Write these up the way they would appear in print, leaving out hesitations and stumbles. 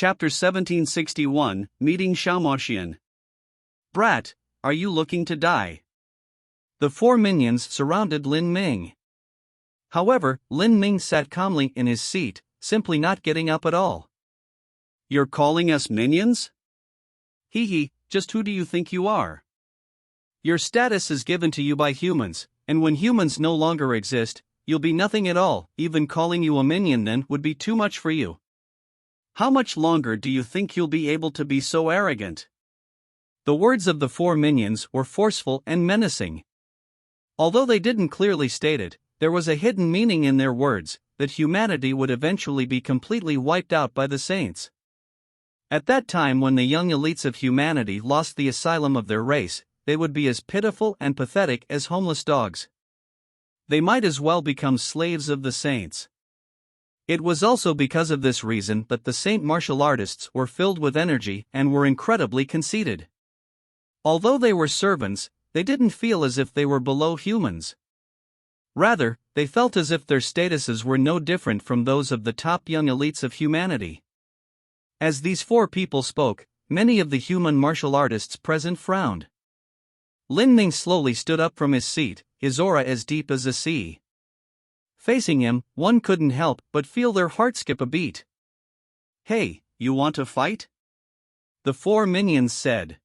Chapter 1761, Meeting Xiaomoxian. Brat, are you looking to die? The four minions surrounded Lin Ming. However, Lin Ming sat calmly in his seat, simply not getting up at all. You're calling us minions? Hee hee, just who do you think you are? Your status is given to you by humans, and when humans no longer exist, you'll be nothing at all. Even calling you a minion then would be too much for you. How much longer do you think you'll be able to be so arrogant? The words of the four minions were forceful and menacing. Although they didn't clearly state it, there was a hidden meaning in their words, that humanity would eventually be completely wiped out by the saints. At that time, when the young elites of humanity lost the asylum of their race, they would be as pitiful and pathetic as homeless dogs. They might as well become slaves of the saints. It was also because of this reason that the saint martial artists were filled with energy and were incredibly conceited. Although they were servants, they didn't feel as if they were below humans. Rather, they felt as if their statuses were no different from those of the top young elites of humanity. As these four people spoke, many of the human martial artists present frowned. Lin Ming slowly stood up from his seat, his aura as deep as a sea. Facing him, one couldn't help but feel their heart skip a beat. Hey, you want to fight? The four minions said.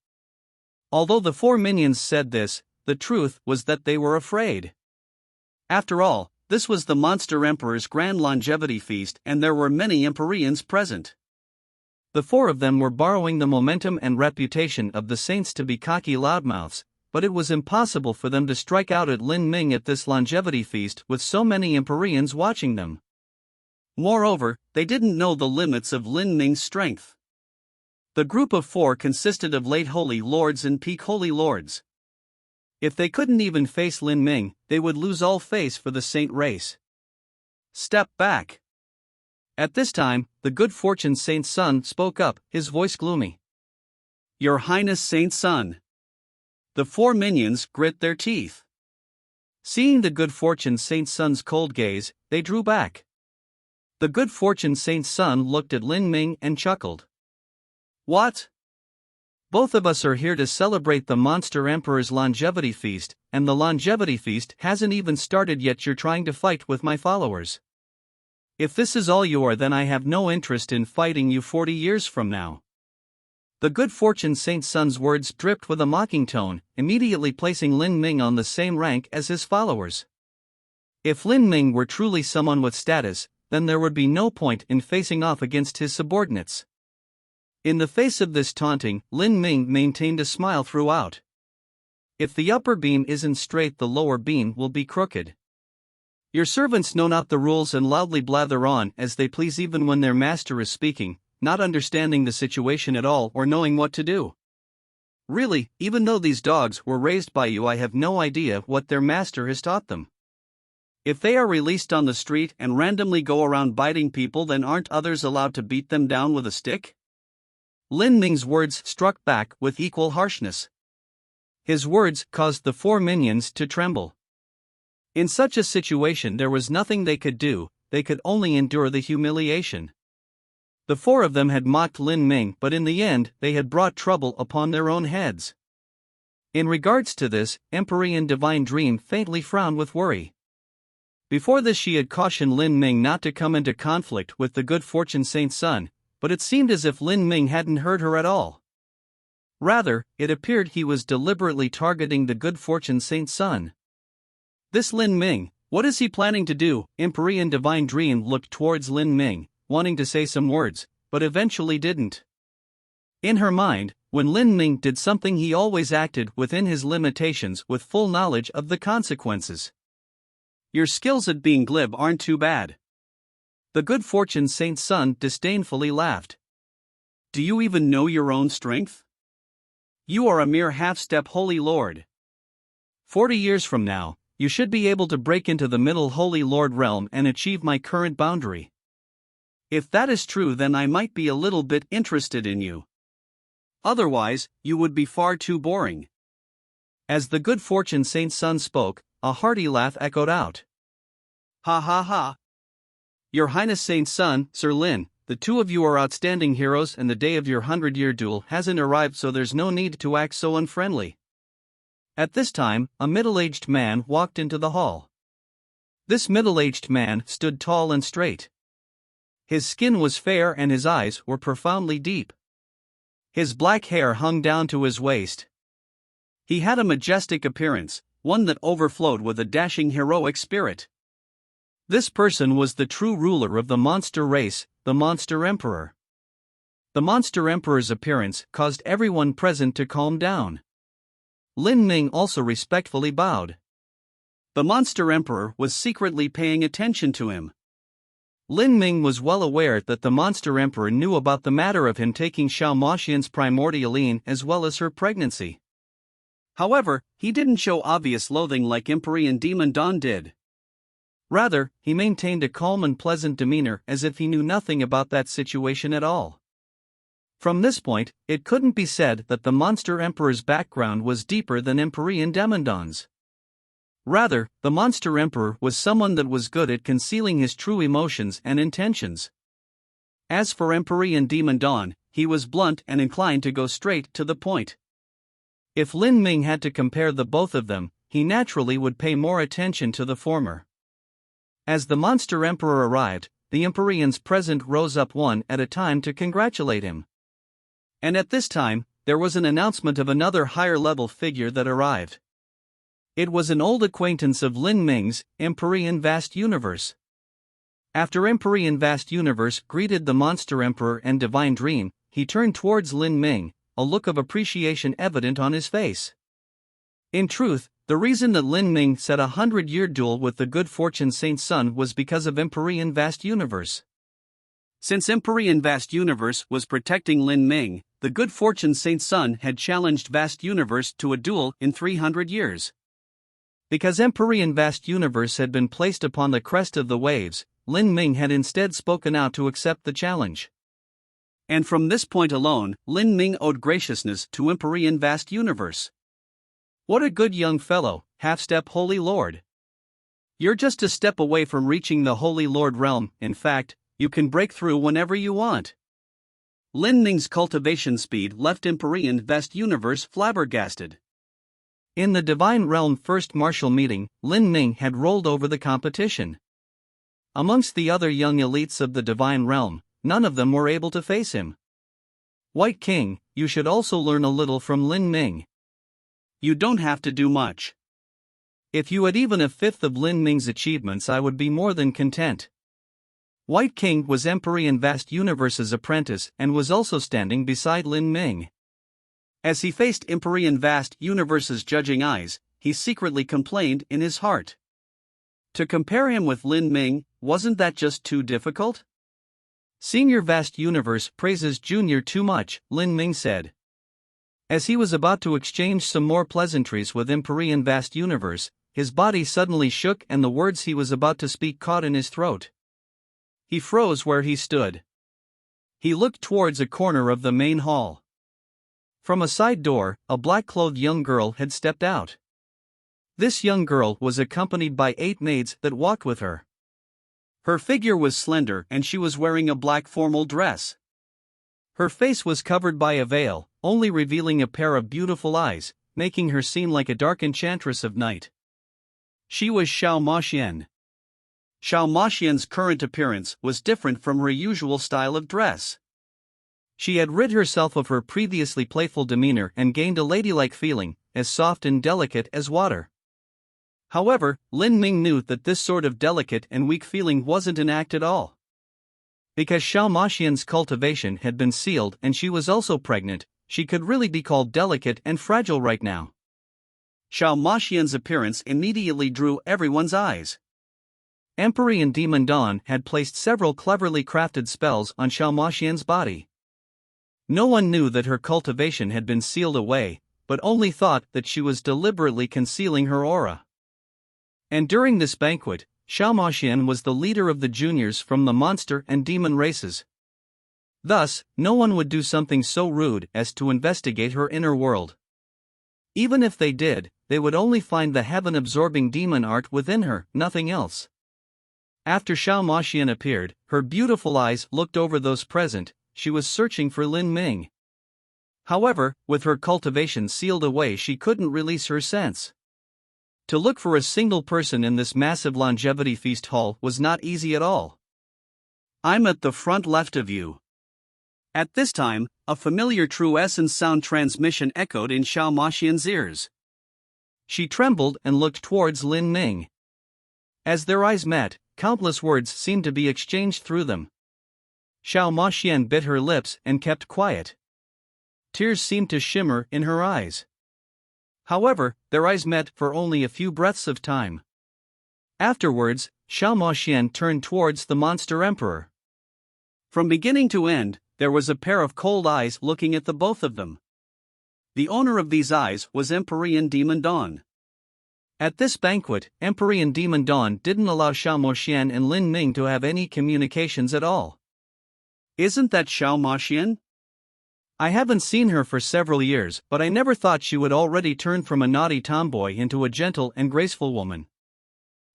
Although the four minions said this, the truth was that they were afraid. After all, this was the Monster Emperor's grand longevity feast and there were many Empyreans present. The four of them were borrowing the momentum and reputation of the saints to be cocky loudmouths, but it was impossible for them to strike out at Lin Ming at this longevity feast with so many Empyreans watching them. Moreover, they didn't know the limits of Lin Ming's strength. The group of four consisted of late holy lords and peak holy lords. If they couldn't even face Lin Ming, they would lose all face for the saint race. Step back. At this time, the good fortune Saint Sun spoke up, his voice gloomy. Your Highness Saint Sun. The four minions grit their teeth. Seeing the good fortune Saint Sun's cold gaze, they drew back. The good fortune Saint Sun looked at Lin Ming and chuckled. What? Both of us are here to celebrate the Monster Emperor's longevity feast, and the longevity feast hasn't even started yet. You're trying to fight with my followers. If this is all you are, then I have no interest in fighting you 40 years from now. The good fortune Saint Sun's words dripped with a mocking tone, immediately placing Lin Ming on the same rank as his followers. If Lin Ming were truly someone with status, then there would be no point in facing off against his subordinates. In the face of this taunting, Lin Ming maintained a smile throughout. If the upper beam isn't straight, the lower beam will be crooked. Your servants know not the rules and loudly blather on as they please even when their master is speaking, not understanding the situation at all or knowing what to do. Really, even though these dogs were raised by you, I have no idea what their master has taught them. If they are released on the street and randomly go around biting people, then aren't others allowed to beat them down with a stick? Lin Ming's words struck back with equal harshness. His words caused the four minions to tremble. In such a situation there was nothing they could do, they could only endure the humiliation. The four of them had mocked Lin Ming, but in the end they had brought trouble upon their own heads. In regards to this, Empyrean Divine Dream faintly frowned with worry. Before this she had cautioned Lin Ming not to come into conflict with the good fortune Saint Sun, but it seemed as if Lin Ming hadn't heard her at all. Rather, it appeared he was deliberately targeting the good fortune Saint Sun. This Lin Ming, what is he planning to do? Empyrean Divine Dream looked towards Lin Ming, wanting to say some words, but eventually didn't. In her mind, when Lin Ming did something, he always acted within his limitations with full knowledge of the consequences. Your skills at being glib aren't too bad. The good fortune Saint Sun disdainfully laughed. Do you even know your own strength? You are a mere half-step holy lord. 40 years from now, you should be able to break into the middle holy lord realm and achieve my current boundary. If that is true, then I might be a little bit interested in you. Otherwise, you would be far too boring. As the good fortune Saint Sun spoke, a hearty laugh echoed out. Ha ha ha. Your Highness Saint Sun, Sir Lin, the two of you are outstanding heroes and the day of your 100-year duel hasn't arrived, so there's no need to act so unfriendly." At this time, a middle-aged man walked into the hall. This middle-aged man stood tall and straight. His skin was fair and his eyes were profoundly deep. His black hair hung down to his waist. He had a majestic appearance, one that overflowed with a dashing heroic spirit. This person was the true ruler of the monster race, the Monster Emperor. The Monster Emperor's appearance caused everyone present to calm down. Lin Ming also respectfully bowed. The Monster Emperor was secretly paying attention to him. Lin Ming was well aware that the Monster Emperor knew about the matter of him taking Xiao Moxian's primordialine as well as her pregnancy. However, he didn't show obvious loathing like Empyrean Demon Dawn did. Rather, he maintained a calm and pleasant demeanor as if he knew nothing about that situation at all. From this point, it couldn't be said that the Monster Emperor's background was deeper than Empyrean Demon Dawn's. Rather, the Monster Emperor was someone that was good at concealing his true emotions and intentions. As for Empyrean Demon Dawn, he was blunt and inclined to go straight to the point. If Lin Ming had to compare the both of them, he naturally would pay more attention to the former. As the Monster Emperor arrived, the Empyreans present rose up one at a time to congratulate him. And at this time, there was an announcement of another higher-level figure that arrived. It was an old acquaintance of Lin Ming's, Empyrean Vast Universe. After Empyrean Vast Universe greeted the Monster Emperor and Divine Dream, he turned towards Lin Ming, a look of appreciation evident on his face. In truth, the reason that Lin Ming set a 100-year duel with the Good Fortune Saint's son was because of Empyrean Vast Universe. Since Empyrean Vast Universe was protecting Lin Ming, the Good Fortune Saint's son had challenged Vast Universe to a duel in 300 years. Because Empyrean Vast Universe had been placed upon the crest of the waves, Lin Ming had instead spoken out to accept the challenge. And from this point alone, Lin Ming owed graciousness to Empyrean Vast Universe. What a good young fellow, half-step Holy Lord. You're just a step away from reaching the Holy Lord realm. In fact, you can break through whenever you want. Lin Ming's cultivation speed left Empyrean Vast Universe flabbergasted. In the Divine Realm First Martial Meeting, Lin Ming had rolled over the competition. Amongst the other young elites of the Divine Realm, none of them were able to face him. White King, you should also learn a little from Lin Ming. You don't have to do much. If you had even a fifth of Lin Ming's achievements, I would be more than content. White King was Empyrean Vast Universe's apprentice and was also standing beside Lin Ming. As he faced Empyrean Vast Universe's judging eyes, he secretly complained in his heart. To compare him with Lin Ming, wasn't that just too difficult? Senior Vast Universe praises Junior too much, Lin Ming said. As he was about to exchange some more pleasantries with Empyrean Vast Universe, his body suddenly shook and the words he was about to speak caught in his throat. He froze where he stood. He looked towards a corner of the main hall. From a side door, a black-clothed young girl had stepped out. This young girl was accompanied by 8 maids that walked with her. Her figure was slender and she was wearing a black formal dress. Her face was covered by a veil, only revealing a pair of beautiful eyes, making her seem like a dark enchantress of night. She was Xiao Moxian. Xiao Moxian's current appearance was different from her usual style of dress. She had rid herself of her previously playful demeanor and gained a ladylike feeling, as soft and delicate as water. However, Lin Ming knew that this sort of delicate and weak feeling wasn't an act at all. Because Xiao Moxian's cultivation had been sealed and she was also pregnant, she could really be called delicate and fragile right now. Xiao Moxian's appearance immediately drew everyone's eyes. Empyrean Demon Dawn had placed several cleverly crafted spells on Xiao Moxian's body. No one knew that her cultivation had been sealed away, but only thought that she was deliberately concealing her aura. And during this banquet, Xiao Moxian was the leader of the juniors from the monster and demon races. Thus, no one would do something so rude as to investigate her inner world. Even if they did, they would only find the heaven-absorbing demon art within her, nothing else. After Xiao Moxian appeared, her beautiful eyes looked over those present. She was searching for Lin Ming. However, with her cultivation sealed away, she couldn't release her sense. To look for a single person in this massive longevity feast hall was not easy at all. I'm at the front left of you. At this time, a familiar True Essence sound transmission echoed in Xiao Moxian's ears. She trembled and looked towards Lin Ming. As their eyes met, countless words seemed to be exchanged through them. Xiao Moxian bit her lips and kept quiet. Tears seemed to shimmer in her eyes. However, their eyes met for only a few breaths of time. Afterwards, Xiao Moxian turned towards the Monster Emperor. From beginning to end, there was a pair of cold eyes looking at the both of them. The owner of these eyes was Empyrean Demon Dawn. At this banquet, Empyrean Demon Dawn didn't allow Xiao Moxian and Lin Ming to have any communications at all. Isn't that Xiao Moxian? I haven't seen her for several years, but I never thought she would already turn from a naughty tomboy into a gentle and graceful woman.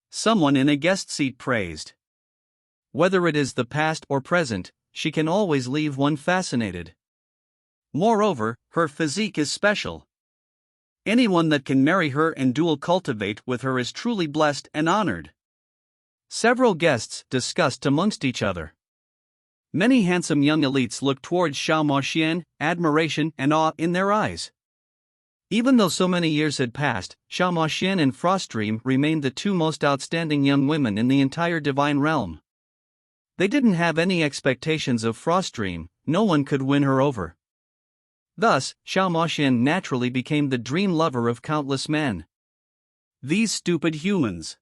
Someone in a guest seat praised. Whether it is the past or present, she can always leave one fascinated. Moreover, her physique is special. Anyone that can marry her and dual cultivate with her is truly blessed and honored. Several guests discussed amongst each other. Many handsome young elites looked towards Xiao Moxian, admiration and awe in their eyes. Even though so many years had passed, Xiao Moxian and Frostdream remained the two most outstanding young women in the entire Divine Realm. They didn't have any expectations of Frostdream, no one could win her over. Thus, Xiao Moxian naturally became the dream lover of countless men. These stupid humans.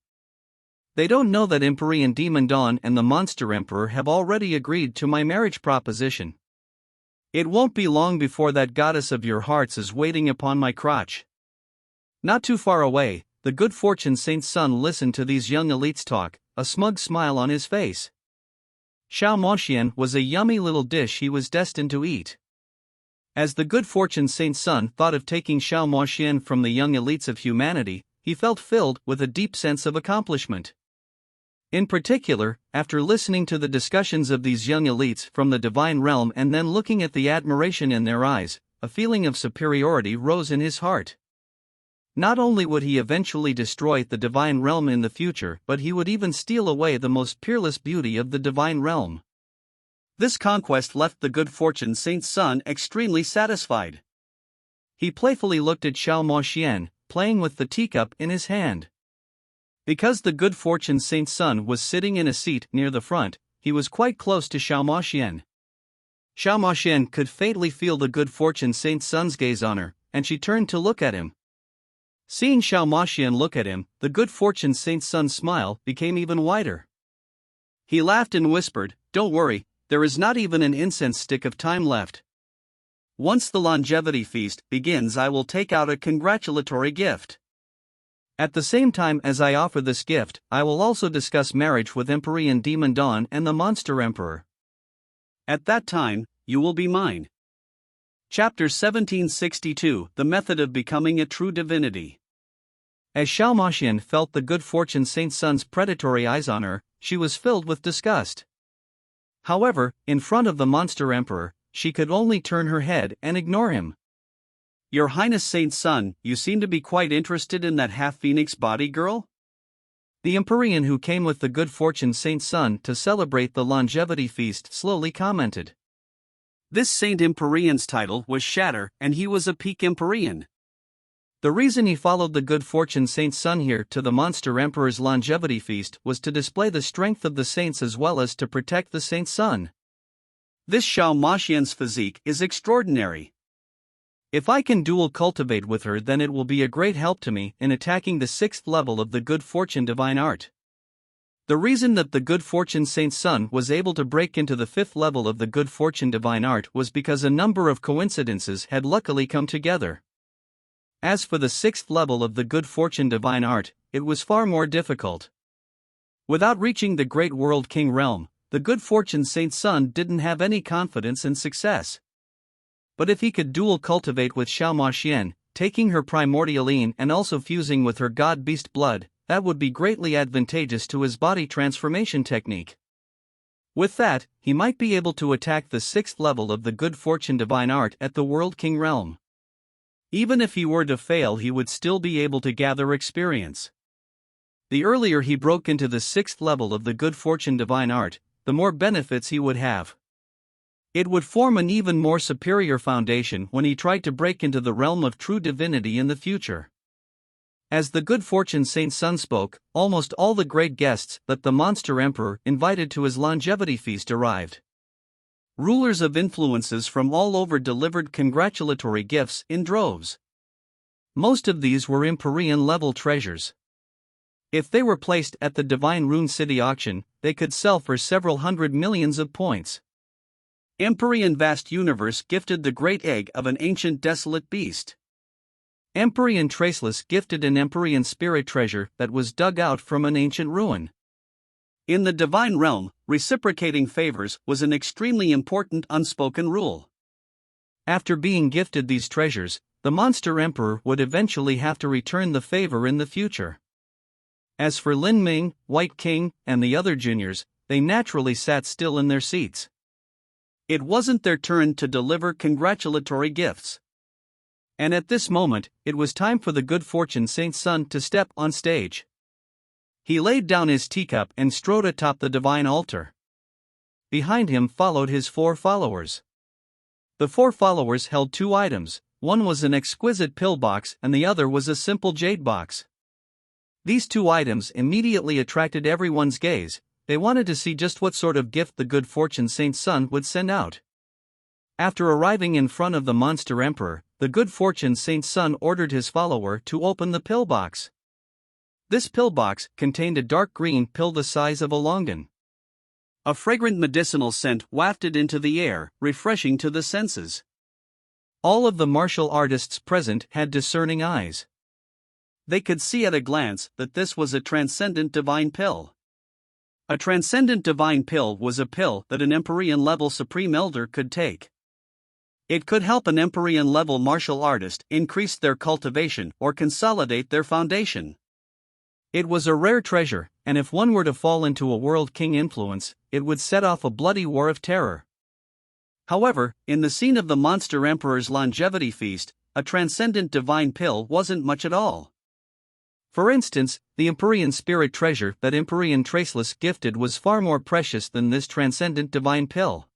They don't know that Empyrean Demon Dawn and the Monster Emperor have already agreed to my marriage proposition. It won't be long before that goddess of your hearts is waiting upon my crotch. Not too far away, the good fortune Saint's son listened to these young elites talk, a smug smile on his face. Xiao Moxian was a yummy little dish he was destined to eat. As the good fortune Saint's son thought of taking Xiao Moxian from the young elites of humanity, he felt filled with a deep sense of accomplishment. In particular, after listening to the discussions of these young elites from the Divine Realm and then looking at the admiration in their eyes, a feeling of superiority rose in his heart. Not only would he eventually destroy the Divine Realm in the future, but he would even steal away the most peerless beauty of the Divine Realm. This conquest left the good fortune Saint's son extremely satisfied. He playfully looked at Xiao Moxian, playing with the teacup in his hand. Because the good fortune Saint's son was sitting in a seat near the front, he was quite close to Xiao Moxian. Xiao Moxian could faintly feel the good fortune Saint's son's gaze on her, and she turned to look at him. Seeing Xiao Moxian look at him, the good fortune Saint's son's smile became even wider. He laughed and whispered, "Don't worry, there is not even an incense stick of time left. Once the longevity feast begins, I will take out a congratulatory gift. At the same time as I offer this gift, I will also discuss marriage with Empyrean Demon Dawn and the Monster Emperor. At that time, you will be mine." Chapter 1762, The Method of Becoming a True Divinity. As Xiao Moxian felt the good fortune Saint's son's predatory eyes on her, she was filled with disgust. However, in front of the Monster Emperor, she could only turn her head and ignore him. "Your Highness Saint's son, you seem to be quite interested in that half-phoenix body girl?" The Empyrean who came with the good fortune Saint's son to celebrate the longevity feast slowly commented. This Saint Empyrean's title was Shatter, and he was a peak Empyrean. The reason he followed the good fortune Saint's son here to the Monster Emperor's longevity feast was to display the strength of the saints as well as to protect the Saint's son. This Xiao Moxian's physique is extraordinary. If I can dual cultivate with her, then it will be a great help to me in attacking the 6th level of the good fortune divine art. The reason that the good fortune Saint's son was able to break into the 5th level of the good fortune divine art was because a number of coincidences had luckily come together. As for the 6th level of the good fortune divine art, it was far more difficult. Without reaching the great world king realm, the good fortune Saint's son didn't have any confidence in success. But if he could dual cultivate with Xiao Moxian, taking her primordialine and also fusing with her god beast blood, that would be greatly advantageous to his body transformation technique. With that, he might be able to attack the 6th level of the Good Fortune Divine Art at the World King realm. Even if he were to fail, he would still be able to gather experience. The earlier he broke into the 6th level of the Good Fortune Divine Art, the more benefits he would have. It would form an even more superior foundation when he tried to break into the realm of true divinity in the future. As the Good Fortune Saint Sun spoke, almost all the great guests that the Monster Emperor invited to his longevity feast arrived. Rulers of influences from all over delivered congratulatory gifts in droves. Most of these were Empyrean-level treasures. If they were placed at the Divine Rune City auction, they could sell for several hundred millions of points. Empyrean Vast Universe gifted the great egg of an ancient desolate beast. Empyrean Traceless gifted an Empyrean spirit treasure that was dug out from an ancient ruin. In the divine realm, reciprocating favors was an extremely important unspoken rule. After being gifted these treasures, the Monster Emperor would eventually have to return the favor in the future. As for Lin Ming, White King, and the other juniors, they naturally sat still in their seats. It wasn't their turn to deliver congratulatory gifts. And at this moment, it was time for the Good Fortune Saint Sun to step on stage. He laid down his teacup and strode atop the divine altar. Behind him followed his 4 followers. The 4 followers held 2 items, one was an exquisite pill box and the other was a simple jade box. These 2 items immediately attracted everyone's gaze. They wanted to see just what sort of gift the Good Fortune Saint Sun would send out. After arriving in front of the Monster Emperor, the Good Fortune Saint Sun ordered his follower to open the pill box. This pill box contained a dark green pill the size of a longan. A fragrant medicinal scent wafted into the air, refreshing to the senses. All of the martial artists present had discerning eyes. They could see at a glance that this was a transcendent divine pill. A transcendent divine pill was a pill that an Empyrean-level Supreme Elder could take. It could help an Empyrean-level martial artist increase their cultivation or consolidate their foundation. It was a rare treasure, and if one were to fall into a World King influence, it would set off a bloody war of terror. However, in the scene of the Monster Emperor's longevity feast, a transcendent divine pill wasn't much at all. For instance, the Empyrean spirit treasure that Empyrean Traceless gifted was far more precious than this transcendent divine pill.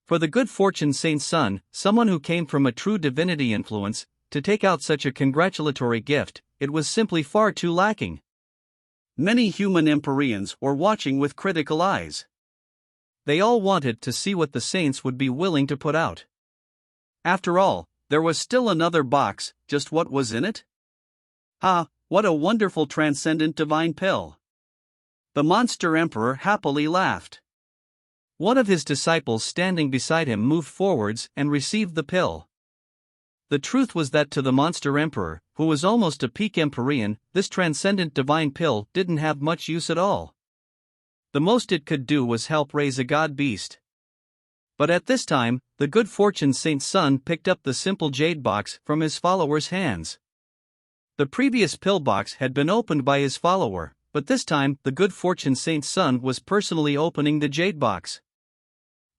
For the Good Fortune Saint Sun, someone who came from a true divinity influence, to take out such a congratulatory gift, it was simply far too lacking. Many human Empyreans were watching with critical eyes. They all wanted to see what the saints would be willing to put out. After all, there was still another box, just what was in it? What a wonderful transcendent divine pill! The Monster Emperor happily laughed. One of his disciples standing beside him moved forwards and received the pill. The truth was that to the Monster Emperor, who was almost a peak Empyrean, this transcendent divine pill didn't have much use at all. The most it could do was help raise a god beast. But at this time, the Good Fortune Saint Sun picked up the simple jade box from his follower's hands. The previous pill box had been opened by his follower, but this time the Good Fortune Saint Sun was personally opening the jade box.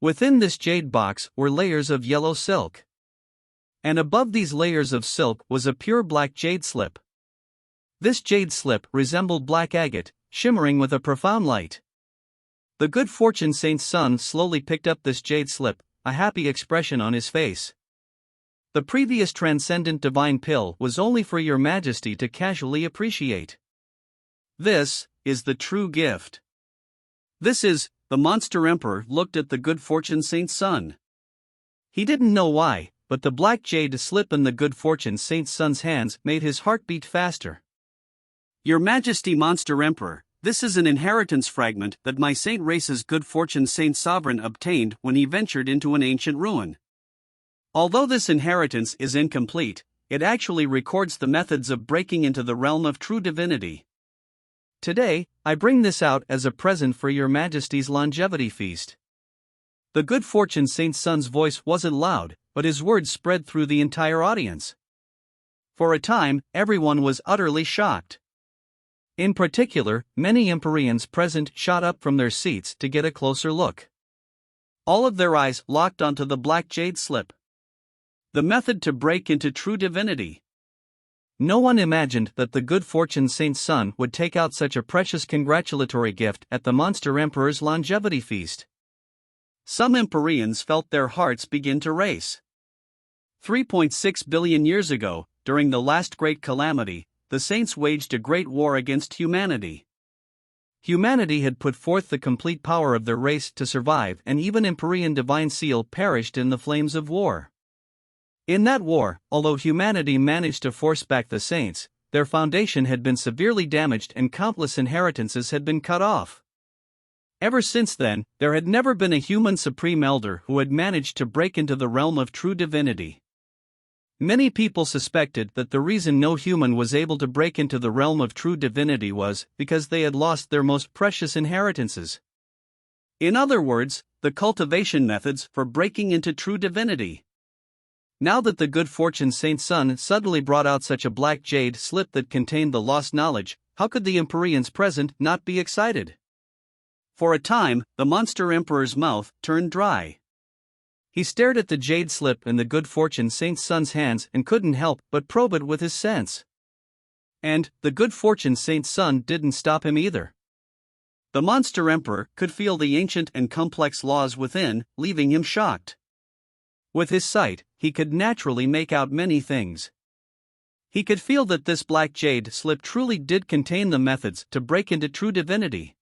Within this jade box were layers of yellow silk. And above these layers of silk was a pure black jade slip. This jade slip resembled black agate, shimmering with a profound light. The Good Fortune Saint Sun slowly picked up this jade slip, a happy expression on his face. The previous transcendent divine pill was only for your majesty to casually appreciate. This is the true gift. The Monster Emperor looked at the Good Fortune Saint Sun. He didn't know why, but the black jade slip in the Good Fortune Saint Sun's hands made his heart beat faster. Your Majesty Monster Emperor, this is an inheritance fragment that my Saint Race's Good Fortune Saint Sovereign obtained when he ventured into an ancient ruin. Although this inheritance is incomplete, it actually records the methods of breaking into the realm of true divinity. Today, I bring this out as a present for your Majesty's longevity feast. The Good Fortune Saint Sun's voice wasn't loud, but his words spread through the entire audience. For a time, everyone was utterly shocked. In particular, many Empyreans present shot up from their seats to get a closer look. All of their eyes locked onto the black jade slip. The method to break into true divinity. No one imagined that the good fortune saint's son would take out such a precious congratulatory gift at the monster emperor's longevity feast. Some Empyreans felt their hearts begin to race. 3.6 billion years ago, during the last great calamity, the saints waged a great war against humanity. Humanity had put forth the complete power of their race to survive, and even Empyrean divine seal perished in the flames of war. In that war, although humanity managed to force back the saints, their foundation had been severely damaged and countless inheritances had been cut off. Ever since then, there had never been a human supreme elder who had managed to break into the realm of true divinity. Many people suspected that the reason no human was able to break into the realm of true divinity was because they had lost their most precious inheritances. In other words, the cultivation methods for breaking into true divinity. Now that the good fortune saint's son suddenly brought out such a black jade slip that contained the lost knowledge, how could the Empyreans present not be excited? For a time, the monster emperor's mouth turned dry. He stared at the jade slip in the good fortune saint's son's hands and couldn't help but probe it with his sense. And the good fortune saint's son didn't stop him either. The monster emperor could feel the ancient and complex laws within, leaving him shocked. With his sight, he could naturally make out many things. He could feel that this black jade slip truly did contain the methods to break into true divinity.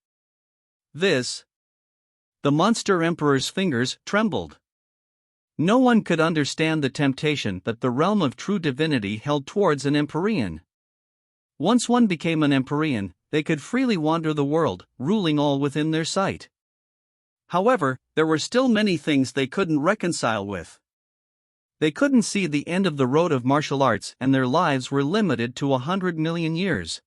The monster emperor's fingers trembled. No one could understand the temptation that the realm of true divinity held towards an Empyrean. Once one became an Empyrean, they could freely wander the world, ruling all within their sight. However, there were still many things they couldn't reconcile with. They couldn't see the end of the road of martial arts, and their lives were limited to 100 million years.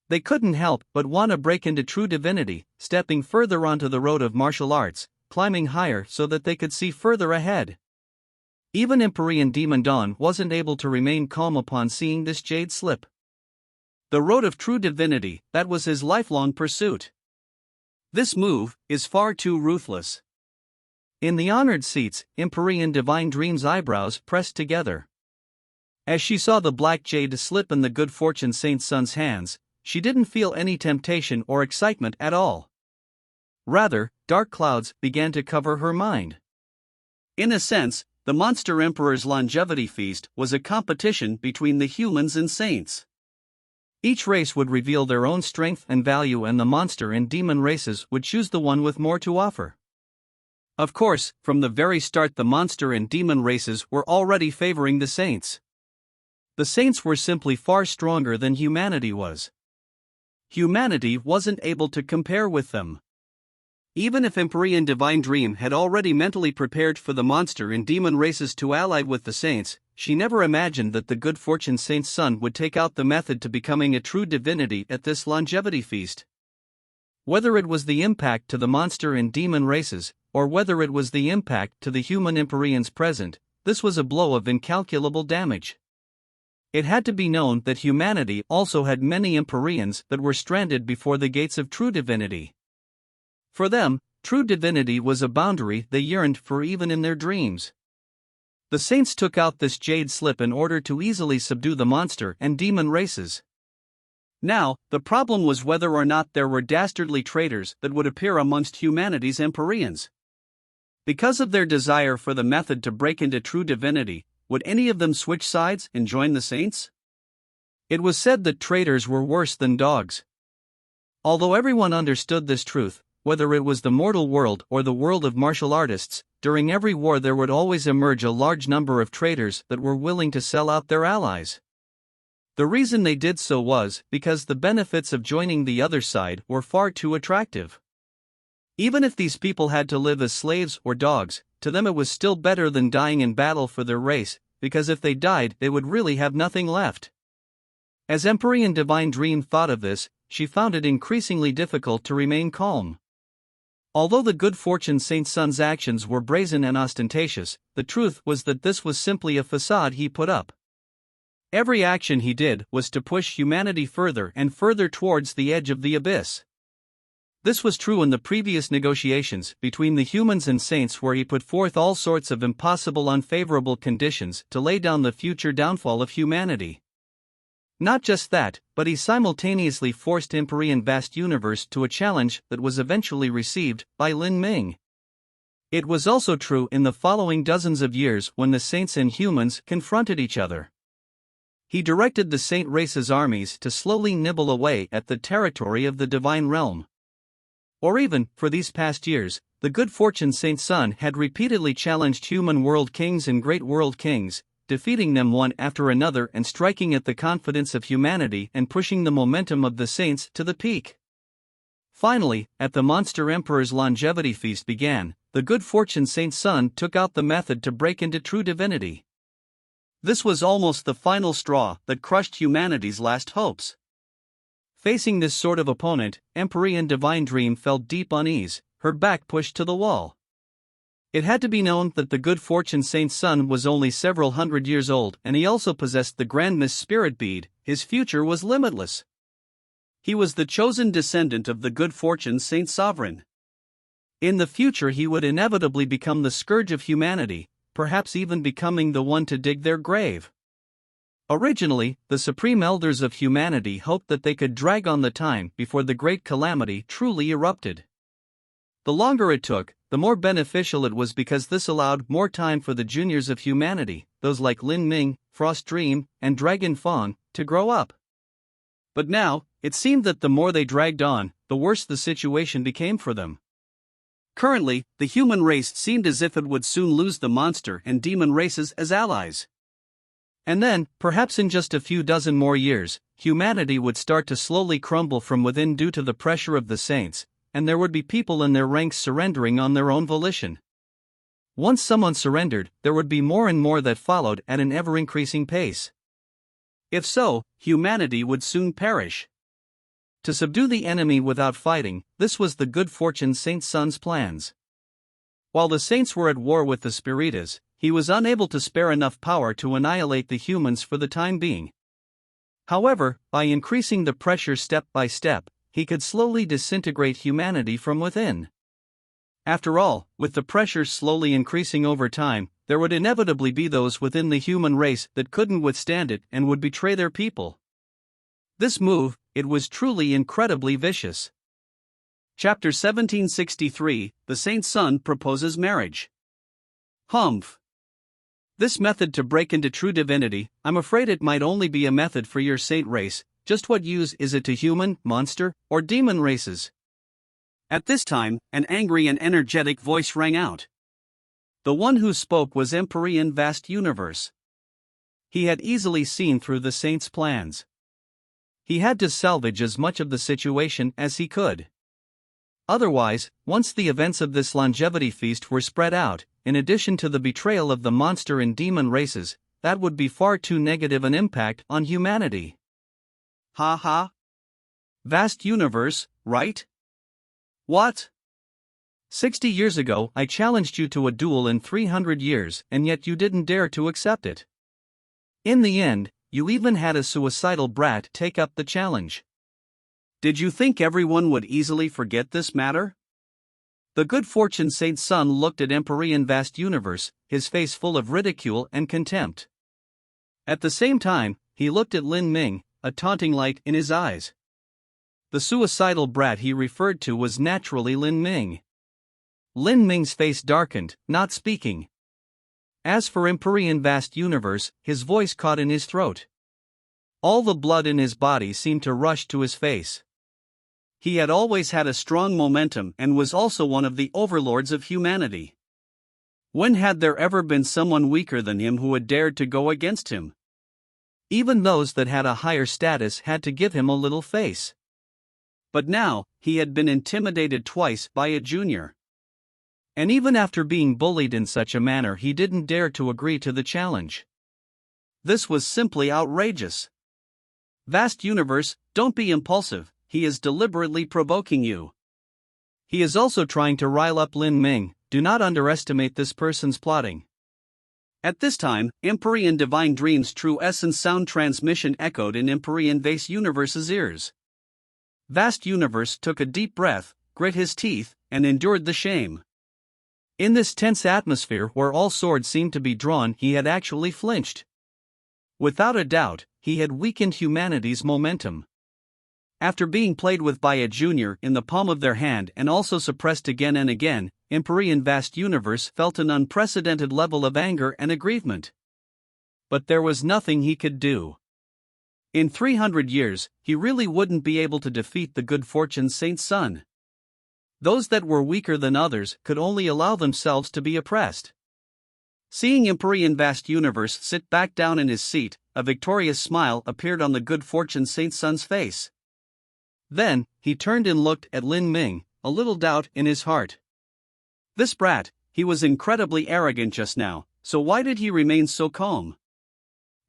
They couldn't help but want to break into true divinity, stepping further onto the road of martial arts, climbing higher so that they could see further ahead. Even Empyrean Demon Dawn wasn't able to remain calm upon seeing this jade slip. The road of true divinity, that was his lifelong pursuit. This move is far too ruthless. In the honored seats, Empyrean Divine Dream's eyebrows pressed together. As she saw the black jade slip in the good fortune saint's son's hands, she didn't feel any temptation or excitement at all. Rather, dark clouds began to cover her mind. In a sense, the monster emperor's longevity feast was a competition between the humans and saints. Each race would reveal their own strength and value, and the monster and demon races would choose the one with more to offer. Of course, from the very start the monster and demon races were already favoring the saints. The saints were simply far stronger than humanity was. Humanity wasn't able to compare with them. Even if Empyrean Divine Dream had already mentally prepared for the monster and demon races to ally with the saints, she never imagined that the good fortune saint's son would take out the method to becoming a true divinity at this longevity feast. Whether it was the impact to the monster and demon races, or whether it was the impact to the human Empyreans present, this was a blow of incalculable damage. It had to be known that humanity also had many Empyreans that were stranded before the gates of true divinity. For them, true divinity was a boundary they yearned for even in their dreams. The saints took out this jade slip in order to easily subdue the monster and demon races. Now, the problem was whether or not there were dastardly traitors that would appear amongst humanity's Empyreans. Because of their desire for the method to break into true divinity, would any of them switch sides and join the saints? It was said that traitors were worse than dogs. Although everyone understood this truth, whether it was the mortal world or the world of martial artists, during every war there would always emerge a large number of traitors that were willing to sell out their allies. The reason they did so was because the benefits of joining the other side were far too attractive. Even if these people had to live as slaves or dogs, to them it was still better than dying in battle for their race, because if they died they would really have nothing left. As Empyrean Divine Dream thought of this, she found it increasingly difficult to remain calm. Although the good fortune saint's son's actions were brazen and ostentatious, the truth was that this was simply a facade he put up. Every action he did was to push humanity further and further towards the edge of the abyss. This was true in the previous negotiations between the humans and saints, where he put forth all sorts of impossible, unfavorable conditions to lay down the future downfall of humanity. Not just that, but he simultaneously forced Empyrean Vast Universe to a challenge that was eventually received by Lin Ming. It was also true in the following dozens of years when the saints and humans confronted each other. He directed the saint race's armies to slowly nibble away at the territory of the divine realm. Or even, for these past years, the good fortune Saint Sun had repeatedly challenged human world kings and great world kings, defeating them one after another and striking at the confidence of humanity and pushing the momentum of the saints to the peak. Finally, at the Monster Emperor's longevity feast began, the good fortune Saint Sun took out the method to break into true divinity. This was almost the final straw that crushed humanity's last hopes. Facing this sort of opponent, Empyrean Divine Dream felt deep unease, her back pushed to the wall. It had to be known that the good fortune Saint Sun was only several hundred years old, and he also possessed the Grandness Spirit Bead. His future was limitless. He was the chosen descendant of the good fortune Saint Sovereign. In the future he would inevitably become the scourge of humanity, perhaps even becoming the one to dig their grave. Originally, the supreme elders of humanity hoped that they could drag on the time before the great calamity truly erupted. The longer it took, the more beneficial it was, because this allowed more time for the juniors of humanity, those like Lin Ming, Frost Dream, and Dragon Fawn, to grow up. But now, it seemed that the more they dragged on, the worse the situation became for them. Currently, the human race seemed as if it would soon lose the monster and demon races as allies. And then, perhaps in just a few dozen more years, humanity would start to slowly crumble from within due to the pressure of the saints, and there would be people in their ranks surrendering on their own volition. Once someone surrendered, there would be more and more that followed at an ever-increasing pace. If so, humanity would soon perish. To subdue the enemy without fighting, this was the good fortune Saint Sun's plans. While the saints were at war with the Spiritas, he was unable to spare enough power to annihilate the humans for the time being. However, by increasing the pressure step by step, he could slowly disintegrate humanity from within. After all, with the pressure slowly increasing over time, there would inevitably be those within the human race that couldn't withstand it and would betray their people. This move, it was truly incredibly vicious. Chapter 1763, The Saint Sun Proposes Marriage. Humph. This method to break into true divinity, I'm afraid it might only be a method for your saint race. Just what use is it to human, monster, or demon races? At this time, an angry and energetic voice rang out. The one who spoke was Empyrean Vast Universe. He had easily seen through the saints' plans. He had to salvage as much of the situation as he could. Otherwise, once the events of this longevity feast were spread out, in addition to the betrayal of the monster and demon races, that would be far too negative an impact on humanity. Ha ha. Vast universe, right? What? 60 years ago I challenged you to a duel in 300 years, and yet you didn't dare to accept it. In the end, you even had a suicidal brat take up the challenge. Did you think everyone would easily forget this matter? The good fortune Saint Sun looked at Empyrean Vast Universe, his face full of ridicule and contempt. At the same time, he looked at Lin Ming, a taunting light in his eyes. The suicidal brat he referred to was naturally Lin Ming. Lin Ming's face darkened, not speaking. As for Empyrean Vast Universe, his voice caught in his throat. All the blood in his body seemed to rush to his face. He had always had a strong momentum and was also one of the overlords of humanity. When had there ever been someone weaker than him who had dared to go against him? Even those that had a higher status had to give him a little face. But now, he had been intimidated twice by a junior. And even after being bullied in such a manner, he didn't dare to agree to the challenge. This was simply outrageous. Vast Universe, don't be impulsive. He is deliberately provoking you. He is also trying to rile up Lin Ming. Do not underestimate this person's plotting. At this time, Empyrean Divine Dream's true essence sound transmission echoed in Empyrean Vast Universe's ears. Vast Universe took a deep breath, grit his teeth, and endured the shame. In this tense atmosphere where all swords seemed to be drawn, he had actually flinched. Without a doubt, he had weakened humanity's momentum. After being played with by a junior in the palm of their hand and also suppressed again and again, Empyrean Vast Universe felt an unprecedented level of anger and aggrievement. But there was nothing he could do. In 300 years, he really wouldn't be able to defeat the good fortune Saint's son. Those that were weaker than others could only allow themselves to be oppressed. Seeing Empyrean Vast Universe sit back down in his seat, a victorious smile appeared on the good fortune Saint's son's face. Then, he turned and looked at Lin Ming, a little doubt in his heart. This brat, he was incredibly arrogant just now, so why did he remain so calm?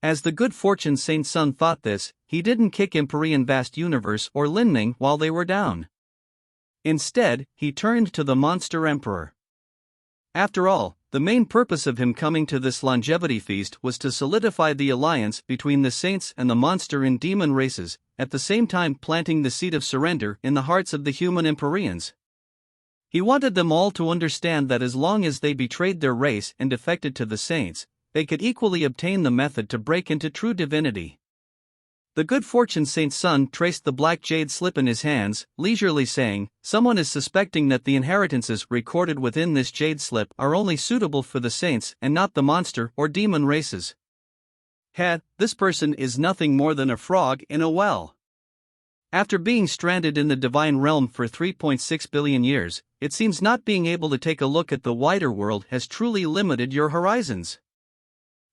As the good fortune Saint's son thought this, he didn't kick Empyrean Vast Universe or Lin Ming while they were down. Instead, he turned to the monster emperor. After all, the main purpose of him coming to this longevity feast was to solidify the alliance between the saints and the monster and demon races, at the same time planting the seed of surrender in the hearts of the human Empyreans. He wanted them all to understand that as long as they betrayed their race and defected to the saints, they could equally obtain the method to break into true divinity. The good fortune Saint's son traced the black jade slip in his hands, leisurely saying, "Someone is suspecting that the inheritances recorded within this jade slip are only suitable for the saints and not the monster or demon races. This person is nothing more than a frog in a well. After being stranded in the divine realm for 3.6 billion years, it seems not being able to take a look at the wider world has truly limited your horizons."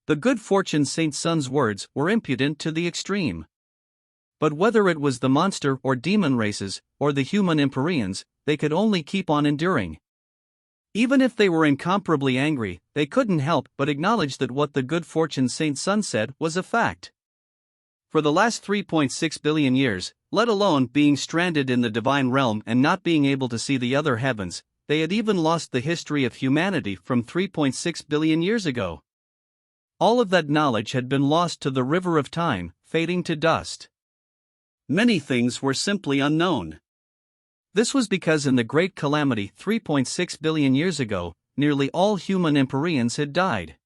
The good fortune Saint's son's words were impudent to the extreme. But whether it was the monster or demon races, or the human Empyreans, they could only keep on enduring. Even if they were incomparably angry, they couldn't help but acknowledge that what the good fortune Saint's son said was a fact. For the last 3.6 billion years, let alone being stranded in the divine realm and not being able to see the other heavens, they had even lost the history of humanity from 3.6 billion years ago. All of that knowledge had been lost to the river of time, fading to dust. Many things were simply unknown. This was because in the Great Calamity 3.6 billion years ago, nearly all human Empyreans had died.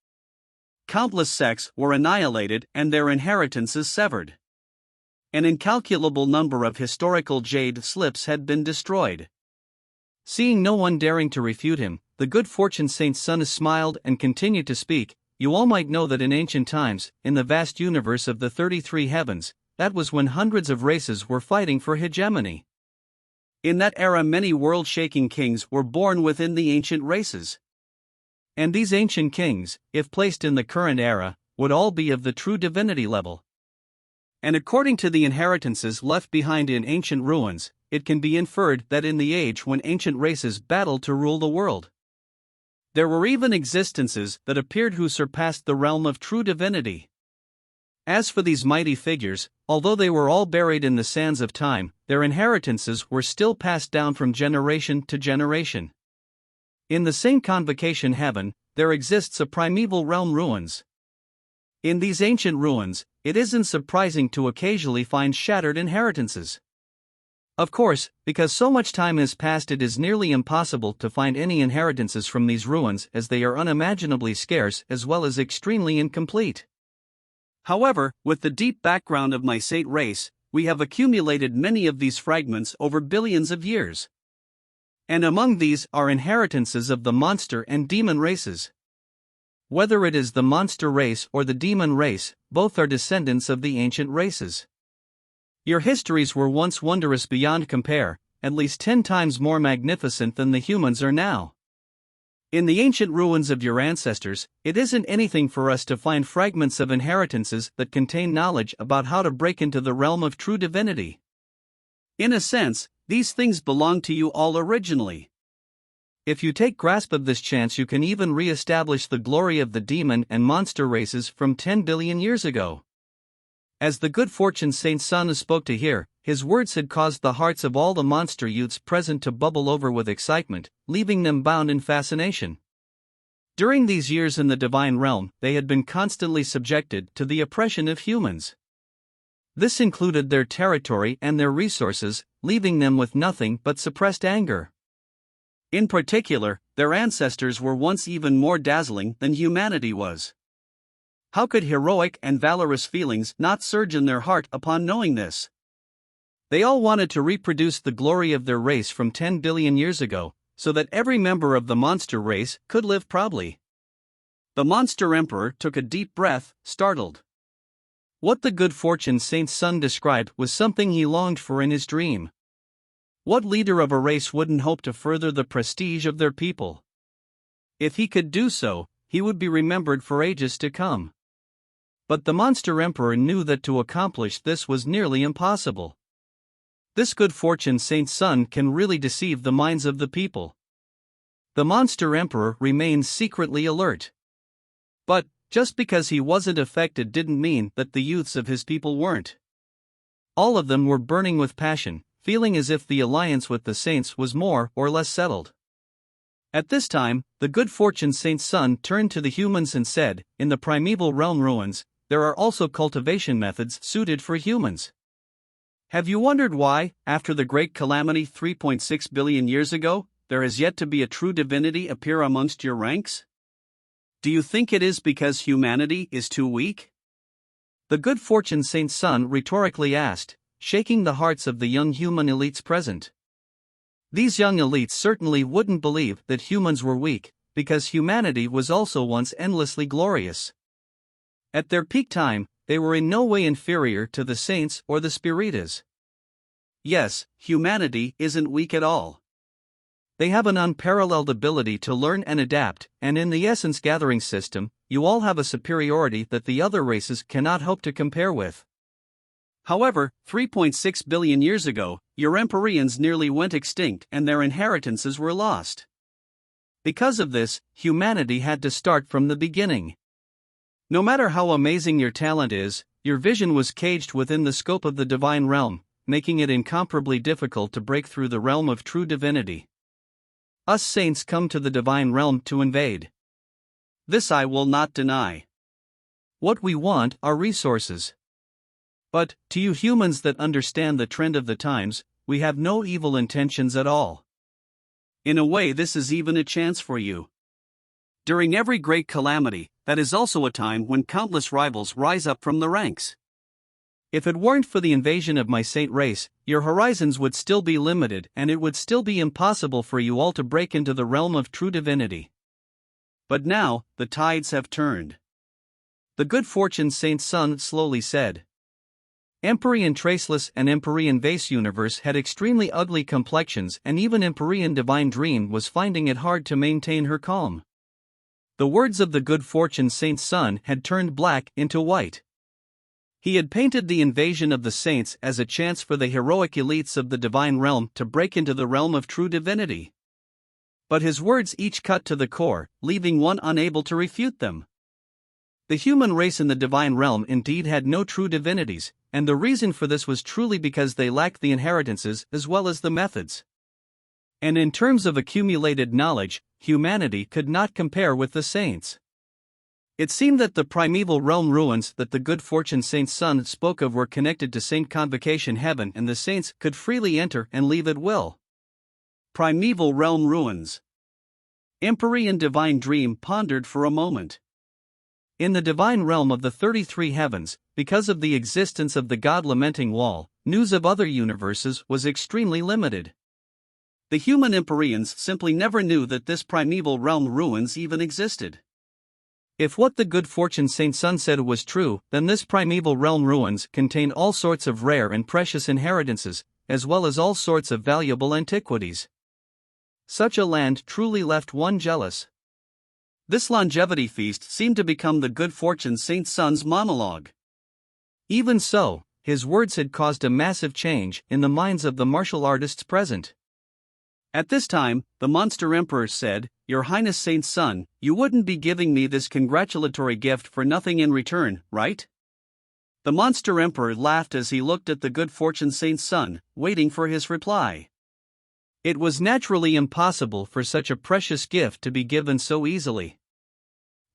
Countless sects were annihilated and their inheritances severed. An incalculable number of historical jade slips had been destroyed. Seeing no one daring to refute him, the good fortune Saint's son smiled and continued to speak. "You all might know that in ancient times, in the vast universe of the 33 heavens, that was when hundreds of races were fighting for hegemony. In that era many world-shaking kings were born within the ancient races. And these ancient kings, if placed in the current era, would all be of the true divinity level. And according to the inheritances left behind in ancient ruins, it can be inferred that in the age when ancient races battled to rule the world, there were even existences that appeared who surpassed the realm of true divinity. As for these mighty figures, although they were all buried in the sands of time, their inheritances were still passed down from generation to generation. In the same convocation heaven, there exists a primeval realm ruins. In these ancient ruins, it isn't surprising to occasionally find shattered inheritances. Of course, because so much time has passed, it is nearly impossible to find any inheritances from these ruins, as they are unimaginably scarce as well as extremely incomplete. However, with the deep background of my Sate race, we have accumulated many of these fragments over billions of years. And among these are inheritances of the monster and demon races. Whether it is the monster race or the demon race, both are descendants of the ancient races. Your histories were once wondrous beyond compare, at least 10 times more magnificent than the humans are now. In the ancient ruins of your ancestors, it isn't anything for us to find fragments of inheritances that contain knowledge about how to break into the realm of true divinity. In a sense, these things belong to you all originally. If you take grasp of this chance, you can even re-establish the glory of the demon and monster races from 10 billion years ago. As the good fortune Saint son spoke to hear, his words had caused the hearts of all the monster youths present to bubble over with excitement, leaving them bound in fascination. During these years in the divine realm, they had been constantly subjected to the oppression of humans. This included their territory and their resources, leaving them with nothing but suppressed anger. In particular, their ancestors were once even more dazzling than humanity was. How could heroic and valorous feelings not surge in their heart upon knowing this? They all wanted to reproduce the glory of their race from 10 billion years ago, so that every member of the monster race could live proudly. The monster emperor took a deep breath, startled. What the good fortune saint's son described was something he longed for in his dream. What leader of a race wouldn't hope to further the prestige of their people? If he could do so, he would be remembered for ages to come. But the monster emperor knew that to accomplish this was nearly impossible. This good fortune saint's son can really deceive the minds of the people. The monster emperor remained secretly alert. But, just because he wasn't affected didn't mean that the youths of his people weren't. All of them were burning with passion, feeling as if the alliance with the saints was more or less settled. At this time, the good fortune saint's son turned to the humans and said, "In the primeval realm ruins, there are also cultivation methods suited for humans. Have you wondered why, after the great calamity 3.6 billion years ago, there has yet to be a true divinity appear amongst your ranks? Do you think it is because humanity is too weak?" The good fortune saint's son rhetorically asked, shaking the hearts of the young human elites present. These young elites certainly wouldn't believe that humans were weak, because humanity was also once endlessly glorious. At their peak time, they were in no way inferior to the saints or the spiritas. Yes, humanity isn't weak at all. They have an unparalleled ability to learn and adapt, and in the essence gathering system, you all have a superiority that the other races cannot hope to compare with. However, 3.6 billion years ago, your Empyreans nearly went extinct and their inheritances were lost. Because of this, humanity had to start from the beginning. No matter how amazing your talent is, your vision was caged within the scope of the divine realm, making it incomparably difficult to break through the realm of true divinity. Us saints come to the divine realm to invade. This I will not deny. What we want are resources. But, to you humans that understand the trend of the times, we have no evil intentions at all. In a way, this is even a chance for you. During every great calamity, that is also a time when countless rivals rise up from the ranks. If it weren't for the invasion of my saint race, your horizons would still be limited and it would still be impossible for you all to break into the realm of true divinity. But now, the tides have turned. The good fortune saint's son slowly said. Empyrean Traceless and Empyrean Vase Universe had extremely ugly complexions, and even Empyrean Divine Dream was finding it hard to maintain her calm. The words of the good fortune saint's son had turned black into white. He had painted the invasion of the saints as a chance for the heroic elites of the divine realm to break into the realm of true divinity. But his words each cut to the core, leaving one unable to refute them. The human race in the divine realm indeed had no true divinities, and the reason for this was truly because they lacked the inheritances as well as the methods. And in terms of accumulated knowledge, humanity could not compare with the saints. It seemed that the primeval realm ruins that the good fortune saint's son spoke of were connected to Saint Convocation Heaven, and the saints could freely enter and leave at will. Primeval realm ruins. Empyrean Divine Dream pondered for a moment. In the divine realm of the 33 heavens, because of the existence of the God-lamenting wall, news of other universes was extremely limited. The human Empyreans simply never knew that this primeval realm ruins even existed. If what the good fortune saint's son said was true, then this primeval realm ruins contained all sorts of rare and precious inheritances, as well as all sorts of valuable antiquities. Such a land truly left one jealous. This longevity feast seemed to become the good fortune saint's son's monologue. Even so, his words had caused a massive change in the minds of the martial artists present. At this time, the monster emperor said, "Your Highness Saint's son, you wouldn't be giving me this congratulatory gift for nothing in return, right?" The monster emperor laughed as he looked at the good fortune saint's son, waiting for his reply. It was naturally impossible for such a precious gift to be given so easily.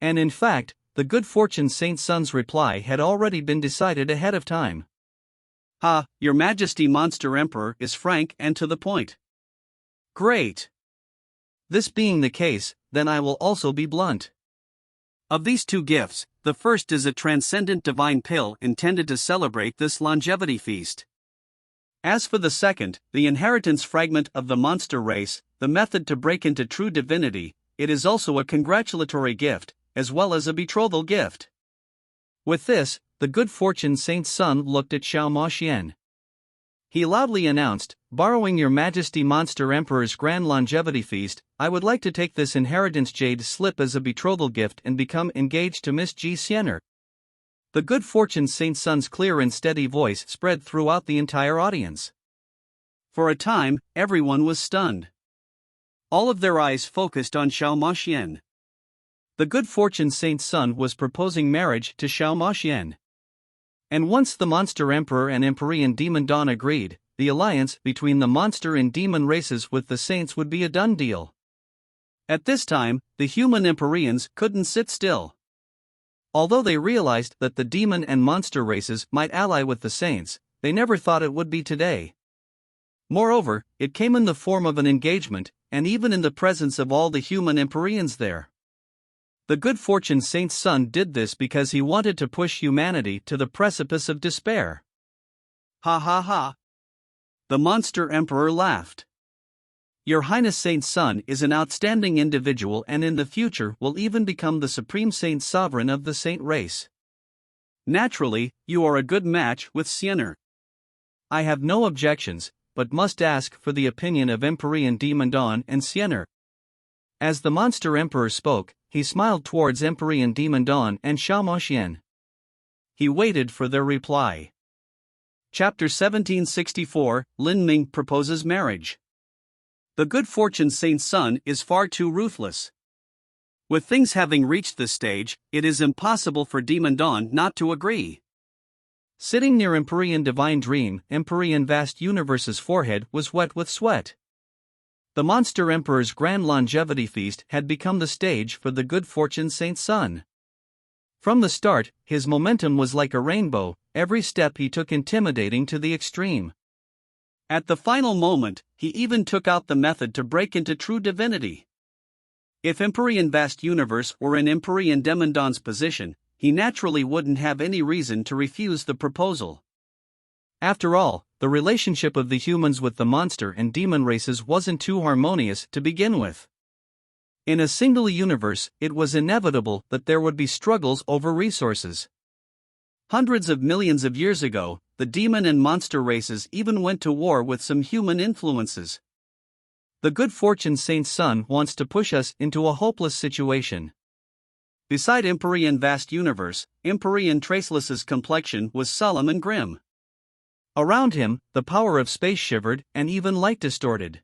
And in fact, the good fortune Saint Sun's reply had already been decided ahead of time. "Ha, Your Majesty Monster Emperor is frank and to the point." "Great. This being the case, then I will also be blunt. Of these two gifts, the first is a transcendent divine pill intended to celebrate this longevity feast. As for the second, the inheritance fragment of the monster race, the method to break into true divinity, it is also a congratulatory gift, as well as a betrothal gift." With this, the good fortune Saint Sun looked at Xiao Moxian. He loudly announced, "Borrowing Your Majesty Monster Emperor's grand longevity feast, I would like to take this inheritance jade slip as a betrothal gift and become engaged to Miss Ji Xianer." The good fortune Saint Sun's clear and steady voice spread throughout the entire audience. For a time, everyone was stunned. All of their eyes focused on Xiao Moxian. The good fortune Saint Sun was proposing marriage to Xiao Moxian. And once the Monster Emperor and Empyrean Demon Dawn agreed, the alliance between the monster and demon races with the saints would be a done deal. At this time, the human Empyreans couldn't sit still. Although they realized that the demon and monster races might ally with the saints, they never thought it would be today. Moreover, it came in the form of an engagement, and even in the presence of all the human Empyreans there. The good fortune Saint Sun did this because he wanted to push humanity to the precipice of despair. Ha ha ha. The monster emperor laughed. "Your Highness Saint Sun is an outstanding individual and in the future will even become the supreme saint sovereign of the saint race. Naturally, you are a good match with Xianer. I have no objections, but must ask for the opinion of Empyrean Demon Dawn and Xianer." As the monster emperor spoke, he smiled towards Empyrean Demon Dawn and Xiao Moxian. He waited for their reply. Chapter 1764, Lin Ming proposes marriage. The good fortune Saint Sun is far too ruthless. With things having reached this stage, it is impossible for Demon Dawn not to agree. Sitting near Empyrean Divine Dream, Empyrean Vast Universe's forehead was wet with sweat. The Monster Emperor's grand longevity feast had become the stage for the good fortune Saint Sun. From the start, his momentum was like a rainbow, every step he took intimidating to the extreme. At the final moment, he even took out the method to break into true divinity. If Empyrean Vast Universe were in Empyrean Demon Dawn's position, he naturally wouldn't have any reason to refuse the proposal. After all, the relationship of the humans with the monster and demon races wasn't too harmonious to begin with. In a single universe, it was inevitable that there would be struggles over resources. Hundreds of millions of years ago, the demon and monster races even went to war with some human influences. The good fortune Saint Sun wants to push us into a hopeless situation. Beside Empyrean Vast Universe, Empyrean Traceless's complexion was solemn and grim. Around him, the power of space shivered and even light distorted.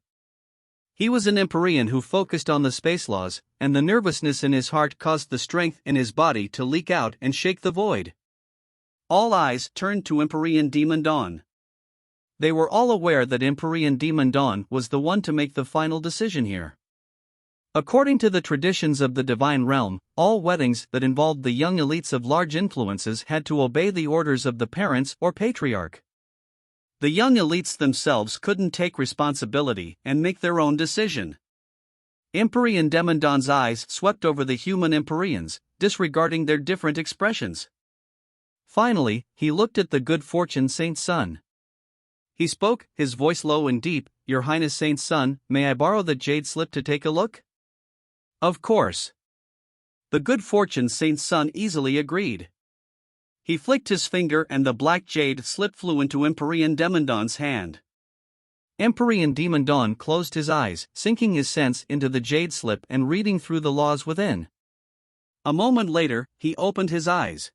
He was an Empyrean who focused on the space laws, and the nervousness in his heart caused the strength in his body to leak out and shake the void. All eyes turned to Empyrean Demon Dawn. They were all aware that Empyrean Demon Dawn was the one to make the final decision here. According to the traditions of the divine realm, all weddings that involved the young elites of large influences had to obey the orders of the parents or patriarch. The young elites themselves couldn't take responsibility and make their own decision. Empyrean Demon Dawn's eyes swept over the human Empyreans, disregarding their different expressions. Finally, he looked at the good fortune Saint Sun. He spoke, his voice low and deep, "Your Highness Saint Sun, may I borrow the jade slip to take a look?" Of course. The good fortune Saint Sun easily agreed. He flicked his finger and the black jade slip flew into Empyrean Demon Dawn's hand. Empyrean Demon Dawn closed his eyes, sinking his sense into the jade slip and reading through the laws within. A moment later, he opened his eyes.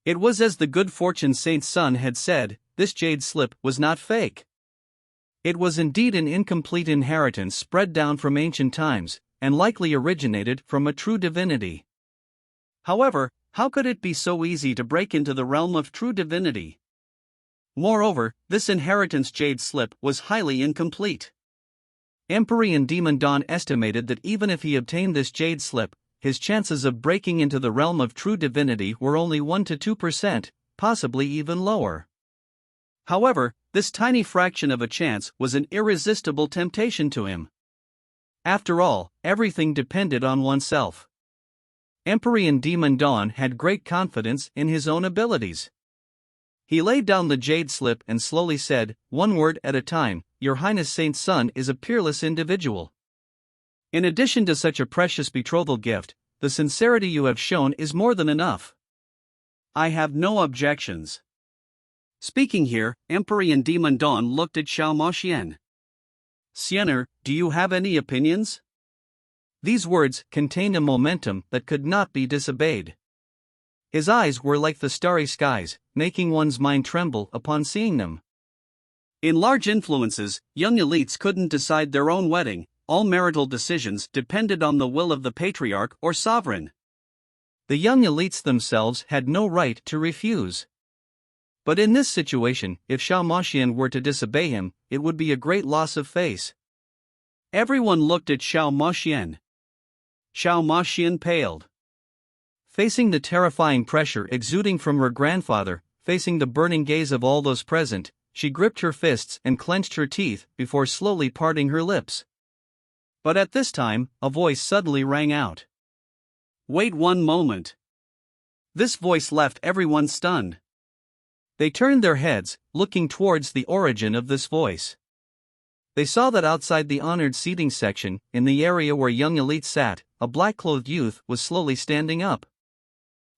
It was as the good fortune Saint Sun had said, this jade slip was not fake. It was indeed an incomplete inheritance spread down from ancient times, and likely originated from a true divinity. However, how could it be so easy to break into the realm of true divinity? Moreover, this inheritance jade slip was highly incomplete. Empyrean Demon Dawn estimated that even if he obtained this jade slip, his chances of breaking into the realm of true divinity were only 1 to 2%, possibly even lower. However, this tiny fraction of a chance was an irresistible temptation to him. After all, everything depended on oneself. Empyrean Demon Dawn had great confidence in his own abilities. He laid down the jade slip and slowly said, one word at a time, Your Highness Saint Sun is a peerless individual. In addition to such a precious betrothal gift, the sincerity you have shown is more than enough. I have no objections. Speaking here, Empyrean Demon Dawn looked at Xiao Moxian. Xianer, do you have any opinions? These words contained a momentum that could not be disobeyed. His eyes were like the starry skies, making one's mind tremble upon seeing them. In large influences, young elites couldn't decide their own wedding, all marital decisions depended on the will of the patriarch or sovereign. The young elites themselves had no right to refuse. But in this situation, if Xiao Moxian were to disobey him, it would be a great loss of face. Everyone looked at Xiao Moxian. Xiao Moxian paled. Facing the terrifying pressure exuding from her grandfather, facing the burning gaze of all those present, she gripped her fists and clenched her teeth before slowly parting her lips. But at this time, a voice suddenly rang out. Wait one moment. This voice left everyone stunned. They turned their heads, looking towards the origin of this voice. They saw that outside the honored seating section, in the area where young elites sat, a black-clothed youth was slowly standing up.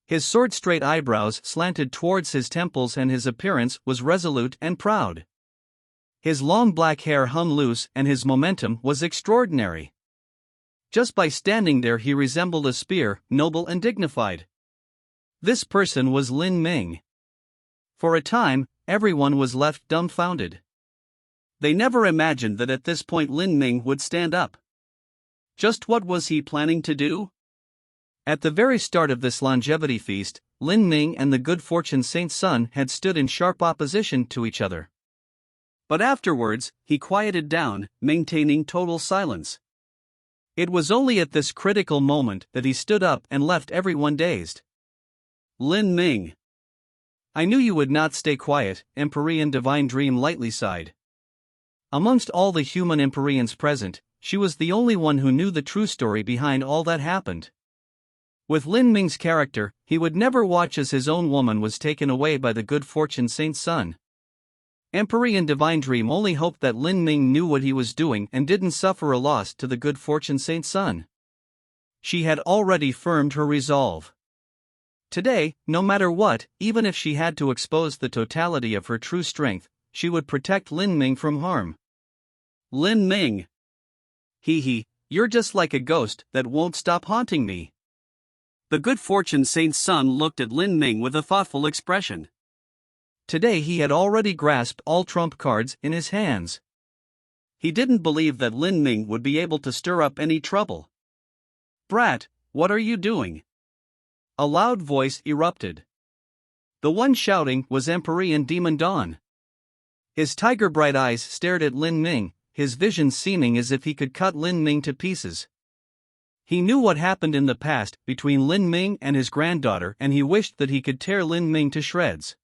His sword-straight eyebrows slanted towards his temples and his appearance was resolute and proud. His long black hair hung loose and his momentum was extraordinary. Just by standing there he resembled a spear, noble and dignified. This person was Lin Ming. For a time, everyone was left dumbfounded. They never imagined that at this point Lin Ming would stand up. Just what was he planning to do? At the very start of this longevity feast, Lin Ming and the good fortune Saint Sun had stood in sharp opposition to each other. But afterwards, he quieted down, maintaining total silence. It was only at this critical moment that he stood up and left everyone dazed. Lin Ming. I knew you would not stay quiet, Empyrean Divine Dream lightly sighed. Amongst all the human Empyreans present, she was the only one who knew the true story behind all that happened. With Lin Ming's character, he would never watch as his own woman was taken away by the good fortune Saint Sun. Empyrean Divine Dream only hoped that Lin Ming knew what he was doing and didn't suffer a loss to the good fortune Saint Sun. She had already firmed her resolve. Today, no matter what, even if she had to expose the totality of her true strength, she would protect Lin Ming from harm. Lin Ming. You're just like a ghost that won't stop haunting me. The good fortune Saint Sun looked at Lin Ming with a thoughtful expression. Today he had already grasped all trump cards in his hands. He didn't believe that Lin Ming would be able to stir up any trouble. Brat, what are you doing? A loud voice erupted. The one shouting was Empyrean Demon Dawn. His tiger-bright eyes stared at Lin Ming, his vision seeming as if he could cut Lin Ming to pieces. He knew what happened in the past between Lin Ming and his granddaughter and he wished that he could tear Lin Ming to shreds.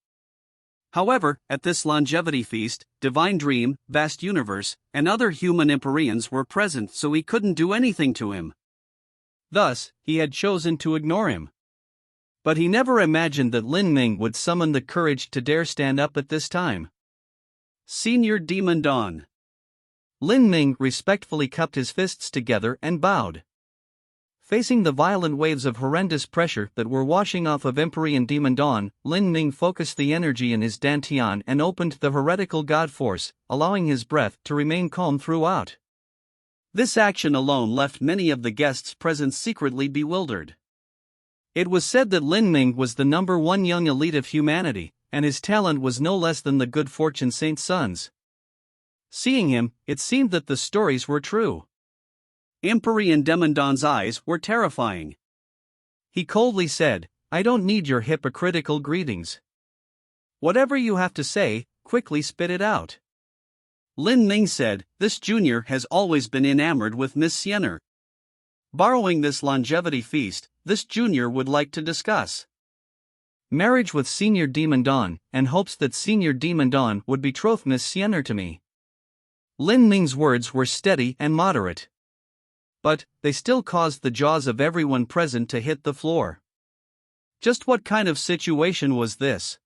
However, at this longevity feast, Divine Dream, Vast Universe, and other human Empyreans were present so he couldn't do anything to him. Thus, he had chosen to ignore him. But he never imagined that Lin Ming would summon the courage to dare stand up at this time. Senior Demon Dawn. Lin Ming respectfully cupped his fists together and bowed. Facing the violent waves of horrendous pressure that were washing off of Empyrean Demon Dawn, Lin Ming focused the energy in his dantian and opened the heretical god force, allowing his breath to remain calm throughout. This action alone left many of the guests present secretly bewildered. It was said that Lin Ming was the number one young elite of humanity, and his talent was no less than the good fortune Saint Sun's. Seeing him, it seemed that the stories were true. Empyrean Demon Dawn's eyes were terrifying. He coldly said, I don't need your hypocritical greetings. Whatever you have to say, quickly spit it out. Lin Ming said, this junior has always been enamored with Miss Xianer. Borrowing this longevity feast, this junior would like to discuss marriage with Senior Demon Dawn, and hopes that Senior Demon Dawn would betroth Miss Sienna to me. Lin Ming's words were steady and moderate, but they still caused the jaws of everyone present to hit the floor. Just what kind of situation was this?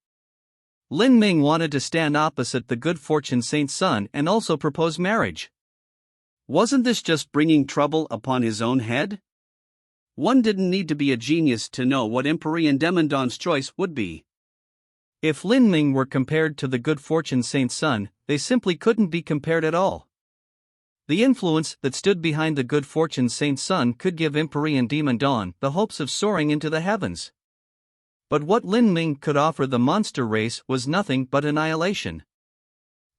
Lin Ming wanted to stand opposite the good fortune Saint's son and also propose marriage. Wasn't this just bringing trouble upon his own head? One didn't need to be a genius to know what Empyrean Demon Dawn's choice would be. If Lin Ming were compared to the good fortune Saint's son, they simply couldn't be compared at all. The influence that stood behind the good fortune Saint's son could give Empyrean Demon Dawn the hopes of soaring into the heavens. But what Lin Ming could offer the monster race was nothing but annihilation.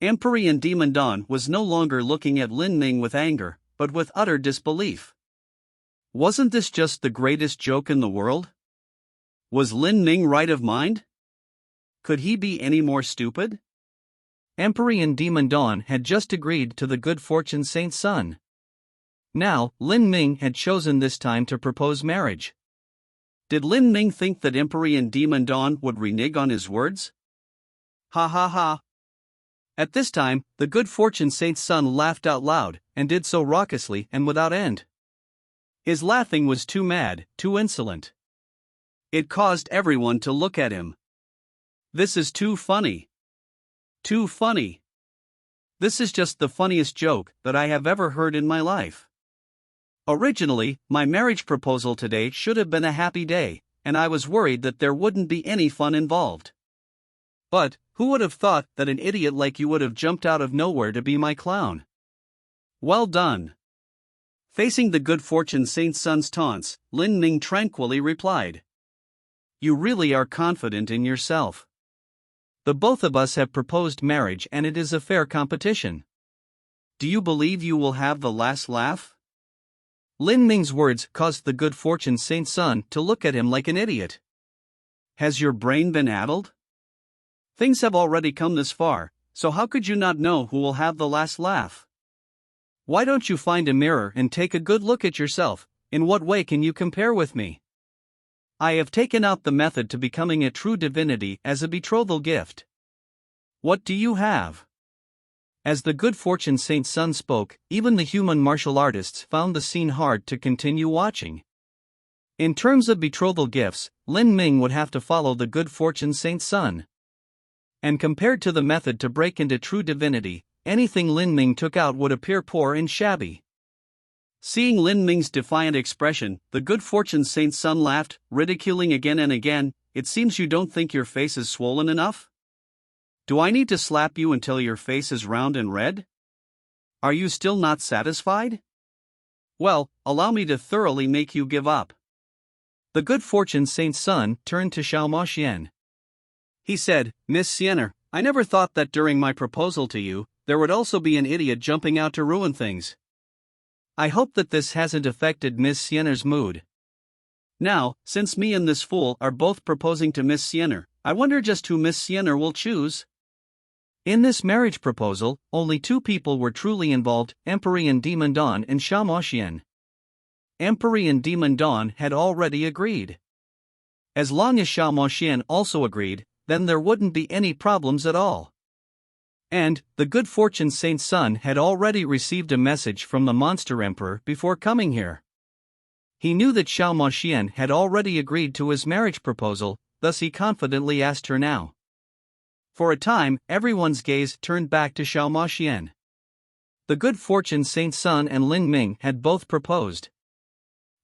Empyrean Demon Dawn was no longer looking at Lin Ming with anger, but with utter disbelief. Wasn't this just the greatest joke in the world? Was Lin Ming right of mind? Could he be any more stupid? Empyrean Demon Dawn had just agreed to the good fortune Saint's son. Now, Lin Ming had chosen this time to propose marriage. Did Lin Ming think that Empyrean Demon Dawn would renege on his words? Ha ha ha. At this time, the good fortune Saint's son laughed out loud, and did so raucously and without end. His laughing was too mad, too insolent. It caused everyone to look at him. This is too funny. Too funny. This is just the funniest joke that I have ever heard in my life. Originally, my marriage proposal today should have been a happy day, and I was worried that there wouldn't be any fun involved. But, who would have thought that an idiot like you would have jumped out of nowhere to be my clown? Well done. Facing the good fortune Saint's son's taunts, Lin Ming tranquilly replied. You really are confident in yourself. The both of us have proposed marriage and it is a fair competition. Do you believe you will have the last laugh? Lin Ming's words caused the good fortune Saint's son to look at him like an idiot. Has your brain been addled? Things have already come this far, so how could you not know who will have the last laugh? Why don't you find a mirror and take a good look at yourself? In what way can you compare with me? I have taken out the method to becoming a true divinity as a betrothal gift. What do you have? As the good fortune Saint's son spoke, even the human martial artists found the scene hard to continue watching. In terms of betrothal gifts, Lin Ming would have to follow the good fortune Saint's son. And compared to the method to break into true divinity, anything Lin Ming took out would appear poor and shabby. Seeing Lin Ming's defiant expression, the good fortune Saint's son laughed, ridiculing again and again. It seems you don't think your face is swollen enough? Do I need to slap you until your face is round and red? Are you still not satisfied? Well, allow me to thoroughly make you give up. The good fortune Saint's son turned to Xiao Moxian. He said, Miss Sienna, I never thought that during my proposal to you, there would also be an idiot jumping out to ruin things. I hope that this hasn't affected Miss Sienna's mood. Now, since me and this fool are both proposing to Miss Sienna, I wonder just who Miss Sienna will choose. In this marriage proposal, only two people were truly involved, Empyrean Demon Dawn and Xiao Moxian. Empyrean Demon Dawn had already agreed. As long as Xiao Moxian also agreed, then there wouldn't be any problems at all. And, the good fortune Saint's son had already received a message from the Monster Emperor before coming here. He knew that Xiao Moxian had already agreed to his marriage proposal, thus he confidently asked her now. For a time, everyone's gaze turned back to Xiao Moxian. The good fortune Saint's son and Lin Ming had both proposed.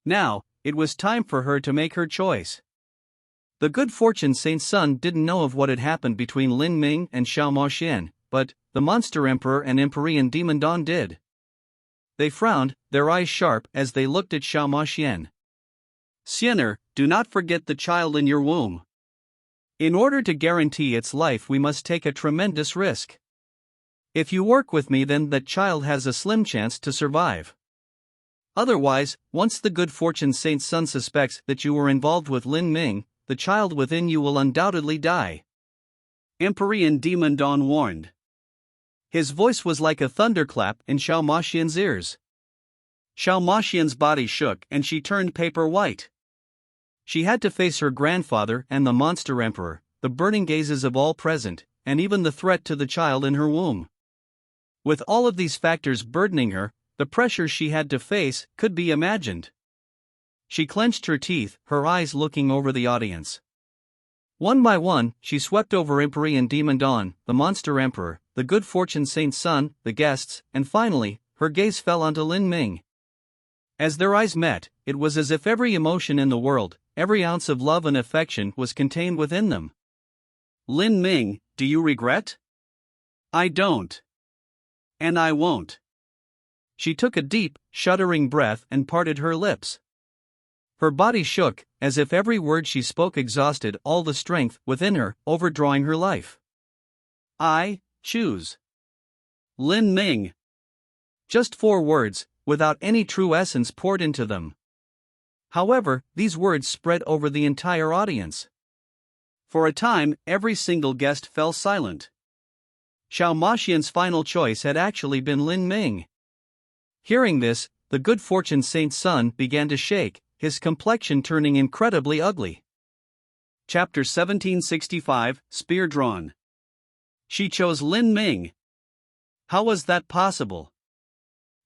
Now, it was time for her to make her choice. The good fortune Saint's son didn't know of what had happened between Lin Ming and Xiao Moxian, but the Monster Emperor and Empyrean Demon Dawn did. They frowned, their eyes sharp as they looked at Xiao Moxian. Sienna, do not forget the child in your womb. In order to guarantee its life, we must take a tremendous risk. If you work with me, then that child has a slim chance to survive. Otherwise, once the good fortune Saint's son suspects that you were involved with Lin Ming, the child within you will undoubtedly die. Empyrean Demon Dawn warned. His voice was like a thunderclap in Xiao Moxian's ears. Xiao Maxian's body shook and she turned paper white. She had to face her grandfather and the monster emperor, the burning gazes of all present, and even the threat to the child in her womb. With all of these factors burdening her, the pressure she had to face could be imagined. She clenched her teeth, her eyes looking over the audience. One by one, she swept over Empyrean Demon Dawn, the monster emperor, the good fortune saint's son, the guests, and finally, her gaze fell onto Lin Ming. As their eyes met, it was as if every emotion in the world, every ounce of love and affection was contained within them. Lin Ming, do you regret? I don't. And I won't. She took a deep, shuddering breath and parted her lips. Her body shook, as if every word she spoke exhausted all the strength within her, overdrawing her life. I choose Lin Ming. Just 4 words, without any true essence poured into them. However, these words spread over the entire audience. For a time, every single guest fell silent. Xiao Maxian's final choice had actually been Lin Ming. Hearing this, the good fortune saint's son began to shake, his complexion turning incredibly ugly. Chapter 1765, Spear Drawn. She chose Lin Ming. How was that possible?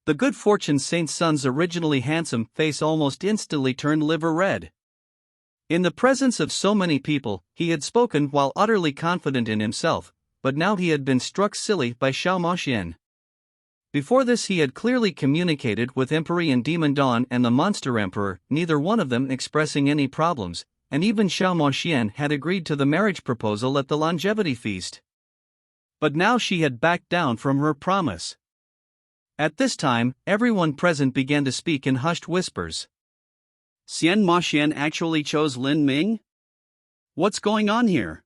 The good fortune saint's son's originally handsome face almost instantly turned liver red. In the presence of so many people, he had spoken while utterly confident in himself, but now he had been struck silly by Xiao Maxian. Before this he had clearly communicated with Empyrean Demon Dawn and the Monster Emperor, neither one of them expressing any problems, and even Xiao Maxian had agreed to the marriage proposal at the longevity feast. But now she had backed down from her promise. At this time, everyone present began to speak in hushed whispers. Xian Maxian actually chose Lin Ming? What's going on here?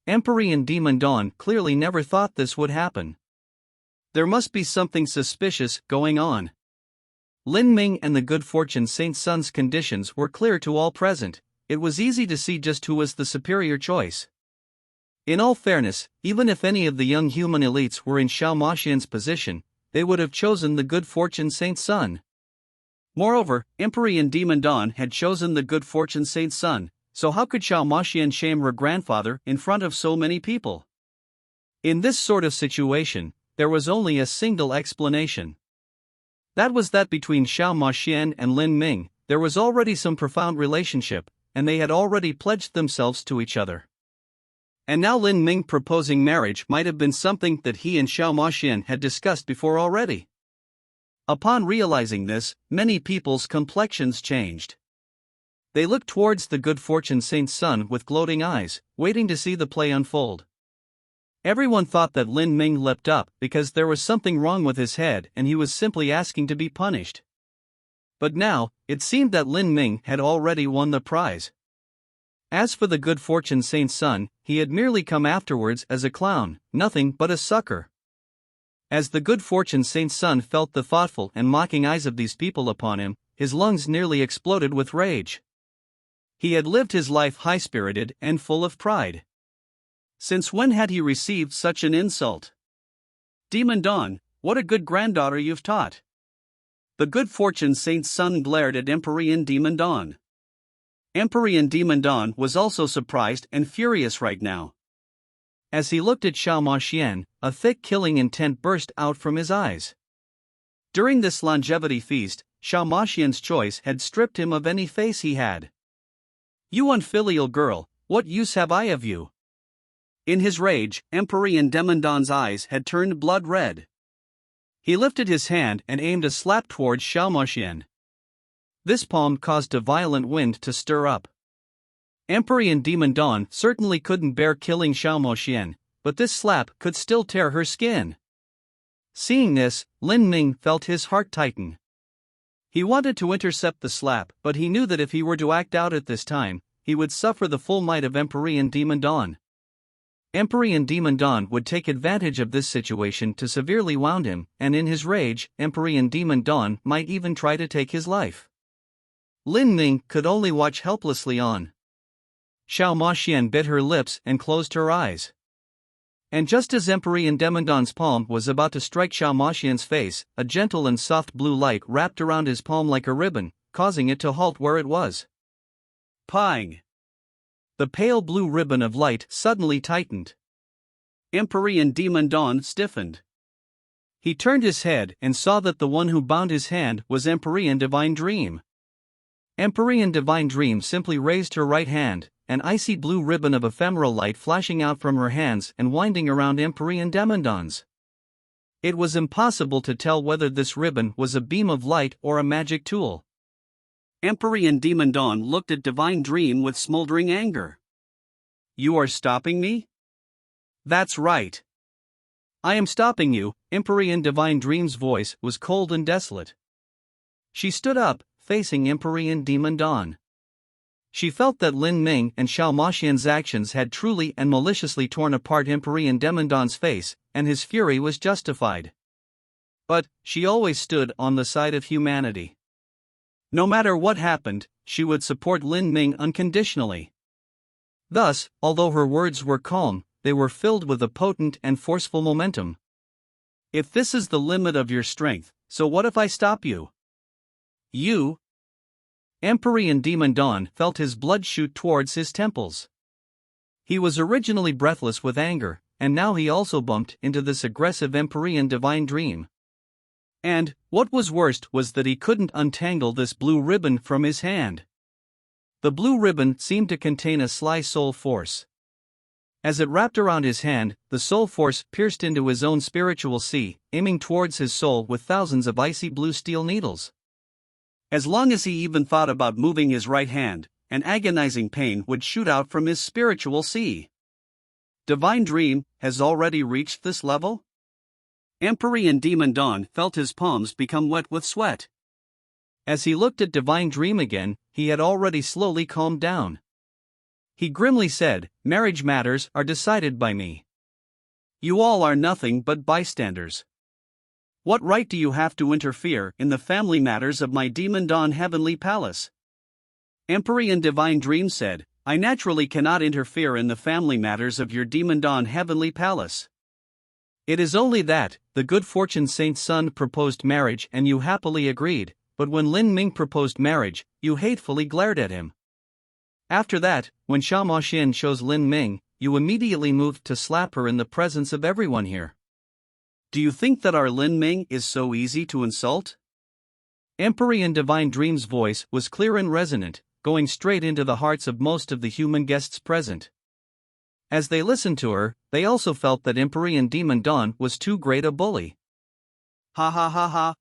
Empyrean Demon Dawn clearly never thought this would happen. There must be something suspicious going on. Lin Ming and the good fortune saint's son's conditions were clear to all present. It was easy to see just who was the superior choice. In all fairness, even if any of the young human elites were in Xiao Maxian's position, they would have chosen the good fortune saint's son. Moreover, Empyrean Demon Dawn had chosen the good fortune saint's son, so how could Xiao Maxian shame her grandfather in front of so many people? In this sort of situation, there was only a single explanation. That was that between Xiao Maxian and Lin Ming, there was already some profound relationship, and they had already pledged themselves to each other. And now Lin Ming proposing marriage might have been something that he and Xiao Maxian had discussed before already. Upon realizing this, many people's complexions changed. They looked towards the good fortune saint's son with gloating eyes, waiting to see the play unfold. Everyone thought that Lin Ming leapt up because there was something wrong with his head and he was simply asking to be punished. But now, it seemed that Lin Ming had already won the prize. As for the good fortune saint's son, he had merely come afterwards as a clown, nothing but a sucker. As the good fortune saint's son felt the thoughtful and mocking eyes of these people upon him, his lungs nearly exploded with rage. He had lived his life high-spirited and full of pride. Since when had he received such an insult? Demon Dawn, what a good granddaughter you've taught. The good fortune saint's son glared at Empyrean Demon Dawn. Empyrean Demon Dawn was also surprised and furious right now. As he looked at Xiao Maxian, a thick killing intent burst out from his eyes. During this longevity feast, Xiao Maxian's choice had stripped him of any face he had. "You unfilial girl, what use have I of you?" In his rage, Empyrean Demon Dawn's eyes had turned blood red. He lifted his hand and aimed a slap towards Xiao Maxian. This palm caused a violent wind to stir up. Empyrean Demon Dawn certainly couldn't bear killing Xiao Maxian, but this slap could still tear her skin. Seeing this, Lin Ming felt his heart tighten. He wanted to intercept the slap, but he knew that if he were to act out at this time, he would suffer the full might of Empyrean Demon Dawn. Empyrean Demon Dawn would take advantage of this situation to severely wound him, and in his rage, Empyrean Demon Dawn might even try to take his life. Lin Ming could only watch helplessly on. Xiao Maxian bit her lips and closed her eyes. And just as Emperor Demandon's palm was about to strike Xiao Maxian's face, a gentle and soft blue light wrapped around his palm like a ribbon, causing it to halt where it was. Pang! The pale blue ribbon of light suddenly tightened. Emperor Demandon stiffened. He turned his head and saw that the one who bound his hand was Emperor Divine Dream. Emperor Divine Dream simply raised her right hand, an icy blue ribbon of ephemeral light flashing out from her hands and winding around Emperor Demandon's. It was impossible to tell whether this ribbon was a beam of light or a magic tool. Emperor Demandon looked at Divine Dream with smoldering anger. You are stopping me? That's right. I am stopping you. Emperor Divine Dream's voice was cold and desolate. She stood up, facing Emperor Demandon. She felt that Lin Ming and Xiao Maxian's actions had truly and maliciously torn apart Emperor Demandon's face, and his fury was justified. But she always stood on the side of humanity. No matter what happened, she would support Lin Ming unconditionally. Thus, although her words were calm, they were filled with a potent and forceful momentum. If this is the limit of your strength, so what if I stop you? You? Emperor Demandon felt his blood shoot towards his temples. He was originally breathless with anger, and now he also bumped into this aggressive Emperor Divine Dream. And, what was worst was that he couldn't untangle this blue ribbon from his hand. The blue ribbon seemed to contain a sly soul force. As it wrapped around his hand, the soul force pierced into his own spiritual sea, aiming towards his soul with thousands of icy blue steel needles. As long as he even thought about moving his right hand, an agonizing pain would shoot out from his spiritual sea. Divine Dream has already reached this level? Emperor Demandon felt his palms become wet with sweat. As he looked at Divine Dream again, he had already slowly calmed down. He grimly said, "Marriage matters are decided by me. You all are nothing but bystanders. What right do you have to interfere in the family matters of my Demandon Heavenly Palace?" Emperor Divine Dream said, "I naturally cannot interfere in the family matters of your Demandon Heavenly Palace. It is only that, the good fortune Saint's son proposed marriage and you happily agreed, but when Lin Ming proposed marriage, you hatefully glared at him. After that, when Xiao Maxian chose Lin Ming, you immediately moved to slap her in the presence of everyone here. Do you think that our Lin Ming is so easy to insult?" Emperor Divine Dream's voice was clear and resonant, going straight into the hearts of most of the human guests present. As they listened to her, they also felt that Emperor Demandon was too great a bully. Ha ha ha ha.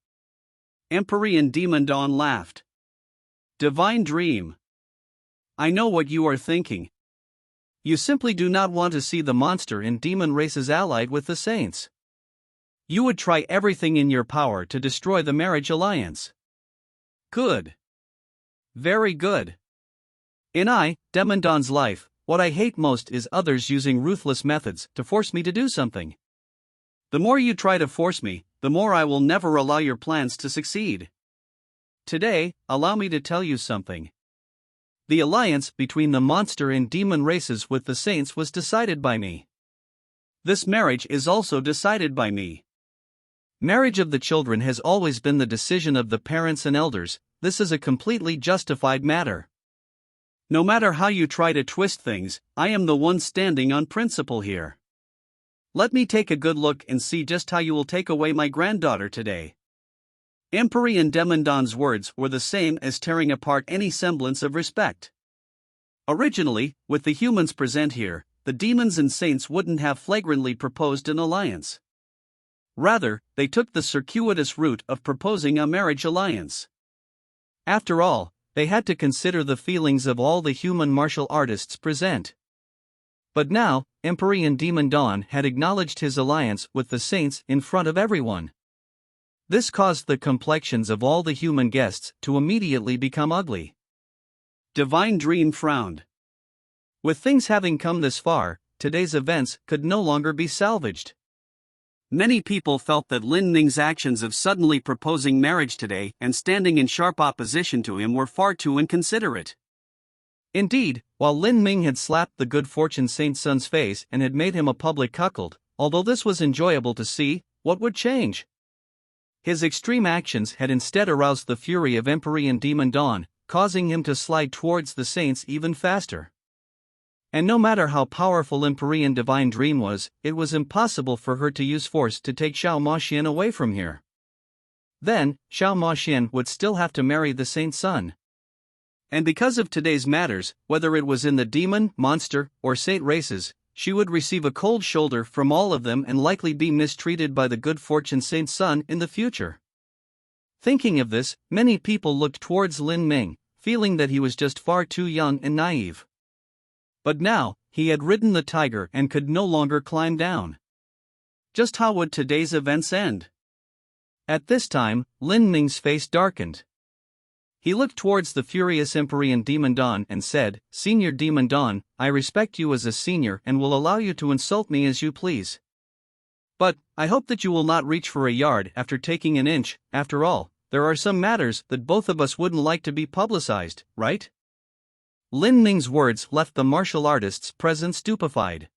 Emperor Demandon laughed. Divine Dream. I know what you are thinking. You simply do not want to see the monster in demon races allied with the saints. You would try everything in your power to destroy the marriage alliance. Good. Very good. In Demandon's life, what I hate most is others using ruthless methods to force me to do something. The more you try to force me, the more I will never allow your plans to succeed. Today, allow me to tell you something. The alliance between the monster and demon races with the saints was decided by me. This marriage is also decided by me. Marriage of the children has always been the decision of the parents and elders. This is a completely justified matter. No matter how you try to twist things, I am the one standing on principle here. Let me take a good look and see just how you will take away my granddaughter today. Emperor Demandon's words were the same as tearing apart any semblance of respect. Originally, with the humans present here, the demons and saints wouldn't have flagrantly proposed an alliance. Rather, they took the circuitous route of proposing a marriage alliance. After all, they had to consider the feelings of all the human martial artists present. But now, Emperor Demandon had acknowledged his alliance with the saints in front of everyone. This caused the complexions of all the human guests to immediately become ugly. Divine Dream frowned. With things having come this far, today's events could no longer be salvaged. Many people felt that Lin Ming's actions of suddenly proposing marriage today and standing in sharp opposition to him were far too inconsiderate. Indeed, while Lin Ming had slapped the good fortune Saint's son's face and had made him a public cuckold, although this was enjoyable to see, what would change? His extreme actions had instead aroused the fury of Empyrean Demon Dawn, causing him to slide towards the saints even faster. And no matter how powerful Empyrean Divine Dream was, it was impossible for her to use force to take Xiao Moxian away from here. Then, Xiao Moxian would still have to marry the saint's son. And because of today's matters, whether it was in the demon, monster, or saint races, she would receive a cold shoulder from all of them and likely be mistreated by the good fortune saint's son in the future. Thinking of this, many people looked towards Lin Ming, feeling that he was just far too young and naive. But now, he had ridden the tiger and could no longer climb down. Just how would today's events end? At this time, Lin Ming's face darkened. He looked towards the furious Empyrean Demon Dawn and said, "Senior Demon Dawn, I respect you as a senior and will allow you to insult me as you please. But, I hope that you will not reach for a yard after taking an inch. After all, there are some matters that both of us wouldn't like to be publicized, right?" Lin Ming's words left the martial artists present stupefied.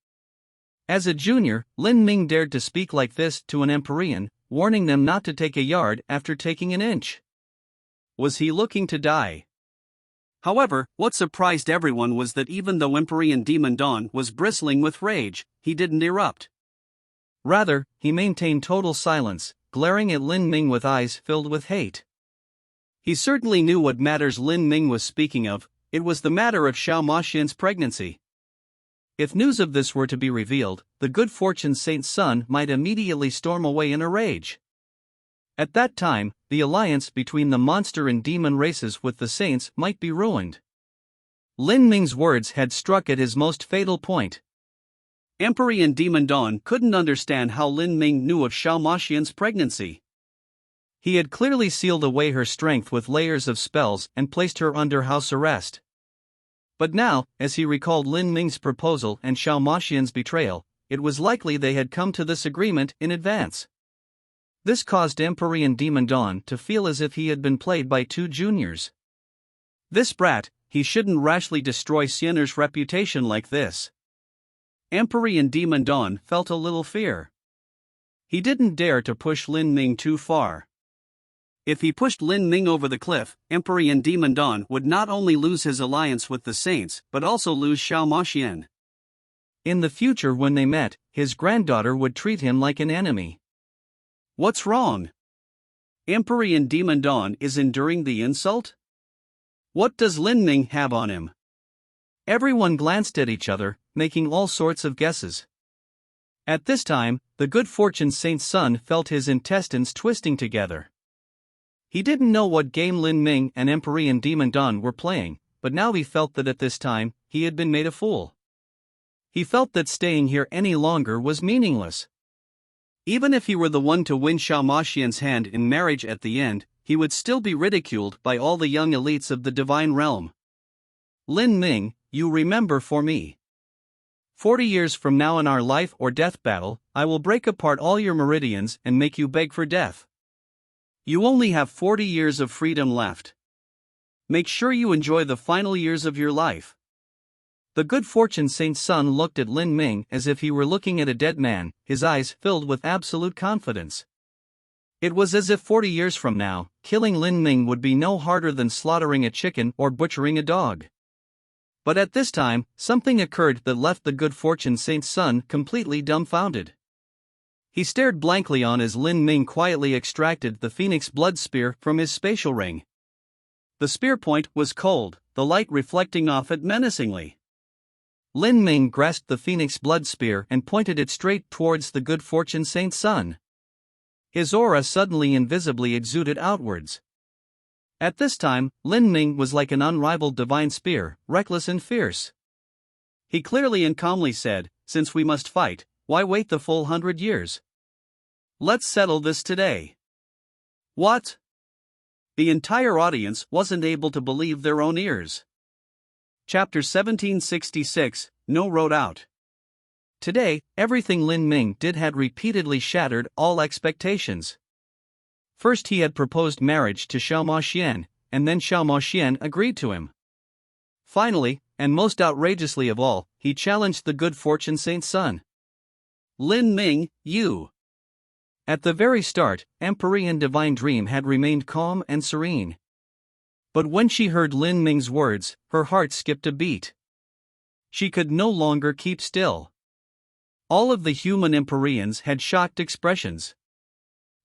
As a junior, Lin Ming dared to speak like this to an Empyrean, warning them not to take a yard after taking an inch. Was he looking to die? However, what surprised everyone was that even though Empyrean Demon Dawn was bristling with rage, he didn't erupt. Rather, he maintained total silence, glaring at Lin Ming with eyes filled with hate. He certainly knew what matters Lin Ming was speaking of. It was the matter of Xiao Moxian's pregnancy. If news of this were to be revealed, the good fortune saint's son might immediately storm away in a rage. At that time, the alliance between the monster and demon races with the saints might be ruined. Lin Ming's words had struck at his most fatal point. Empyrean Demon Dawn couldn't understand how Lin Ming knew of Xiao Moxian's pregnancy. He had clearly sealed away her strength with layers of spells and placed her under house arrest. But now, as he recalled Lin Ming's proposal and Xiao Moxian's betrayal, it was likely they had come to this agreement in advance. This caused Empyrean Demon Dawn to feel as if he had been played by two juniors. This brat, he shouldn't rashly destroy Xiener's reputation like this. Empyrean Demon Dawn felt a little fear. He didn't dare to push Lin Ming too far. If he pushed Lin Ming over the cliff, Empyrean Demon Dawn would not only lose his alliance with the saints but also lose Xiao Moxian. In the future when they met, his granddaughter would treat him like an enemy. What's wrong? Empyrean Demon Dawn is enduring the insult? What does Lin Ming have on him? Everyone glanced at each other, making all sorts of guesses. At this time, the good fortune saint's son felt his intestines twisting together. He didn't know what game Lin Ming and Empyrean Demon Dawn were playing, but now he felt that at this time, he had been made a fool. He felt that staying here any longer was meaningless. Even if he were the one to win Xiao Moxian's hand in marriage at the end, he would still be ridiculed by all the young elites of the divine realm. Lin Ming, you remember for me. 40 years from now in our life or death battle, I will break apart all your meridians and make you beg for death. You only have 40 years of freedom left. Make sure you enjoy the final years of your life. The good fortune saint's son looked at Lin Ming as if he were looking at a dead man, his eyes filled with absolute confidence. It was as if 40 years from now, killing Lin Ming would be no harder than slaughtering a chicken or butchering a dog. But at this time, something occurred that left the good fortune saint's son completely dumbfounded. He stared blankly on as Lin Ming quietly extracted the phoenix blood spear from his spatial ring. The spear point was cold, the light reflecting off it menacingly. Lin Ming grasped the phoenix blood spear and pointed it straight towards the good fortune saint's son. His aura suddenly invisibly exuded outwards. At this time, Lin Ming was like an unrivaled divine spear, reckless and fierce. He clearly and calmly said, "Since we must fight, why wait the full 100 years? Let's settle this today." What? The entire audience wasn't able to believe their own ears. Chapter 1766, No Road Out. Today, everything Lin Ming did had repeatedly shattered all expectations. First he had proposed marriage to Xiao Moxian, and then Xiao Moxian agreed to him. Finally, and most outrageously of all, he challenged the good fortune saint's son. Lin Ming, you. At the very start, Empyrean Divine Dream had remained calm and serene. But when she heard Lin Ming's words, her heart skipped a beat. She could no longer keep still. All of the human Empyreans had shocked expressions.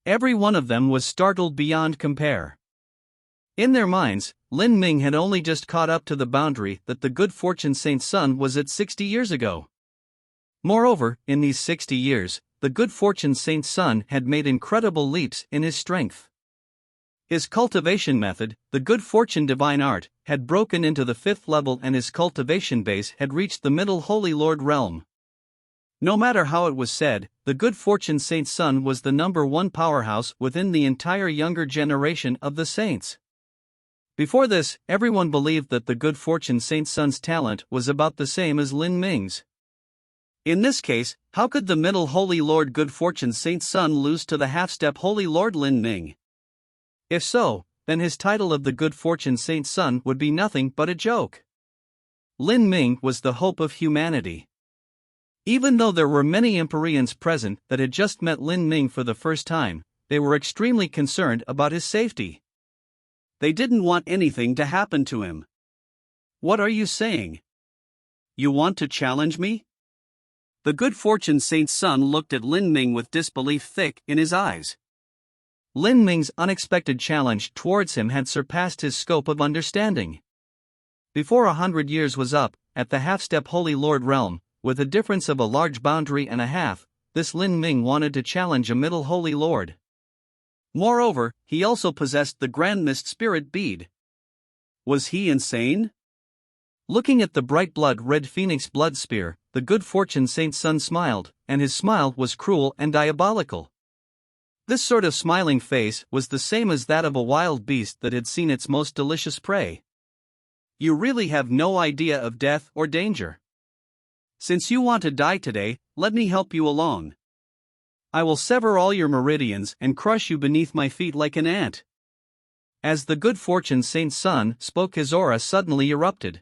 Every one of them was startled beyond compare. In their minds, Lin Ming had only just caught up to the boundary that the Good Fortune Saint's son was at 60 years ago. Moreover, in these 60 years, the Good Fortune Saint's son had made incredible leaps in his strength. His cultivation method, the Good Fortune Divine Art, had broken into the 5th level and his cultivation base had reached the Middle Holy Lord realm. No matter how it was said, the Good Fortune Saint's son was the #1 powerhouse within the entire younger generation of the saints. Before this, everyone believed that the Good Fortune Saint's son's talent was about the same as Lin Ming's. In this case, how could the Middle Holy Lord Good Fortune Saint's son lose to the half-step Holy Lord Lin Ming? If so, then his title of the Good Fortune Saint's son would be nothing but a joke. Lin Ming was the hope of humanity. Even though there were many Empyreans present that had just met Lin Ming for the first time, they were extremely concerned about his safety. They didn't want anything to happen to him. What are you saying? You want to challenge me? The Good Fortune Saint's son looked at Lin Ming with disbelief thick in his eyes. Lin Ming's unexpected challenge towards him had surpassed his scope of understanding. Before 100 years was up, at the half-step Holy Lord realm, with a difference of a large boundary and a half, this Lin Ming wanted to challenge a Middle Holy Lord. Moreover, he also possessed the Grand Mist Spirit Bead. Was he insane? Looking at the bright blood-red phoenix blood spear, the Good Fortune Saint's son smiled, and his smile was cruel and diabolical. This sort of smiling face was the same as that of a wild beast that had seen its most delicious prey. You really have no idea of death or danger. Since you want to die today, let me help you along. I will sever all your meridians and crush you beneath my feet like an ant. As the Good Fortune Saint's son spoke, his aura suddenly erupted.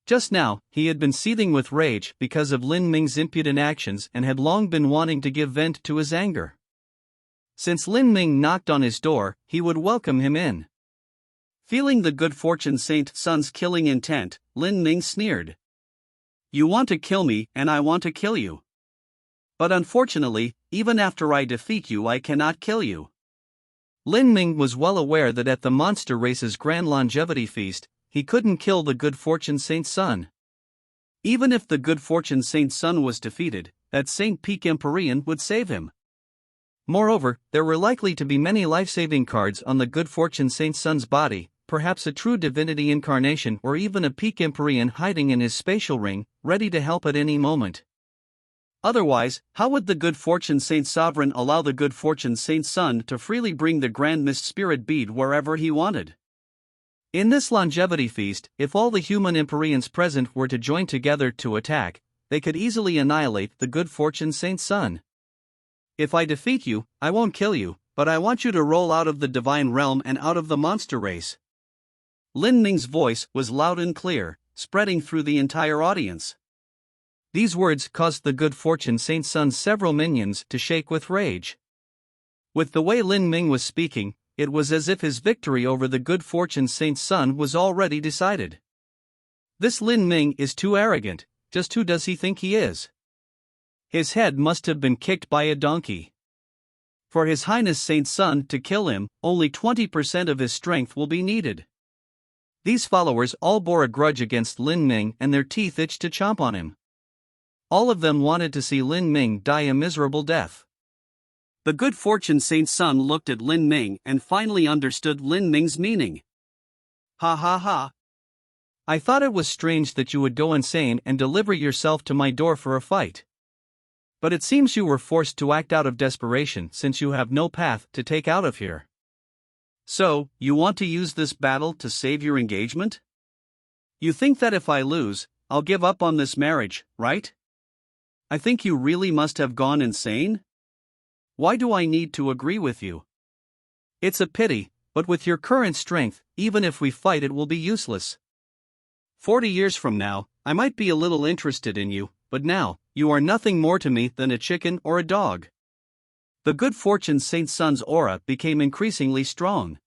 Just now, he had been seething with rage because of Lin Ming's impudent actions and had long been wanting to give vent to his anger. Since Lin Ming knocked on his door, he would welcome him in. Feeling the Good Fortune Saint's son's killing intent, Lin Ming sneered. You want to kill me and I want to kill you. But unfortunately, even after I defeat you, I cannot kill you. Lin Ming was well aware that at the Monster Race's Grand Longevity Feast, he couldn't kill the Good Fortune Saint's son. Even if the Good Fortune Saint's son was defeated, that Saint Peak Empyrean would save him. Moreover, there were likely to be many life-saving cards on the Good Fortune Saint's son's body, perhaps a true divinity incarnation or even a Peak Empyrean hiding in his spatial ring, ready to help at any moment. Otherwise, how would the Good Fortune Saint's sovereign allow the Good Fortune Saint's son to freely bring the Grand Mist Spirit Bead wherever he wanted? In this longevity feast, if all the human Empyreans present were to join together to attack, they could easily annihilate the Good Fortune Saint's son. If I defeat you, I won't kill you, but I want you to roll out of the divine realm and out of the monster race. Lin Ming's voice was loud and clear, spreading through the entire audience. These words caused the Good Fortune Saint's son's several minions to shake with rage. With the way Lin Ming was speaking, it was as if his victory over the Good Fortune Saint's son was already decided. This Lin Ming is too arrogant. Just who does he think he is? His head must have been kicked by a donkey. For His Highness Saint's son to kill him, only 20% of his strength will be needed. These followers all bore a grudge against Lin Ming and their teeth itched to chomp on him. All of them wanted to see Lin Ming die a miserable death. The Good Fortune Saint's son looked at Lin Ming and finally understood Lin Ming's meaning. Ha ha ha. I thought it was strange that you would go insane and deliver yourself to my door for a fight. But it seems you were forced to act out of desperation since you have no path to take out of here. So, you want to use this battle to save your engagement? You think that if I lose, I'll give up on this marriage, right? I think you really must have gone insane? Why do I need to agree with you? It's a pity, but with your current strength, even if we fight it will be useless. 40 years from now, I might be a little interested in you, but now, you are nothing more to me than a chicken or a dog." The good fortune Saint Sun's aura became increasingly strong.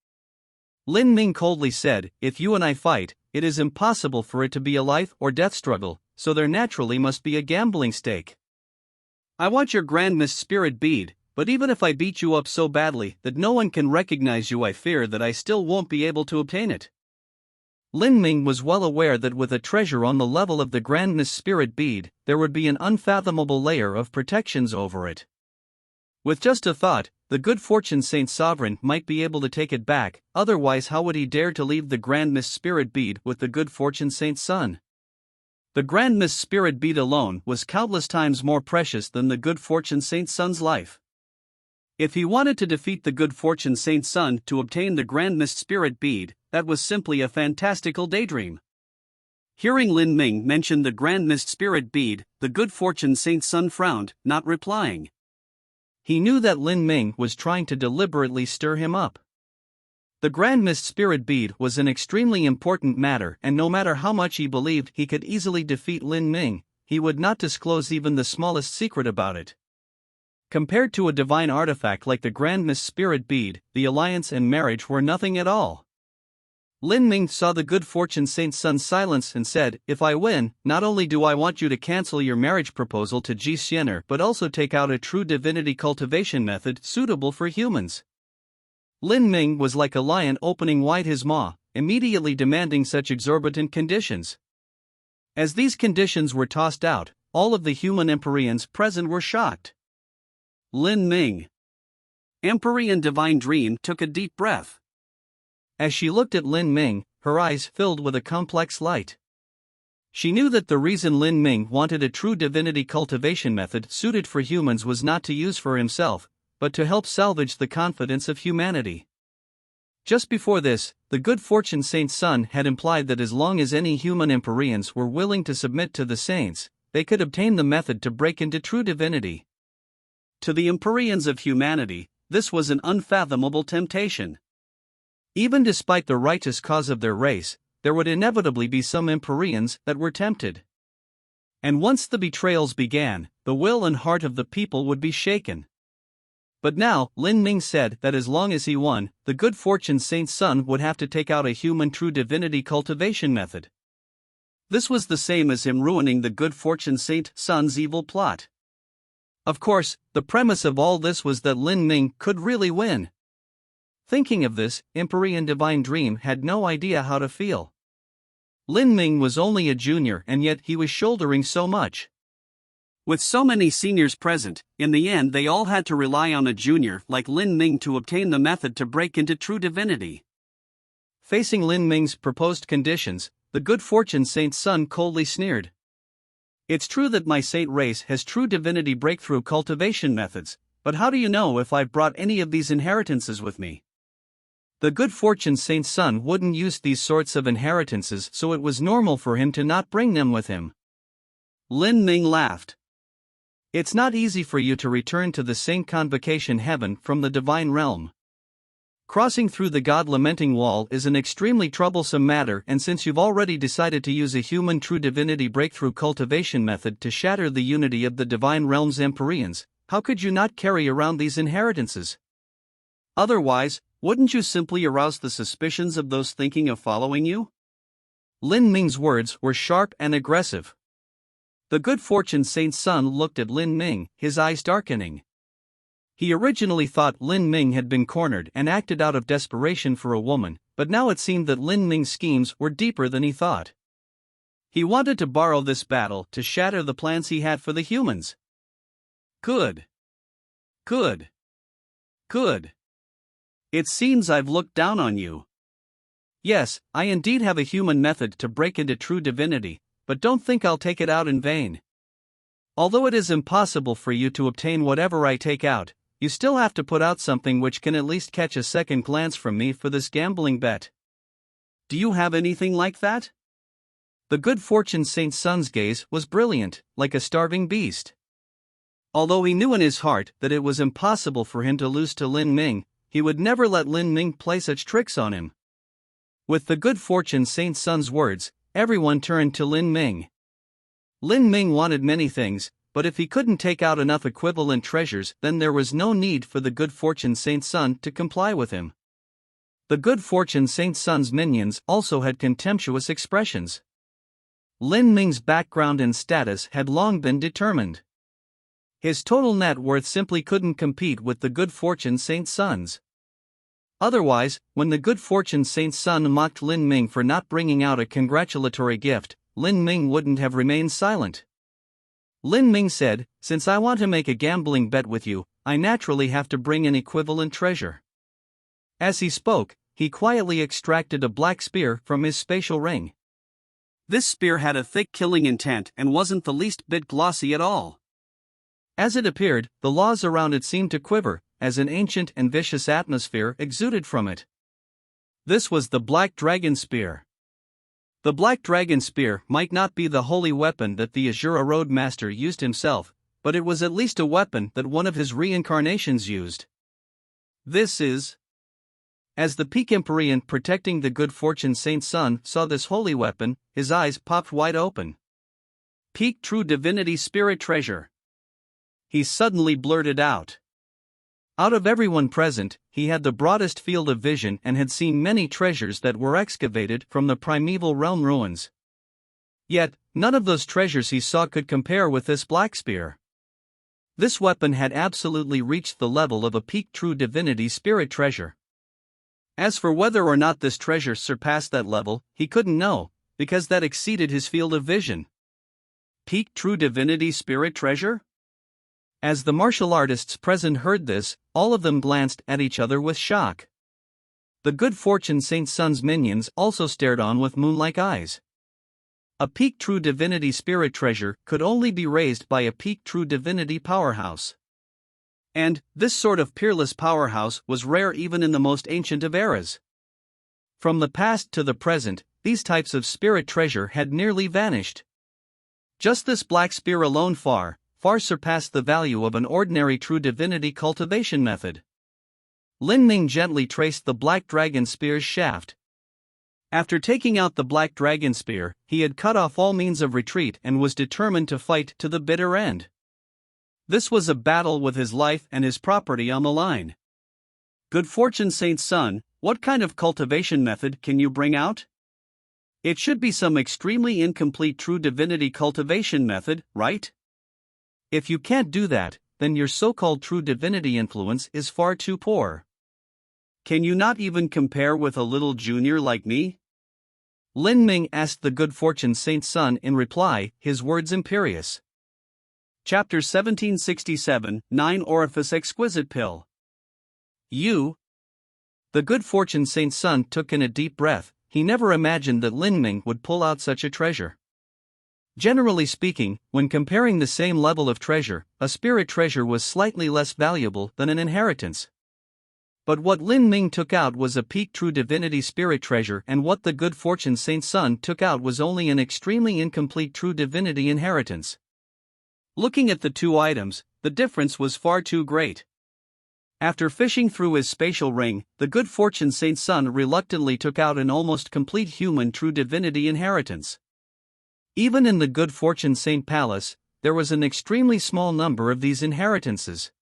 Lin Ming coldly said, "If you and I fight, it is impossible for it to be a life or death struggle, so there naturally must be a gambling stake. I want your Grand Mist Spirit bead, but even if I beat you up so badly that no one can recognize you, I fear that I still won't be able to obtain it." Lin Ming was well aware that with a treasure on the level of the Grand Mist Spirit bead, there would be an unfathomable layer of protections over it. With just a thought, the good fortune Saint Sovereign might be able to take it back, otherwise how would he dare to leave the Grand Mist Spirit bead with the good fortune Saint Sun? The Grand Mist Spirit bead alone was countless times more precious than the good fortune Saint Sun's life. If he wanted to defeat the good fortune Saint Sun to obtain the Grand Mist Spirit bead, that was simply a fantastical daydream. Hearing Lin Ming mention the Grand Mist Spirit bead, the good fortune Saint Sun frowned, not replying. He knew that Lin Ming was trying to deliberately stir him up. The Grand Mist Spirit bead was an extremely important matter, and no matter how much he believed he could easily defeat Lin Ming, he would not disclose even the smallest secret about it. Compared to a divine artifact like the Grand Mist Spirit bead, the alliance and marriage were nothing at all. Lin Ming saw the good fortune Saint Sun's silence and said, "If I win, not only do I want you to cancel your marriage proposal to Ji Xianer but also take out a true divinity cultivation method suitable for humans." Lin Ming was like a lion opening wide his maw, immediately demanding such exorbitant conditions. As these conditions were tossed out, all of the human Empyreans present were shocked. Lin Ming. Empyrean Divine Dream took a deep breath. As she looked at Lin Ming, her eyes filled with a complex light. She knew that the reason Lin Ming wanted a true divinity cultivation method suited for humans was not to use for himself, but to help salvage the confidence of humanity. Just before this, the good fortune Saint Sun had implied that as long as any human Empyreans were willing to submit to the saints, they could obtain the method to break into true divinity. To the Empyreans of humanity, this was an unfathomable temptation. Even despite the righteous cause of their race, there would inevitably be some Empyreans that were tempted. And once the betrayals began, the will and heart of the people would be shaken. But now, Lin Ming said that as long as he won, the good fortune Saint Sun would have to take out a human true divinity cultivation method. This was the same as him ruining the good fortune Saint Sun's evil plot. Of course, the premise of all this was that Lin Ming could really win. Thinking of this, Empyrean Divine Dream had no idea how to feel. Lin Ming was only a junior and yet he was shouldering so much. With so many seniors present, in the end they all had to rely on a junior like Lin Ming to obtain the method to break into true divinity. Facing Lin Ming's proposed conditions, the good fortune Saint Sun coldly sneered. "It's true that my saint race has true divinity breakthrough cultivation methods, but how do you know if I've brought any of these inheritances with me?" The good fortune Saint Sun wouldn't use these sorts of inheritances, so it was normal for him to not bring them with him. Lin Ming laughed. "It's not easy for you to return to the Saint Convocation Heaven from the divine realm. Crossing through the God-lamenting wall is an extremely troublesome matter, and since you've already decided to use a human true divinity breakthrough cultivation method to shatter the unity of the divine realm's Empyreans, how could you not carry around these inheritances? Otherwise, wouldn't you simply arouse the suspicions of those thinking of following you?" Lin Ming's words were sharp and aggressive. The good fortune Saint Sun looked at Lin Ming, his eyes darkening. He originally thought Lin Ming had been cornered and acted out of desperation for a woman, but now it seemed that Lin Ming's schemes were deeper than he thought. He wanted to borrow this battle to shatter the plans he had for the humans. Good. Good. Good. It seems I've looked down on you. Yes, I indeed have a human method to break into true divinity, but don't think I'll take it out in vain. Although it is impossible for you to obtain whatever I take out, you still have to put out something which can at least catch a second glance from me for this gambling bet. Do you have anything like that? The good fortune Saint Sun's gaze was brilliant, like a starving beast. Although he knew in his heart that it was impossible for him to lose to Lin Ming, he would never let Lin Ming play such tricks on him. With the good fortune Saint Sun's words, everyone turned to Lin Ming. Lin Ming wanted many things, but if he couldn't take out enough equivalent treasures, then there was no need for the Good Fortune Saint's son to comply with him. The Good Fortune Saint's son's minions also had contemptuous expressions. Lin Ming's background and status had long been determined. His total net worth simply couldn't compete with the Good Fortune Saint's son's. Otherwise, when the Good Fortune Saint's son mocked Lin Ming for not bringing out a congratulatory gift, Lin Ming wouldn't have remained silent. Lin Ming said, "Since I want to make a gambling bet with you, I naturally have to bring an equivalent treasure." As he spoke, he quietly extracted a black spear from his spatial ring. This spear had a thick killing intent and wasn't the least bit glossy at all. As it appeared, the laws around it seemed to quiver, as an ancient and vicious atmosphere exuded from it. This was the Black Dragon Spear. The Black Dragon Spear might not be the holy weapon that the Azura Road Master used himself, but it was at least a weapon that one of his reincarnations used. This is... As the Peak Empyrean protecting the Good Fortune Saint's son saw this holy weapon, his eyes popped wide open. Peak True Divinity Spirit Treasure. He suddenly blurted out. Out of everyone present, he had the broadest field of vision and had seen many treasures that were excavated from the primeval realm ruins. Yet, none of those treasures he saw could compare with this black spear. This weapon had absolutely reached the level of a Peak True Divinity Spirit Treasure. As for whether or not this treasure surpassed that level, he couldn't know, because that exceeded his field of vision. Peak True Divinity Spirit Treasure? As the martial artists present heard this, all of them glanced at each other with shock. The Good Fortune Saint's son's minions also stared on with moon-like eyes. A Peak True Divinity Spirit Treasure could only be raised by a Peak True Divinity powerhouse. And this sort of peerless powerhouse was rare even in the most ancient of eras. From the past to the present, these types of spirit treasure had nearly vanished. Just this black spear alone far surpassed the value of an ordinary True Divinity cultivation method. Lin Ming gently traced the Black Dragon Spear's shaft. After taking out the Black Dragon Spear, he had cut off all means of retreat and was determined to fight to the bitter end. This was a battle with his life and his property on the line. Good Fortune Saint's son, what kind of cultivation method can you bring out? It should be some extremely incomplete True Divinity cultivation method, right? If you can't do that, then your so-called True Divinity influence is far too poor. Can you not even compare with a little junior like me? Lin Ming asked the Good Fortune Saint's son in reply, his words imperious. Chapter 1767, 9 Orifice Exquisite Pill. You? The Good Fortune Saint's son took in a deep breath. He never imagined that Lin Ming would pull out such a treasure. Generally speaking, when comparing the same level of treasure, a spirit treasure was slightly less valuable than an inheritance. But what Lin Ming took out was a Peak True Divinity Spirit Treasure, and what the Good Fortune Saint's son took out was only an extremely incomplete True Divinity inheritance. Looking at the two items, the difference was far too great. After fishing through his spatial ring, the Good Fortune Saint's son reluctantly took out an almost complete human True Divinity inheritance. Even in the Good Fortune Saint Palace, there was an extremely small number of these inheritances.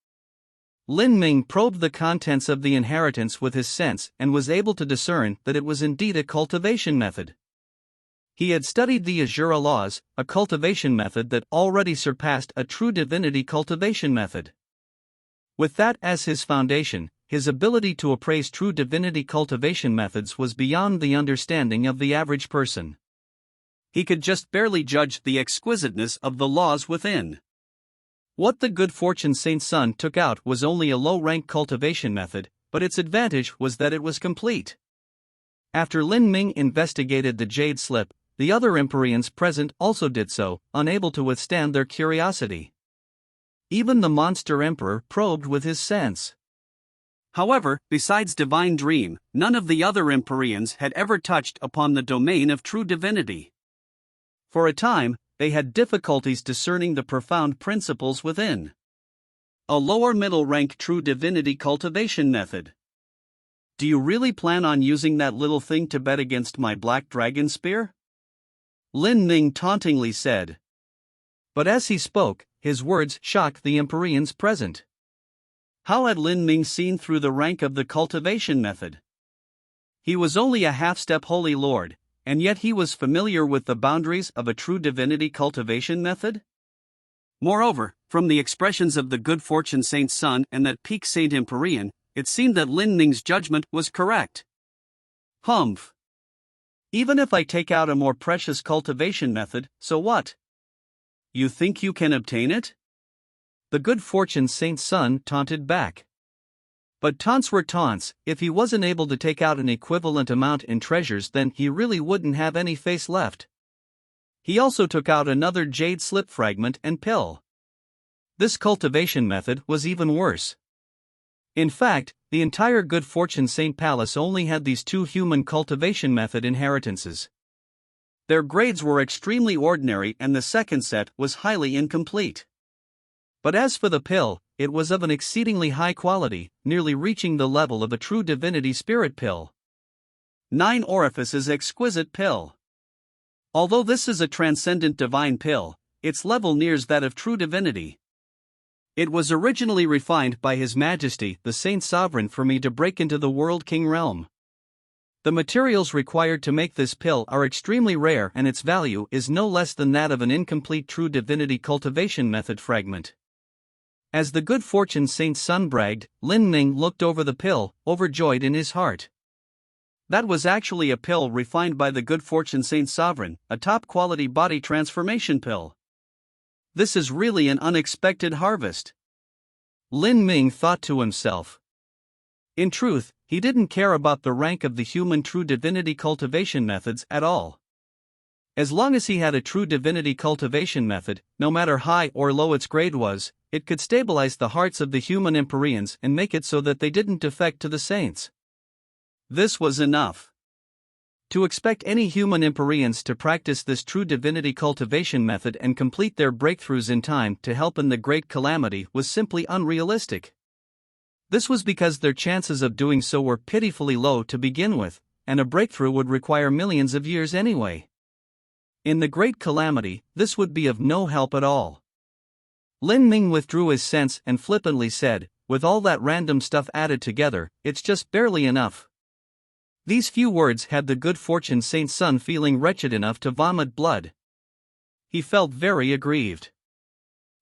Lin Ming probed the contents of the inheritance with his sense and was able to discern that it was indeed a cultivation method. He had studied the Azura laws, a cultivation method that already surpassed a True Divinity cultivation method. With that as his foundation, his ability to appraise True Divinity cultivation methods was beyond the understanding of the average person. He could just barely judge the exquisiteness of the laws within. What the Good Fortune Saint's son took out was only a low-rank cultivation method, but its advantage was that it was complete. After Lin Ming investigated the jade slip, the other Empyreans present also did so, unable to withstand their curiosity. Even the Monster Emperor probed with his sense. However, besides Divine Dream, none of the other Empyreans had ever touched upon the domain of True Divinity. For a time, they had difficulties discerning the profound principles within. A lower middle rank True Divinity cultivation method. Do you really plan on using that little thing to bet against my Black Dragon Spear? Lin Ming tauntingly said. But as he spoke, his words shocked the Empyreans present. How had Lin Ming seen through the rank of the cultivation method? He was only a half-step holy lord, and yet he was familiar with the boundaries of a true divinity cultivation method? Moreover, from the expressions of the good fortune Saint Sun and that peak Saint Empyrean, it seemed that Lin Ming's judgment was correct. Humph. Even if I take out a more precious cultivation method, so what? You think you can obtain it? The good fortune Saint Sun taunted back. But taunts were taunts. If he wasn't able to take out an equivalent amount in treasures, then he really wouldn't have any face left. He also took out another jade slip fragment and pill. This cultivation method was even worse. In fact, the entire good fortune Saint Palace only had these two human cultivation method inheritances. Their grades were extremely ordinary and the second set was highly incomplete. But as for the pill, it was of an exceedingly high quality, nearly reaching the level of a true divinity spirit pill. 9 Orifices exquisite pill. Although this is a transcendent divine pill, its level nears that of true divinity. It was originally refined by His Majesty the Saint Sovereign for me to break into the World King realm. The materials required to make this pill are extremely rare and its value is no less than that of an incomplete true divinity cultivation method fragment. As the good fortune Saint Sun bragged, Lin Ming looked over the pill, overjoyed in his heart. That was actually a pill refined by the good fortune Saint Sovereign, a top-quality body transformation pill. This is really an unexpected harvest. Lin Ming thought to himself. In truth, he didn't care about the rank of the human true divinity cultivation methods at all. As long as he had a true divinity cultivation method, no matter high or low its grade was, it could stabilize the hearts of the human Empyreans and make it so that they didn't defect to the saints. This was enough. To expect any human Empyreans to practice this true divinity cultivation method and complete their breakthroughs in time to help in the great calamity was simply unrealistic. This was because their chances of doing so were pitifully low to begin with, and a breakthrough would require millions of years anyway. In the great calamity, this would be of no help at all. Lin Ming withdrew his sense and flippantly said, with all that random stuff added together, it's just barely enough. These few words had the good fortune Saint Sun feeling wretched enough to vomit blood. He felt very aggrieved.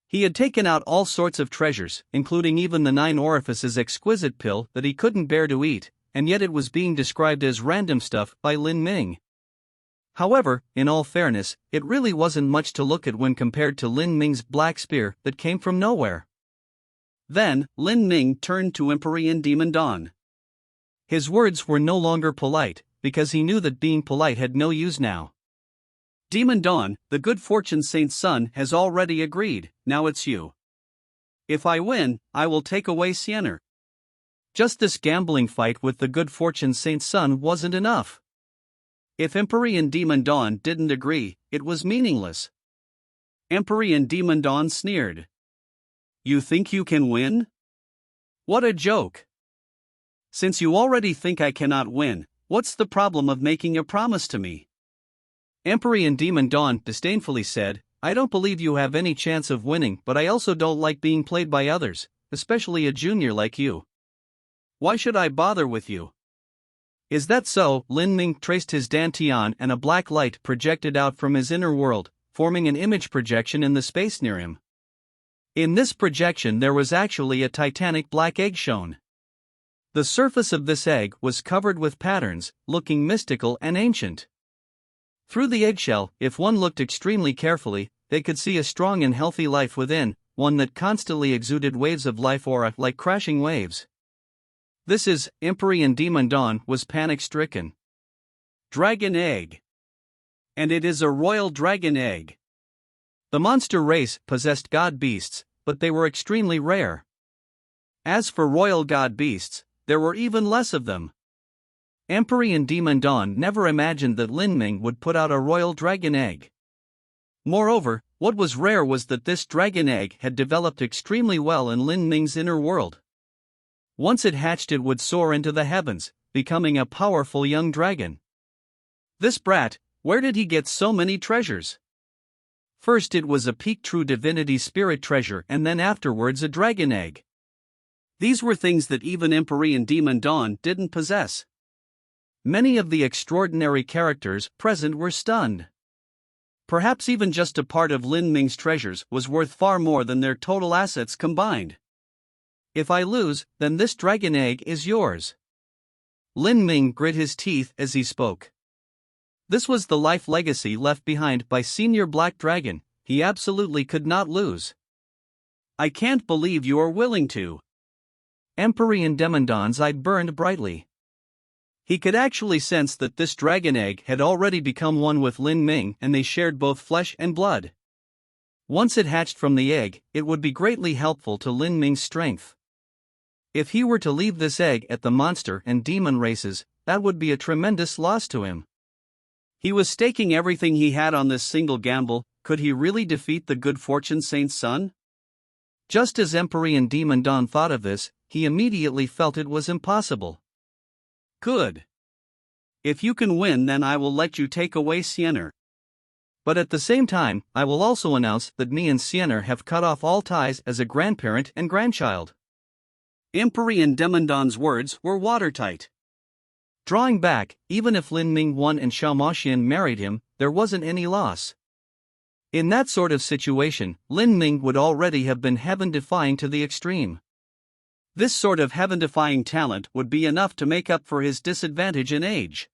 He had taken out all sorts of treasures, including even the 9 Orifices exquisite pill that he couldn't bear to eat, and yet it was being described as random stuff by Lin Ming. However, in all fairness, it really wasn't much to look at when compared to Lin Ming's black spear that came from nowhere. Then, Lin Ming turned to Empyrean Demon Dawn. His words were no longer polite, because he knew that being polite had no use now. Demon Dawn, the good fortune Saint Sun has already agreed, now it's you. If I win, I will take away Siener. Just this gambling fight with the good fortune Saint Sun wasn't enough. If Empyrean Demon Dawn didn't agree, it was meaningless. Empyrean Demon Dawn sneered. You think you can win? What a joke. Since you already think I cannot win, what's the problem of making a promise to me? Empyrean Demon Dawn disdainfully said, I don't believe you have any chance of winning, but I also don't like being played by others, especially a junior like you. Why should I bother with you? Is that so? Lin Ming traced his dantian and a black light projected out from his inner world, forming an image projection in the space near him. In this projection there was actually a titanic black egg shown. The surface of this egg was covered with patterns, looking mystical and ancient. Through the eggshell, if one looked extremely carefully, they could see a strong and healthy life within, one that constantly exuded waves of life aura like crashing waves. This is, Empyrean Demon Dawn was panic-stricken. Dragon egg. And it is a royal dragon egg. The monster race possessed god beasts, but they were extremely rare. As for royal god beasts, there were even less of them. Empyrean Demon Dawn never imagined that Lin Ming would put out a royal dragon egg. Moreover, what was rare was that this dragon egg had developed extremely well in Lin Ming's inner world. Once it hatched, it would soar into the heavens, becoming a powerful young dragon. This brat, where did he get so many treasures? First it was a peak true divinity spirit treasure and then afterwards a dragon egg. These were things that even Empyrean Demon Dawn didn't possess. Many of the extraordinary characters present were stunned. Perhaps even just a part of Lin Ming's treasures was worth far more than their total assets combined. If I lose, then this dragon egg is yours. Lin Ming grit his teeth as he spoke. This was the life legacy left behind by Senior Black Dragon. He absolutely could not lose. I can't believe you are willing to. Empyrean Demon Dawn's eye burned brightly. He could actually sense that this dragon egg had already become one with Lin Ming and they shared both flesh and blood. Once it hatched from the egg, it would be greatly helpful to Lin Ming's strength. If he were to leave this egg at the monster and demon races, that would be a tremendous loss to him. He was staking everything he had on this single gamble. Could he really defeat the Good Fortune Saint's son? Just as Empyrean Demon Dawn thought of this, he immediately felt it was impossible. Good. If you can win, then I will let you take away Siener. But at the same time, I will also announce that me and Siener have cut off all ties as a grandparent and grandchild. Empyrean Demon Dawn's words were watertight. Drawing back, even if Lin Ming won and Xiao Moxian married him, there wasn't any loss. In that sort of situation, Lin Ming would already have been heaven-defying to the extreme. This sort of heaven-defying talent would be enough to make up for his disadvantage in age.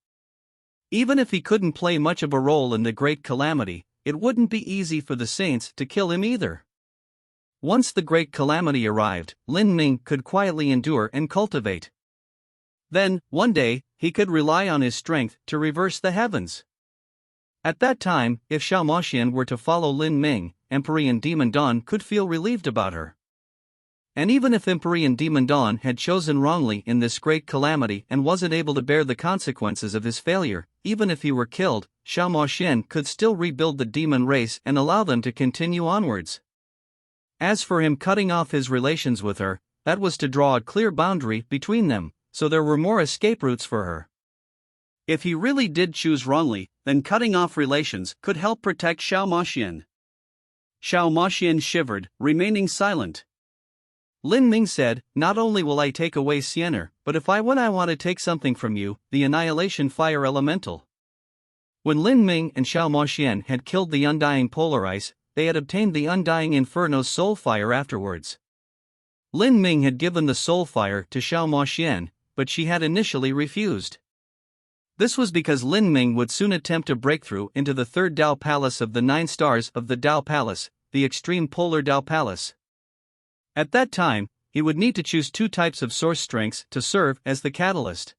Even if he couldn't play much of a role in the Great Calamity, it wouldn't be easy for the Saints to kill him either. Once the Great Calamity arrived, Lin Ming could quietly endure and cultivate. Then, one day, he could rely on his strength to reverse the heavens. At that time, if Xiao Moxian were to follow Lin Ming, Empyrean Demon Dawn could feel relieved about her. And even if Empyrean Demon Dawn had chosen wrongly in this great calamity and wasn't able to bear the consequences of his failure, even if he were killed, Xiao Moxian could still rebuild the demon race and allow them to continue onwards. As for him cutting off his relations with her, that was to draw a clear boundary between them, so there were more escape routes for her. If he really did choose wrongly, then cutting off relations could help protect Xiao Moxian. Xiao Moxian shivered, remaining silent. Lin Ming said, "Not only will I take away Siener, but if I win I want to take something from you, the Annihilation Fire Elemental." When Lin Ming and Xiao Moxian had killed the Undying Polar Ice, they had obtained the Undying Inferno's Soul Fire afterwards. Lin Ming had given the Soul Fire to Xiao Moxian, but she had initially refused. This was because Lin Ming would soon attempt a breakthrough into the third Dao Palace of the 9 stars of the Dao Palace, the Extreme Polar Dao Palace. At that time, he would need to choose 2 types of source strengths to serve as the catalyst.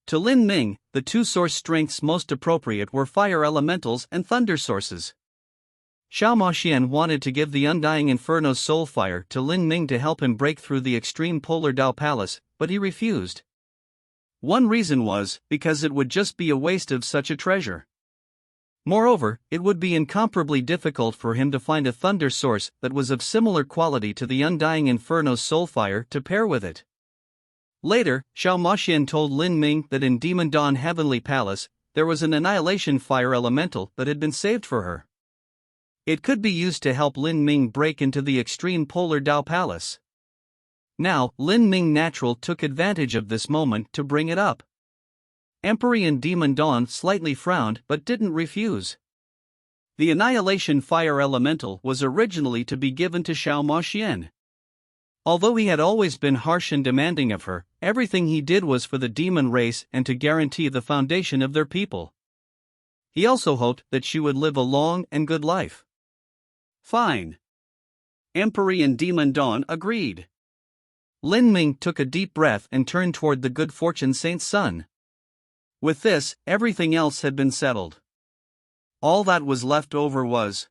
To Lin Ming, the 2 source strengths most appropriate were fire elementals and thunder sources. Xiao Moxian wanted to give the Undying Inferno's Soul Fire to Lin Ming to help him break through the Extreme Polar Dao Palace, but he refused. One reason was because it would just be a waste of such a treasure. Moreover, it would be incomparably difficult for him to find a thunder source that was of similar quality to the Undying Inferno's Soul Fire to pair with it. Later, Xiao Moxian told Lin Ming that in Demon Dawn Heavenly Palace, there was an Annihilation Fire Elemental that had been saved for her. It could be used to help Lin Ming break into the Extreme Polar Dao Palace. Now, Lin Ming Natural took advantage of this moment to bring it up. Empyrean Demon Dawn slightly frowned but didn't refuse. The Annihilation Fire Elemental was originally to be given to Xiao Moxian. Although he had always been harsh and demanding of her, everything he did was for the demon race and to guarantee the foundation of their people. He also hoped that she would live a long and good life. Fine. Empyrean Demon Dawn agreed. Lin Ming took a deep breath and turned toward the Good Fortune Saint's son. With this, everything else had been settled. All that was left over was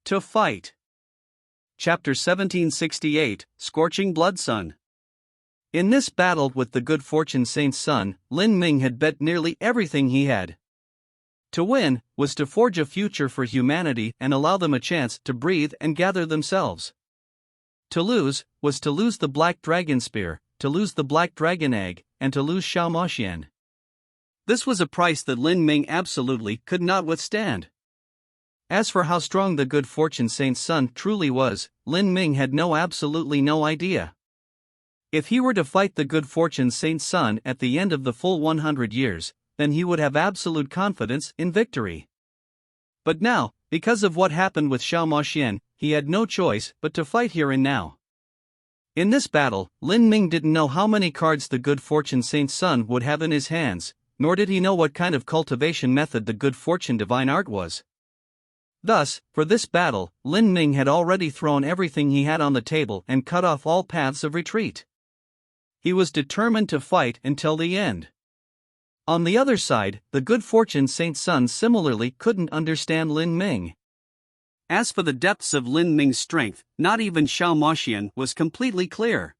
to fight. Chapter 1768, Scorching Blood Sun. In this battle with the Good Fortune Saint's son, Lin Ming had bet nearly everything he had. To win was to forge a future for humanity and allow them a chance to breathe and gather themselves. To lose was to lose the Black Dragon Spear, to lose the Black Dragon Egg, and to lose Xiao Moxian. This was a price that Lin Ming absolutely could not withstand. As for how strong the good fortune saint's son truly was, Lin Ming had absolutely no idea. If he were to fight the good fortune saint's son at the end of the full 100 years, then he would have absolute confidence in victory. But now, because of what happened with Xiao Moxian, he had no choice but to fight here and now. In this battle, Lin Ming didn't know how many cards the good fortune saint's son would have in his hands, nor did he know what kind of cultivation method the good fortune divine art was. Thus, for this battle, Lin Ming had already thrown everything he had on the table and cut off all paths of retreat. He was determined to fight until the end. On the other side, the good fortune saint's son similarly couldn't understand Lin Ming. As for the depths of Lin Ming's strength, not even Xiao Moxian was completely clear.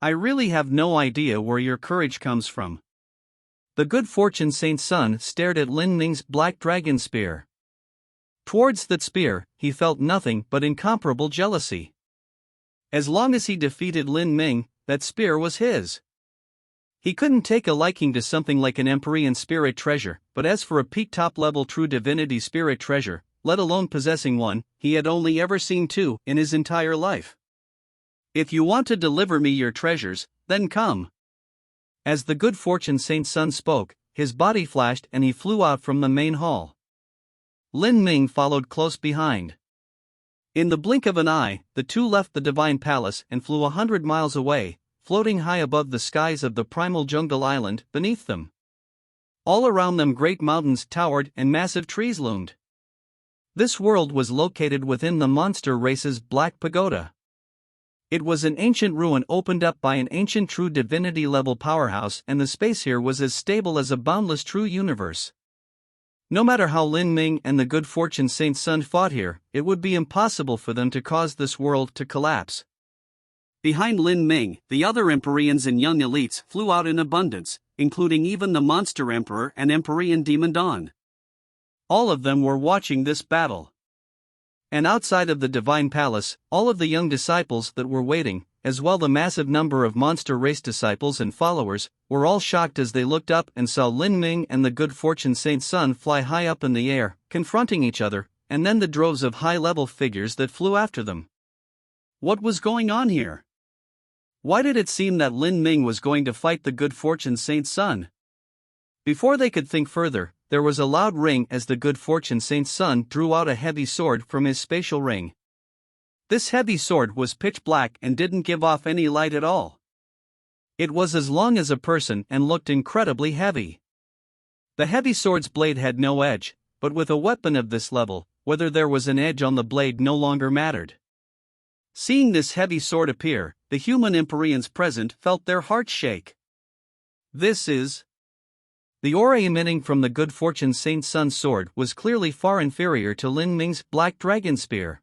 I really have no idea where your courage comes from. The good fortune saint's son stared at Lin Ming's black dragon spear. Towards that spear, he felt nothing but incomparable jealousy. As long as he defeated Lin Ming, that spear was his. He couldn't take a liking to something like an Empyrean spirit treasure, but as for a peak top-level true divinity spirit treasure, let alone possessing one, he had only ever seen two in his entire life. If you want to deliver me your treasures, then come. As the good fortune saint's son spoke, his body flashed and he flew out from the main hall. Lin Ming followed close behind. In the blink of an eye, the two left the divine palace and flew 100 miles away, floating high above the skies of the primal jungle island beneath them. All around them great mountains towered and massive trees loomed. This world was located within the monster race's Black Pagoda. It was an ancient ruin opened up by an ancient true divinity-level powerhouse, and the space here was as stable as a boundless true universe. No matter how Lin Ming and the good fortune saint's son fought here, it would be impossible for them to cause this world to collapse. Behind Lin Ming, the other Empyreans and young elites flew out in abundance, including even the Monster Emperor and Empyrean Demon Dawn. All of them were watching this battle. And outside of the divine palace, all of the young disciples that were waiting, as well the massive number of monster race disciples and followers, were all shocked as they looked up and saw Lin Ming and the good fortune saint's son fly high up in the air, confronting each other, and then the droves of high-level figures that flew after them. What was going on here? Why did it seem that Lin Ming was going to fight the good fortune saint's son? Before they could think further, there was a loud ring as the good fortune saint's son drew out a heavy sword from his spatial ring. This heavy sword was pitch black and didn't give off any light at all. It was as long as a person and looked incredibly heavy. The heavy sword's blade had no edge, but with a weapon of this level, whether there was an edge on the blade no longer mattered. Seeing this heavy sword appear, the human Empyreans present felt their hearts shake. This is... The aura emitting from the good fortune saint's son's sword was clearly far inferior to Lin Ming's black dragon spear.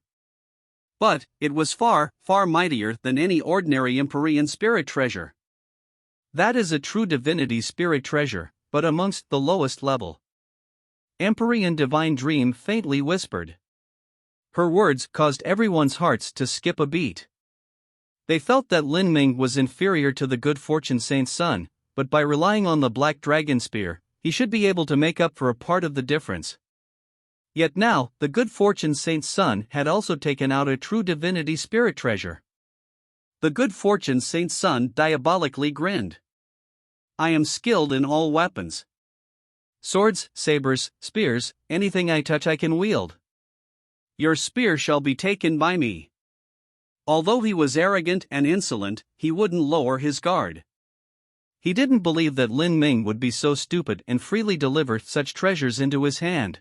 But it was far, far mightier than any ordinary Empyrean spirit treasure. That is a true divinity spirit treasure, but amongst the lowest level. Empyrean Divine Dream faintly whispered. Her words caused everyone's hearts to skip a beat. They felt that Lin Ming was inferior to the good fortune saint's son, but by relying on the black dragon spear, he should be able to make up for a part of the difference. Yet now, the good fortune saint's son had also taken out a true divinity spirit treasure. The good fortune saint's son diabolically grinned. I am skilled in all weapons. Swords, sabers, spears, anything I touch I can wield. Your spear shall be taken by me. Although he was arrogant and insolent, he wouldn't lower his guard. He didn't believe that Lin Ming would be so stupid and freely deliver such treasures into his hand.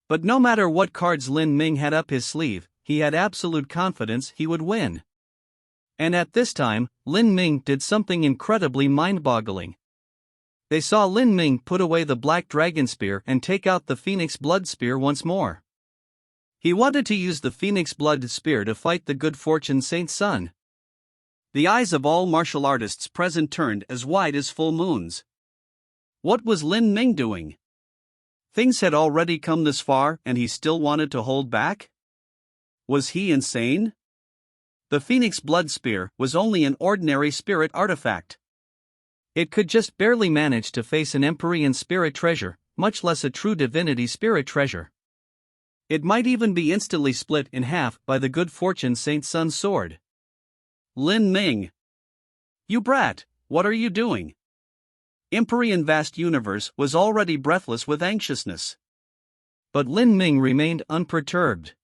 But no matter what cards Lin Ming had up his sleeve, he had absolute confidence he would win. And at this time, Lin Ming did something incredibly mind-boggling. They saw Lin Ming put away the black dragon spear and take out the phoenix blood spear once more. He wanted to use the phoenix blood spear to fight the good fortune saint's son. The eyes of all martial artists present turned as wide as full moons. What was Lin Ming doing? Things had already come this far and he still wanted to hold back? Was he insane? The Phoenix Blood Spear was only an ordinary spirit artifact. It could just barely manage to face an Empyrean spirit treasure, much less a true divinity spirit treasure. It might even be instantly split in half by the good fortune Saint Sun's sword. Lin Ming. You brat, what are you doing? Empyrean Vast Universe was already breathless with anxiousness. But Lin Ming remained unperturbed.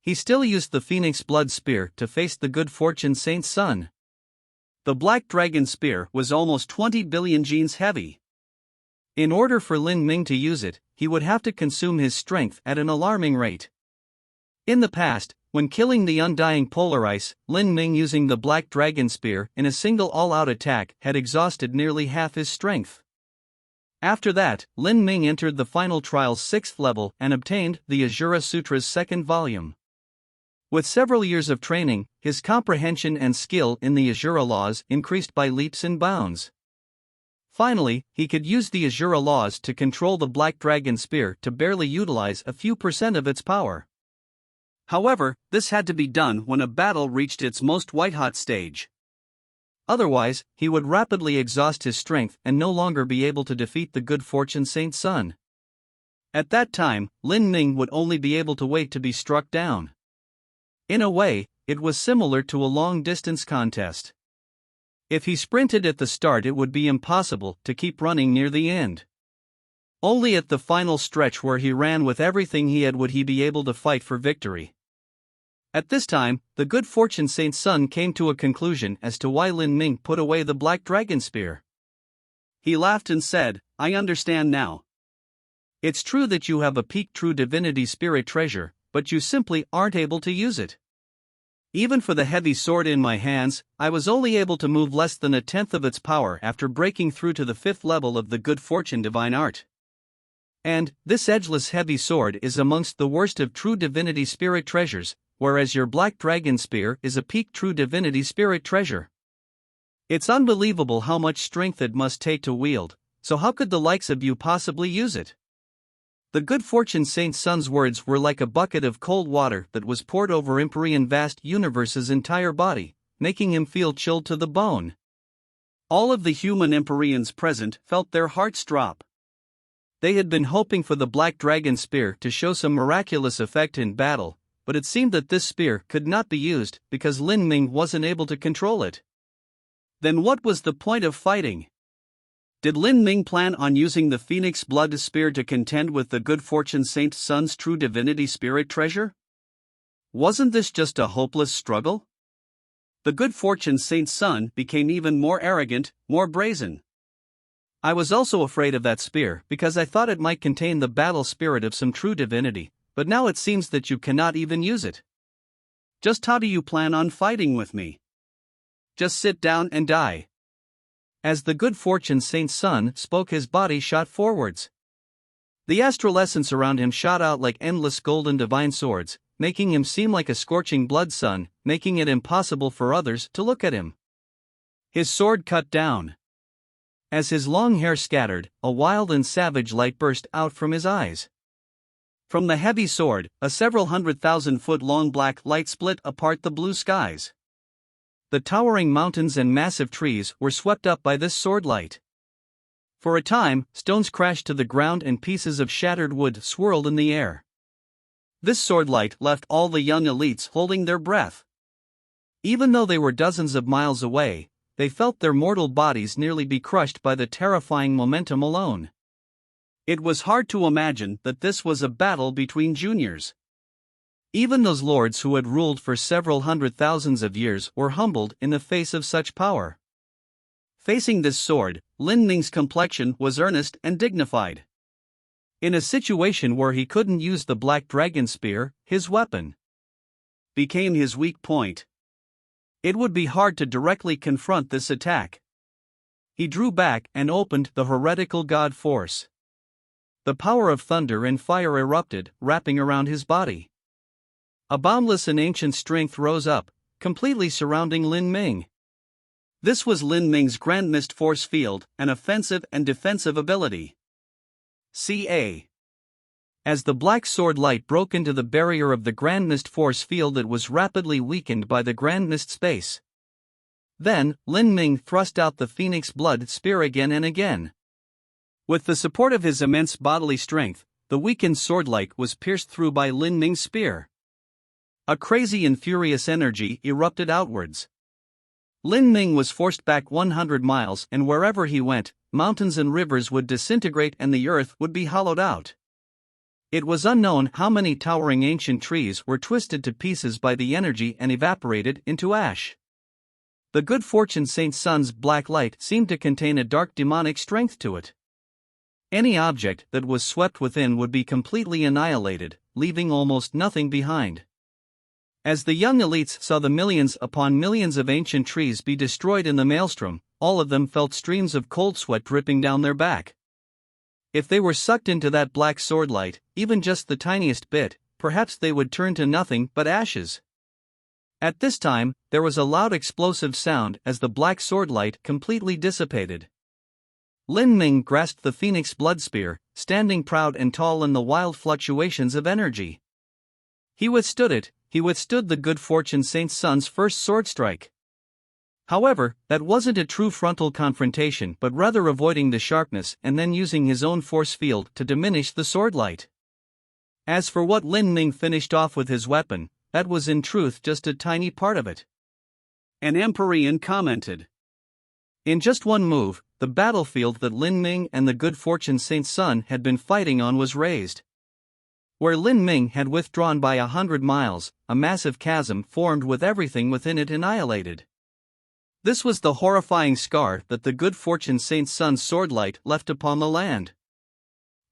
He still used the Phoenix Blood Spear to face the good fortune Saint Sun. The Black Dragon Spear was almost 20 billion genes heavy. In order for Lin Ming to use it, he would have to consume his strength at an alarming rate. In the past, when killing the undying Polar Ice, Lin Ming using the Black Dragon Spear in a single all-out attack had exhausted nearly half his strength. After that, Lin Ming entered the final trial's 6th level and obtained the Asura Sutra's 2nd volume. With several years of training, his comprehension and skill in the Asura laws increased by leaps and bounds. Finally, he could use the Asura laws to control the Black Dragon Spear to barely utilize a few % of its power. However, this had to be done when a battle reached its most white-hot stage. Otherwise, he would rapidly exhaust his strength and no longer be able to defeat the good fortune Saint Sun. At that time, Lin Ming would only be able to wait to be struck down. In a way, it was similar to a long-distance contest. If he sprinted at the start, it would be impossible to keep running near the end. Only at the final stretch where he ran with everything he had would he be able to fight for victory. At this time, the good fortune Saint Sun came to a conclusion as to why Lin Ming put away the Black Dragon Spear. He laughed and said, "I understand now. It's true that you have a peak true divinity spirit treasure, but you simply aren't able to use it. Even for the heavy sword in my hands, I was only able to move less than 1/10 of its power after breaking through to the 5th level of the good fortune divine art. And this edgeless heavy sword is amongst the worst of true divinity spirit treasures, whereas your Black Dragon Spear is a peak true divinity spirit treasure. It's unbelievable how much strength it must take to wield, so how could the likes of you possibly use it?" The good fortune Saint Sun's words were like a bucket of cold water that was poured over Empyrean Vast Universe's entire body, making him feel chilled to the bone. All of the human Empyreans present felt their hearts drop. They had been hoping for the Black Dragon Spear to show some miraculous effect in battle, but it seemed that this spear could not be used because Lin Ming wasn't able to control it. Then what was the point of fighting? Did Lin Ming plan on using the Phoenix Blood Spear to contend with the good fortune Saint Sun's true divinity spirit treasure? Wasn't this just a hopeless struggle? The good fortune Saint Sun became even more arrogant, more brazen. "I was also afraid of that spear because I thought it might contain the battle spirit of some true divinity, but now it seems that you cannot even use it. Just how do you plan on fighting with me? Just sit down and die." As the good fortune Saint Sun spoke, his body shot forwards. The astral essence around him shot out like endless golden divine swords, making him seem like a scorching blood sun, making it impossible for others to look at him. His sword cut down. As his long hair scattered, a wild and savage light burst out from his eyes. From the heavy sword, a several 100,000-foot-long black light split apart the blue skies. The towering mountains and massive trees were swept up by this sword light. For a time, stones crashed to the ground and pieces of shattered wood swirled in the air. This sword light left all the young elites holding their breath. Even though they were dozens of miles away, they felt their mortal bodies nearly be crushed by the terrifying momentum alone. It was hard to imagine that this was a battle between juniors. Even those lords who had ruled for several 100,000 of years were humbled in the face of such power. Facing this sword, Lin Ming's complexion was earnest and dignified. In a situation where he couldn't use the Black Dragon Spear, his weapon became his weak point. It would be hard to directly confront this attack. He drew back and opened the heretical god force. The power of thunder and fire erupted, wrapping around his body. A boundless and ancient strength rose up, completely surrounding Lin Ming. This was Lin Ming's Grand Mist Force Field, an offensive and defensive ability. Ca. As the black sword light broke into the barrier of the Grand Mist Force Field, it was rapidly weakened by the Grand Mist Space. Then, Lin Ming thrust out the Phoenix Blood Spear again and again. With the support of his immense bodily strength, the weakened swordlight was pierced through by Lin Ming's spear. A crazy and furious energy erupted outwards. Lin Ming was forced back 100 miles, and wherever he went, mountains and rivers would disintegrate and the earth would be hollowed out. It was unknown how many towering ancient trees were twisted to pieces by the energy and evaporated into ash. The good fortune Saint Sun's black light seemed to contain a dark demonic strength to it. Any object that was swept within would be completely annihilated, leaving almost nothing behind. As the young elites saw the millions upon millions of ancient trees be destroyed in the maelstrom, all of them felt streams of cold sweat dripping down their back. If they were sucked into that black sword light, even just the tiniest bit, perhaps they would turn to nothing but ashes. At this time, there was a loud explosive sound as the black sword light completely dissipated. Lin Ming grasped the Phoenix Blood Spear, standing proud and tall in the wild fluctuations of energy. He withstood it. He withstood the good fortune Saint Sun's first sword strike. However, that wasn't a true frontal confrontation but rather avoiding the sharpness and then using his own force field to diminish the sword light. As for what Lin Ming finished off with his weapon, that was in truth just a tiny part of it. An Empyrean commented. In just one move, the battlefield that Lin Ming and the good fortune Saint Sun had been fighting on was raised. Where Lin Ming had withdrawn by 100 miles, a massive chasm formed with everything within it annihilated. This was the horrifying scar that the good fortune Saint Sun's swordlight left upon the land.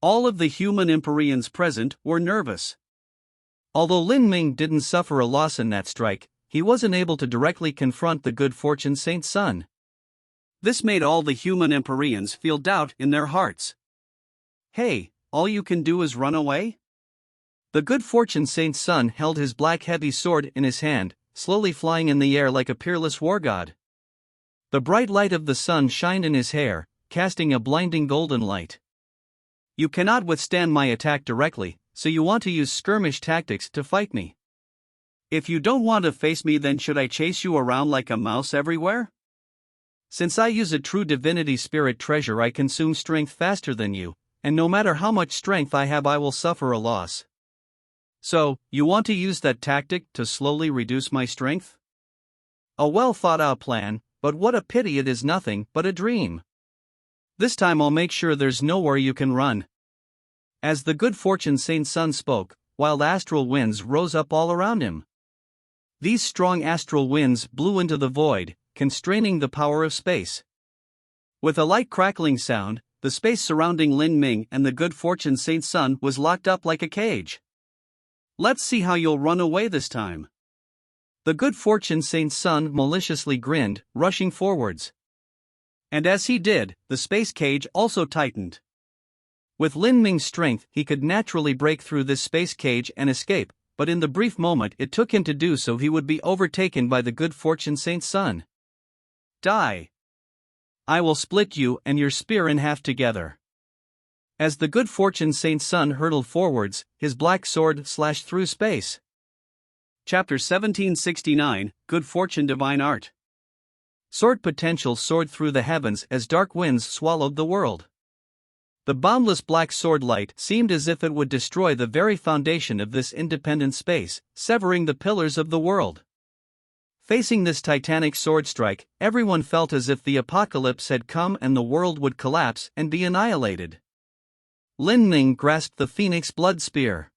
All of the human Empyreans present were nervous. Although Lin Ming didn't suffer a loss in that strike, he wasn't able to directly confront the good fortune Saint Sun. This made all the human Empyreans feel doubt in their hearts. Hey, all you can do is run away? The good fortune Saint Sun held his black heavy sword in his hand, slowly flying in the air like a peerless war god. The bright light of the sun shined in his hair, casting a blinding golden light. You cannot withstand my attack directly, so you want to use skirmish tactics to fight me. If you don't want to face me, then should I chase you around like a mouse everywhere? Since I use a true divinity spirit treasure, I consume strength faster than you, and no matter how much strength I have, I will suffer a loss. So, you want to use that tactic to slowly reduce my strength? A well thought out plan, but what a pity it is nothing but a dream. This time I'll make sure there's nowhere you can run. As the good fortune Saint Sun spoke, wild astral winds rose up all around him. These strong astral winds blew into the void, constraining the power of space. With a light crackling sound, the space surrounding Lin Ming and the good fortune Saint Sun was locked up like a cage. Let's see how you'll run away this time. The good fortune Saint Sun maliciously grinned, rushing forwards. And as he did, the space cage also tightened. With Lin Ming's strength, he could naturally break through this space cage and escape, but in the brief moment it took him to do so, he would be overtaken by the good fortune Saint Sun. Die! I will split you and your spear in half together. As the good fortune Saint Sun hurtled forwards, his black sword slashed through space. Chapter 1769, Good Fortune Divine Art. Sword potential soared through the heavens as dark winds swallowed the world. The boundless black sword light seemed as if it would destroy the very foundation of this independent space, severing the pillars of the world. Facing this titanic sword strike, everyone felt as if the apocalypse had come and the world would collapse and be annihilated. Lin Ming grasped the Phoenix Blood Spear.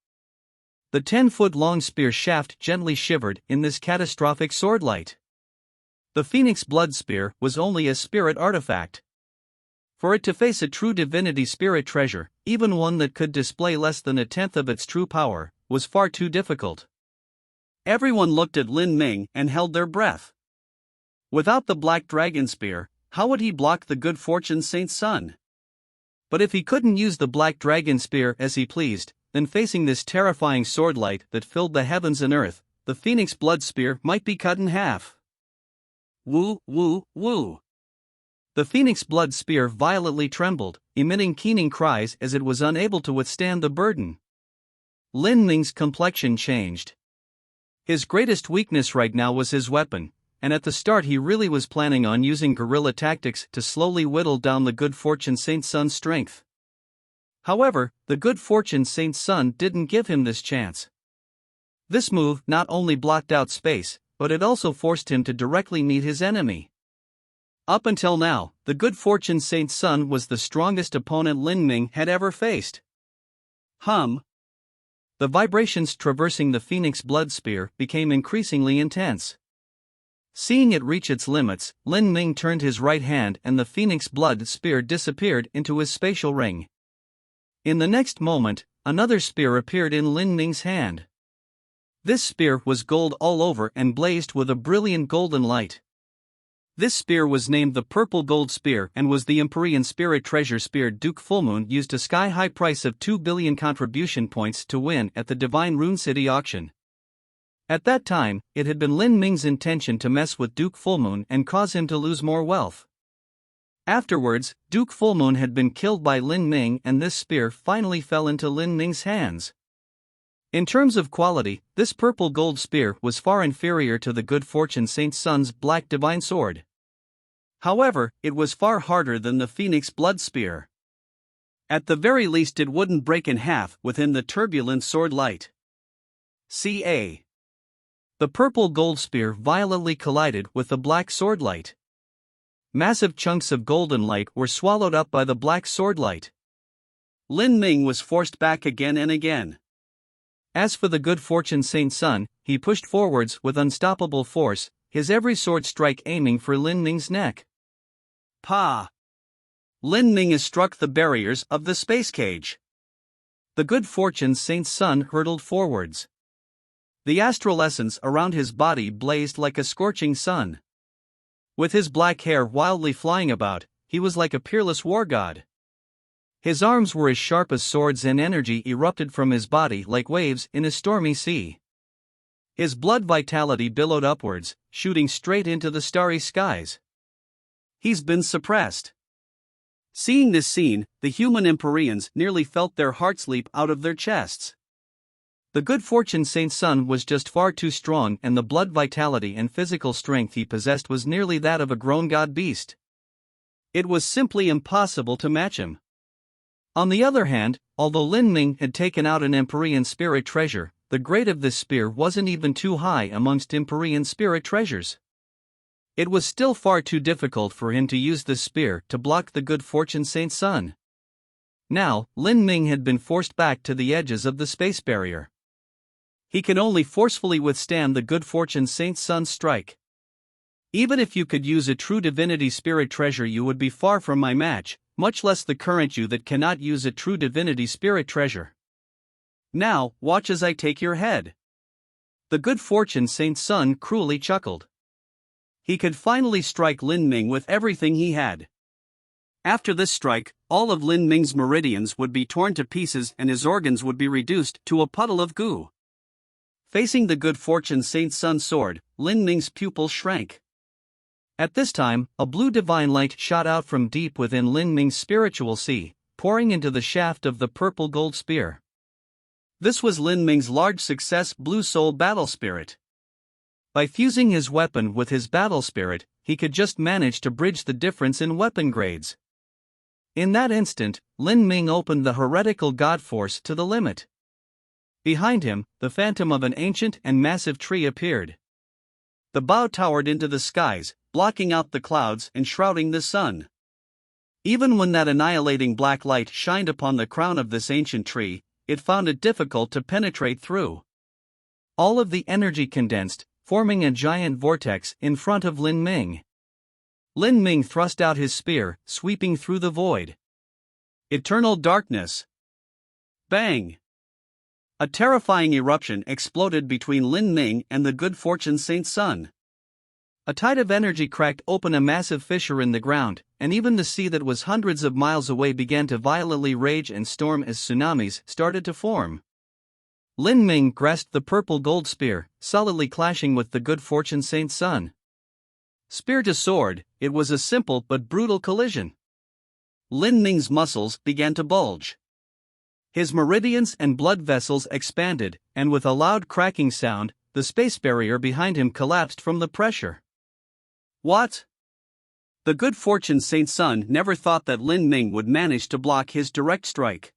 The 10-foot-long spear shaft gently shivered in this catastrophic swordlight. The Phoenix Blood Spear was only a spirit artifact. For it to face a true divinity spirit treasure, even one that could display less than a tenth of its true power, was far too difficult. Everyone looked at Lin Ming and held their breath. Without the Black Dragon Spear, how would he block the good fortune Saint Sun? But if he couldn't use the Black Dragon Spear as he pleased, then facing this terrifying swordlight that filled the heavens and earth, the Phoenix Blood Spear might be cut in half. Woo, woo, woo. The Phoenix Blood Spear violently trembled, emitting keening cries as it was unable to withstand the burden. Lin Ming's complexion changed. His greatest weakness right now was his weapon, and at the start he really was planning on using guerrilla tactics to slowly whittle down the good fortune Saint Sun's strength. However, the good fortune Saint Sun didn't give him this chance. This move not only blocked out space, but it also forced him to directly meet his enemy. Up until now, the good fortune Saint Sun was the strongest opponent Lin Ming had ever faced. The vibrations traversing the Phoenix Blood Spear became increasingly intense. Seeing it reach its limits, Lin Ming turned his right hand and the Phoenix Blood Spear disappeared into his spatial ring. In the next moment, another spear appeared in Lin Ming's hand. This spear was gold all over and blazed with a brilliant golden light. This spear was named the Purple Gold Spear and was the Empyrean Spirit Treasure Spear Duke Fullmoon used a sky-high price of 2 billion contribution points to win at the Divine Rune City auction. At that time, it had been Lin Ming's intention to mess with Duke Fullmoon and cause him to lose more wealth. Afterwards, Duke Fullmoon had been killed by Lin Ming and this spear finally fell into Lin Ming's hands. In terms of quality, this purple gold spear was far inferior to the good fortune Saint Sun's black divine sword. However, it was far harder than the Phoenix Blood Spear. At the very least it wouldn't break in half within the turbulent sword light. Ca. The purple gold spear violently collided with the black sword light. Massive chunks of golden light were swallowed up by the black sword light. Lin Ming was forced back again and again. As for the good fortune Saint Sun, he pushed forwards with unstoppable force, his every sword strike aiming for Lin Ming's neck. Lin Ming has struck the barriers of the space cage. The good fortune Saint Sun hurtled forwards. The astral essence around his body blazed like a scorching sun. With his black hair wildly flying about, he was like a peerless war god. His arms were as sharp as swords and energy erupted from his body like waves in a stormy sea. His blood vitality billowed upwards, shooting straight into the starry skies. He's been suppressed. Seeing this scene, the human Empyreans nearly felt their hearts leap out of their chests. The good fortune Saint Sun was just far too strong and the blood vitality and physical strength he possessed was nearly that of a grown god beast. It was simply impossible to match him. On the other hand, although Lin Ming had taken out an Empyrean spirit treasure, the grade of this spear wasn't even too high amongst Empyrean spirit treasures. It was still far too difficult for him to use this spear to block the good fortune Saint Sun. Now, Lin Ming had been forced back to the edges of the space barrier. He can only forcefully withstand the good fortune Saint Sun's strike. Even if you could use a true divinity spirit treasure, you would be far from my match, much less the current you that cannot use a true divinity spirit treasure. Now, watch as I take your head. The good fortune Saint Sun cruelly chuckled. He could finally strike Lin Ming with everything he had. After this strike, all of Lin Ming's meridians would be torn to pieces and his organs would be reduced to a puddle of goo. Facing the good fortune Saint Sun's sword, Lin Ming's pupils shrank. At this time, a blue divine light shot out from deep within Lin Ming's spiritual sea, pouring into the shaft of the purple gold spear. This was Lin Ming's large success Blue Soul Battle Spirit. By fusing his weapon with his battle spirit, he could just manage to bridge the difference in weapon grades. In that instant, Lin Ming opened the heretical god force to the limit. Behind him, the phantom of an ancient and massive tree appeared. The bough towered into the skies, blocking out the clouds and shrouding the sun. Even when that annihilating black light shined upon the crown of this ancient tree, it found it difficult to penetrate through. All of the energy condensed, forming a giant vortex in front of Lin Ming. Lin Ming thrust out his spear, sweeping through the void. Eternal darkness. Bang! A terrifying eruption exploded between Lin Ming and the good fortune Saint Sun. A tide of energy cracked open a massive fissure in the ground, and even the sea that was hundreds of miles away began to violently rage and storm as tsunamis started to form. Lin Ming grasped the purple gold spear, solidly clashing with the good fortune Saint Sun. Spear to sword, it was a simple but brutal collision. Lin Ming's muscles began to bulge. His meridians and blood vessels expanded, and with a loud cracking sound, the space barrier behind him collapsed from the pressure. What? The good fortune Saint Sun never thought that Lin Ming would manage to block his direct strike.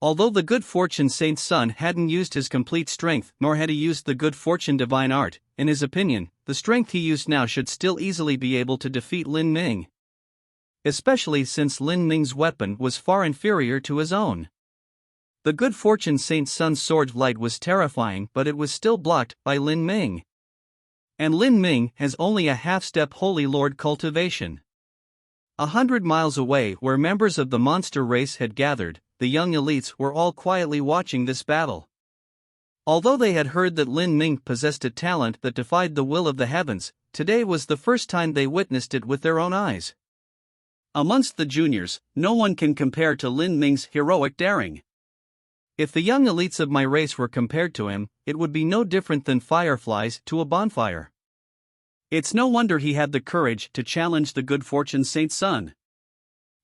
Although the good fortune saint's son hadn't used his complete strength, nor had he used the good fortune divine art, in his opinion, the strength he used now should still easily be able to defeat Lin Ming. Especially since Lin Ming's weapon was far inferior to his own. The good fortune saint's son's sword of light was terrifying, but it was still blocked by Lin Ming. And Lin Ming has only a half-step Holy Lord cultivation. 100 miles away, where members of the monster race had gathered, the young elites were all quietly watching this battle. Although they had heard that Lin Ming possessed a talent that defied the will of the heavens, today was the first time they witnessed it with their own eyes. Amongst the juniors, no one can compare to Lin Ming's heroic daring. If the young elites of my race were compared to him, it would be no different than fireflies to a bonfire. It's no wonder he had the courage to challenge the good fortune saint's son.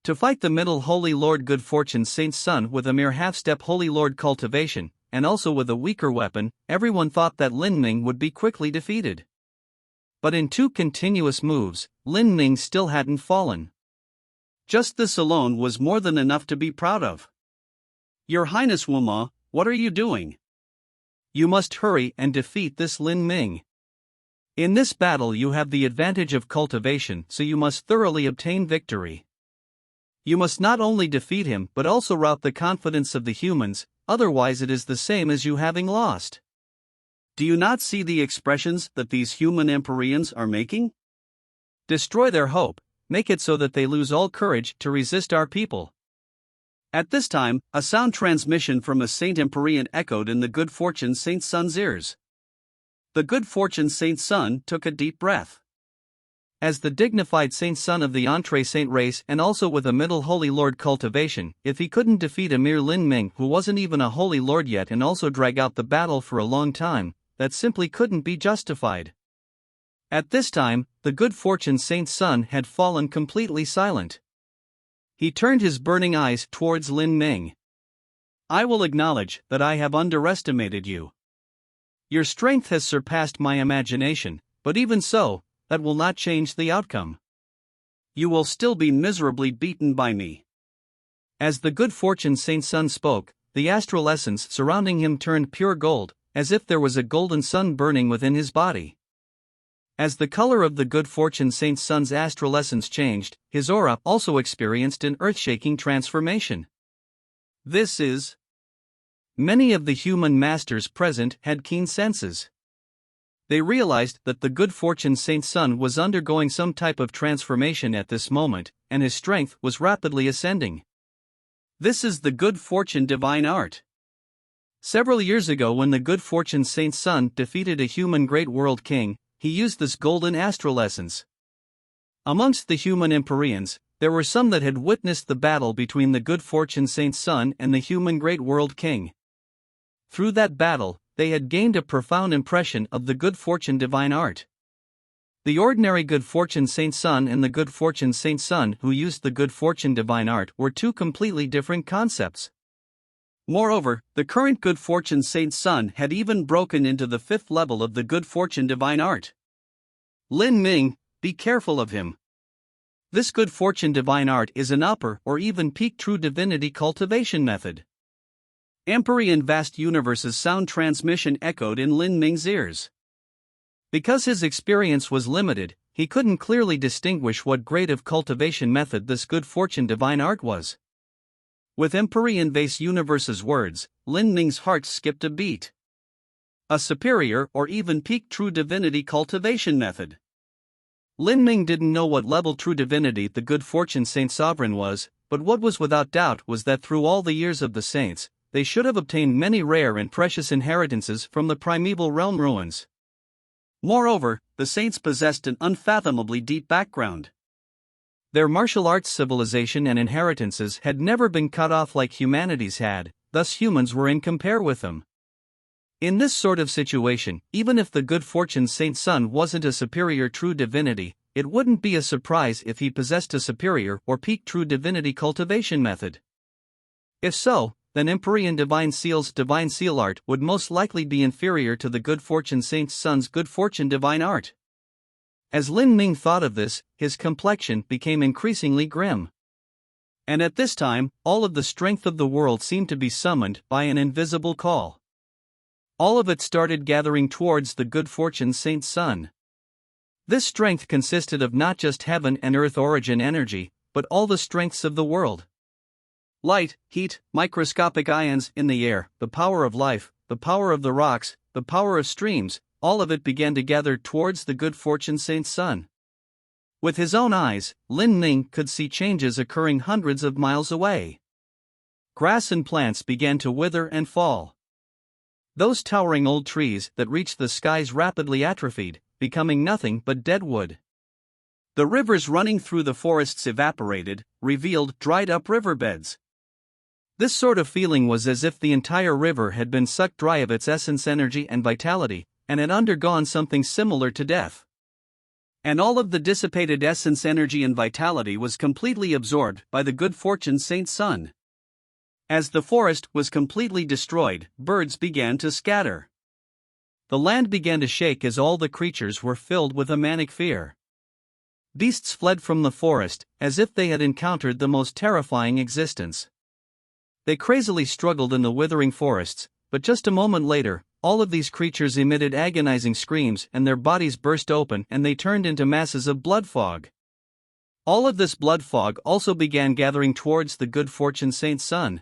To fight the middle Holy Lord good fortune saint's son with a mere half-step Holy Lord cultivation, and also with a weaker weapon, everyone thought that Lin Ming would be quickly defeated. But in 2 continuous moves, Lin Ming still hadn't fallen. Just this alone was more than enough to be proud of. Your Highness Wuma, what are you doing? You must hurry and defeat this Lin Ming. In this battle you have the advantage of cultivation, so you must thoroughly obtain victory. You must not only defeat him but also rout the confidence of the humans, otherwise it is the same as you having lost. Do you not see the expressions that these human Empyreans are making? Destroy their hope, make it so that they lose all courage to resist our people. At this time, a sound transmission from a Saint Empyrean echoed in the good fortune saint's son's ears. The good fortune saint's son took a deep breath. As the dignified saint son of the Entre Saint race and also with a middle Holy Lord cultivation, if he couldn't defeat a mere Lin Ming who wasn't even a Holy Lord yet and also drag out the battle for a long time, that simply couldn't be justified. At this time, the good fortune saint's son had fallen completely silent. He turned his burning eyes towards Lin Ming. I will acknowledge that I have underestimated you. Your strength has surpassed my imagination, but even so, that will not change the outcome. You will still be miserably beaten by me. As the good fortune saint's son spoke, the astral essence surrounding him turned pure gold, as if there was a golden sun burning within his body. As the color of the good fortune saint's son's astral essence changed, his aura also experienced an earth-shaking transformation. This is... Many of the human masters present had keen senses. They realized that the good fortune saint's son was undergoing some type of transformation at this moment, and his strength was rapidly ascending. This is the good fortune divine art. Several years ago, when the good fortune saint's son defeated a human great world king, he used this golden astral essence. Amongst the human Empyreans, there were some that had witnessed the battle between the good fortune saint's son and the human great world king. Through that battle, they had gained a profound impression of the good fortune divine art. The ordinary good fortune saint's son and the good fortune saint's son who used the good fortune divine art were 2 completely different concepts. Moreover, the current good fortune saint's son had even broken into the 5th level of the good fortune divine art. Lin Ming, be careful of him. This good fortune divine art is an upper or even peak true divinity cultivation method. Empyrean vast universe's sound transmission echoed in Lin Ming's ears. Because his experience was limited, he couldn't clearly distinguish what grade of cultivation method this good fortune divine art was. With Empyrean vast universe's words, Lin Ming's heart skipped a beat. A superior or even peak true divinity cultivation method. Lin Ming didn't know what level true divinity the good fortune saint sovereign was, but what was without doubt was that through all the years of the saints, they should have obtained many rare and precious inheritances from the primeval realm ruins. Moreover, the saints possessed an unfathomably deep background. Their martial arts civilization and inheritances had never been cut off like humanity's had, thus humans were in compare with them. In this sort of situation, even if the good fortune saint's son wasn't a superior true divinity, it wouldn't be a surprise if he possessed a superior or peak true divinity cultivation method. If so, then Empyrean divine seal's divine seal art would most likely be inferior to the good fortune saint's son's good fortune divine art. As Lin Ming thought of this, his complexion became increasingly grim. And at this time, all of the strength of the world seemed to be summoned by an invisible call. All of it started gathering towards the good fortune saint's sun. This strength consisted of not just heaven and earth origin energy, but all the strengths of the world. Light, heat, microscopic ions in the air, the power of life, the power of the rocks, the power of streams, all of it began to gather towards the good fortune saint's sun. With his own eyes, Lin Ming could see changes occurring hundreds of miles away. Grass and plants began to wither and fall. Those towering old trees that reached the skies rapidly atrophied, becoming nothing but dead wood. The rivers running through the forests evaporated, revealed dried-up riverbeds. This sort of feeling was as if the entire river had been sucked dry of its essence, energy and vitality, and had undergone something similar to death. And all of the dissipated essence, energy and vitality was completely absorbed by the good fortune saint's sun. As the forest was completely destroyed, birds began to scatter. The land began to shake as all the creatures were filled with a manic fear. Beasts fled from the forest, as if they had encountered the most terrifying existence. They crazily struggled in the withering forests, but just a moment later, all of these creatures emitted agonizing screams and their bodies burst open and they turned into masses of blood fog. All of this blood fog also began gathering towards the good fortune saint's sun.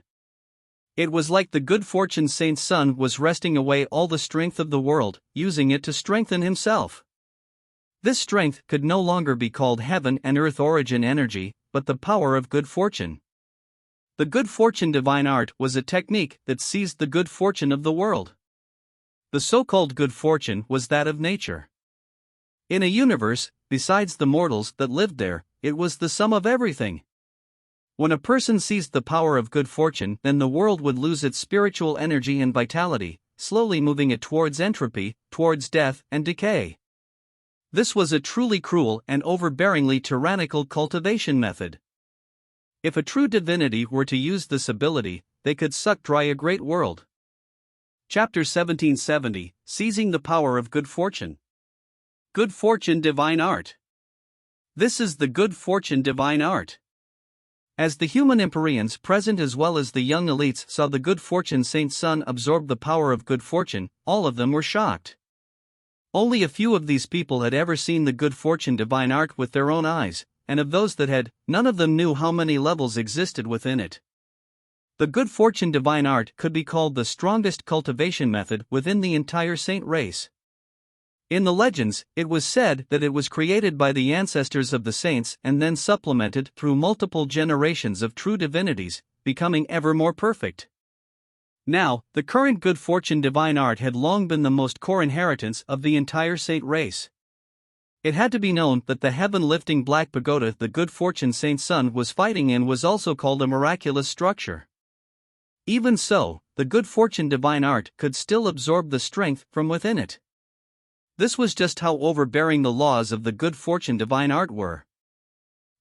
It was like the good fortune saint's sun was wresting away all the strength of the world, using it to strengthen himself. This strength could no longer be called heaven and earth origin energy, but the power of good fortune. The good fortune divine art was a technique that seized the good fortune of the world. The so-called good fortune was that of nature. In a universe, besides the mortals that lived there, it was the sum of everything. When a person seized the power of good fortune, then the world would lose its spiritual energy and vitality, slowly moving it towards entropy, towards death and decay. This was a truly cruel and overbearingly tyrannical cultivation method. If a true divinity were to use this ability, they could suck dry a great world. Chapter 1770, Seizing the Power of Good Fortune. Good Fortune Divine Art. This is the good fortune divine art. As the human Empyreans present as well as the young elites saw the good fortune saint's sun absorb the power of good fortune, all of them were shocked. Only a few of these people had ever seen the good fortune divine art with their own eyes, and of those that had, none of them knew how many levels existed within it. The good fortune divine art could be called the strongest cultivation method within the entire saint race. In the legends, it was said that it was created by the ancestors of the saints and then supplemented through multiple generations of true divinities, becoming ever more perfect. Now, the current good fortune divine art had long been the most core inheritance of the entire saint race. It had to be known that the heaven-lifting black pagoda the good fortune saint's sun was fighting in was also called a miraculous structure. Even so, the good fortune divine art could still absorb the strength from within it. This was just how overbearing the laws of the good fortune divine art were.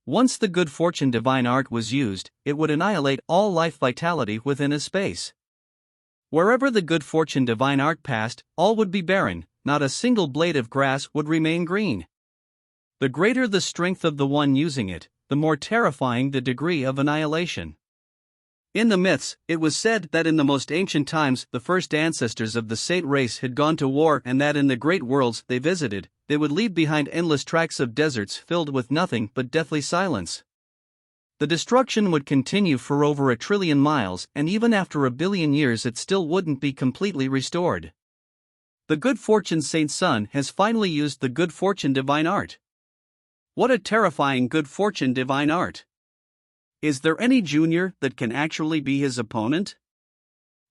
Once the good fortune divine art was used, it would annihilate all life vitality within a space. Wherever the good fortune divine art passed, all would be barren, not a single blade of grass would remain green. The greater the strength of the one using it, the more terrifying the degree of annihilation. In the myths, it was said that in the most ancient times the first ancestors of the saint race had gone to war and that in the great worlds they visited, they would leave behind endless tracts of deserts filled with nothing but deathly silence. The destruction would continue for over 1 trillion miles, and even after 1 billion years it still wouldn't be completely restored. The good fortune saint's sun has finally used the good fortune divine art. What a terrifying good fortune divine art! Is there any junior that can actually be his opponent?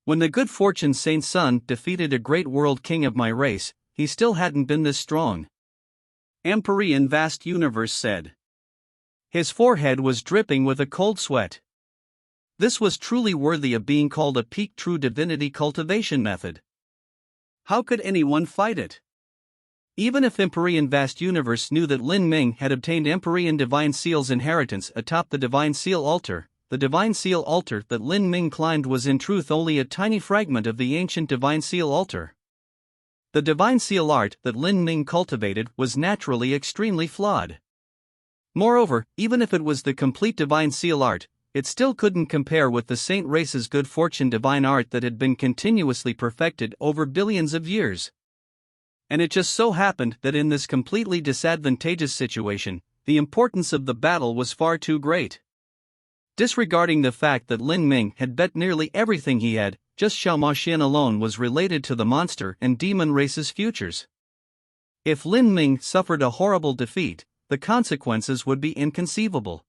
When the good fortune saint's sun defeated a great world king of my race, he still hadn't been this strong. Empyrean Vast Universe said. His forehead was dripping with a cold sweat. This was truly worthy of being called a peak true divinity cultivation method. How could anyone fight it? Even if Empyrean Vast Universe knew that Lin Ming had obtained Empyrean Divine Seal's inheritance atop the Divine Seal altar, the Divine Seal altar that Lin Ming climbed was in truth only a tiny fragment of the ancient Divine Seal altar. The Divine Seal art that Lin Ming cultivated was naturally extremely flawed. Moreover, even if it was the complete Divine Seal art, it still couldn't compare with the saint race's good fortune divine art that had been continuously perfected over billions of years. And it just so happened that in this completely disadvantageous situation, the importance of the battle was far too great. Disregarding the fact that Lin Ming had bet nearly everything he had, just Xiao Maxian alone was related to the monster and demon race's futures. If Lin Ming suffered a horrible defeat, the consequences would be inconceivable.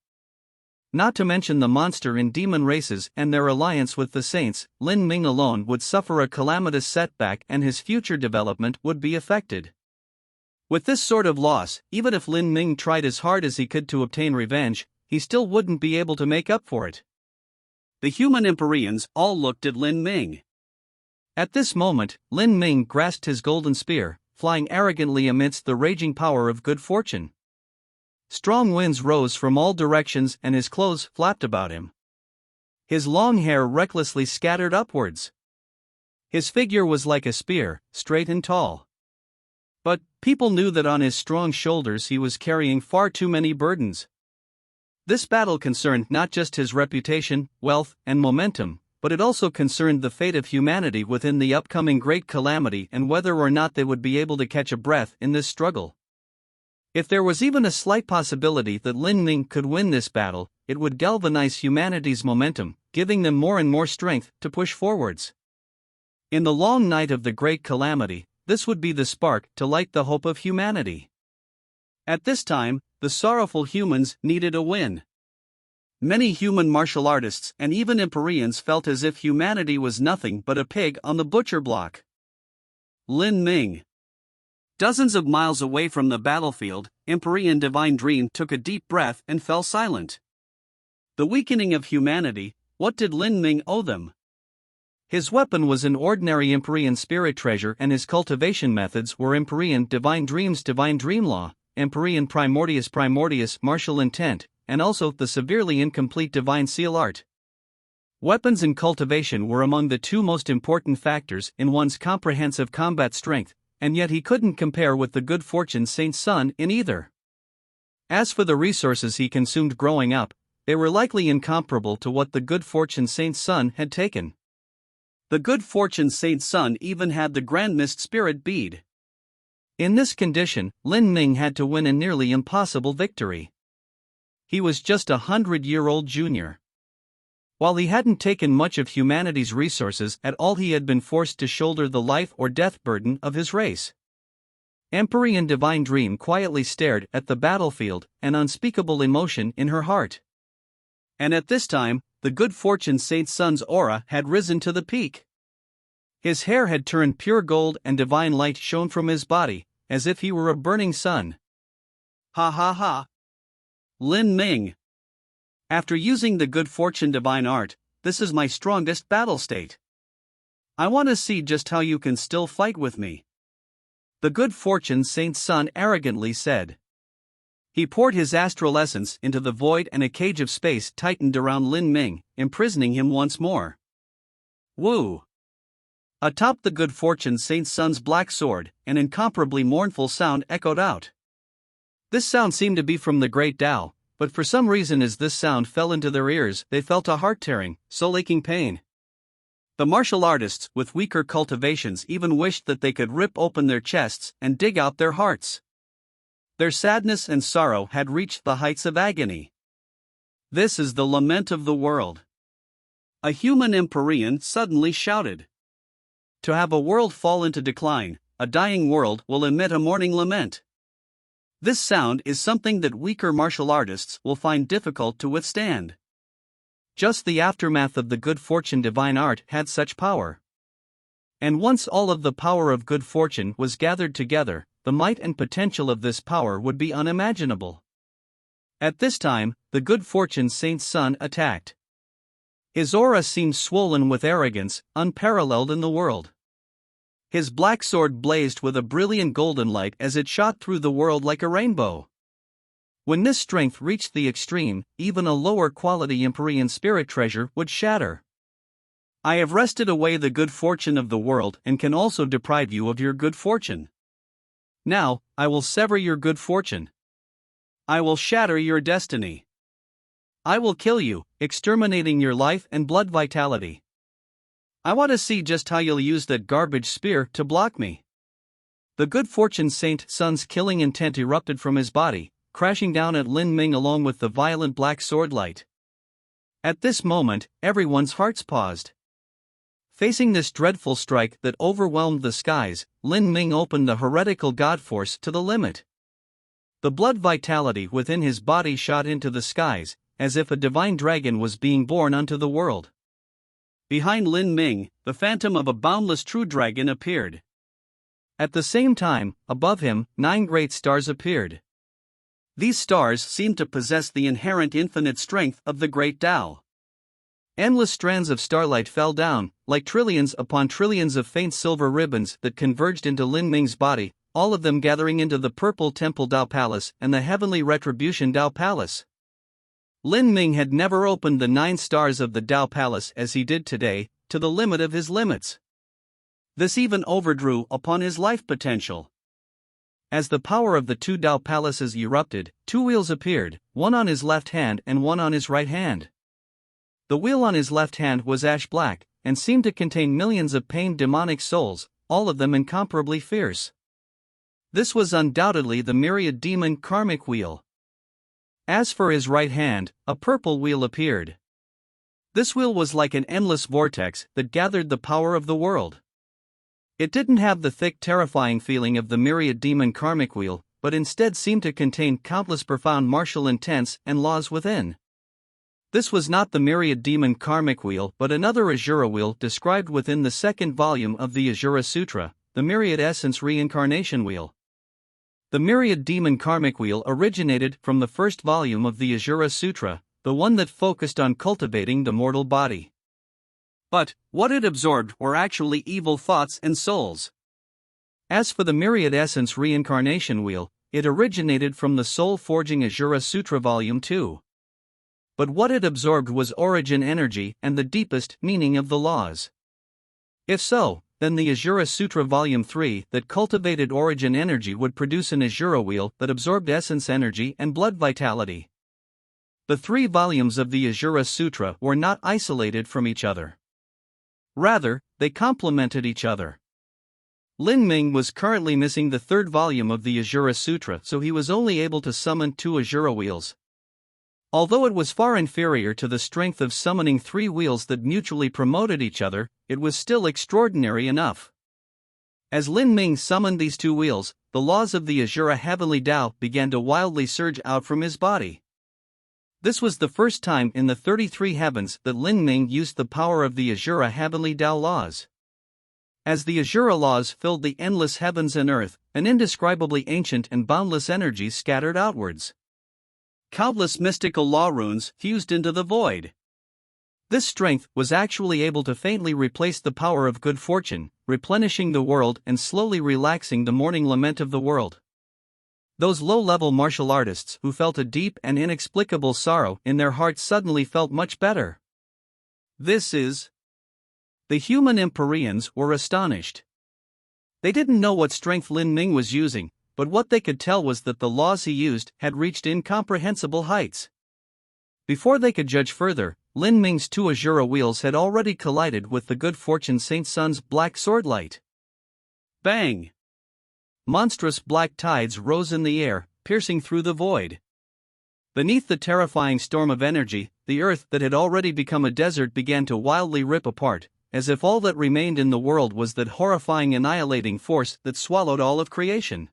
Not to mention the monster and demon races and their alliance with the saints, Lin Ming alone would suffer a calamitous setback and his future development would be affected. With this sort of loss, even if Lin Ming tried as hard as he could to obtain revenge, he still wouldn't be able to make up for it. The human Empyreans all looked at Lin Ming. At this moment, Lin Ming grasped his golden spear, flying arrogantly amidst the raging power of good fortune. Strong winds rose from all directions and his clothes flapped about him. His long hair recklessly scattered upwards. His figure was like a spear, straight and tall. But people knew that on his strong shoulders he was carrying far too many burdens. This battle concerned not just his reputation, wealth, and momentum, but it also concerned the fate of humanity within the upcoming great calamity and whether or not they would be able to catch a breath in this struggle. If there was even a slight possibility that Lin Ming could win this battle, it would galvanize humanity's momentum, giving them more and more strength to push forwards. In the long night of the great calamity, this would be the spark to light the hope of humanity. At this time, the sorrowful humans needed a win. Many human martial artists and even Empyreans felt as if humanity was nothing but a pig on the butcher block. Lin Ming. Dozens of miles away from the battlefield, Empyrean Divine Dream took a deep breath and fell silent. The weakening of humanity, what did Lin Ming owe them? His weapon was an ordinary Empyrean spirit treasure and his cultivation methods were Empyrean Divine Dream's Divine Dream Law, Empyrean Primordius Martial Intent, and also the severely incomplete Divine Seal Art. Weapons and cultivation were among the two most important factors in one's comprehensive combat strength, and yet he couldn't compare with the good fortune Saint's son in either. As for the resources he consumed growing up, they were likely incomparable to what the good fortune Saint's son had taken. The good fortune Saint's son even had the Grand Mist Spirit bead. In this condition, Lin Ming had to win a nearly impossible victory. He was just a 100-year-old junior. While he hadn't taken much of humanity's resources at all, he had been forced to shoulder the life or death burden of his race. Empyrean Divine Dream quietly stared at the battlefield, an unspeakable emotion in her heart. And at this time, the good fortune Saint's son's aura had risen to the peak. His hair had turned pure gold and divine light shone from his body, as if he were a burning sun. Ha ha ha! Lin Ming. After using the good fortune divine art, this is my strongest battle state. I want to see just how you can still fight with me. The good fortune Saint's son arrogantly said. He poured his astral essence into the void and a cage of space tightened around Lin Ming, imprisoning him once more. Woo! Atop the good fortune Saint's son's black sword, an incomparably mournful sound echoed out. This sound seemed to be from the great Tao, but for some reason as this sound fell into their ears they felt a heart-tearing, soul-aching pain. The martial artists with weaker cultivations even wished that they could rip open their chests and dig out their hearts. Their sadness and sorrow had reached the heights of agony. This is the lament of the world. A human Empyrean suddenly shouted. To have a world fall into decline, a dying world will emit a mourning lament. This sound is something that weaker martial artists will find difficult to withstand. Just the aftermath of the good fortune divine art had such power. And once all of the power of good fortune was gathered together, the might and potential of this power would be unimaginable. At this time, the good fortune Saint's son attacked. His aura seemed swollen with arrogance, unparalleled in the world. His black sword blazed with a brilliant golden light as it shot through the world like a rainbow. When this strength reached the extreme, even a lower quality Empyrean spirit treasure would shatter. I have wrested away the good fortune of the world and can also deprive you of your good fortune. Now, I will sever your good fortune. I will shatter your destiny. I will kill you, exterminating your life and blood vitality. I want to see just how you'll use that garbage spear to block me. The good fortune Saint Sun's killing intent erupted from his body, crashing down at Lin Ming along with the violent black sword light. At this moment, everyone's hearts paused. Facing this dreadful strike that overwhelmed the skies, Lin Ming opened the heretical god force to the limit. The blood vitality within his body shot into the skies, as if a divine dragon was being born unto the world. Behind Lin Ming, the phantom of a boundless true dragon appeared. At the same time, above him, 9 great stars appeared. These stars seemed to possess the inherent infinite strength of the great Tao. Endless strands of starlight fell down, like trillions upon trillions of faint silver ribbons that converged into Lin Ming's body, all of them gathering into the purple Temple Tao Palace and the heavenly Retribution Tao Palace. Lin Ming had never opened the 9 stars of the Tao Palace as he did today, to the limit of his limits. This even overdrew upon his life potential. As the power of the 2 Tao Palaces erupted, 2 wheels appeared, one on his left hand and one on his right hand. The wheel on his left hand was ash black, and seemed to contain millions of pained demonic souls, all of them incomparably fierce. This was undoubtedly the myriad demon karmic wheel. As for his right hand, a purple wheel appeared. This wheel was like an endless vortex that gathered the power of the world. It didn't have the thick, terrifying feeling of the myriad demon karmic wheel, but instead seemed to contain countless profound martial intents and laws within. This was not the myriad demon karmic wheel but another Asura wheel described within the 2nd volume of the Asura Sutra, the myriad essence reincarnation wheel. The myriad demon karmic wheel originated from the 1st volume of the Asura Sutra, the one that focused on cultivating the mortal body. But what it absorbed were actually evil thoughts and souls. As for the myriad essence reincarnation wheel, it originated from the soul forging Asura Sutra volume 2. But what it absorbed was origin energy and the deepest meaning of the laws. If so, then the Asura Sutra Volume 3 that cultivated origin energy would produce an Asura wheel that absorbed essence energy and blood vitality. The 3 volumes of the Asura Sutra were not isolated from each other. Rather, they complemented each other. Lin Ming was currently missing the 3rd volume of the Asura Sutra, so he was only able to summon 2 Asura wheels. Although it was far inferior to the strength of summoning 3 wheels that mutually promoted each other, it was still extraordinary enough. As Lin Ming summoned these 2 wheels, the laws of the Asura Heavenly Tao began to wildly surge out from his body. This was the first time in the 33 heavens that Lin Ming used the power of the Asura Heavenly Tao laws. As the Asura laws filled the endless heavens and earth, an indescribably ancient and boundless energy scattered outwards. Countless mystical law runes fused into the void. This strength was actually able to faintly replace the power of good fortune, replenishing the world and slowly relaxing the mourning lament of the world. Those low-level martial artists who felt a deep and inexplicable sorrow in their hearts suddenly felt much better. The human Empyreans were astonished. They didn't know what strength Lin Ming was using, but what they could tell was that the laws he used had reached incomprehensible heights. Before they could judge further, Lin Ming's 2 Asura wheels had already collided with the good fortune Saint Sun's black sword light. Bang! Monstrous black tides rose in the air, piercing through the void. Beneath the terrifying storm of energy, the earth that had already become a desert began to wildly rip apart, as if all that remained in the world was that horrifying annihilating force that swallowed all of creation.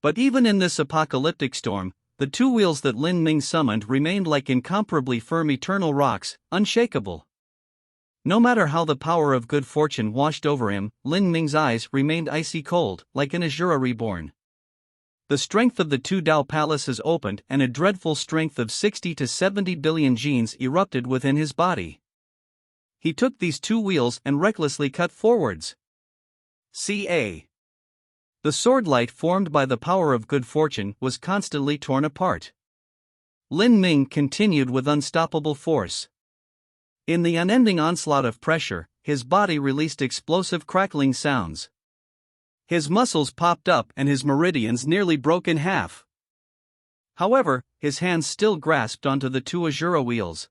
But even in this apocalyptic storm, the 2 wheels that Lin Ming summoned remained like incomparably firm eternal rocks, unshakable. No matter how the power of good fortune washed over him, Lin Ming's eyes remained icy cold, like an Asura reborn. The strength of the 2 Tao Palaces opened and a dreadful strength of 60 to 70 billion genes erupted within his body. He took these 2 wheels and recklessly cut forwards. Ca. The sword light formed by the power of good fortune was constantly torn apart. Lin Ming continued with unstoppable force. In the unending onslaught of pressure, his body released explosive crackling sounds. His muscles popped up and his meridians nearly broke in half. However, his hands still grasped onto the two Azura wheels.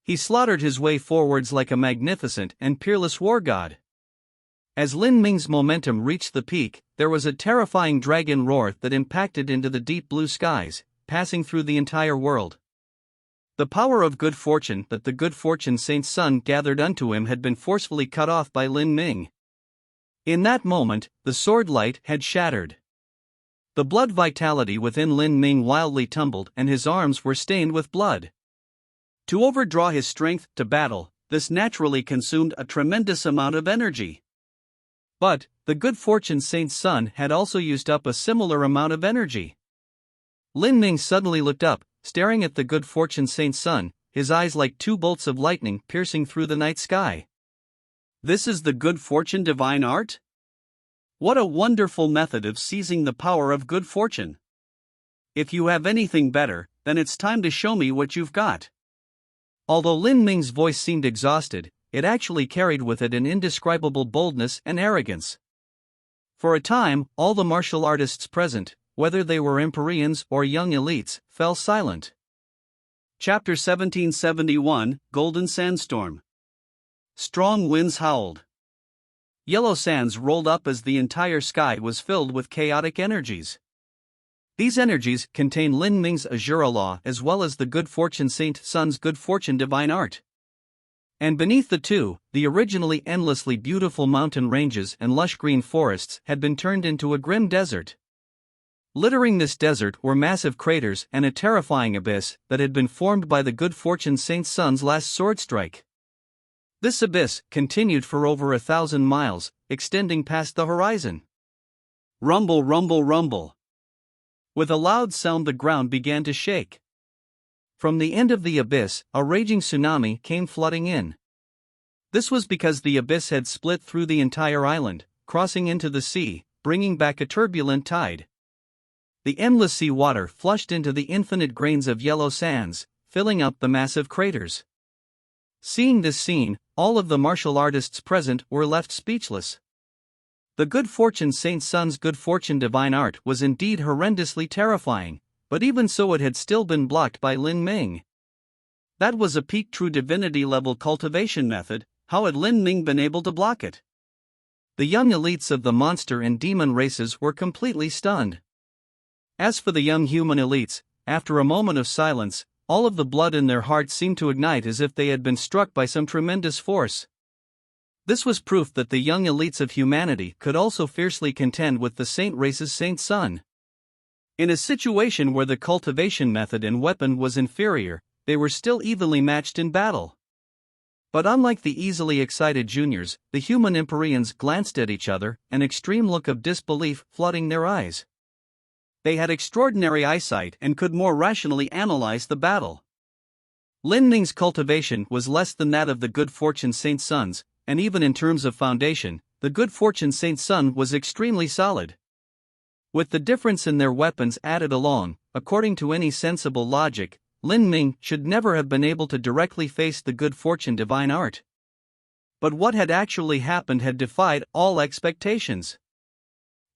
He slaughtered his way forwards like a magnificent and peerless war god. As Lin Ming's momentum reached the peak, there was a terrifying dragon roar that impacted into the deep blue skies, passing through the entire world. The power of good fortune that the good fortune Saint's son gathered unto him had been forcefully cut off by Lin Ming. In that moment, the sword light had shattered. The blood vitality within Lin Ming wildly tumbled and his arms were stained with blood. To overdraw his strength to battle, this naturally consumed a tremendous amount of energy. But, the good fortune Saint's son had also used up a similar amount of energy. Lin Ming suddenly looked up, staring at the good fortune Saint's son, his eyes like two bolts of lightning piercing through the night sky. This is the good fortune divine art? What a wonderful method of seizing the power of good fortune. If you have anything better, then it's time to show me what you've got. Although Lin Ming's voice seemed exhausted, it actually carried with it an indescribable boldness and arrogance. For a time, all the martial artists present, whether they were Empyreans or young elites, fell silent. Chapter 1771, Golden Sandstorm. Strong winds howled. Yellow sands rolled up as the entire sky was filled with chaotic energies. These energies contain Lin Ming's Azura law as well as the good fortune Saint's son's good fortune divine art. And beneath the two, the originally endlessly beautiful mountain ranges and lush green forests had been turned into a grim desert. Littering this desert were massive craters and a terrifying abyss that had been formed by the good fortune Saint's son's last sword strike. This abyss continued for over 1,000 miles, extending past the horizon. Rumble, rumble, rumble. With a loud sound the ground began to shake. From the end of the abyss, a raging tsunami came flooding in. This was because the abyss had split through the entire island, crossing into the sea, bringing back a turbulent tide. The endless sea water flushed into the infinite grains of yellow sands, filling up the massive craters. Seeing this scene, all of the martial artists present were left speechless. The good fortune Saint's son's good fortune divine art was indeed horrendously terrifying, but even so it had still been blocked by Lin Ming. That was a peak true divinity level cultivation method. How had Lin Ming been able to block it? The young elites of the monster and demon races were completely stunned. As for the young human elites, after a moment of silence, all of the blood in their hearts seemed to ignite as if they had been struck by some tremendous force. This was proof that the young elites of humanity could also fiercely contend with the saint race's Saint's son. In a situation where the cultivation method and weapon was inferior, they were still evenly matched in battle. But unlike the easily excited juniors, the human Empyreans glanced at each other, an extreme look of disbelief flooding their eyes. They had extraordinary eyesight and could more rationally analyze the battle. Lin Ming's cultivation was less than that of the good fortune Saint's son's, and even in terms of foundation, the good fortune Saint's son was extremely solid. With the difference in their weapons added along, according to any sensible logic, Lin Ming should never have been able to directly face the good fortune divine art. But what had actually happened had defied all expectations.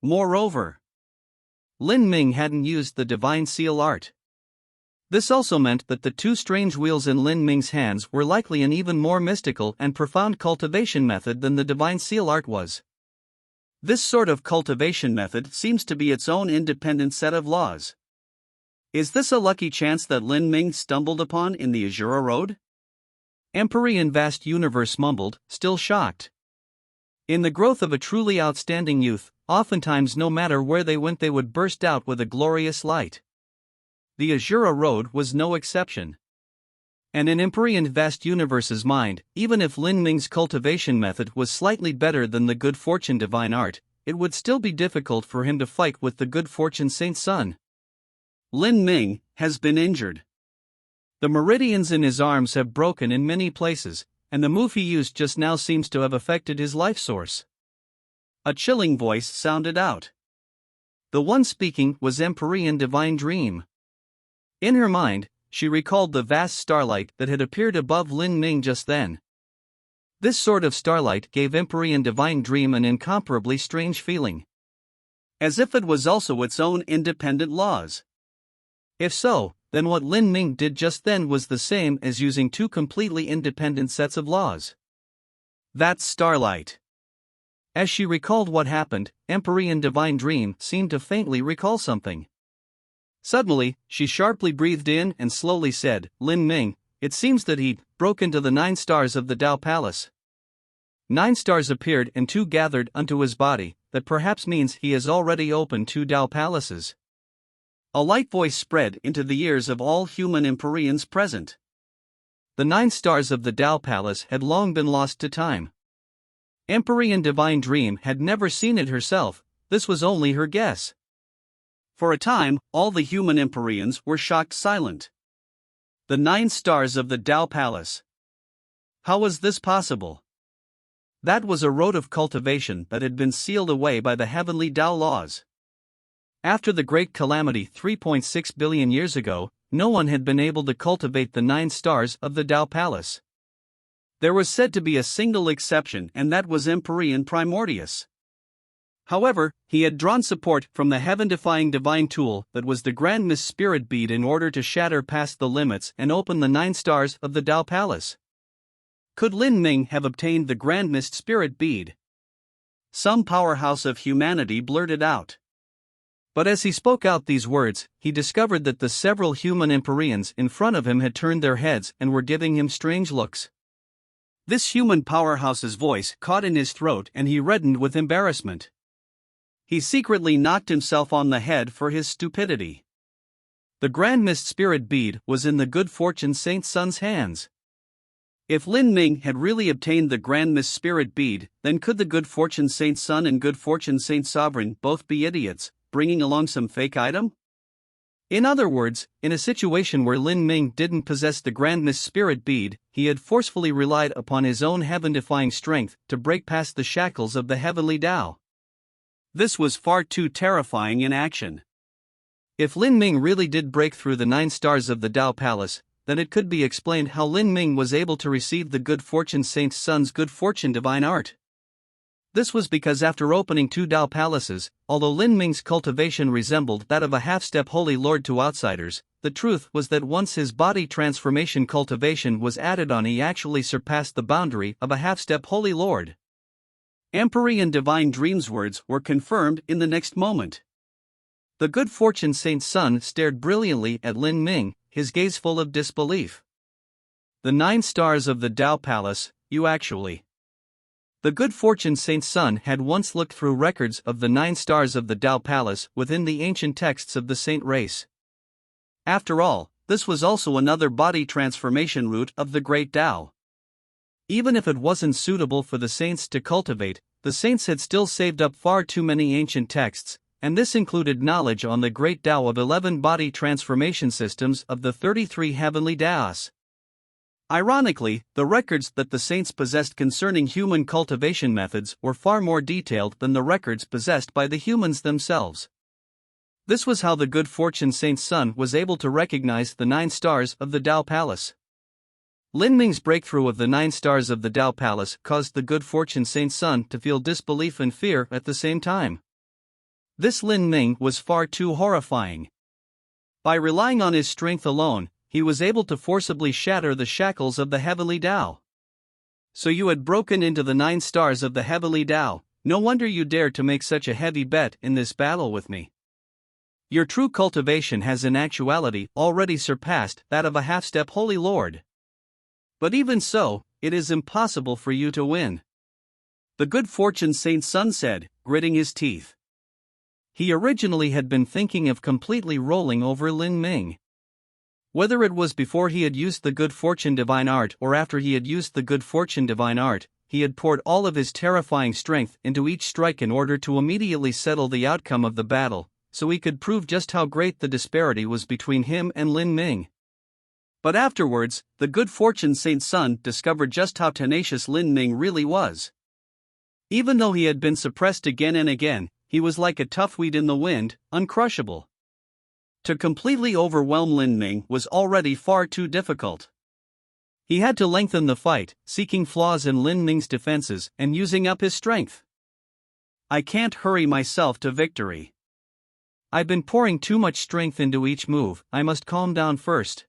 Moreover, Lin Ming hadn't used the divine seal art. This also meant that the two strange wheels in Lin Ming's hands were likely an even more mystical and profound cultivation method than the divine seal art was. This sort of cultivation method seems to be its own independent set of laws. Is this a lucky chance that Lin Ming stumbled upon in the Azura Road? Empyrean Vast Universe mumbled, still shocked. In the growth of a truly outstanding youth, oftentimes no matter where they went they would burst out with a glorious light. The Azura Road was no exception. And in Empyrean Vast Universe's mind, even if Lin Ming's cultivation method was slightly better than the good fortune divine art, it would still be difficult for him to fight with the good fortune Saint's son. Lin Ming has been injured. The meridians in his arms have broken in many places, and the move he used just now seems to have affected his life source. A chilling voice sounded out. The one speaking was Empyrean Divine Dream. In her mind, she recalled the vast starlight that had appeared above Lin Ming just then. This sort of starlight gave Empyrean Divine Dream an incomparably strange feeling. As if it was also its own independent laws. If so, then what Lin Ming did just then was the same as using two completely independent sets of laws. That's Starlight. As she recalled what happened, Empyrean Divine Dream seemed to faintly recall something. Suddenly, she sharply breathed in and slowly said, "Lin Ming, it seems that he broke into the 9 stars of the Tao Palace." 9 stars appeared and 2 gathered unto his body, that perhaps means he has already opened 2 Tao Palaces. A light voice spread into the ears of all human Empyreans present. The 9 stars of the Tao Palace had long been lost to time. Empyrean Divine Dream had never seen it herself, this was only her guess. For a time, all the human Empyreans were shocked silent. The 9 stars of the Tao Palace. How was this possible? That was a road of cultivation that had been sealed away by the heavenly Tao laws. After the Great Calamity 3.6 billion years ago, no one had been able to cultivate the 9 stars of the Tao Palace. There was said to be a single exception, and that was Empyrean Primordius. However, he had drawn support from the heaven-defying divine tool that was the Grand Mist Spirit Bead in order to shatter past the limits and open the 9 stars of the Tao Palace. Could Lin Ming have obtained the Grand Mist Spirit Bead? Some powerhouse of humanity blurted out. But as he spoke out these words, he discovered that the several human Empyreans in front of him had turned their heads and were giving him strange looks. This human powerhouse's voice caught in his throat and he reddened with embarrassment. He secretly knocked himself on the head for his stupidity. The Grand Mist Spirit Bead was in the Good Fortune Saint Sun's hands. If Lin Ming had really obtained the Grand Mist Spirit Bead, then could the Good Fortune Saint Sun and Good Fortune Saint Sovereign both be idiots, bringing along some fake item? In other words, in a situation where Lin Ming didn't possess the Grand Mist Spirit Bead, he had forcefully relied upon his own heaven-defying strength to break past the shackles of the heavenly Tao. This was far too terrifying in action. If Lin Ming really did break through the 9 stars of the Tao Palace, then it could be explained how Lin Ming was able to receive the Good Fortune Saint Sun's Good Fortune Divine Art. This was because after opening 2 Tao Palaces, although Lin Ming's cultivation resembled that of a half-step Holy Lord to outsiders, the truth was that once his body transformation cultivation was added on, he actually surpassed the boundary of a half-step Holy Lord. Empyrean Divine Dream's words were confirmed in the next moment. The Good Fortune Saint Sun stared brilliantly at Lin Ming, his gaze full of disbelief. The 9 stars of the Tao Palace, you actually. The Good Fortune Saint Sun had once looked through records of the 9 stars of the Tao Palace within the ancient texts of the Saint race. After all, this was also another body transformation route of the Great Tao. Even if it wasn't suitable for the saints to cultivate, the saints had still saved up far too many ancient texts, and this included knowledge on the Great Tao of 11 body transformation systems of the 33 heavenly Taos. Ironically, the records that the saints possessed concerning human cultivation methods were far more detailed than the records possessed by the humans themselves. This was how the Good Fortune Saint Sun was able to recognize the 9 stars of the Tao Palace. Lin Ming's breakthrough of the 9 stars of the Tao Palace caused the Good Fortune Saint Sun to feel disbelief and fear at the same time. This Lin Ming was far too horrifying. By relying on his strength alone, he was able to forcibly shatter the shackles of the heavenly Tao. So you had broken into the 9 stars of the heavenly Tao, no wonder you dared to make such a heavy bet in this battle with me. Your true cultivation has in actuality already surpassed that of a half-step Holy Lord. But even so, it is impossible for you to win. The Good Fortune Saint Sun said, gritting his teeth. He originally had been thinking of completely rolling over Lin Ming. Whether it was before he had used the Good Fortune Divine Art or after he had used the Good Fortune Divine Art, he had poured all of his terrifying strength into each strike in order to immediately settle the outcome of the battle, so he could prove just how great the disparity was between him and Lin Ming. But afterwards, the Good Fortune Saint Sun discovered just how tenacious Lin Ming really was. Even though he had been suppressed again and again, he was like a tough weed in the wind, uncrushable. To completely overwhelm Lin Ming was already far too difficult. He had to lengthen the fight, seeking flaws in Lin Ming's defenses and using up his strength. I can't hurry myself to victory. I've been pouring too much strength into each move, I must calm down first.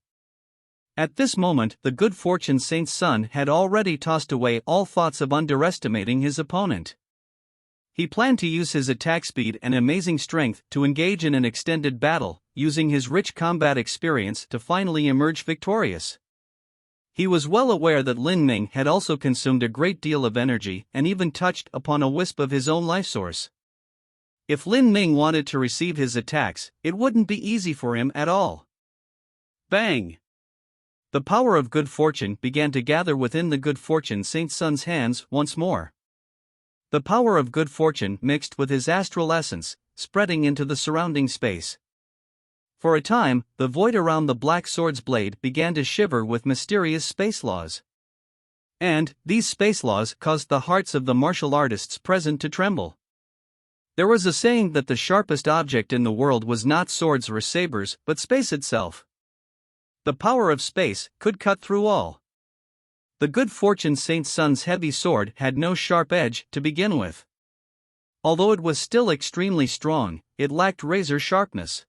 At this moment, the good fortune saint's son had already tossed away all thoughts of underestimating his opponent. He planned to use his attack speed and amazing strength to engage in an extended battle, using his rich combat experience to finally emerge victorious. He was well aware that Lin Ming had also consumed a great deal of energy and even touched upon a wisp of his own life source. If Lin Ming wanted to receive his attacks, it wouldn't be easy for him at all. Bang! The power of good fortune began to gather within the good fortune saint's son's hands once more. The power of good fortune mixed with his astral essence, spreading into the surrounding space. For a time, the void around the black sword's blade began to shiver with mysterious space laws. And these space laws caused the hearts of the martial artists present to tremble. There was a saying that the sharpest object in the world was not swords or sabers, but space itself. The power of space could cut through all. The good fortune saint's son's heavy sword had no sharp edge to begin with. Although it was still extremely strong, it lacked razor sharpness.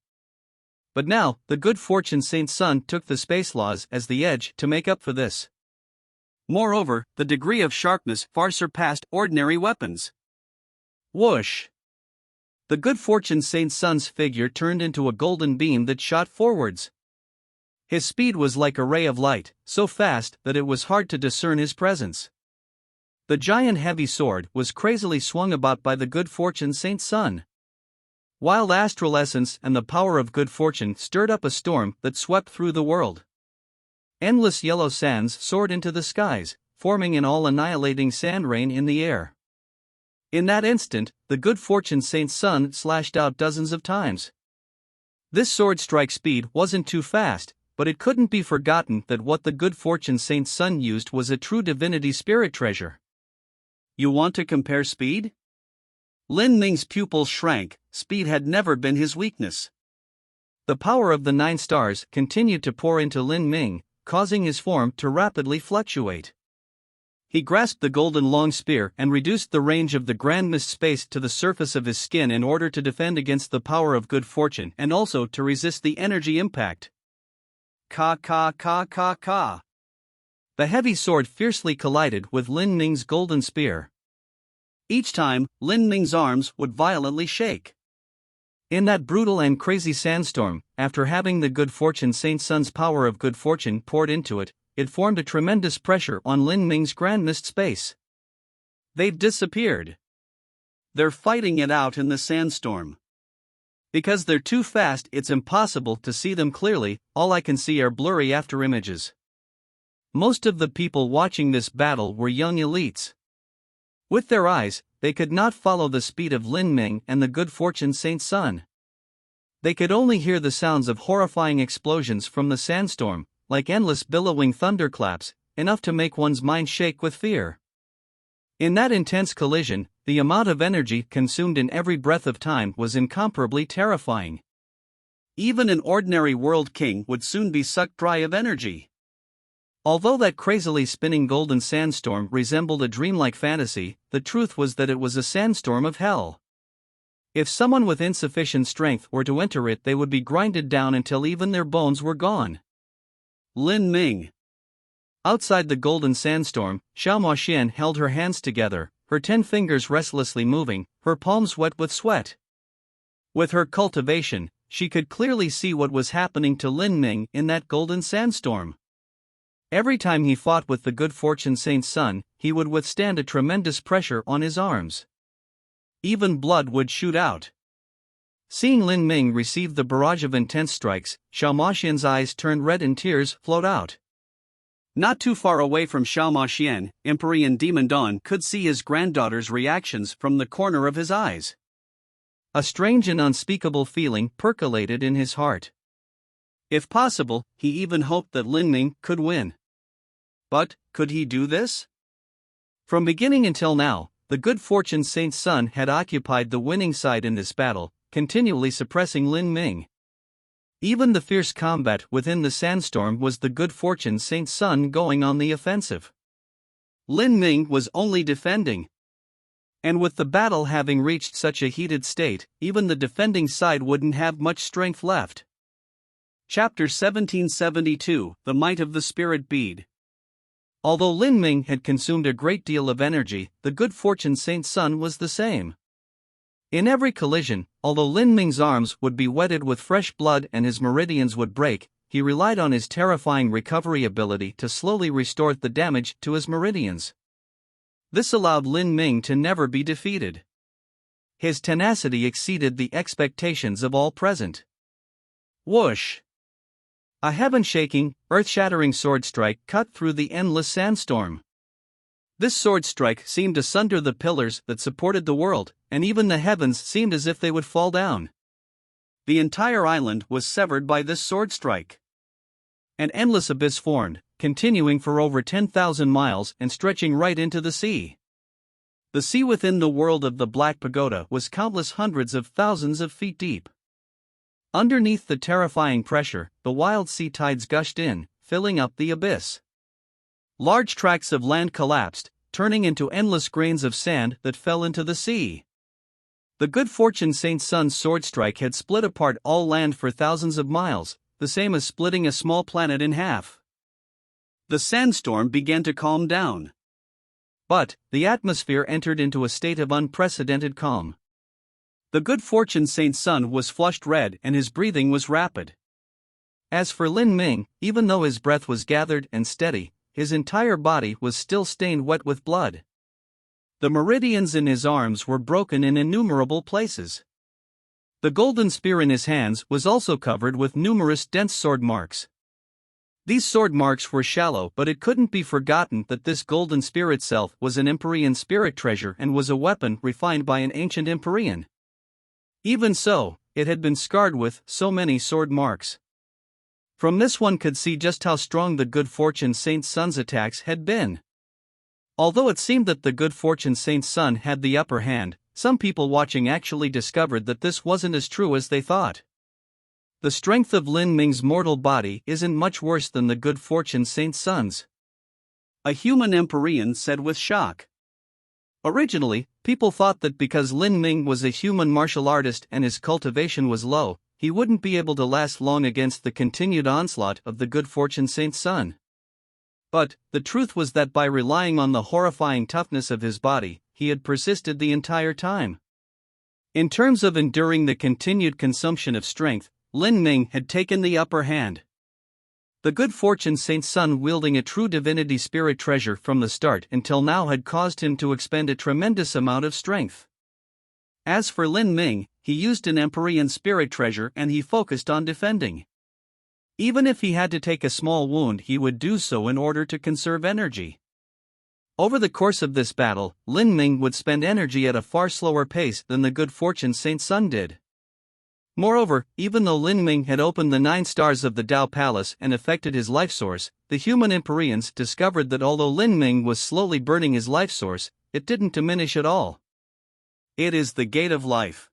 But now, the good fortune saint's son took the space laws as the edge to make up for this. Moreover, the degree of sharpness far surpassed ordinary weapons. Whoosh! The good fortune saint's son's figure turned into a golden beam that shot forwards. His speed was like a ray of light, so fast that it was hard to discern his presence. The giant heavy sword was crazily swung about by the good fortune saint's son. Wild astral essence and the power of good fortune stirred up a storm that swept through the world. Endless yellow sands soared into the skies, forming an all-annihilating sand rain in the air. In that instant, the good fortune saint's son slashed out dozens of times. This sword strike speed wasn't too fast, but it couldn't be forgotten that what the good fortune saint's son used was a true divinity spirit treasure. You want to compare speed? Lin Ming's pupils shrank. Speed had never been his weakness. The power of the 9 stars continued to pour into Lin Ming, causing his form to rapidly fluctuate. He grasped the golden long spear and reduced the range of the grand mist space to the surface of his skin in order to defend against the power of good fortune and also to resist the energy impact. Ka ka ka ka ka. The heavy sword fiercely collided with Lin Ming's golden spear. Each time, Lin Ming's arms would violently shake. In that brutal and crazy sandstorm, after having the good fortune saint's son's power of good fortune poured into it, it formed a tremendous pressure on Lin Ming's grand mist space. They've disappeared. They're fighting it out in the sandstorm. Because they're too fast, it's impossible to see them clearly. All I can see are blurry afterimages. Most of the people watching this battle were young elites. With their eyes, they could not follow the speed of Lin Ming and the good fortune saint's son. They could only hear the sounds of horrifying explosions from the sandstorm, like endless billowing thunderclaps, enough to make one's mind shake with fear. In that intense collision, the amount of energy consumed in every breath of time was incomparably terrifying. Even an ordinary world king would soon be sucked dry of energy. Although that crazily spinning golden sandstorm resembled a dreamlike fantasy, the truth was that it was a sandstorm of hell. If someone with insufficient strength were to enter it, they would be grinded down until even their bones were gone. Lin Ming. Outside the golden sandstorm, Xiao Moxian held her hands together, her 10 fingers restlessly moving, her palms wet with sweat. With her cultivation, she could clearly see what was happening to Lin Ming in that golden sandstorm. Every time he fought with the good fortune saint's son, he would withstand a tremendous pressure on his arms. Even blood would shoot out. Seeing Lin Ming receive the barrage of intense strikes, Xiao Moxian's eyes turned red and tears flowed out. Not too far away from Xiao Moxian, Empyrean Demon Dawn could see his granddaughter's reactions from the corner of his eyes. A strange and unspeakable feeling percolated in his heart. If possible, he even hoped that Lin Ming could win. But, could he do this? From beginning until now, the good fortune saint's son had occupied the winning side in this battle, continually suppressing Lin Ming. Even the fierce combat within the sandstorm was the good fortune saint's son going on the offensive. Lin Ming was only defending. And with the battle having reached such a heated state, even the defending side wouldn't have much strength left. Chapter 1772, The Might of the Spirit Bead. Although Lin Ming had consumed a great deal of energy, the good fortune Saint Sun was the same. In every collision, although Lin Ming's arms would be wetted with fresh blood and his meridians would break, he relied on his terrifying recovery ability to slowly restore the damage to his meridians. This allowed Lin Ming to never be defeated. His tenacity exceeded the expectations of all present. Whoosh! A heaven-shaking, earth-shattering sword strike cut through the endless sandstorm. This sword strike seemed to sunder the pillars that supported the world, and even the heavens seemed as if they would fall down. The entire island was severed by this sword strike. An endless abyss formed, continuing for over 10,000 miles and stretching right into the sea. The sea within the world of the Black Pagoda was countless hundreds of thousands of feet deep. Underneath the terrifying pressure, the wild sea tides gushed in, filling up the abyss. Large tracts of land collapsed, turning into endless grains of sand that fell into the sea. The good fortune Saint Sun's sword strike had split apart all land for thousands of miles, the same as splitting a small planet in half. The sandstorm began to calm down. But the atmosphere entered into a state of unprecedented calm. The good fortune Saint Sun was flushed red and his breathing was rapid. As for Lin Ming, even though his breath was gathered and steady, his entire body was still stained wet with blood. The meridians in his arms were broken in innumerable places. The golden spear in his hands was also covered with numerous dense sword marks. These sword marks were shallow, but it couldn't be forgotten that this golden spear itself was an Empyrean spirit treasure and was a weapon refined by an ancient Empyrean. Even so, it had been scarred with so many sword marks. From this one could see just how strong the good fortune Saint Sun's attacks had been. Although it seemed that the good fortune Saint Sun had the upper hand, some people watching actually discovered that this wasn't as true as they thought. The strength of Lin Ming's mortal body isn't much worse than the good fortune Saint Sun's. A human Empyrean said with shock. Originally, people thought that because Lin Ming was a human martial artist and his cultivation was low, he wouldn't be able to last long against the continued onslaught of the good fortune Saint Sun. But the truth was that by relying on the horrifying toughness of his body, he had persisted the entire time. In terms of enduring the continued consumption of strength, Lin Ming had taken the upper hand. The good fortune Saint Sun, wielding a true divinity spirit treasure from the start until now, had caused him to expend a tremendous amount of strength. As for Lin Ming, he used an Empyrean spirit treasure and he focused on defending. Even if he had to take a small wound, he would do so in order to conserve energy. Over the course of this battle, Lin Ming would spend energy at a far slower pace than the good fortune Saint Sun did. Moreover, even though Lin Ming had opened the 9 stars of the Tao Palace and affected his life source, the human Empyreans discovered that although Lin Ming was slowly burning his life source, it didn't diminish at all. It is the gate of life.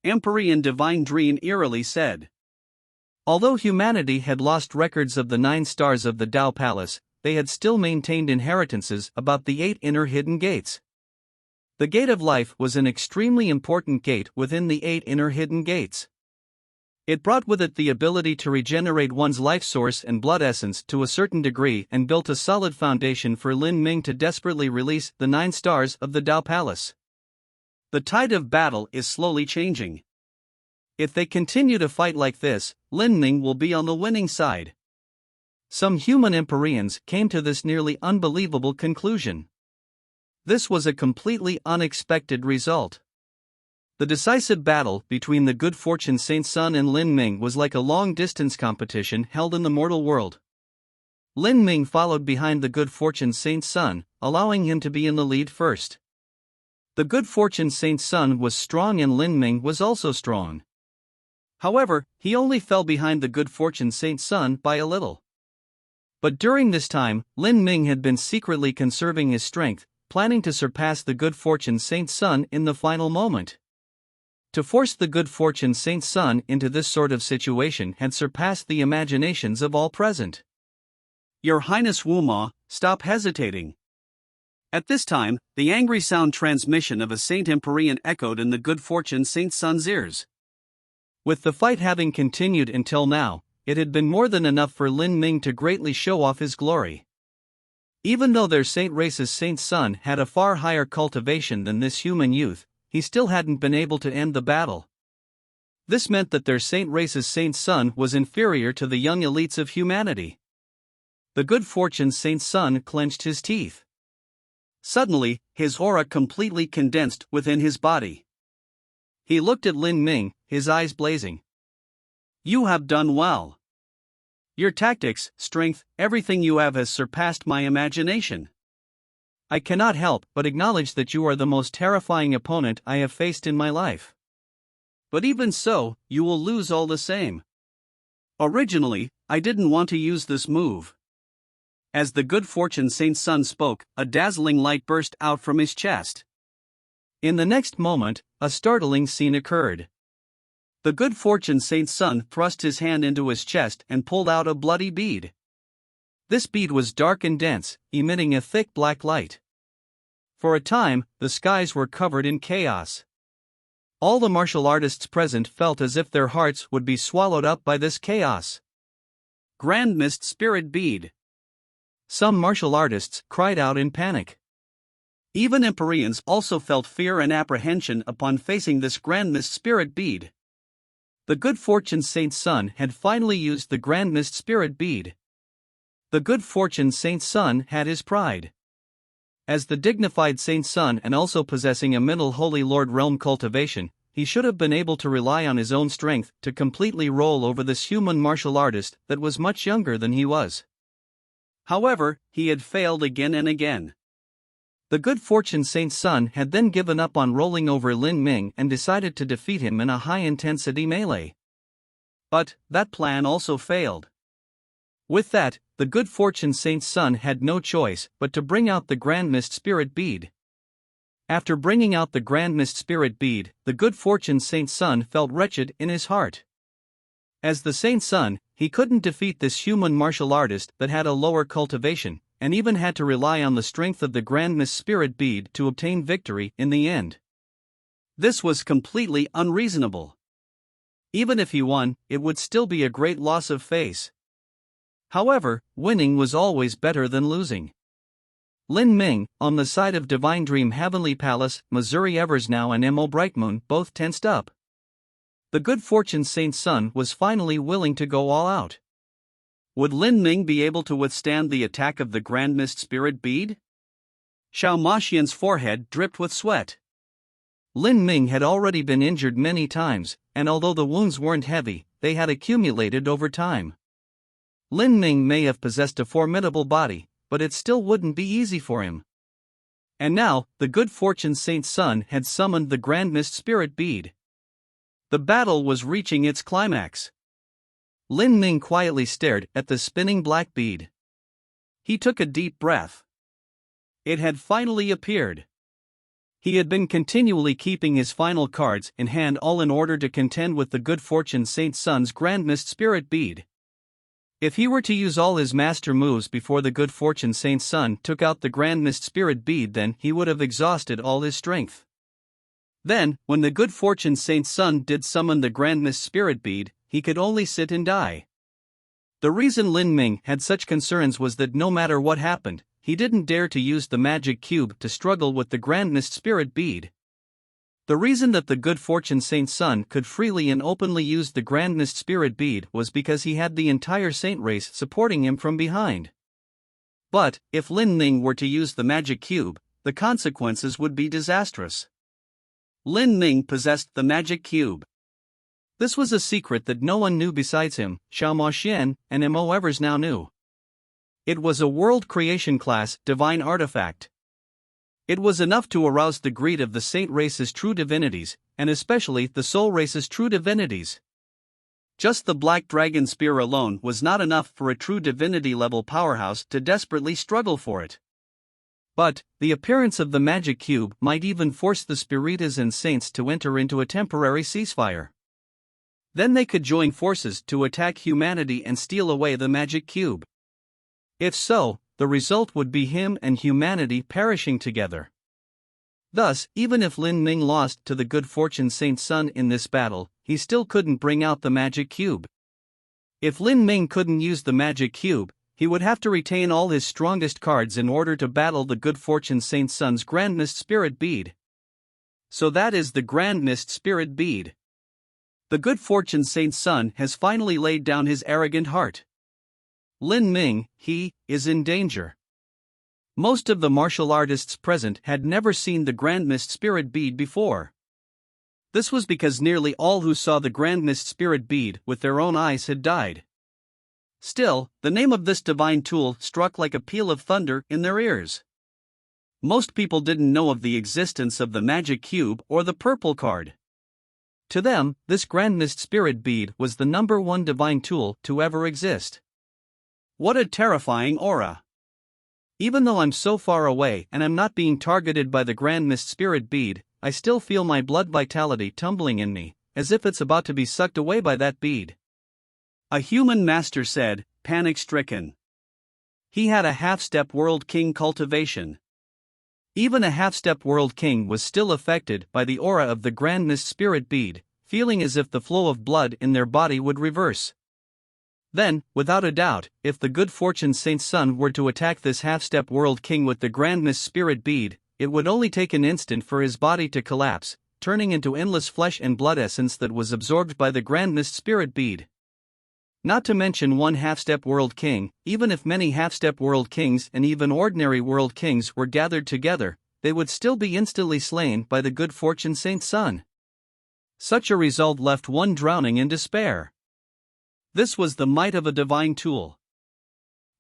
Empyrean Divine Dreen eerily said. Although humanity had lost records of the 9 stars of the Tao Palace, they had still maintained inheritances about the 8 inner hidden gates. The Gate of Life was an extremely important gate within the 8 inner hidden gates. It brought with it the ability to regenerate one's life source and blood essence to a certain degree and built a solid foundation for Lin Ming to desperately release the 9 stars of the Tao Palace. The tide of battle is slowly changing. If they continue to fight like this, Lin Ming will be on the winning side. Some human Empyreans came to this nearly unbelievable conclusion. This was a completely unexpected result. The decisive battle between the good fortune Saint Sun and Lin Ming was like a long-distance competition held in the mortal world. Lin Ming followed behind the good fortune Saint Sun, allowing him to be in the lead first. The good fortune Saint Sun was strong and Lin Ming was also strong. However, he only fell behind the good fortune Saint Sun by a little. But during this time, Lin Ming had been secretly conserving his strength, planning to surpass the good fortune Saint Sun in the final moment. To force the good fortune Saint Sun into this sort of situation had surpassed the imaginations of all present. Your Highness Wu Ma, stop hesitating. At this time, the angry sound transmission of a Saint Empyrean echoed in the good fortune Saint Sun's ears. With the fight having continued until now, it had been more than enough for Lin Ming to greatly show off his glory. Even though their saint race's Saint Sun had a far higher cultivation than this human youth, he still hadn't been able to end the battle. This meant that their saint race's Saint Sun was inferior to the young elites of humanity. The good fortune Saint Sun clenched his teeth. Suddenly, his aura completely condensed within his body. He looked at Lin Ming, his eyes blazing. "You have done well. Your tactics, strength, everything you have has surpassed my imagination. I cannot help but acknowledge that you are the most terrifying opponent I have faced in my life. But even so, you will lose all the same. Originally, I didn't want to use this move." As the good fortune Saint Sun spoke, a dazzling light burst out from his chest. In the next moment, a startling scene occurred. The good fortune Saint Sun thrust his hand into his chest and pulled out a bloody bead. This bead was dark and dense, emitting a thick black light. For a time, the skies were covered in chaos. All the martial artists present felt as if their hearts would be swallowed up by this chaos. Grand Mist Spirit Bead. Some martial artists cried out in panic. Even Empyreans also felt fear and apprehension upon facing this Grand Mist Spirit Bead. The good fortune Saint Sun had finally used the Grand Mist Spirit Bead. The good fortune Saint Sun had his pride. As the dignified Saint Sun and also possessing a middle Holy Lord realm cultivation, he should have been able to rely on his own strength to completely roll over this human martial artist that was much younger than he was. However, he had failed again and again. The good fortune Saint Sun had then given up on rolling over Lin Ming and decided to defeat him in a high-intensity melee. But that plan also failed. With that, the good fortune Saint Sun had no choice but to bring out the Grand Mist Spirit Bead. After bringing out the Grand Mist Spirit Bead, the good fortune Saint Sun felt wretched in his heart. As the Saint Sun, he couldn't defeat this human martial artist that had a lower cultivation, and even had to rely on the strength of the Grand Mist Spirit Bead to obtain victory in the end. This was completely unreasonable. Even if he won, it would still be a great loss of face. However, winning was always better than losing. Lin Ming, on the side of Divine Dream Heavenly Palace, Missouri Eversnow and Mo Brightmoon both tensed up. The good fortune Saint Sun was finally willing to go all out. Would Lin Ming be able to withstand the attack of the Grand Mist Spirit Bead? Xiao Maxian's forehead dripped with sweat. Lin Ming had already been injured many times, and although the wounds weren't heavy, they had accumulated over time. Lin Ming may have possessed a formidable body, but it still wouldn't be easy for him. And now, the good fortune Saint Sun had summoned the Grand Mist Spirit Bead. The battle was reaching its climax. Lin Ming quietly stared at the spinning black bead. He took a deep breath. It had finally appeared. He had been continually keeping his final cards in hand, all in order to contend with the good fortune Saint Sun's Grand Mist Spirit Bead. If he were to use all his master moves before the good fortune Saint Sun took out the Grand Mist Spirit Bead, then he would have exhausted all his strength. Then, when the good fortune Saint Sun did summon the Grand Mist Spirit Bead, he could only sit and die. The reason Lin Ming had such concerns was that no matter what happened, he didn't dare to use the magic cube to struggle with the Grand Mist Spirit Bead. The reason that the good fortune Saint Sun could freely and openly use the Grand Mist Spirit Bead was because he had the entire saint race supporting him from behind. But, if Lin Ming were to use the magic cube, the consequences would be disastrous. Lin Ming possessed the magic cube. This was a secret that no one knew besides him, Xiao Maxian, and Mo Eversnow knew. It was a world creation class divine artifact. It was enough to arouse the greed of the saint race's true divinities, and especially the soul race's true divinities. Just the Black Dragon Spear alone was not enough for a true divinity-level powerhouse to desperately struggle for it. But, the appearance of the magic cube might even force the Spiritas and saints to enter into a temporary ceasefire. Then they could join forces to attack humanity and steal away the magic cube. If so, the result would be him and humanity perishing together. Thus, even if Lin Ming lost to the Good Fortune Saint Sun in this battle, he still couldn't bring out the magic cube. If Lin Ming couldn't use the magic cube, he would have to retain all his strongest cards in order to battle the Good Fortune Saint Sun's Grand Mist Spirit Bead. So that is the Grand Mist Spirit Bead. The Good Fortune Saint Sun has finally laid down his arrogant heart. Lin Ming, he, is in danger. Most of the martial artists present had never seen the Grand Mist Spirit Bead before. This was because nearly all who saw the Grand Mist Spirit Bead with their own eyes had died. Still, the name of this divine tool struck like a peal of thunder in their ears. Most people didn't know of the existence of the magic cube or the purple card. To them, this Grand Mist Spirit Bead was the #1 divine tool to ever exist. What a terrifying aura! Even though I'm so far away and I'm not being targeted by the Grand Mist Spirit Bead, I still feel my blood vitality tumbling in me, as if it's about to be sucked away by that bead. A human master said, panic-stricken. He had a half-step World King cultivation. Even a half-step World King was still affected by the aura of the Grand Mist Spirit Bead, feeling as if the flow of blood in their body would reverse. Then, without a doubt, if the Good Fortune Saint Sun were to attack this half-step World King with the Grand Mist Spirit Bead, it would only take an instant for his body to collapse, turning into endless flesh and blood essence that was absorbed by the Grand Mist Spirit Bead. Not to mention one half-step World King, even if many half-step World Kings and even ordinary World Kings were gathered together, they would still be instantly slain by the Good Fortune Saint Sun. Such a result left one drowning in despair. This was the might of a divine tool.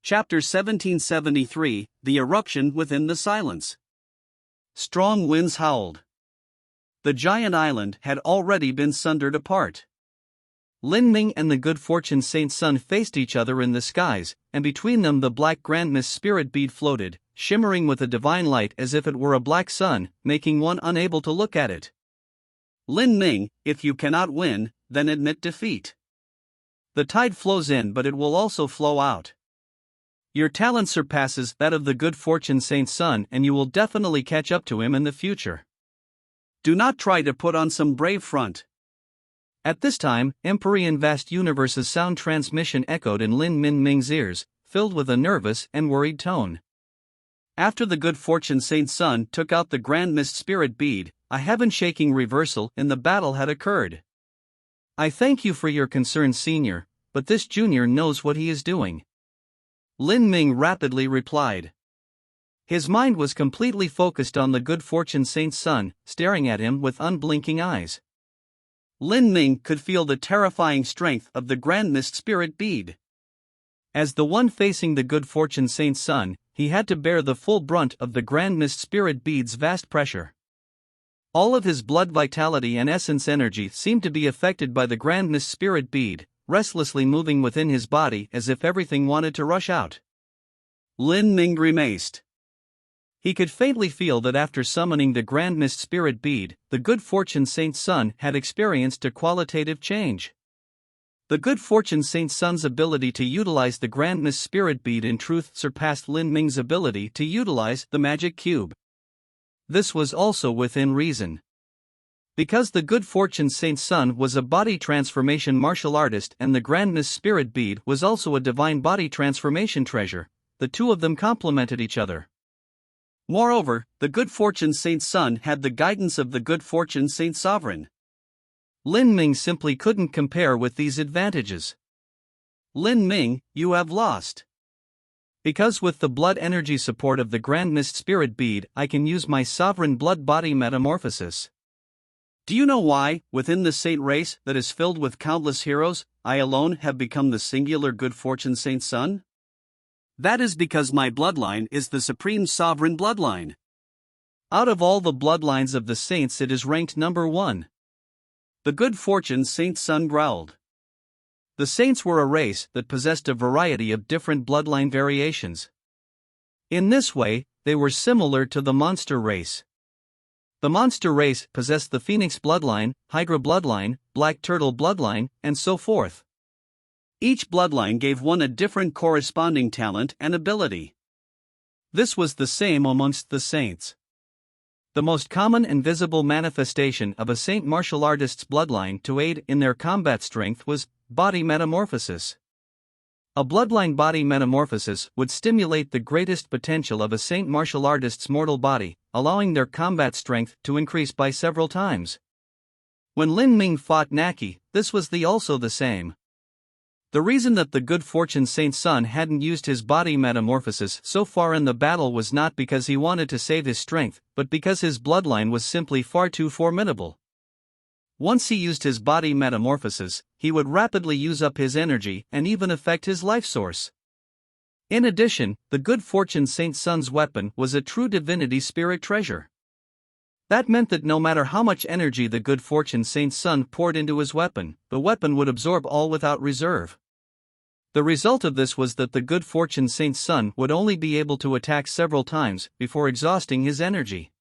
Chapter 1773, The Eruption Within the Silence. Strong winds howled. The giant island had already been sundered apart. Lin Ming and the Good Fortune Saint Sun faced each other in the skies, and between them the black Grand Mist Spirit Bead floated, shimmering with a divine light as if it were a black sun, making one unable to look at it. Lin Ming, if you cannot win, then admit defeat. The tide flows in, but it will also flow out. Your talent surpasses that of the Good Fortune Saint Sun, and you will definitely catch up to him in the future. Do not try to put on some brave front. At this time, Empyrean Vast Universe's sound transmission echoed in Lin Ming's ears, filled with a nervous and worried tone. After the Good Fortune Saint Sun took out the Grand Mist Spirit Bead, a heaven-shaking reversal in the battle had occurred. I thank you for your concern, Senior, but this Junior knows what he is doing. Lin Ming rapidly replied. His mind was completely focused on the Good Fortune Saint Sun, staring at him with unblinking eyes. Lin Ming could feel the terrifying strength of the Grand Mist Spirit Bead. As the one facing the Good Fortune Saint Sun, he had to bear the full brunt of the Grand Mist Spirit Bead's vast pressure. All of his blood vitality and essence energy seemed to be affected by the Grand Mist Spirit Bead, restlessly moving within his body as if everything wanted to rush out. Lin Ming grimaced. He could faintly feel that after summoning the Grand Mist Spirit Bead, the Good Fortune Saint Sun had experienced a qualitative change. The Good Fortune Saint Sun's ability to utilize the Grand Mist Spirit Bead in truth surpassed Lin Ming's ability to utilize the magic cube. This was also within reason. Because the Good Fortune Saint Sun was a body transformation martial artist and the Grand Mist Spirit Bead was also a divine body transformation treasure, the two of them complemented each other. Moreover, the Good Fortune Saint Sun had the guidance of the Good Fortune Saint Sovereign. Lin Ming simply couldn't compare with these advantages. Lin Ming, you have lost. Because with the blood energy support of the Grand Mist Spirit Bead, I can use my sovereign blood-body metamorphosis. Do you know why, within the Saint race that is filled with countless heroes, I alone have become the singular Good Fortune Saint Sun? That is because my bloodline is the supreme sovereign bloodline. Out of all the bloodlines of the saints, it is ranked #1. The Good Fortune Saint Sun growled. The saints were a race that possessed a variety of different bloodline variations. In this way, they were similar to the monster race. The monster race possessed the Phoenix bloodline, Hydra bloodline, Black Turtle bloodline, and so forth. Each bloodline gave one a different corresponding talent and ability. This was the same amongst the saints. The most common and visible manifestation of a saint martial artist's bloodline to aid in their combat strength was body metamorphosis. A bloodline body metamorphosis would stimulate the greatest potential of a saint martial artist's mortal body, allowing their combat strength to increase by several times. When Lin Ming fought Naki, this was also the same. The reason that the good fortune Saint Sun hadn't used his body metamorphosis so far in the battle was not because he wanted to save his strength, but because his bloodline was simply far too formidable. Once he used his body metamorphosis, he would rapidly use up his energy and even affect his life source. In addition, the good fortune Saint Sun's weapon was a true divinity spirit treasure. That meant that no matter how much energy the good fortune Saint Sun poured into his weapon, the weapon would absorb all without reserve. The result of this was that the good fortune Saint Sun would only be able to attack several times before exhausting his energy.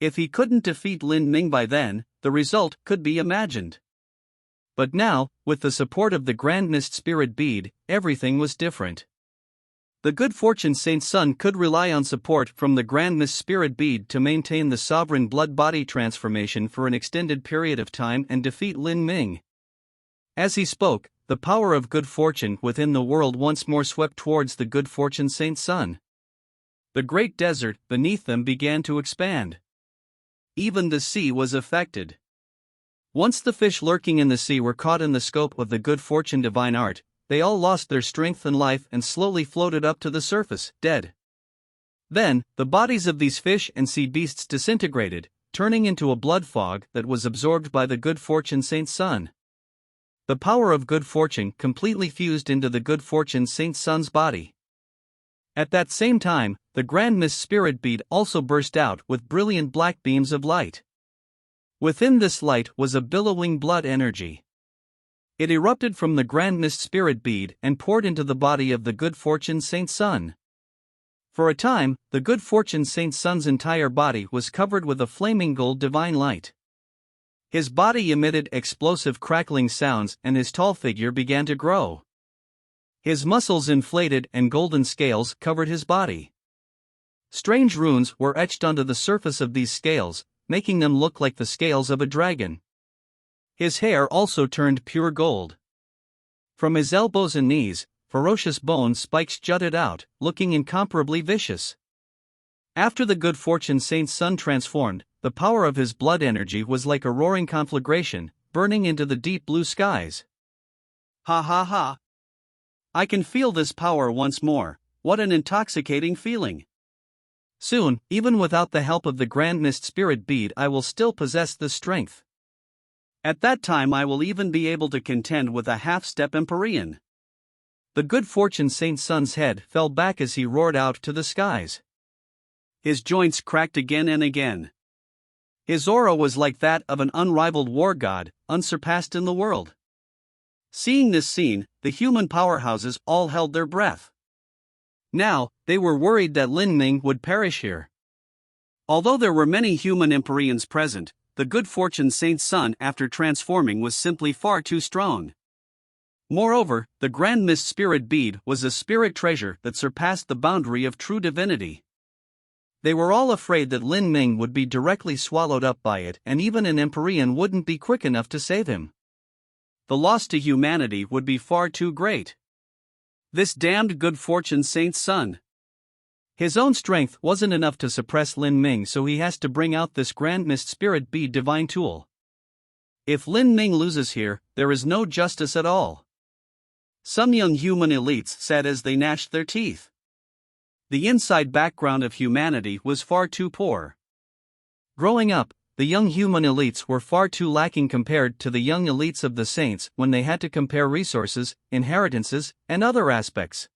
If he couldn't defeat Lin Ming by then, the result could be imagined. But now, with the support of the Grand Mist Spirit Bead, everything was different. The good fortune Saint Sun could rely on support from the Grand Mist Spirit Bead to maintain the sovereign blood-body transformation for an extended period of time and defeat Lin Ming. As he spoke, the power of good fortune within the world once more swept towards the good fortune Saint Sun. The great desert beneath them began to expand. Even the sea was affected. Once the fish lurking in the sea were caught in the scope of the good fortune divine art, they all lost their strength and life and slowly floated up to the surface, dead. Then, the bodies of these fish and sea beasts disintegrated, turning into a blood fog that was absorbed by the good fortune Saint Sun. The power of good fortune completely fused into the good fortune Saint Sun's body. At that same time, the Grand Mist Spirit Bead also burst out with brilliant black beams of light. Within this light was a billowing blood energy. It erupted from the Grand Mist Spirit Bead and poured into the body of the good fortune Saint Sun. For a time, the good fortune Saint Sun's entire body was covered with a flaming gold divine light. His body emitted explosive crackling sounds and his tall figure began to grow. His muscles inflated and golden scales covered his body. Strange runes were etched onto the surface of these scales, making them look like the scales of a dragon. His hair also turned pure gold. From his elbows and knees, ferocious bone spikes jutted out, looking incomparably vicious. After the good fortune Saint Sun transformed, the power of his blood energy was like a roaring conflagration, burning into the deep blue skies. Ha ha ha! I can feel this power once more. What an intoxicating feeling! Soon, even without the help of the Grand Mist Spirit Bead, I will still possess this strength. At that time I will even be able to contend with a half-step Empyrean. The good fortune Saint Sun's head fell back as he roared out to the skies. His joints cracked again and again. His aura was like that of an unrivaled war god, unsurpassed in the world. Seeing this scene, the human powerhouses all held their breath. Now, they were worried that Lin Ming would perish here. Although there were many human Empyreans present, the good fortune Saint Sun after transforming was simply far too strong. Moreover, the Grand Mist Spirit Bead was a spirit treasure that surpassed the boundary of true divinity. They were all afraid that Lin Ming would be directly swallowed up by it, and even an Empyrean wouldn't be quick enough to save him. The loss to humanity would be far too great. This damned good fortune Saint Sun. His own strength wasn't enough to suppress Lin Ming, so he has to bring out this Grand Mist Spirit Bead divine tool. If Lin Ming loses here, there is no justice at all. Some young human elites said as they gnashed their teeth. The inside background of humanity was far too poor. Growing up, the young human elites were far too lacking compared to the young elites of the saints when they had to compare resources, inheritances, and other aspects.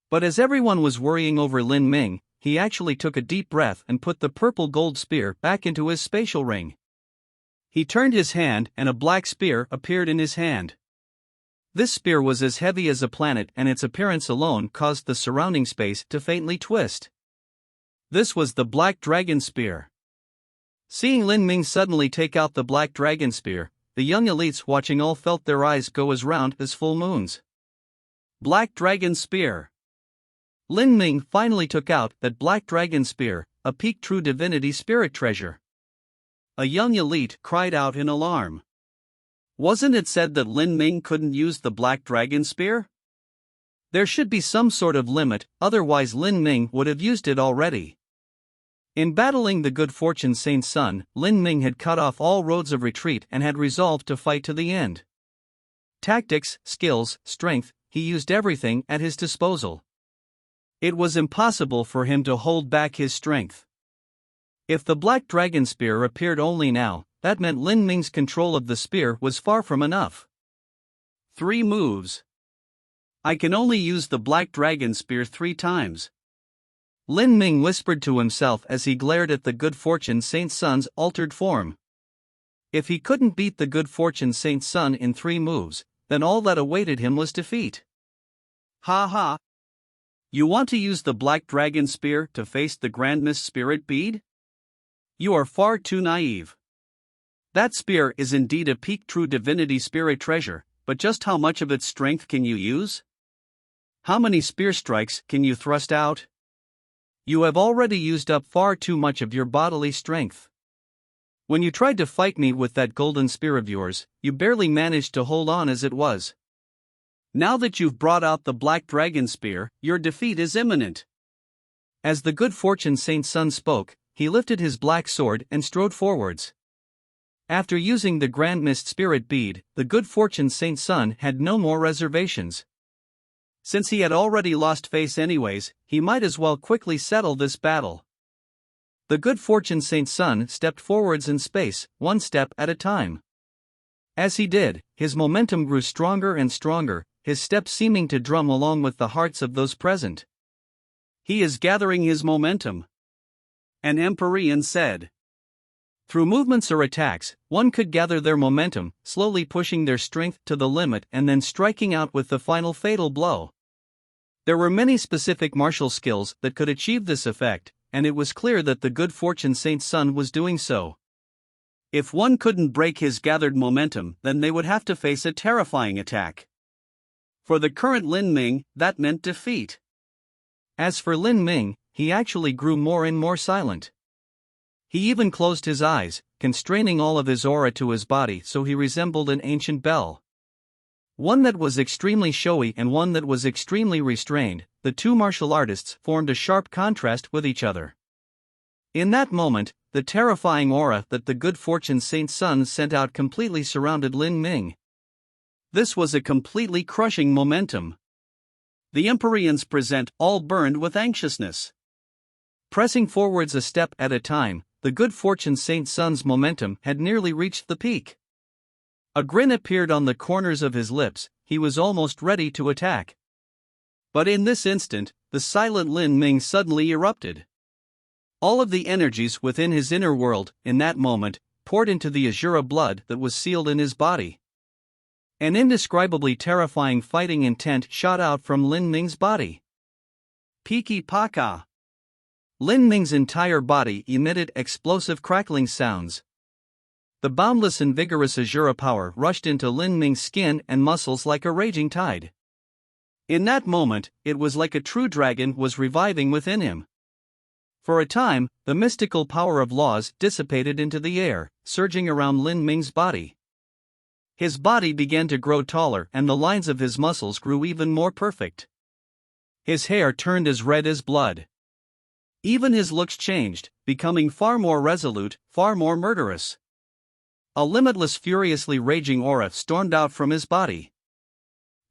But as everyone was worrying over Lin Ming, he actually took a deep breath and put the purple gold spear back into his spatial ring. He turned his hand and a black spear appeared in his hand. This spear was as heavy as a planet, and its appearance alone caused the surrounding space to faintly twist. This was the Black Dragon Spear. Seeing Lin Ming suddenly take out the Black Dragon Spear, the young elites watching all felt their eyes go as round as full moons. Black Dragon Spear. Lin Ming finally took out that Black Dragon Spear, a peak true divinity spirit treasure. A young elite cried out in alarm. Wasn't it said that Lin Ming couldn't use the Black Dragon Spear? There should be some sort of limit, otherwise Lin Ming would have used it already. In battling the Good Fortune Saint's son, Lin Ming had cut off all roads of retreat and had resolved to fight to the end. Tactics, skills, strength, he used everything at his disposal. It was impossible for him to hold back his strength. If the Black Dragon Spear appeared only now, that meant Lin Ming's control of the spear was far from enough. 3 moves. I can only use the Black Dragon Spear 3 times. Lin Ming whispered to himself as he glared at the Good Fortune Saint's son's altered form. If he couldn't beat the Good Fortune Saint's son in 3 moves, then all that awaited him was defeat. Ha ha! You want to use the Black Dragon Spear to face the Grand Mist Spirit Bead? You are far too naive. That spear is indeed a peak true divinity spirit treasure, but just how much of its strength can you use? How many spear strikes can you thrust out? You have already used up far too much of your bodily strength. When you tried to fight me with that golden spear of yours, you barely managed to hold on as it was. Now that you've brought out the Black Dragon Spear, your defeat is imminent. As the Good Fortune Saint's son spoke, he lifted his black sword and strode forwards. After using the Grand Mist Spirit Bead, the Good Fortune Saint's son had no more reservations. Since he had already lost face anyways, he might as well quickly settle this battle. The Good Fortune Saint's son stepped forwards in space, 1 step at a time. As he did, his momentum grew stronger and stronger, his steps seeming to drum along with the hearts of those present. He is gathering his momentum, an Empyrean said. Through movements or attacks, one could gather their momentum, slowly pushing their strength to the limit and then striking out with the final fatal blow. There were many specific martial skills that could achieve this effect, and it was clear that the Good Fortune Saint's son was doing so. If one couldn't break his gathered momentum, then they would have to face a terrifying attack. For the current Lin Ming, that meant defeat. As for Lin Ming, he actually grew more and more silent. He even closed his eyes, constraining all of his aura to his body so he resembled an ancient bell. One that was extremely showy and one that was extremely restrained, the 2 martial artists formed a sharp contrast with each other. In that moment, the terrifying aura that the Good Fortune Saint's son sent out completely surrounded Lin Ming. This was a completely crushing momentum. The Empyreans present, all burned with anxiousness. Pressing forwards a step at a time, the Good Fortune Saint's son's momentum had nearly reached the peak. A grin appeared on the corners of his lips, he was almost ready to attack. But in this instant, the silent Lin Ming suddenly erupted. All of the energies within his inner world, in that moment, poured into the Azura blood that was sealed in his body. An indescribably terrifying fighting intent shot out from Lin Ming's body. Piki Paka. Lin Ming's entire body emitted explosive crackling sounds. The boundless and vigorous Azura power rushed into Lin Ming's skin and muscles like a raging tide. In that moment, it was like a true dragon was reviving within him. For a time, the mystical power of laws dissipated into the air, surging around Lin Ming's body. His body began to grow taller and the lines of his muscles grew even more perfect. His hair turned as red as blood. Even his looks changed, becoming far more resolute, far more murderous. A limitless, furiously raging aura stormed out from his body.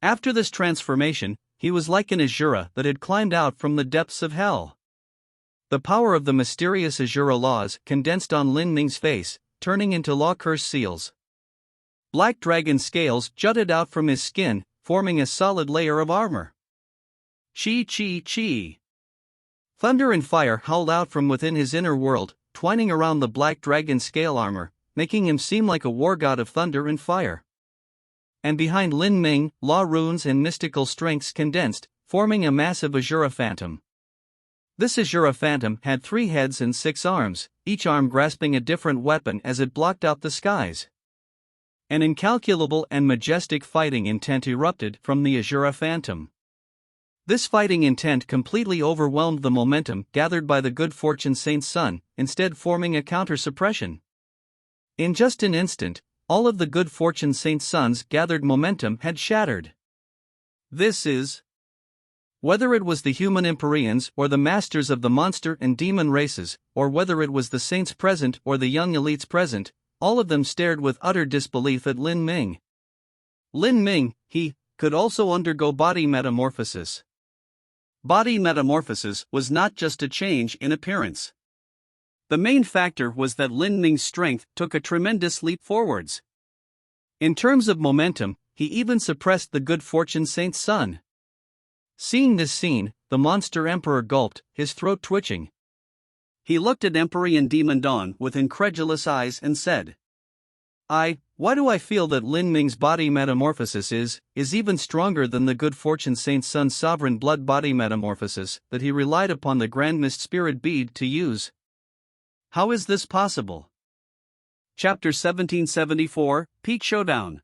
After this transformation, he was like an Azura that had climbed out from the depths of hell. The power of the mysterious Azura laws condensed on Lin Ming's face, turning into law-cursed seals. Black dragon scales jutted out from his skin, forming a solid layer of armor. Chi chi chi. Thunder and fire howled out from within his inner world, twining around the black dragon scale armor, making him seem like a war god of thunder and fire. And behind Lin Ming, law runes and mystical strengths condensed, forming a massive Azura phantom. This Azura phantom had 3 heads and 6 arms, each arm grasping a different weapon as it blocked out the skies. An incalculable and majestic fighting intent erupted from the Azura phantom. This fighting intent completely overwhelmed the momentum gathered by the good fortune saint's son, instead forming a counter-suppression. In just an instant, all of the good fortune saint's son's gathered momentum had shattered. Whether it was the human Empyreans or the masters of the monster and demon races, or whether it was the saints present or the young elites present, all of them stared with utter disbelief at Lin Ming. Lin Ming, he could also undergo body metamorphosis. Body metamorphosis was not just a change in appearance. The main factor was that Lin Ming's strength took a tremendous leap forwards. In terms of momentum, he even suppressed the good fortune saint's son. Seeing this scene, the monster emperor gulped, his throat twitching. He looked at Empyrean Demon Dawn with incredulous eyes and said, Why do I feel that Lin Ming's body metamorphosis is even stronger than the good fortune saint's son's sovereign blood body metamorphosis that he relied upon the Grand Mist Spirit Bead to use? How is this possible? Chapter 1774, Peak Showdown.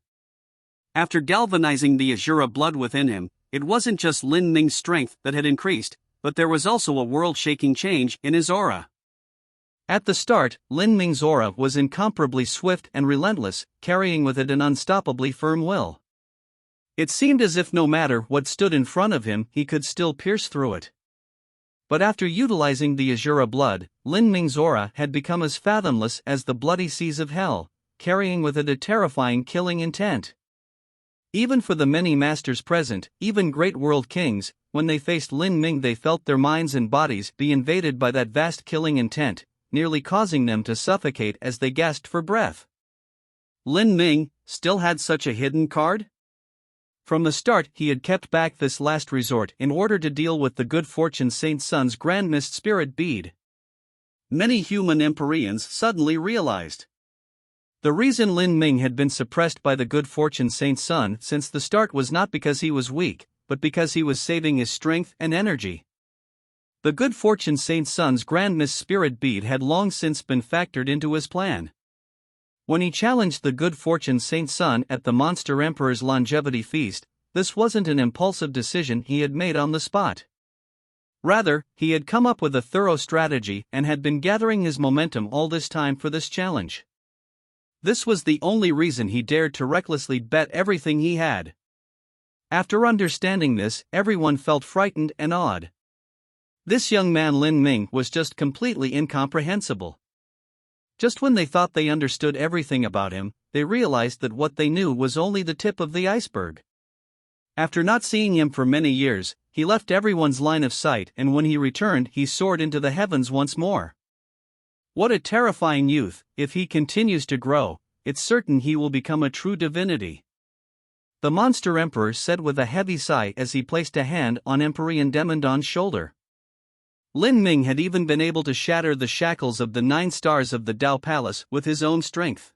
After galvanizing the Azura blood within him, it wasn't just Lin Ming's strength that had increased, but there was also a world-shaking change in his aura. At the start, Lin Ming's aura was incomparably swift and relentless, carrying with it an unstoppably firm will. It seemed as if no matter what stood in front of him, he could still pierce through it. But after utilizing the Azura blood, Lin Ming's aura had become as fathomless as the bloody seas of hell, carrying with it a terrifying killing intent. Even for the many masters present, even great world kings, when they faced Lin Ming they felt their minds and bodies be invaded by that vast killing intent, nearly causing them to suffocate as they gasped for breath. Lin Ming still had such a hidden card? From the start he had kept back this last resort in order to deal with the good fortune saint's son's Grand Mist Spirit Bead. Many human Empyreans suddenly realized. The reason Lin Ming had been suppressed by the good fortune saint's son since the start was not because he was weak, but because he was saving his strength and energy. The good fortune saint's son's Grand Mist Spirit Bead had long since been factored into his plan. When he challenged the good fortune saint's son at the Monster Emperor's longevity feast, this wasn't an impulsive decision he had made on the spot. Rather, he had come up with a thorough strategy and had been gathering his momentum all this time for this challenge. This was the only reason he dared to recklessly bet everything he had. After understanding this, everyone felt frightened and awed. This young man Lin Ming was just completely incomprehensible. Just when they thought they understood everything about him, they realized that what they knew was only the tip of the iceberg. After not seeing him for many years, he left everyone's line of sight, and when he returned he soared into the heavens once more. What a terrifying youth! If he continues to grow, it's certain he will become a true divinity. The Monster Emperor said with a heavy sigh as he placed a hand on Empyrean Demon Dawn's shoulder. Lin Ming had even been able to shatter the shackles of the 9 stars of the Dao Palace with his own strength.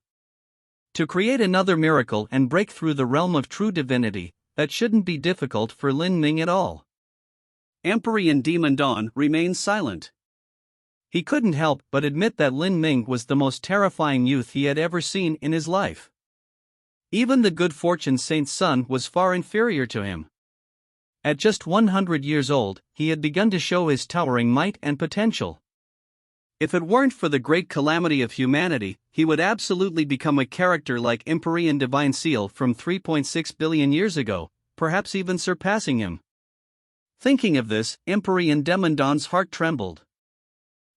To create another miracle and break through the realm of true divinity, that shouldn't be difficult for Lin Ming at all. Empyrean Demon Dawn remained silent. He couldn't help but admit that Lin Ming was the most terrifying youth he had ever seen in his life. Even the good fortune saint's son was far inferior to him. At just 100 years old, he had begun to show his towering might and potential. If it weren't for the great calamity of humanity, he would absolutely become a character like Empyrean Divine Seal from 3.6 billion years ago, perhaps even surpassing him. Thinking of this, Empyrean Demon Dawn's heart trembled.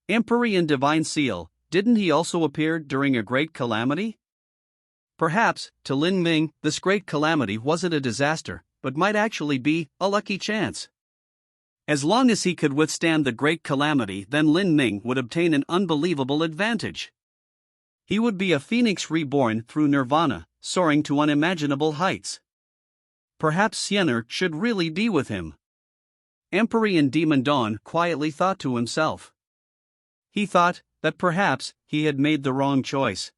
Empyrean Divine Seal, didn't he also appear during a great calamity? Perhaps, to Lin Ming, this great calamity wasn't a disaster, but might actually be a lucky chance. As long as he could withstand the great calamity, then Lin Ming would obtain an unbelievable advantage. He would be a phoenix reborn through nirvana, soaring to unimaginable heights. Perhaps Xiener should really be with him. Empyrean Demon Dawn quietly thought to himself. He thought that perhaps he had made the wrong choice.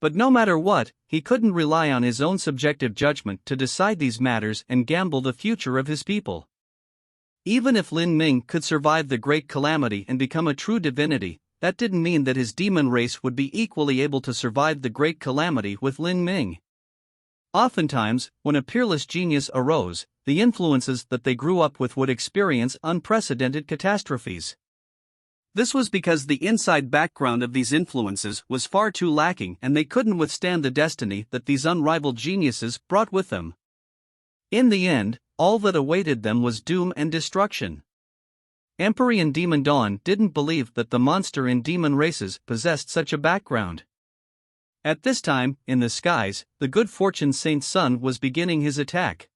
But no matter what, he couldn't rely on his own subjective judgment to decide these matters and gamble the future of his people. Even if Lin Ming could survive the great calamity and become a true divinity, that didn't mean that his demon race would be equally able to survive the great calamity with Lin Ming. Oftentimes, when a peerless genius arose, the influences that they grew up with would experience unprecedented catastrophes. This was because the inside background of these influences was far too lacking and they couldn't withstand the destiny that these unrivaled geniuses brought with them. In the end, all that awaited them was doom and destruction. Empyrean Demon Dawn didn't believe that the monster in demon races possessed such a background. At this time, in the skies, the good fortune Saint Sun was beginning his attack.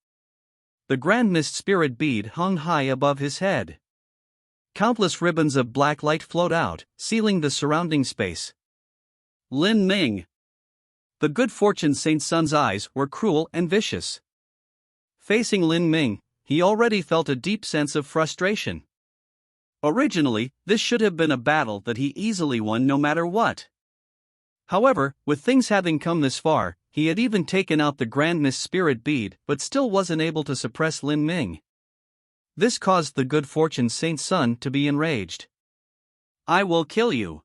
The Grand Mist Spirit bead hung high above his head. Countless ribbons of black light flowed out, sealing the surrounding space. Lin Ming. The good fortune Saint Sun's eyes were cruel and vicious. Facing Lin Ming, he already felt a deep sense of frustration. Originally, this should have been a battle that he easily won no matter what. However, with things having come this far, he had even taken out the Grand Mist Spirit bead but still wasn't able to suppress Lin Ming. This caused the good fortune Saint Sun to be enraged. "I will kill you."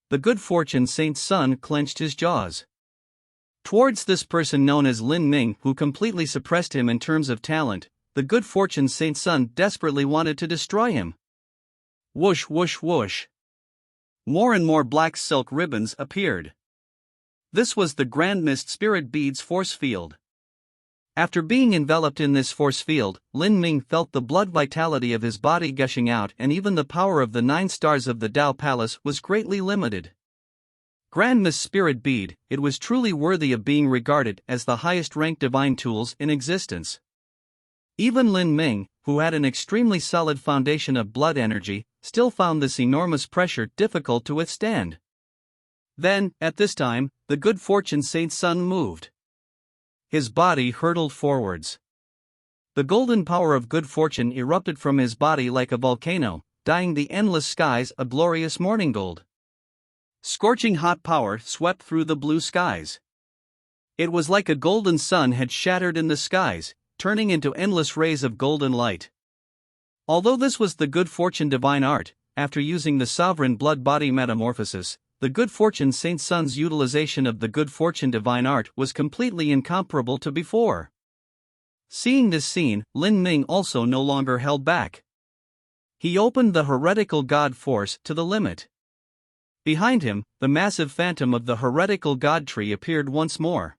The good fortune Saint Sun clenched his jaws. Towards this person known as Lin Ming, who completely suppressed him in terms of talent, the good fortune Saint Sun desperately wanted to destroy him. Whoosh whoosh whoosh. More and more black silk ribbons appeared. This was the Grand Mist Spirit bead's force field. After being enveloped in this force field, Lin Ming felt the blood vitality of his body gushing out, and even the power of the 9 stars of the Tao Palace was greatly limited. Grand Mist Spirit bead, it was truly worthy of being regarded as the highest-ranked divine tools in existence. Even Lin Ming, who had an extremely solid foundation of blood energy, still found this enormous pressure difficult to withstand. Then, at this time, the good fortune Saint Sun moved. His body hurtled forwards. The golden power of good fortune erupted from his body like a volcano, dyeing the endless skies a glorious morning gold. Scorching hot power swept through the blue skies. It was like a golden sun had shattered in the skies, turning into endless rays of golden light. Although this was the good fortune divine art, after using the sovereign blood-body metamorphosis, the good fortune Saint Sun's utilization of the good fortune divine art was completely incomparable to before. Seeing this scene, Lin Ming also no longer held back. He opened the heretical god force to the limit. Behind him, the massive phantom of the heretical god tree appeared once more.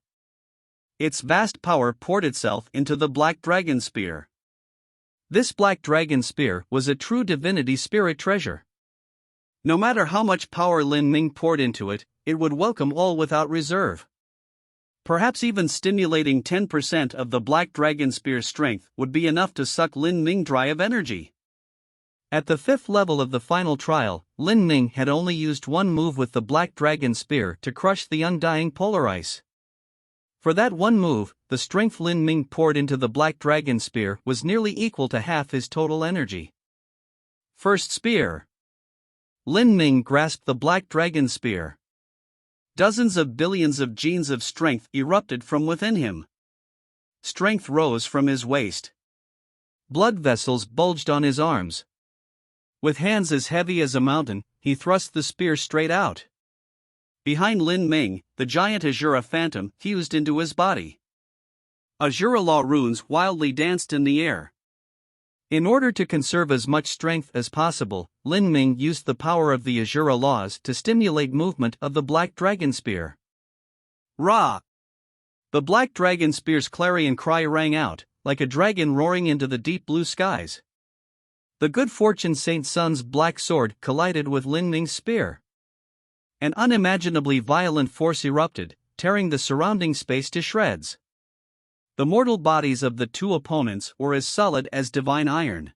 Its vast power poured itself into the Black Dragon Spear. This Black Dragon Spear was a true divinity spirit treasure. No matter how much power Lin Ming poured into it, it would welcome all without reserve. Perhaps even stimulating 10% of the Black Dragon Spear's strength would be enough to suck Lin Ming dry of energy. At the 5th level of the final trial, Lin Ming had only used one move with the Black Dragon Spear to crush the undying polar ice. For that one move, the strength Lin Ming poured into the Black Dragon Spear was nearly equal to half his total energy. First spear. Lin Ming grasped the Black Dragon Spear. Dozens of billions of genes of strength erupted from within him. Strength rose from his waist. Blood vessels bulged on his arms. With hands as heavy as a mountain, he thrust the spear straight out. Behind Lin Ming, the giant Azura Phantom fused into his body. Azura Law runes wildly danced in the air. In order to conserve as much strength as possible, Lin Ming used the power of the Azura Laws to stimulate movement of the Black Dragon Spear. Ra! The Black Dragon Spear's clarion cry rang out, like a dragon roaring into the deep blue skies. The good fortune Saint Sun's black sword collided with Lin Ming's spear. An unimaginably violent force erupted, tearing the surrounding space to shreds. The mortal bodies of the two opponents were as solid as divine iron.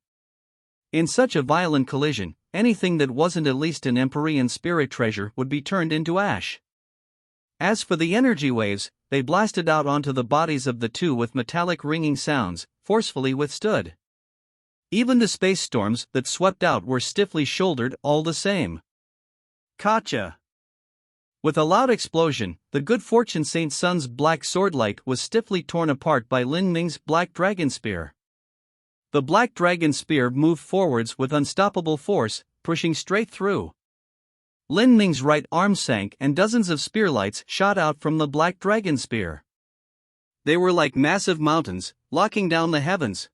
In such a violent collision, anything that wasn't at least an Empyrean spirit treasure would be turned into ash. As for the energy waves, they blasted out onto the bodies of the two with metallic ringing sounds, forcefully withstood. Even the space storms that swept out were stiffly shouldered all the same. Gotcha! With a loud explosion, the good fortune Saint Sun's black swordlight was stiffly torn apart by Lin Ming's Black Dragon Spear. The Black Dragon Spear moved forwards with unstoppable force, pushing straight through. Lin Ming's right arm sank and dozens of spearlights shot out from the Black Dragon Spear. They were like massive mountains, locking down the heavens.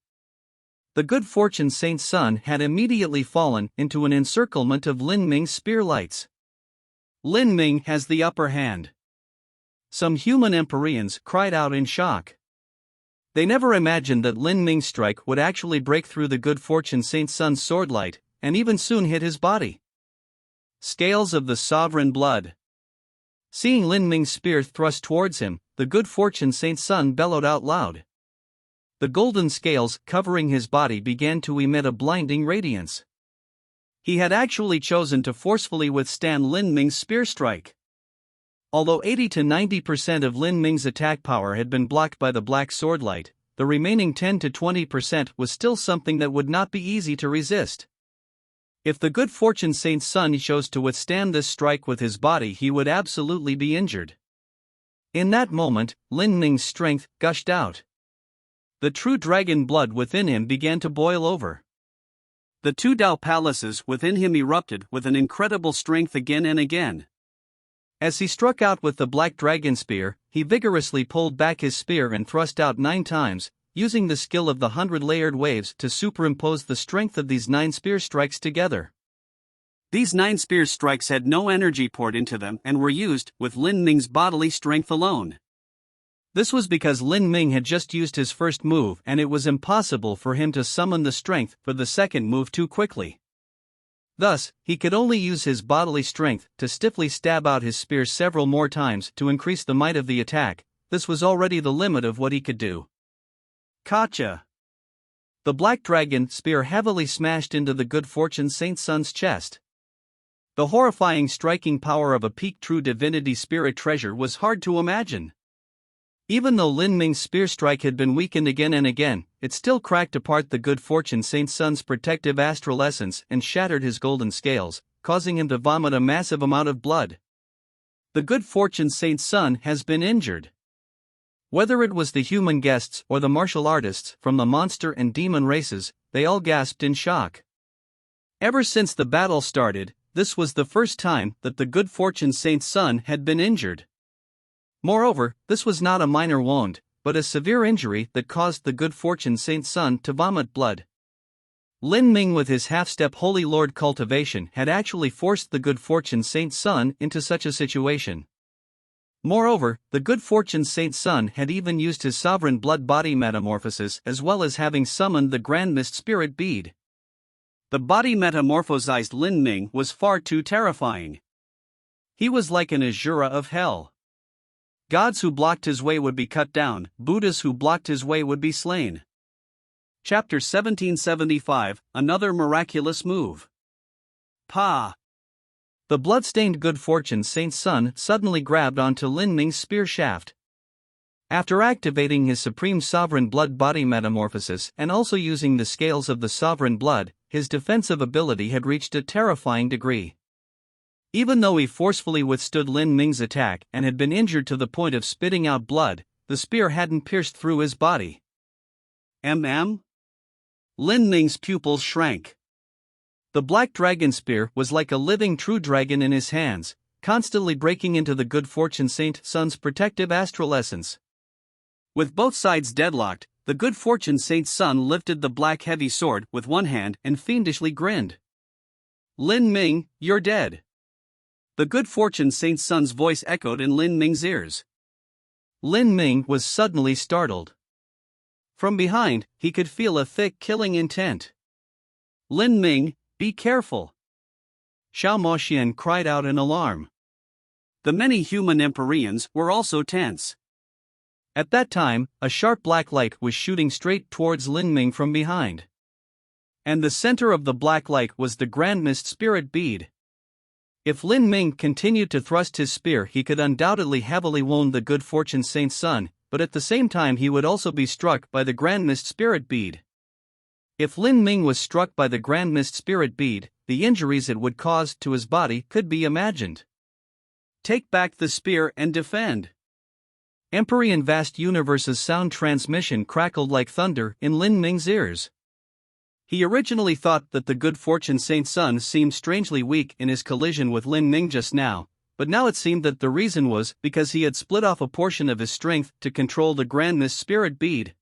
The good fortune saint's son had immediately fallen into an encirclement of Lin Ming's spear lights. Lin Ming has the upper hand. Some human Empyreans cried out in shock. They never imagined that Lin Ming's strike would actually break through the good fortune saint's son's sword light, and even soon hit his body. Scales of the sovereign blood. Seeing Lin Ming's spear thrust towards him, the good fortune saint's son bellowed out loud. The golden scales covering his body began to emit a blinding radiance. He had actually chosen to forcefully withstand Lin Ming's spear strike. Although 80 to 90% of Lin Ming's attack power had been blocked by the black sword light, the remaining 10 to 20% was still something that would not be easy to resist. If the good fortune saint's son chose to withstand this strike with his body, he would absolutely be injured. In that moment, Lin Ming's strength gushed out. The true dragon blood within him began to boil over. The two Dao palaces within him erupted with an incredible strength again and again. As he struck out with the black dragon spear, he vigorously pulled back his spear and thrust out 9 times, using the skill of the 100-layered waves to superimpose the strength of these 9 spear strikes together. These 9 spear strikes had no energy poured into them and were used with Lin Ming's bodily strength alone. This was because Lin Ming had just used his first move and it was impossible for him to summon the strength for the second move too quickly. Thus, he could only use his bodily strength to stiffly stab out his spear several more times to increase the might of the attack. This was already the limit of what he could do. Gotcha! The black dragon spear heavily smashed into the good fortune saint's son's chest. The horrifying striking power of a peak true divinity spirit treasure was hard to imagine. Even though Lin Ming's spear strike had been weakened again and again, it still cracked apart the good fortune saint's son's protective astral essence and shattered his golden scales, causing him to vomit a massive amount of blood. The good fortune saint's son has been injured. Whether it was the human guests or the martial artists from the monster and demon races, they all gasped in shock. Ever since the battle started, this was the first time that the good fortune saint's son had been injured. Moreover, this was not a minor wound, but a severe injury that caused the good fortune saint's son to vomit blood. Lin Ming with his half-step Holy Lord cultivation had actually forced the good fortune saint's son into such a situation. Moreover, the good fortune saint's son had even used his sovereign blood body metamorphosis as well as having summoned the Grand Mist Spirit Bead. The body metamorphosized Lin Ming was far too terrifying. He was like an Azura of hell. Gods who blocked his way would be cut down, Buddhas who blocked his way would be slain. Chapter 1775, Another Miraculous Move. Pa! The blood-stained good fortune saint's son suddenly grabbed onto Lin Ming's spear shaft. After activating his supreme sovereign blood body metamorphosis and also using the scales of the sovereign blood, his defensive ability had reached a terrifying degree. Even though he forcefully withstood Lin Ming's attack and had been injured to the point of spitting out blood, the spear hadn't pierced through his body. Lin Ming's pupils shrank. The black dragon spear was like a living true dragon in his hands, constantly breaking into the good fortune saint's son's protective astral essence. With both sides deadlocked, the good fortune saint's son lifted the black heavy sword with one hand and fiendishly grinned. Lin Ming, you're dead. The good fortune saint's son's voice echoed in Lin Ming's ears. Lin Ming was suddenly startled. From behind, he could feel a thick killing intent. Lin Ming, be careful! Xiao Moxian cried out in alarm. The many human Empyreans were also tense. At that time, a sharp black light was shooting straight towards Lin Ming from behind. And the center of the black light was the Grand Mist Spirit Bead. If Lin Ming continued to thrust his spear, he could undoubtedly heavily wound the good fortune saint's son, but at the same time he would also be struck by the Grand Mist Spirit Bead. If Lin Ming was struck by the Grand Mist Spirit Bead, the injuries it would cause to his body could be imagined. Take back the spear and defend. Empyrean Vast Universe's sound transmission crackled like thunder in Lin Ming's ears. He originally thought that the good fortune saint's son seemed strangely weak in his collision with Lin Ming just now, but now it seemed that the reason was because he had split off a portion of his strength to control the Grand Mist Spirit Bead.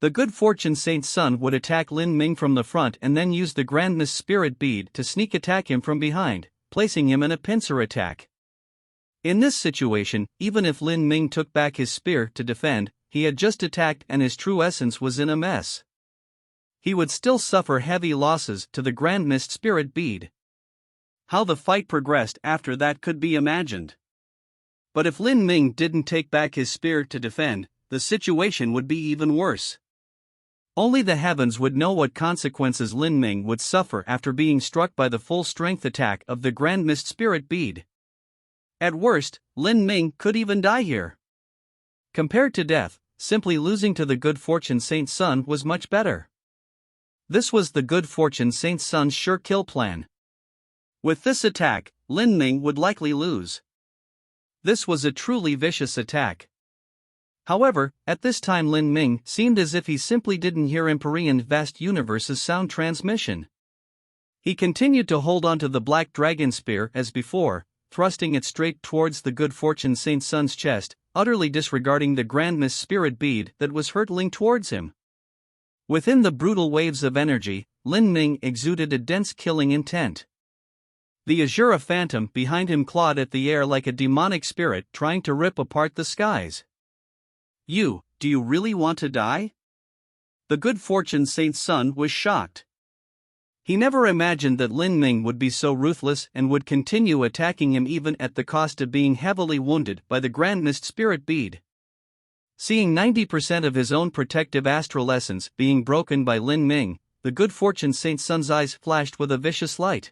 The Good Fortune Saint's son would attack Lin Ming from the front and then use the Grand Mist Spirit Bead to sneak attack him from behind, placing him in a pincer attack. In this situation, even if Lin Ming took back his spear to defend, he had just attacked and his true essence was in a mess. He would still suffer heavy losses to the Grand Mist Spirit Bead. How the fight progressed after that could be imagined. But if Lin Ming didn't take back his spear to defend, the situation would be even worse. Only the heavens would know what consequences Lin Ming would suffer after being struck by the full-strength attack of the Grand Mist Spirit Bead. At worst, Lin Ming could even die here. Compared to death, simply losing to the Good Fortune Saint's son was much better. This was the Good Fortune Saint's son's sure kill plan. With this attack, Lin Ming would likely lose. This was a truly vicious attack. However, at this time Lin Ming seemed as if he simply didn't hear Empyrean Vast Universe's sound transmission. He continued to hold onto the Black Dragon Spear as before, thrusting it straight towards the Good Fortune Saint's son's chest, utterly disregarding the Grand Mist Spirit Bead that was hurtling towards him. Within the brutal waves of energy, Lin Ming exuded a dense killing intent. The Azura Phantom behind him clawed at the air like a demonic spirit trying to rip apart the skies. Do you really want to die? The Good Fortune Saint's son was shocked. He never imagined that Lin Ming would be so ruthless and would continue attacking him even at the cost of being heavily wounded by the Grand Mist Spirit Bead. Seeing 90% of his own protective astral essence being broken by Lin Ming, the Good Fortune Saint's son's eyes flashed with a vicious light.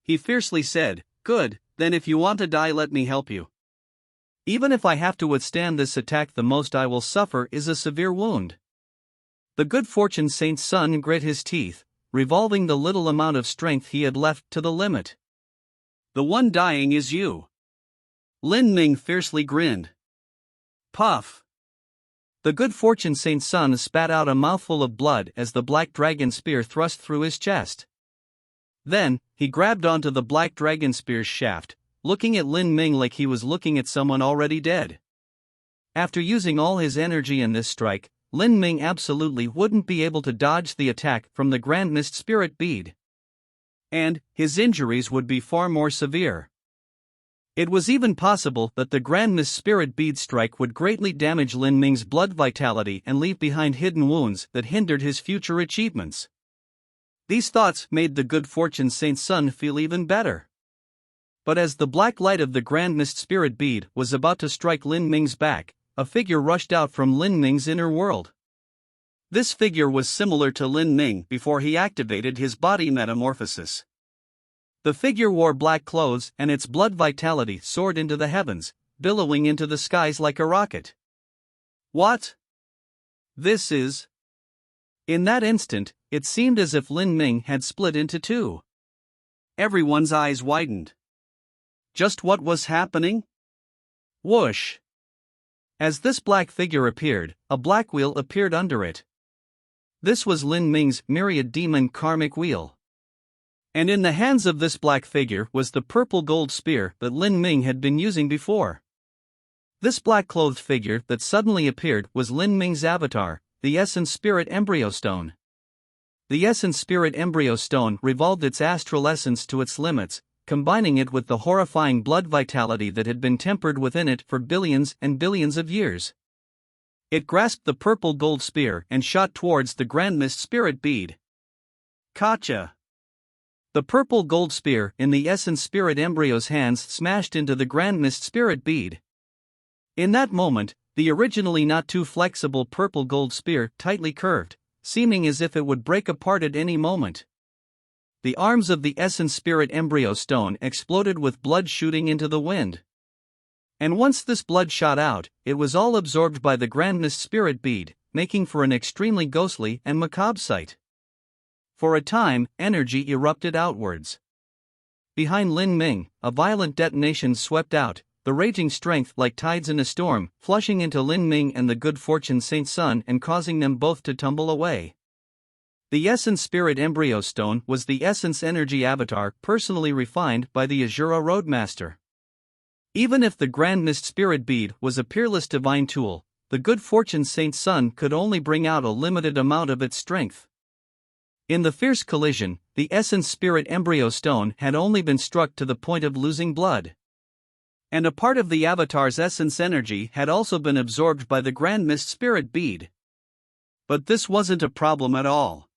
He fiercely said, "Good, then if you want to die let me help you. Even if I have to withstand this attack, the most I will suffer is a severe wound." The Good Fortune Saint's son grit his teeth, revolving the little amount of strength he had left to the limit. "The one dying is you." Lin Ming fiercely grinned. Puff! The Good Fortune Saint's son spat out a mouthful of blood as the Black Dragon Spear thrust through his chest. Then, he grabbed onto the Black Dragon Spear's shaft, looking at Lin Ming like he was looking at someone already dead. After using all his energy in this strike, Lin Ming absolutely wouldn't be able to dodge the attack from the Grand Mist Spirit Bead. And his injuries would be far more severe. It was even possible that the Grand Mist Spirit Bead strike would greatly damage Lin Ming's blood vitality and leave behind hidden wounds that hindered his future achievements. These thoughts made the Good Fortune Saint's son feel even better. But as the black light of the Grand Mist Spirit Bead was about to strike Lin Ming's back, a figure rushed out from Lin Ming's inner world. This figure was similar to Lin Ming before he activated his body metamorphosis. The figure wore black clothes and its blood vitality soared into the heavens, billowing into the skies like a rocket. What? This is... In that instant, it seemed as if Lin Ming had split into two. Everyone's eyes widened. Just what was happening? Whoosh! As this black figure appeared, a black wheel appeared under it. This was Lin Ming's myriad demon karmic wheel. And in the hands of this black figure was the purple gold spear that Lin Ming had been using before. This black-clothed figure that suddenly appeared was Lin Ming's avatar, the Essence Spirit Embryo Stone. The Essence Spirit Embryo Stone revolved its astral essence to its limits, combining it with the horrifying blood vitality that had been tempered within it for billions and billions of years. It grasped the purple gold spear and shot towards the Grand Mist Spirit Bead. Gotcha! The purple gold spear in the Essence Spirit Embryo's hands smashed into the Grand Mist Spirit Bead. In that moment, the originally not too flexible purple gold spear tightly curved, seeming as if it would break apart at any moment. The arms of the Essence Spirit Embryo Stone exploded with blood shooting into the wind. And once this blood shot out, it was all absorbed by the Grand Mist Spirit Bead, making for an extremely ghostly and macabre sight. For a time, energy erupted outwards. Behind Lin Ming, a violent detonation swept out, the raging strength like tides in a storm, flushing into Lin Ming and the Good Fortune Saint's son and causing them both to tumble away. The Essence Spirit Embryo Stone was the Essence Energy Avatar personally refined by the Azura Roadmaster. Even if the Grand Mist Spirit Bead was a peerless divine tool, the Good Fortune Saint Sun could only bring out a limited amount of its strength. In the fierce collision, the Essence Spirit Embryo Stone had only been struck to the point of losing blood. And a part of the Avatar's essence energy had also been absorbed by the Grand Mist Spirit Bead. But this wasn't a problem at all.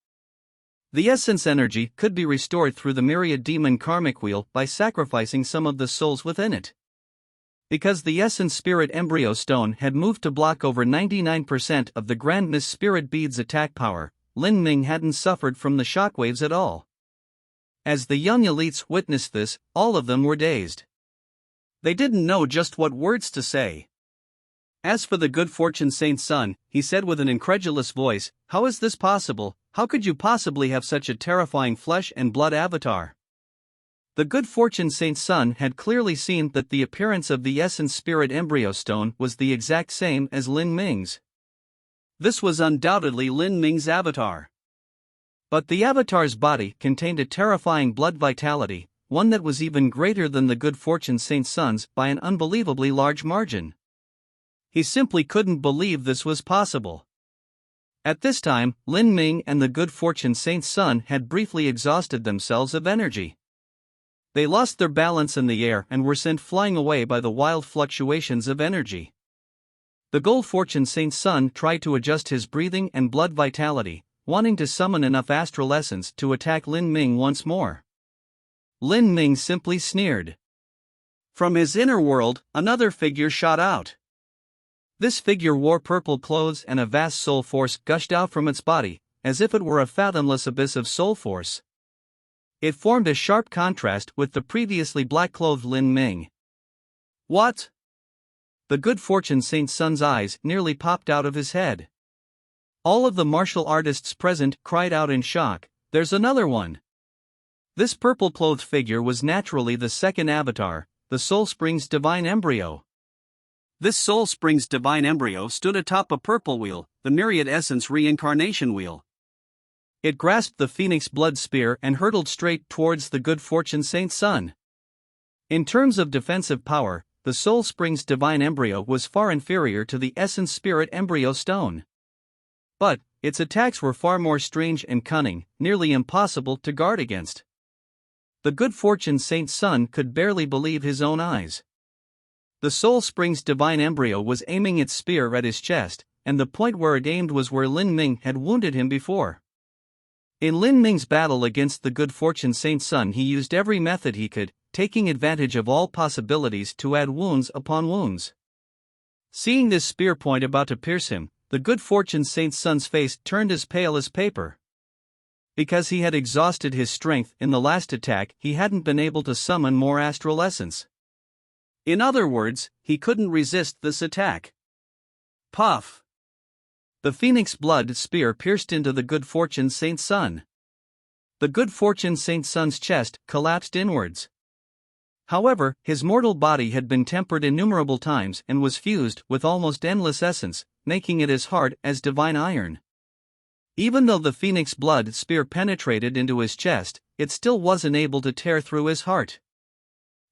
The essence energy could be restored through the Myriad Demon Karmic Wheel by sacrificing some of the souls within it. Because the Essence Spirit Embryo Stone had moved to block over 99% of the Grand Mist Spirit Bead's attack power, Lin Ming hadn't suffered from the shockwaves at all. As the young elites witnessed this, all of them were dazed. They didn't know just what words to say. As for the Good Fortune Saint Sun, he said with an incredulous voice, "How is this possible? How could you possibly have such a terrifying flesh and blood avatar?" The Good Fortune Saint Sun had clearly seen that the appearance of the Essence Spirit Embryo Stone was the exact same as Lin Ming's. This was undoubtedly Lin Ming's avatar. But the avatar's body contained a terrifying blood vitality, one that was even greater than the Good Fortune Saint Sun's by an unbelievably large margin. He simply couldn't believe this was possible. At this time, Lin Ming and the Good Fortune Saint Sun had briefly exhausted themselves of energy. They lost their balance in the air and were sent flying away by the wild fluctuations of energy. The Good Fortune Saint Sun tried to adjust his breathing and blood vitality, wanting to summon enough astral essence to attack Lin Ming once more. Lin Ming simply sneered. From his inner world, another figure shot out. This figure wore purple clothes and a vast soul force gushed out from its body, as if it were a fathomless abyss of soul force. It formed a sharp contrast with the previously black-clothed Lin Ming. What? The Good Fortune Saint Sun's eyes nearly popped out of his head. All of the martial artists present cried out in shock, "There's another one!" This purple-clothed figure was naturally the second avatar, the Soul Springs Divine Embryo. This Soul Springs Divine Embryo stood atop a purple wheel, the Myriad Essence Reincarnation Wheel. It grasped the Phoenix Blood Spear and hurtled straight towards the Good Fortune Saint Sun. In terms of defensive power, the Soul Springs Divine Embryo was far inferior to the Essence Spirit Embryo Stone. But its attacks were far more strange and cunning, nearly impossible to guard against. The Good Fortune Saint Sun could barely believe his own eyes. The Soul Springs Divine Embryo was aiming its spear at his chest, and the point where it aimed was where Lin Ming had wounded him before. In Lin Ming's battle against the Good Fortune Saint Sun, he used every method he could, taking advantage of all possibilities to add wounds upon wounds. Seeing this spear point about to pierce him, the Good Fortune Saint Sun's face turned as pale as paper. Because he had exhausted his strength in the last attack, he hadn't been able to summon more astral essence. In other words, he couldn't resist this attack. Puff! The Phoenix Blood Spear pierced into the Good Fortune Saint Sun. The Good Fortune Saint Sun's chest collapsed inwards. However, his mortal body had been tempered innumerable times and was fused with almost endless essence, making it as hard as divine iron. Even though the Phoenix Blood Spear penetrated into his chest, it still wasn't able to tear through his heart.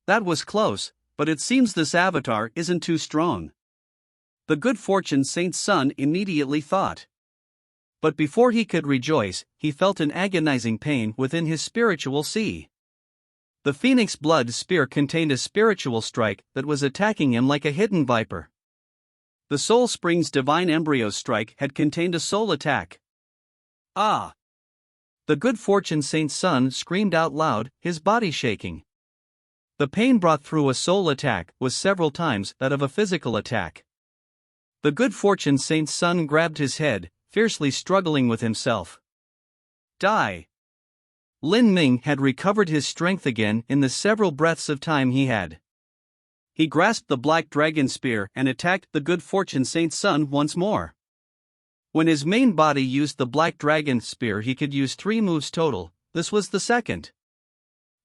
That was close, but it seems this avatar isn't too strong. The Good Fortune Saint Sun immediately thought. But before he could rejoice, he felt an agonizing pain within his spiritual sea. The Phoenix Blood Spear contained a spiritual strike that was attacking him like a hidden viper. The Soul Springs Divine Embryo strike had contained a soul attack. Ah! The Good Fortune Saint Sun screamed out loud, his body shaking. The pain brought through a soul attack was several times that of a physical attack. The Good Fortune Saint Sun grabbed his head, fiercely struggling with himself. Die! Lin Ming had recovered his strength again in the several breaths of time he had. He grasped the Black Dragon Spear and attacked the Good Fortune Saint Sun once more. When his main body used the Black Dragon Spear, he could use 3 moves total. This was the second.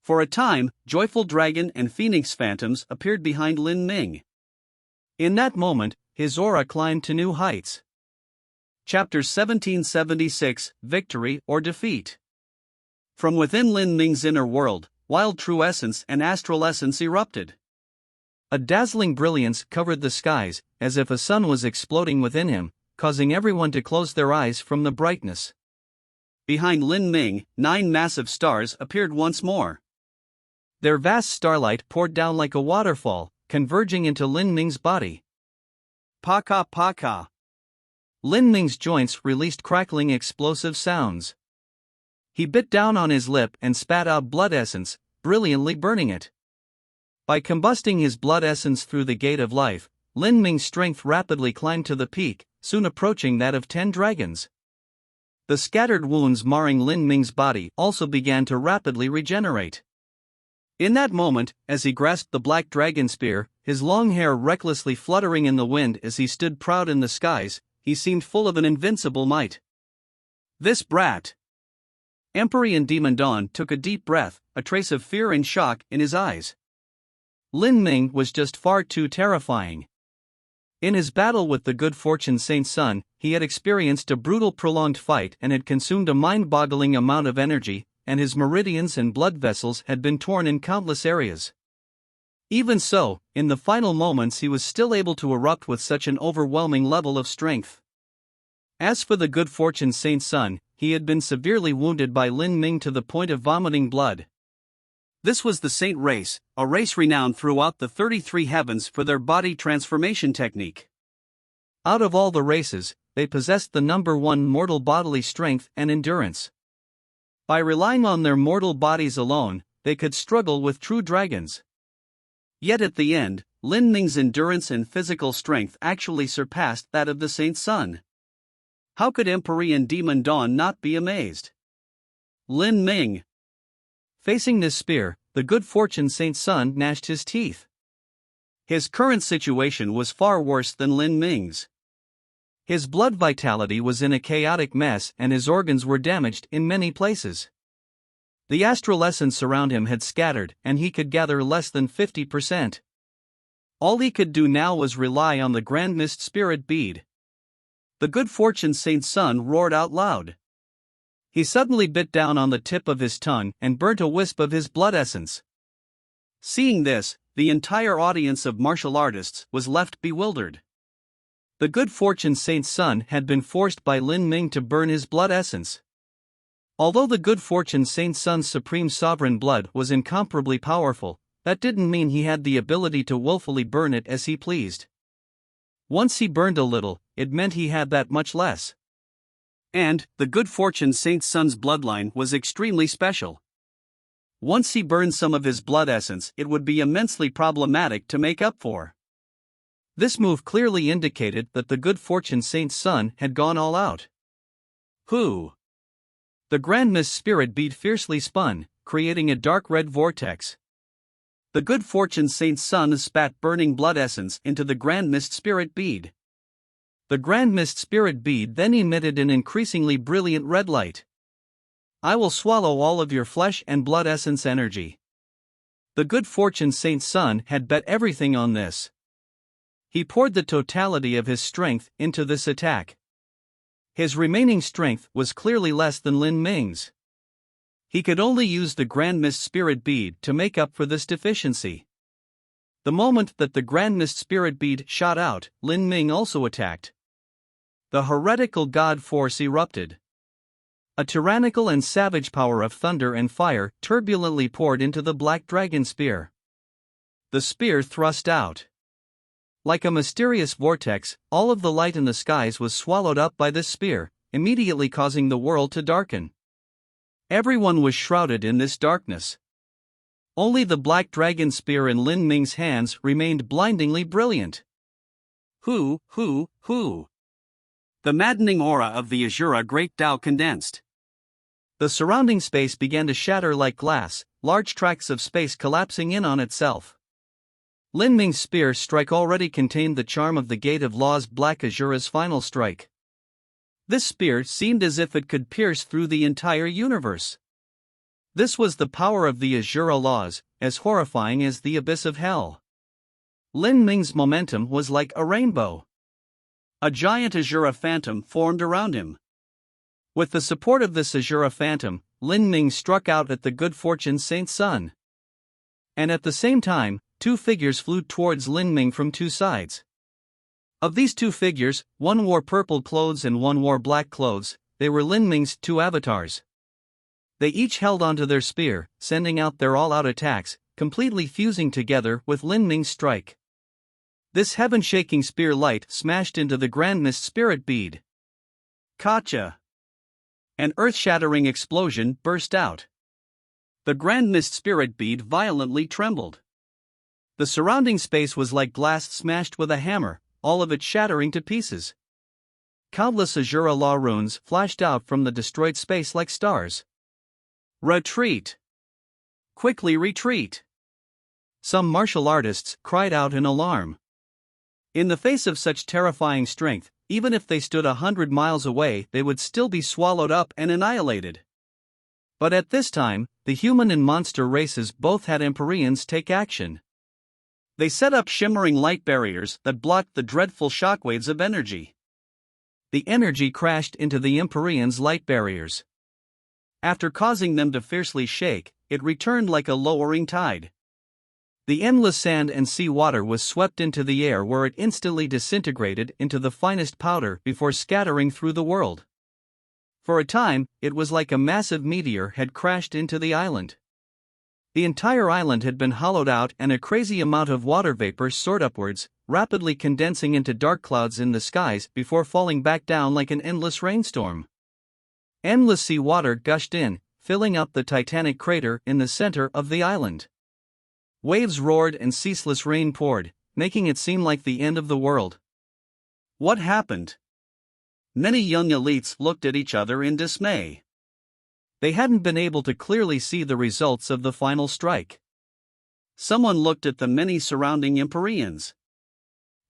For a time, Joyful Dragon and Phoenix Phantoms appeared behind Lin Ming. In that moment, his aura climbed to new heights. Chapter 1776, Victory or Defeat. From within Lin Ming's inner world, wild true essence and astral essence erupted. A dazzling brilliance covered the skies, as if a sun was exploding within him, causing everyone to close their eyes from the brightness. Behind Lin Ming, 9 massive stars appeared once more. Their vast starlight poured down like a waterfall, converging into Lin Ming's body. Paka paka. Lin Ming's joints released crackling explosive sounds. He bit down on his lip and spat out blood essence, brilliantly burning it. By combusting his blood essence through the gate of life, Lin Ming's strength rapidly climbed to the peak, soon approaching that of 10 dragons. The scattered wounds marring Lin Ming's body also began to rapidly regenerate. In that moment, as he grasped the black dragon spear, his long hair recklessly fluttering in the wind as he stood proud in the skies, he seemed full of an invincible might. This brat! Empyrean Demon Dawn took a deep breath, a trace of fear and shock in his eyes. Lin Ming was just far too terrifying. In his battle with the Good Fortune Saint Sun, he had experienced a brutal prolonged fight and had consumed a mind-boggling amount of energy, and his meridians and blood vessels had been torn in countless areas. Even so, in the final moments he was still able to erupt with such an overwhelming level of strength. As for the Good Fortune Saint Sun, he had been severely wounded by Lin Ming to the point of vomiting blood. This was the Saint race, a race renowned throughout the 33 heavens for their body transformation technique. Out of all the races, they possessed the number 1 mortal bodily strength and endurance. By relying on their mortal bodies alone, they could struggle with true dragons. Yet at the end, Lin Ming's endurance and physical strength actually surpassed that of the Saint Sun. How could Empyrean Demon Dawn not be amazed? Lin Ming. Facing this spear, the Good Fortune Saint Sun gnashed his teeth. His current situation was far worse than Lin Ming's. His blood vitality was in a chaotic mess and his organs were damaged in many places. The astral essence around him had scattered and he could gather less than 50%. All he could do now was rely on the Grand Mist Spirit Bead. The Good Fortune Saint Sun roared out loud. He suddenly bit down on the tip of his tongue and burnt a wisp of his blood essence. Seeing this, the entire audience of martial artists was left bewildered. The Good Fortune Saint Sun had been forced by Lin Ming to burn his blood essence. Although the Good Fortune Saint Sun's supreme sovereign blood was incomparably powerful, that didn't mean he had the ability to willfully burn it as he pleased. Once he burned a little, it meant he had that much less. And, the Good Fortune Saint Sun's bloodline was extremely special. Once he burned some of his blood essence, it would be immensely problematic to make up for. This move clearly indicated that the Good Fortune Saint Sun had gone all out. Who? The Grand Mist Spirit Bead fiercely spun, creating a dark red vortex. The Good Fortune Saint Sun spat burning blood essence into the Grand Mist Spirit Bead. The Grand Mist Spirit Bead then emitted an increasingly brilliant red light. I will swallow all of your flesh and blood essence energy. The Good Fortune Saint Sun had bet everything on this. He poured the totality of his strength into this attack. His remaining strength was clearly less than Lin Ming's. He could only use the Grand Mist Spirit Bead to make up for this deficiency. The moment that the Grand Mist Spirit Bead shot out, Lin Ming also attacked. The heretical god force erupted. A tyrannical and savage power of thunder and fire turbulently poured into the black dragon spear. The spear thrust out. Like a mysterious vortex, all of the light in the skies was swallowed up by this spear, immediately causing the world to darken. Everyone was shrouded in this darkness. Only the black dragon spear in Lin Ming's hands remained blindingly brilliant. Who? The maddening aura of the Azura Great Tao condensed. The surrounding space began to shatter like glass, large tracts of space collapsing in on itself. Lin Ming's spear strike already contained the charm of the Gate of Law's Black Azura's final strike. This spear seemed as if it could pierce through the entire universe. This was the power of the Azura laws, as horrifying as the abyss of hell. Lin Ming's momentum was like a rainbow. A giant Azura phantom formed around him. With the support of this Azura phantom, Lin Ming struck out at the Good Fortune Saint Sun. And at the same time, two figures flew towards Lin Ming from two sides. Of these two figures, one wore purple clothes and one wore black clothes. They were Lin Ming's two avatars. They each held onto their spear, sending out their all-out attacks, completely fusing together with Lin Ming's strike. This heaven-shaking spear light smashed into the Grand Mist spirit bead. Kacha! An earth-shattering explosion burst out. The Grand Mist spirit bead violently trembled. The surrounding space was like glass smashed with a hammer, all of it shattering to pieces. Countless Azura Law runes flashed out from the destroyed space like stars. Retreat! Quickly retreat! Some martial artists cried out in alarm. In the face of such terrifying strength, even if they stood 100 miles away, they would still be swallowed up and annihilated. But at this time, the human and monster races both had Empyreans take action. They set up shimmering light barriers that blocked the dreadful shockwaves of energy. The energy crashed into the Empyreans' light barriers. After causing them to fiercely shake, it returned like a lowering tide. The endless sand and sea water was swept into the air, where it instantly disintegrated into the finest powder before scattering through the world. For a time, it was like a massive meteor had crashed into the island. The entire island had been hollowed out and a crazy amount of water vapor soared upwards, rapidly condensing into dark clouds in the skies before falling back down like an endless rainstorm. Endless sea water gushed in, filling up the titanic crater in the center of the island. Waves roared and ceaseless rain poured, making it seem like the end of the world. What happened? Many young elites looked at each other in dismay. They hadn't been able to clearly see the results of the final strike. Someone looked at the many surrounding Empyreans.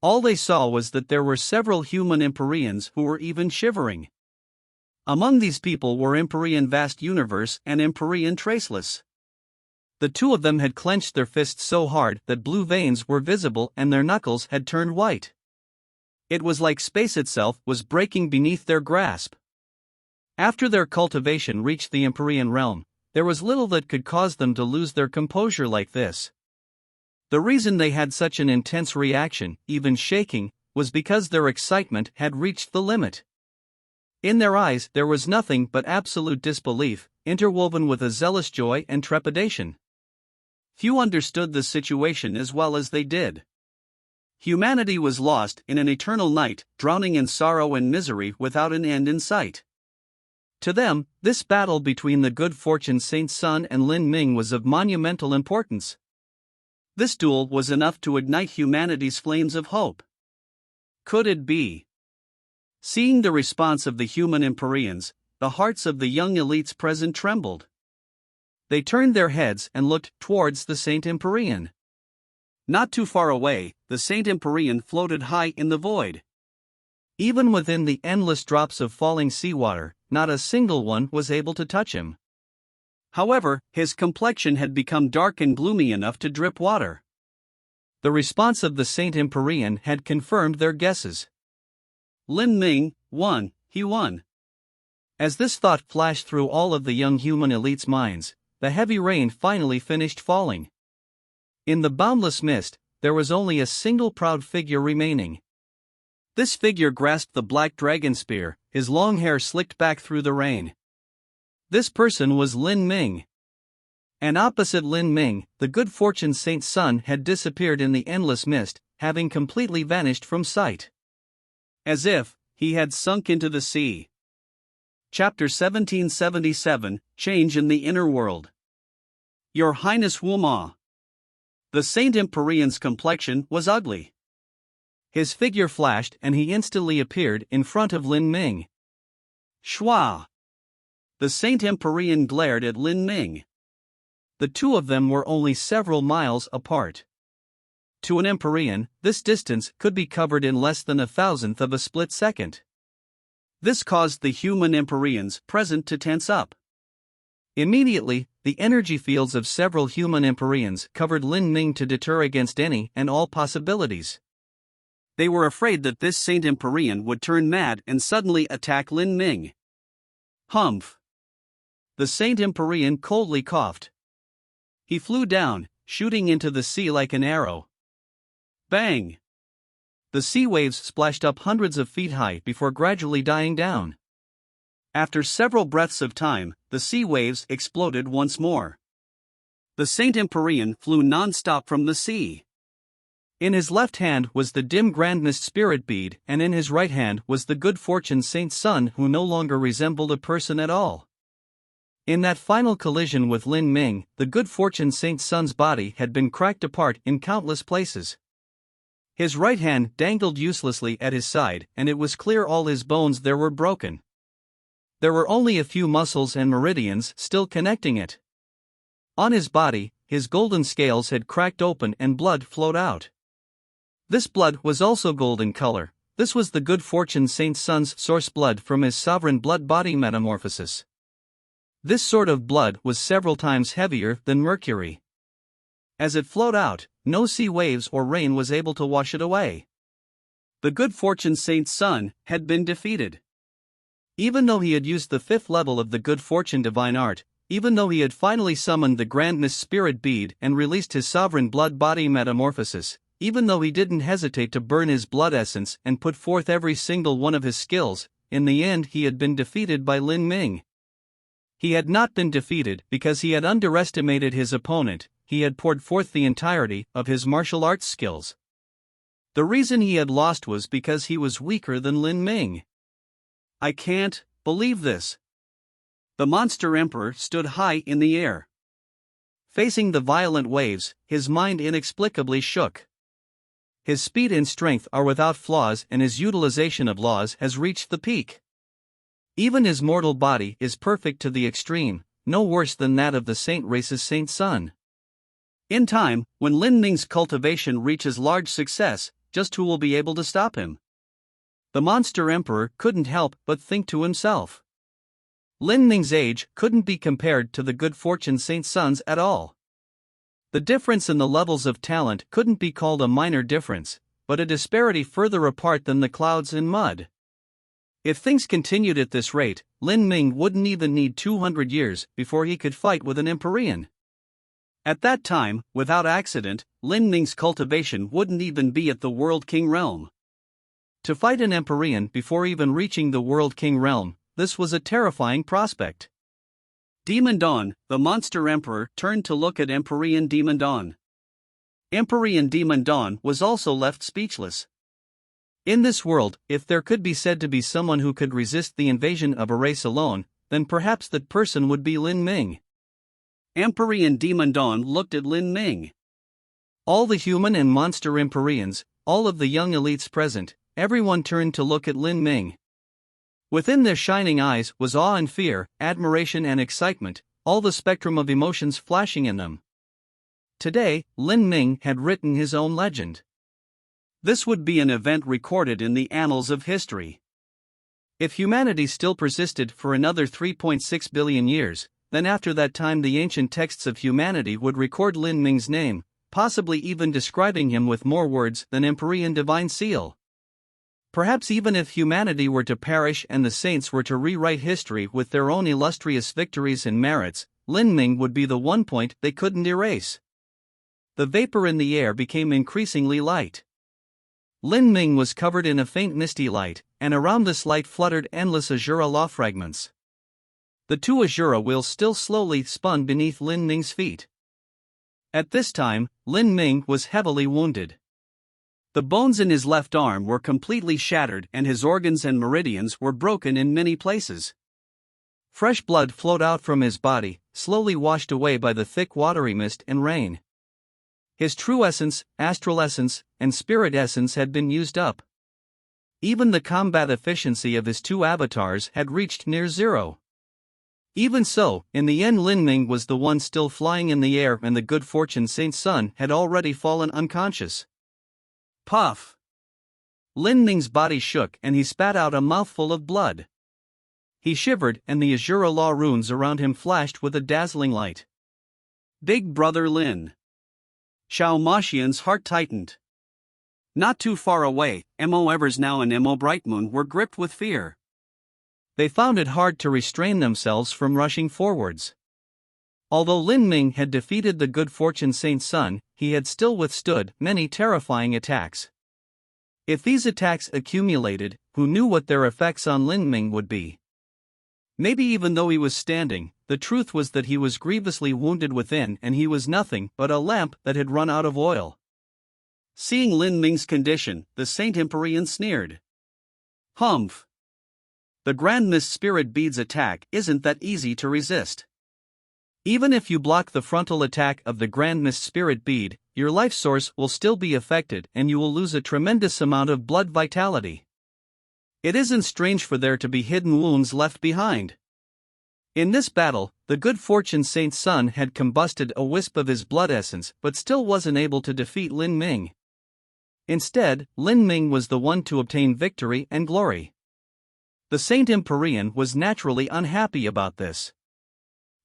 All they saw was that there were several human Empyreans who were even shivering. Among these people were Empyrean Vast Universe and Empyrean Traceless. The two of them had clenched their fists so hard that blue veins were visible and their knuckles had turned white. It was like space itself was breaking beneath their grasp. After their cultivation reached the Empyrean realm, there was little that could cause them to lose their composure like this. The reason they had such an intense reaction, even shaking, was because their excitement had reached the limit. In their eyes there was nothing but absolute disbelief, interwoven with a zealous joy and trepidation. Few understood the situation as well as they did. Humanity was lost in an eternal night, drowning in sorrow and misery without an end in sight. To them, this battle between the good fortune Saint Sun and Lin Ming was of monumental importance. This duel was enough to ignite humanity's flames of hope. Could it be? Seeing the response of the human Empyreans, the hearts of the young elites present trembled. They turned their heads and looked towards the Saint Empyrean. Not too far away, the Saint Empyrean floated high in the void. Even within the endless drops of falling seawater, not a single one was able to touch him. However, his complexion had become dark and gloomy enough to drip water. The response of the Saint Empyrean had confirmed their guesses. Lin Ming won, he won. As this thought flashed through all of the young human elites' minds, the heavy rain finally finished falling. In the boundless mist, there was only a single proud figure remaining. This figure grasped the black dragon spear, his long hair slicked back through the rain. This person was Lin Ming. And opposite Lin Ming, the good fortune Saint Sun had disappeared in the endless mist, having completely vanished from sight. As if he had sunk into the sea. Chapter 1777, Change in the Inner World. Your Highness Wuma. The Saint Empyrean's complexion was ugly. His figure flashed and he instantly appeared in front of Lin Ming. Shua! The Saint Empyrean glared at Lin Ming. The two of them were only several miles apart. To an Empyrean, this distance could be covered in less than 1,000th of a split second. This caused the human Empyreans present to tense up. Immediately, the energy fields of several human Empyreans covered Lin Ming to deter against any and all possibilities. They were afraid that this Saint Empyrean would turn mad and suddenly attack Lin Ming. Humph! The Saint Empyrean coldly coughed. He flew down, shooting into the sea like an arrow. Bang! The sea waves splashed up hundreds of feet high before gradually dying down. After several breaths of time, the sea waves exploded once more. The Saint Empyrean flew non-stop from the sea. In his left hand was the dim grandness spirit bead, and in his right hand was the good fortune saint's son, who no longer resembled a person at all. In that final collision with Lin Ming, the good fortune saint's son's body had been cracked apart in countless places. His right hand dangled uselessly at his side, and it was clear all his bones there were broken. There were only a few muscles and meridians still connecting it. On his body, his golden scales had cracked open and blood flowed out. This blood was also golden color. This was the good fortune saint's son's source blood from his sovereign blood-body metamorphosis. This sort of blood was several times heavier than mercury. As it flowed out, no sea waves or rain was able to wash it away. The good fortune saint's son had been defeated. Even though he had used the 5th level of the good fortune divine art, even though he had finally summoned the grandness spirit bead and released his sovereign blood-body metamorphosis, even though he didn't hesitate to burn his blood essence and put forth every single one of his skills, in the end he had been defeated by Lin Ming. He had not been defeated because he had underestimated his opponent, he had poured forth the entirety of his martial arts skills. The reason he had lost was because he was weaker than Lin Ming. I can't believe this. The monster emperor stood high in the air. Facing the violent waves, his mind inexplicably shook. His speed and strength are without flaws, and his utilization of laws has reached the peak. Even his mortal body is perfect to the extreme, no worse than that of the saint race's saint son. In time, when Lin Ming's cultivation reaches large success, just who will be able to stop him? The monster emperor couldn't help but think to himself. Lin Ming's age couldn't be compared to the good fortune saint's son's at all. The difference in the levels of talent couldn't be called a minor difference, but a disparity further apart than the clouds in mud. If things continued at this rate, Lin Ming wouldn't even need 200 years before he could fight with an Empyrean. At that time, without accident, Lin Ming's cultivation wouldn't even be at the World King realm. To fight an Empyrean before even reaching the World King realm, this was a terrifying prospect. Demon Dawn, the monster emperor, turned to look at Empyrean Demon Dawn. Empyrean Demon Dawn was also left speechless. In this world, if there could be said to be someone who could resist the invasion of a race alone, then perhaps that person would be Lin Ming. Empyrean Demon Dawn looked at Lin Ming. All the human and monster Empyreans, all of the young elites present, everyone turned to look at Lin Ming. Within their shining eyes was awe and fear, admiration and excitement, all the spectrum of emotions flashing in them. Today, Lin Ming had written his own legend. This would be an event recorded in the annals of history. If humanity still persisted for another 3.6 billion years, then after that time the ancient texts of humanity would record Lin Ming's name, possibly even describing him with more words than Empyrean Divine Seal. Perhaps even if humanity were to perish and the saints were to rewrite history with their own illustrious victories and merits, Lin Ming would be the one point they couldn't erase. The vapor in the air became increasingly light. Lin Ming was covered in a faint misty light, and around this light fluttered endless Azura law fragments. The 2 Azura wheels still slowly spun beneath Lin Ming's feet. At this time, Lin Ming was heavily wounded. The bones in his left arm were completely shattered and his organs and meridians were broken in many places. Fresh blood flowed out from his body, slowly washed away by the thick watery mist and rain. His true essence, astral essence, and spirit essence had been used up. Even the combat efficiency of his 2 avatars had reached near zero. Even so, in the end Lin Ming was the one still flying in the air and the good fortune saint's son had already fallen unconscious. Puff! Lin Ming's body shook and he spat out a mouthful of blood. He shivered and the Azura law runes around him flashed with a dazzling light. Big Brother Lin. Xiao Maxian's heart tightened. Not too far away, Mo Eversnow and Mo Brightmoon were gripped with fear. They found it hard to restrain themselves from rushing forwards. Although Lin Ming had defeated the good fortune Saint Sun, he had still withstood many terrifying attacks. If these attacks accumulated, who knew what their effects on Lin Ming would be? Maybe even though he was standing, the truth was that he was grievously wounded within and he was nothing but a lamp that had run out of oil. Seeing Lin Ming's condition, the Saint Empyrean sneered. Humph! The Grand Mist Spirit Bead's attack isn't that easy to resist. Even if you block the frontal attack of the Grand Mist Spirit Bead, your life source will still be affected and you will lose a tremendous amount of blood vitality. It isn't strange for there to be hidden wounds left behind. In this battle, the good fortune Saint Sun had combusted a wisp of his blood essence but still wasn't able to defeat Lin Ming. Instead, Lin Ming was the one to obtain victory and glory. The Saint Empyrean was naturally unhappy about this.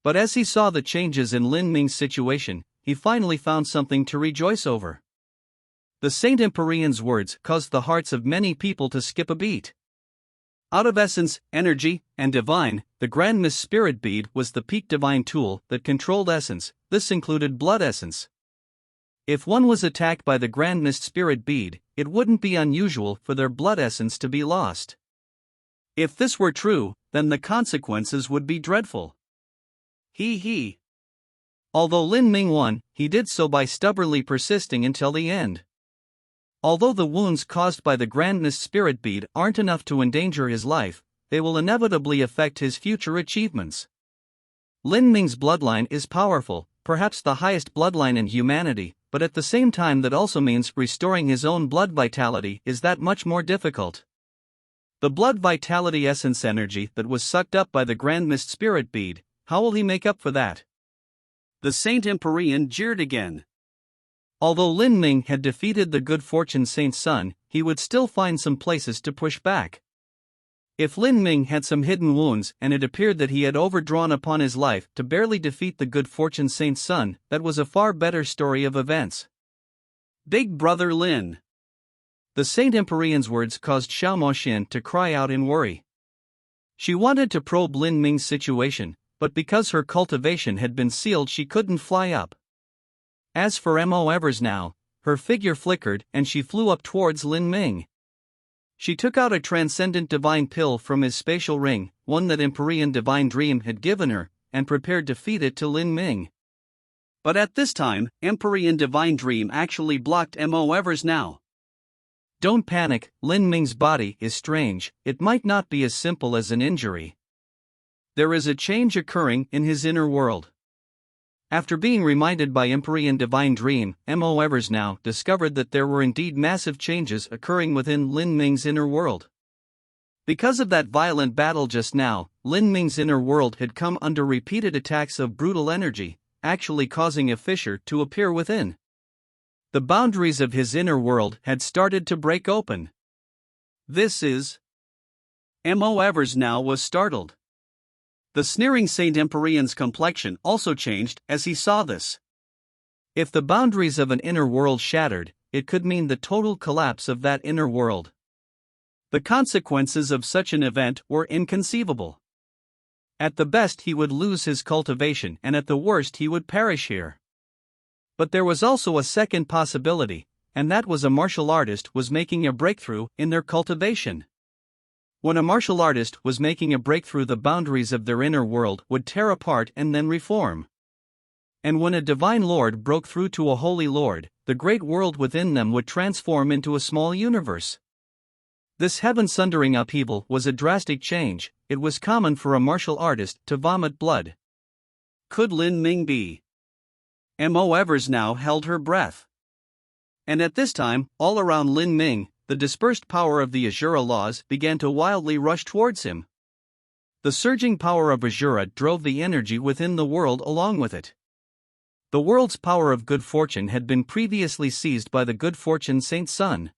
But as he saw the changes in Lin Ming's situation, he finally found something to rejoice over. The Saint Empyrean's words caused the hearts of many people to skip a beat. Out of essence, energy, and divine, the Grand Mist Spirit Bead was the peak divine tool that controlled essence. This included blood essence. If one was attacked by the Grand Mist Spirit Bead, it wouldn't be unusual for their blood essence to be lost. If this were true, then the consequences would be dreadful. He. Although Lin Ming won, he did so by stubbornly persisting until the end. Although the wounds caused by the Grand Mist Spirit Bead aren't enough to endanger his life, they will inevitably affect his future achievements. Lin Ming's bloodline is powerful, perhaps the highest bloodline in humanity, but at the same time that also means restoring his own blood vitality is that much more difficult. The blood vitality essence energy that was sucked up by the Grand Mist Spirit Bead, how will he make up for that? The Saint Empyrean jeered again. Although Lin Ming had defeated the good fortune Saint Sun, he would still find some places to push back. If Lin Ming had some hidden wounds and it appeared that he had overdrawn upon his life to barely defeat the good fortune Saint Sun, that was a far better story of events. Big Brother Lin. The Saint Empyrean's words caused Xiao Moxian to cry out in worry. She wanted to probe Lin Ming's situation, but because her cultivation had been sealed she couldn't fly up. As for Mo Evers now, her figure flickered and she flew up towards Lin Ming. She took out a transcendent divine pill from his spatial ring, one that Empyrean Divine Dream had given her, and prepared to feed it to Lin Ming. But at this time, Empyrean Divine Dream actually blocked Mo Evers now. Don't panic, Lin Ming's body is strange, it might not be as simple as an injury. There is a change occurring in his inner world. After being reminded by Empyrean Divine Dream, Mo Evers now discovered that there were indeed massive changes occurring within Lin Ming's inner world. Because of that violent battle just now, Lin Ming's inner world had come under repeated attacks of brutal energy, actually causing a fissure to appear within. The boundaries of his inner world had started to break open. This is... Mo Evers now was startled. The sneering Saint Empyrean's complexion also changed as he saw this. If the boundaries of an inner world shattered, it could mean the total collapse of that inner world. The consequences of such an event were inconceivable. At the best he would lose his cultivation and at the worst he would perish here. But there was also a second possibility, and that was a martial artist was making a breakthrough in their cultivation. When a martial artist was making a breakthrough, the boundaries of their inner world would tear apart and then reform. And when a divine lord broke through to a holy lord, the great world within them would transform into a small universe. This heaven-sundering upheaval was a drastic change. It was common for a martial artist to vomit blood. Could Lin Ming be? Mo Evers now held her breath. And at this time, all around Lin Ming, the dispersed power of the Azura laws began to wildly rush towards him. The surging power of Azura drove the energy within the world along with it. The world's power of good fortune had been previously seized by the good fortune Saint Sun.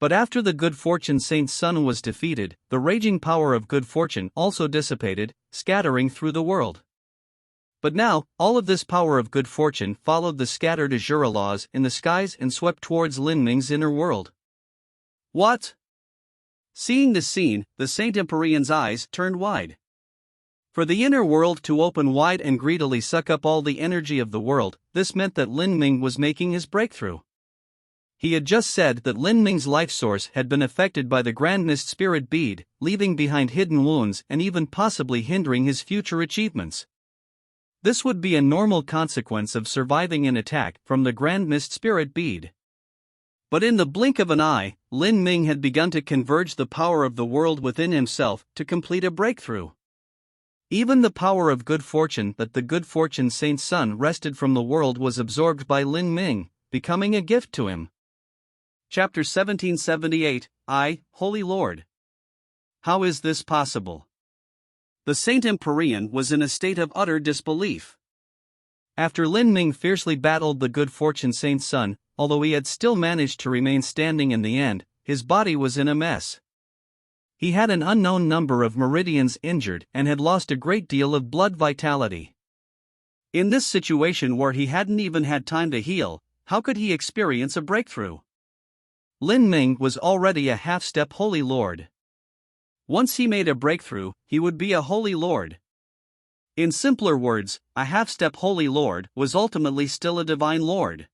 But after the good fortune Saint Sun was defeated, the raging power of good fortune also dissipated, scattering through the world. But now, all of this power of good fortune followed the scattered Azura laws in the skies and swept towards Lin Ming's inner world. What? Seeing this scene, the Saint Empyrean's eyes turned wide. For the inner world to open wide and greedily suck up all the energy of the world, this meant that Lin Ming was making his breakthrough. He had just said that Lin Ming's life source had been affected by the Grand Mist Spirit Bead, leaving behind hidden wounds and even possibly hindering his future achievements. This would be a normal consequence of surviving an attack from the Grand Mist Spirit Bead. But in the blink of an eye, Lin Ming had begun to converge the power of the world within himself to complete a breakthrough. Even the power of good fortune that the good fortune Saint's son wrested from the world was absorbed by Lin Ming, becoming a gift to him. Chapter 1778, Holy Lord. How is this possible? The Saint Empyrean was in a state of utter disbelief. After Lin Ming fiercely battled the good fortune Saint's son, although he had still managed to remain standing in the end, his body was in a mess. He had an unknown number of meridians injured and had lost a great deal of blood vitality. In this situation where he hadn't even had time to heal, how could he experience a breakthrough? Lin Ming was already a half-step Holy Lord. Once he made a breakthrough, he would be a Holy Lord. In simpler words, a half-step Holy Lord was ultimately still a Divine Lord.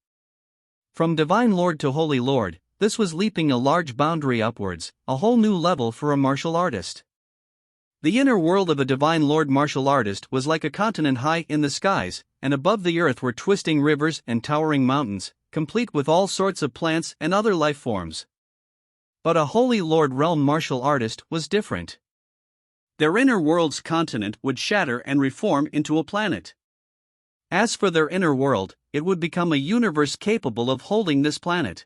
From Divine Lord to Holy Lord, this was leaping a large boundary upwards, a whole new level for a martial artist. The inner world of a Divine Lord martial artist was like a continent high in the skies, and above the earth were twisting rivers and towering mountains, complete with all sorts of plants and other life forms. But a Holy Lord realm martial artist was different. Their inner world's continent would shatter and reform into a planet. As for their inner world, it would become a universe capable of holding this planet.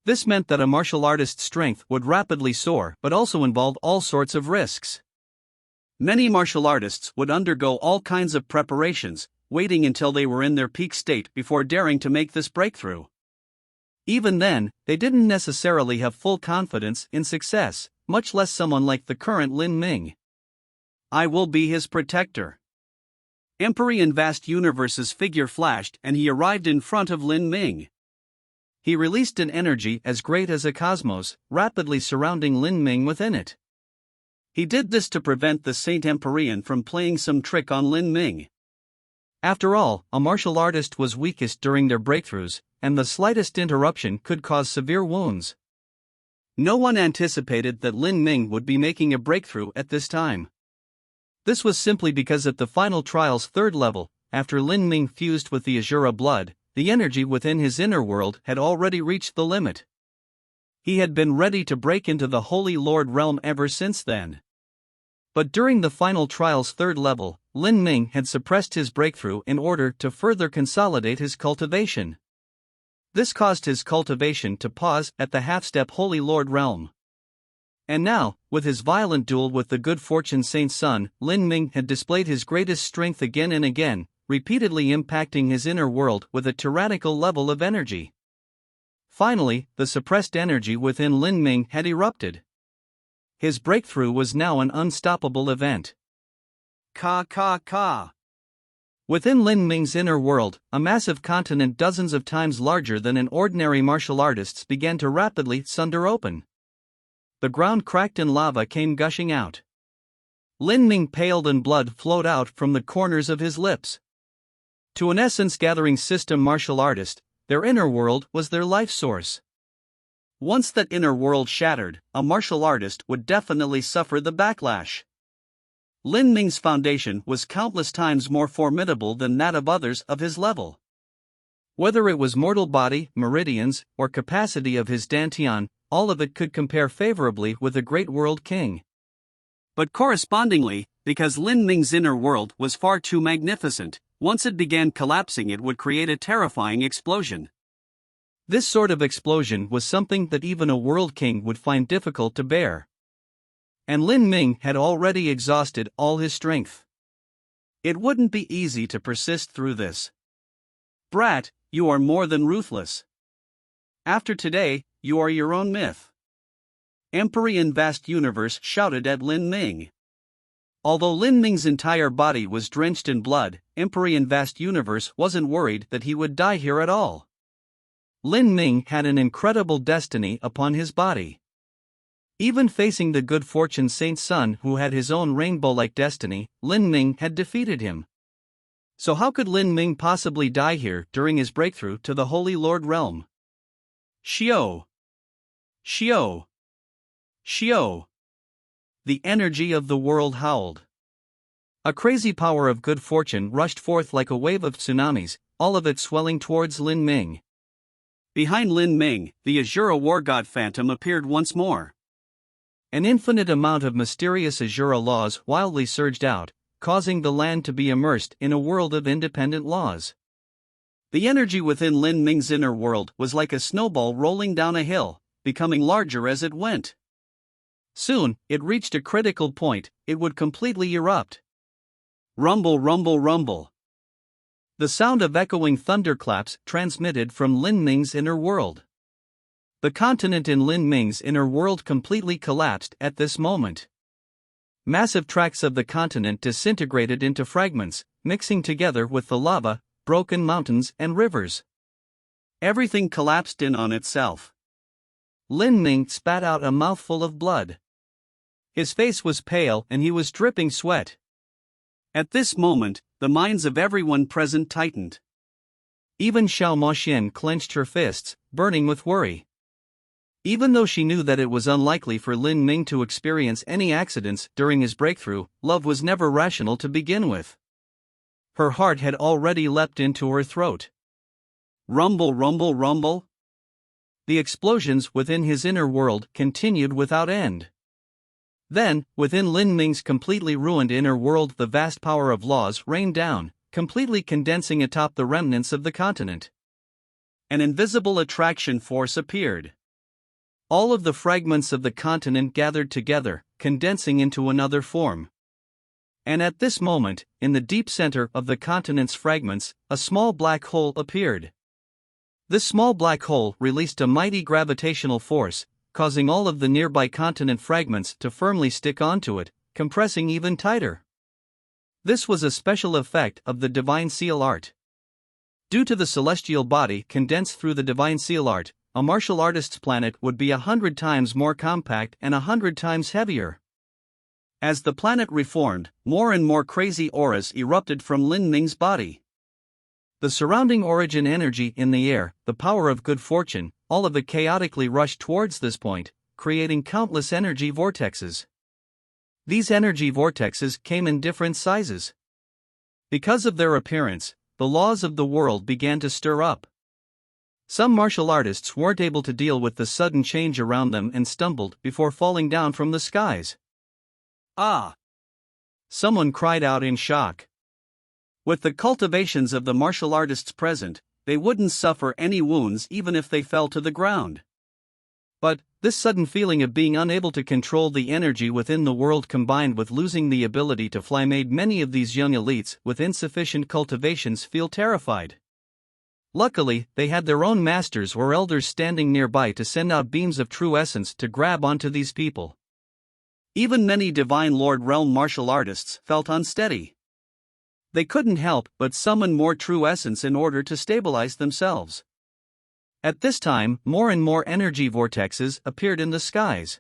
This meant that a martial artist's strength would rapidly soar but also involve all sorts of risks. Many martial artists would undergo all kinds of preparations, waiting until they were in their peak state before daring to make this breakthrough. Even then, they didn't necessarily have full confidence in success, much less someone like the current Lin Ming. I will be his protector. Empyrean Vast Universe's figure flashed and he arrived in front of Lin Ming. He released an energy as great as a cosmos, rapidly surrounding Lin Ming within it. He did this to prevent the Saint Empyrean from playing some trick on Lin Ming. After all, a martial artist was weakest during their breakthroughs, and the slightest interruption could cause severe wounds. No one anticipated that Lin Ming would be making a breakthrough at this time. This was simply because at the final trial's third level, after Lin Ming fused with the Azura blood, the energy within his inner world had already reached the limit. He had been ready to break into the Holy Lord realm ever since then. But during the final trial's third level, Lin Ming had suppressed his breakthrough in order to further consolidate his cultivation. This caused his cultivation to pause at the half-step Holy Lord realm. And now, with his violent duel with the good fortune Saint's son, Lin Ming had displayed his greatest strength again and again, repeatedly impacting his inner world with a tyrannical level of energy. Finally, the suppressed energy within Lin Ming had erupted. His breakthrough was now an unstoppable event. Ka. Within Lin Ming's inner world, a massive continent dozens of times larger than an ordinary martial artist's began to rapidly sunder open. The ground cracked and lava came gushing out. Lin Ming paled and blood flowed out from the corners of his lips. To an essence-gathering system martial artist, their inner world was their life source. Once that inner world shattered, a martial artist would definitely suffer the backlash. Lin Ming's foundation was countless times more formidable than that of others of his level. Whether it was mortal body, meridians, or capacity of his dantian, all of it could compare favorably with a great world king. But correspondingly, because Lin Ming's inner world was far too magnificent, once it began collapsing it would create a terrifying explosion. This sort of explosion was something that even a world king would find difficult to bear. And Lin Ming had already exhausted all his strength. It wouldn't be easy to persist through this. Brat, you are more than ruthless. After today, you are your own myth. Empyrean Vast Universe shouted at Lin Ming. Although Lin Ming's entire body was drenched in blood, Empyrean Vast Universe wasn't worried that he would die here at all. Lin Ming had an incredible destiny upon his body. Even facing the good fortune saint's son who had his own rainbow-like destiny, Lin Ming had defeated him. So how could Lin Ming possibly die here during his breakthrough to the Holy Lord realm? Xiao! Xiao! Xiao! The energy of the world howled. A crazy power of good fortune rushed forth like a wave of tsunamis, all of it swelling towards Lin Ming. Behind Lin Ming, the Azura war god phantom appeared once more. An infinite amount of mysterious Azura laws wildly surged out, causing the land to be immersed in a world of independent laws. The energy within Lin Ming's inner world was like a snowball rolling down a hill, becoming larger as it went. Soon, it reached a critical point, it would completely erupt. Rumble, rumble, rumble. The sound of echoing thunderclaps transmitted from Lin Ming's inner world. The continent in Lin Ming's inner world completely collapsed at this moment. Massive tracts of the continent disintegrated into fragments, mixing together with the lava, broken mountains and rivers. Everything collapsed in on itself. Lin Ming spat out a mouthful of blood. His face was pale and he was dripping sweat. At this moment, the minds of everyone present tightened. Even Xiao Moxian clenched her fists, burning with worry. Even though she knew that it was unlikely for Lin Ming to experience any accidents during his breakthrough, love was never rational to begin with. Her heart had already leapt into her throat. Rumble, rumble, rumble. The explosions within his inner world continued without end. Then, within Lin Ming's completely ruined inner world, the vast power of laws rained down, completely condensing atop the remnants of the continent. An invisible attraction force appeared. All of the fragments of the continent gathered together, condensing into another form. And at this moment, in the deep center of the continent's fragments, a small black hole appeared. This small black hole released a mighty gravitational force, causing all of the nearby continent fragments to firmly stick onto it, compressing even tighter. This was a special effect of the Divine Seal Art. Due to the celestial body condensed through the Divine Seal Art, a martial artist's planet would be 100 times more compact and 100 times heavier. As the planet reformed, more and more crazy auras erupted from Lin Ming's body. The surrounding origin energy in the air, the power of good fortune, all of it chaotically rushed towards this point, creating countless energy vortexes. These energy vortexes came in different sizes. Because of their appearance, the laws of the world began to stir up. Some martial artists weren't able to deal with the sudden change around them and stumbled before falling down from the skies. Ah! Someone cried out in shock. With the cultivations of the martial artists present, they wouldn't suffer any wounds even if they fell to the ground. But, this sudden feeling of being unable to control the energy within the world combined with losing the ability to fly made many of these young elites with insufficient cultivations feel terrified. Luckily, they had their own masters or elders standing nearby to send out beams of true essence to grab onto these people. Even many Divine Lord Realm martial artists felt unsteady. They couldn't help but summon more true essence in order to stabilize themselves. At this time, more and more energy vortexes appeared in the skies.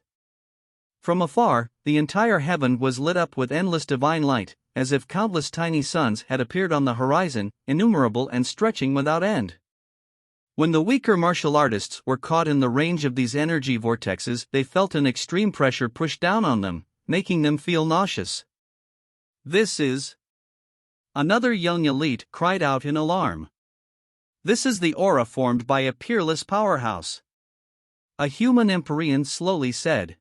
From afar, the entire heaven was lit up with endless divine light, as if countless tiny suns had appeared on the horizon, innumerable and stretching without end. When the weaker martial artists were caught in the range of these energy vortexes, they felt an extreme pressure push down on them, making them feel nauseous. This is... Another young elite cried out in alarm. This is the aura formed by a peerless powerhouse. A human Empyrean slowly said.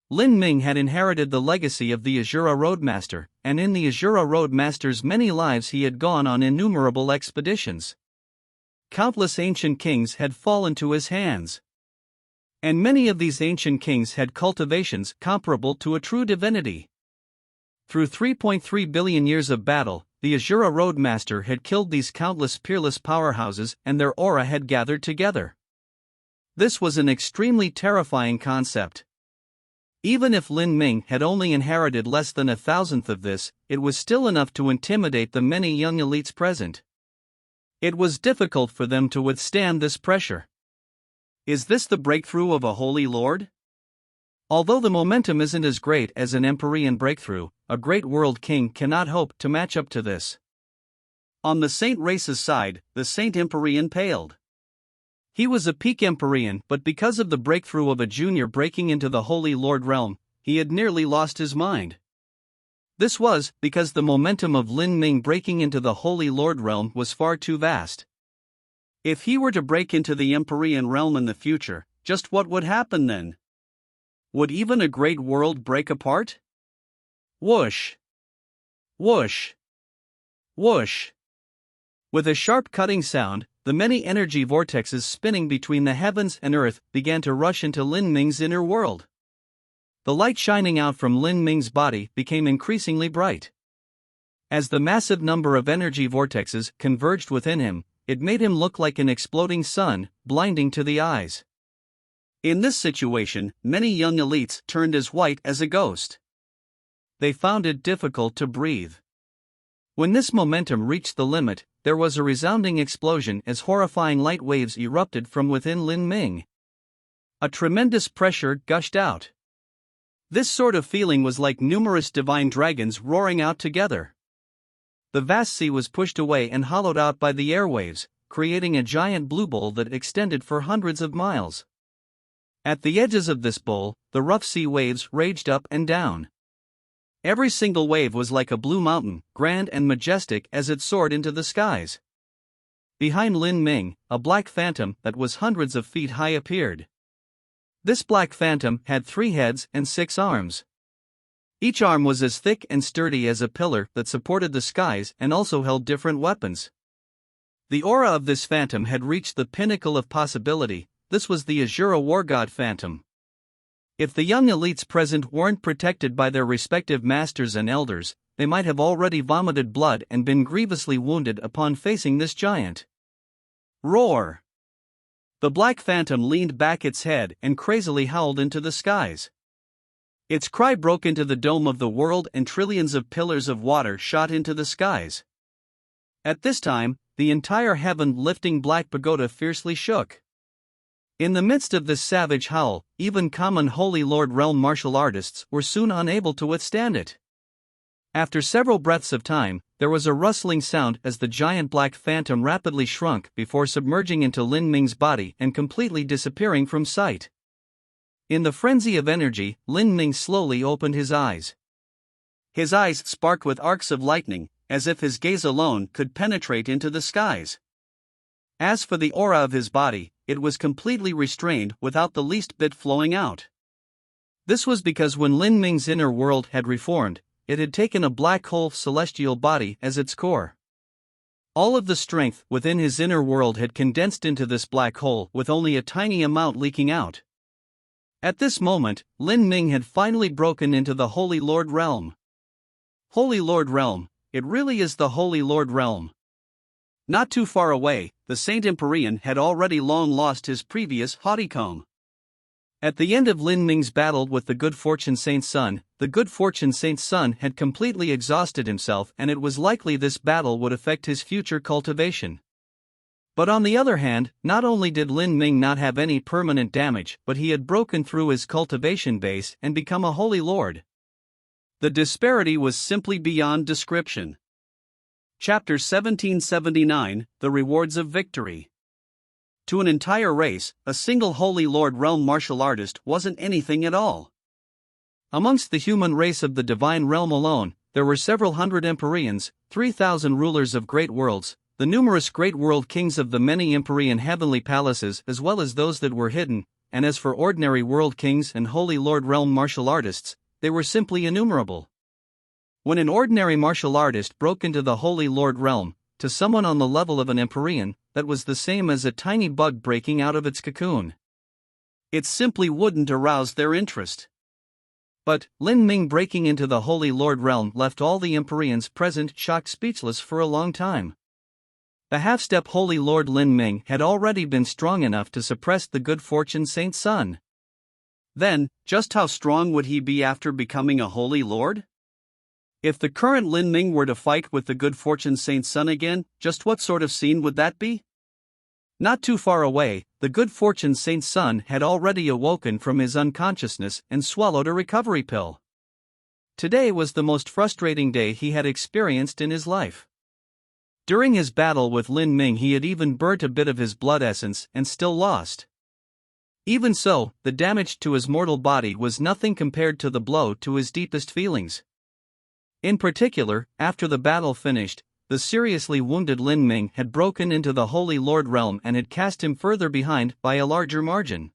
Lin Ming had inherited the legacy of the Azura Roadmaster, and in the Azura Roadmaster's many lives he had gone on innumerable expeditions. Countless ancient kings had fallen to his hands. And many of these ancient kings had cultivations comparable to a true divinity. Through 3.3 billion years of battle, the Azura Roadmaster had killed these countless peerless powerhouses and their aura had gathered together. This was an extremely terrifying concept. Even if Lin Ming had only inherited less than 1,000th of this, it was still enough to intimidate the many young elites present. It was difficult for them to withstand this pressure. Is this the breakthrough of a Holy Lord? Although the momentum isn't as great as an Empyrean breakthrough, a great world king cannot hope to match up to this. On the Saint race's side, the Saint Empyrean paled. He was a peak Empyrean, but because of the breakthrough of a junior breaking into the Holy Lord realm, he had nearly lost his mind. This was because the momentum of Lin Ming breaking into the Holy Lord realm was far too vast. If he were to break into the Empyrean realm in the future, just what would happen then? Would even a great world break apart? Whoosh! Whoosh! Whoosh! With a sharp cutting sound, the many energy vortexes spinning between the heavens and earth began to rush into Lin Ming's inner world. The light shining out from Lin Ming's body became increasingly bright. As the massive number of energy vortexes converged within him, it made him look like an exploding sun, blinding to the eyes. In this situation, many young elites turned as white as a ghost. They found it difficult to breathe. When this momentum reached the limit, there was a resounding explosion as horrifying light waves erupted from within Lin Ming. A tremendous pressure gushed out. This sort of feeling was like numerous divine dragons roaring out together. The vast sea was pushed away and hollowed out by the airwaves, creating a giant blue bowl that extended for hundreds of miles. At the edges of this bowl, the rough sea waves raged up and down. Every single wave was like a blue mountain, grand and majestic as it soared into the skies. Behind Lin Ming, a black phantom that was hundreds of feet high appeared. This black phantom had 3 heads and 6 arms. Each arm was as thick and sturdy as a pillar that supported the skies and also held different weapons. The aura of this phantom had reached the pinnacle of possibility. This was the Azura war god phantom. If the young elites present weren't protected by their respective masters and elders, they might have already vomited blood and been grievously wounded upon facing this giant. Roar! The black phantom leaned back its head and crazily howled into the skies. Its cry broke into the dome of the world and trillions of pillars of water shot into the skies. At this time, the entire heaven-lifting black pagoda fiercely shook. In the midst of this savage howl, even common Holy Lord realm martial artists were soon unable to withstand it. After several breaths of time, there was a rustling sound as the giant black phantom rapidly shrunk before submerging into Lin Ming's body and completely disappearing from sight. In the frenzy of energy, Lin Ming slowly opened his eyes. His eyes sparked with arcs of lightning, as if his gaze alone could penetrate into the skies. As for the aura of his body, it was completely restrained without the least bit flowing out. This was because when Lin Ming's inner world had reformed, it had taken a black hole celestial body as its core. All of the strength within his inner world had condensed into this black hole with only a tiny amount leaking out. At this moment, Lin Ming had finally broken into the Holy Lord realm. Holy Lord realm, it really is the Holy Lord realm. Not too far away, the Saint Empyrean had already long lost his previous haughty comb. At the end of Lin Ming's battle with the Good Fortune Saint's son, the Good Fortune Saint's son had completely exhausted himself, and it was likely this battle would affect his future cultivation. But on the other hand, not only did Lin Ming not have any permanent damage, but he had broken through his cultivation base and become a holy lord. The disparity was simply beyond description. Chapter 1779, The Rewards of Victory. To an entire race, a single Holy Lord realm martial artist wasn't anything at all. Amongst the human race of the divine realm alone, there were several hundred Empyreans, 3,000 rulers of great worlds, the numerous great world kings of the many Empyrean heavenly palaces as well as those that were hidden, and as for ordinary world kings and Holy Lord realm martial artists, they were simply innumerable. When an ordinary martial artist broke into the Holy Lord realm, to someone on the level of an Empyrean, that was the same as a tiny bug breaking out of its cocoon. It simply wouldn't arouse their interest. But Lin Ming breaking into the Holy Lord realm left all the Empyreans present shocked speechless for a long time. The half-step Holy Lord Lin Ming had already been strong enough to suppress the Good Fortune Saint's son. Then, just how strong would he be after becoming a Holy Lord? If the current Lin Ming were to fight with the Good Fortune Saint's son again, just what sort of scene would that be? Not too far away, the good fortune saint's son had already awoken from his unconsciousness and swallowed a recovery pill. Today was the most frustrating day he had experienced in his life. During his battle with Lin Ming, he had even burnt a bit of his blood essence and still lost. Even so, the damage to his mortal body was nothing compared to the blow to his deepest feelings. In particular, after the battle finished, the seriously wounded Lin Ming had broken into the Holy Lord realm and had cast him further behind by a larger margin.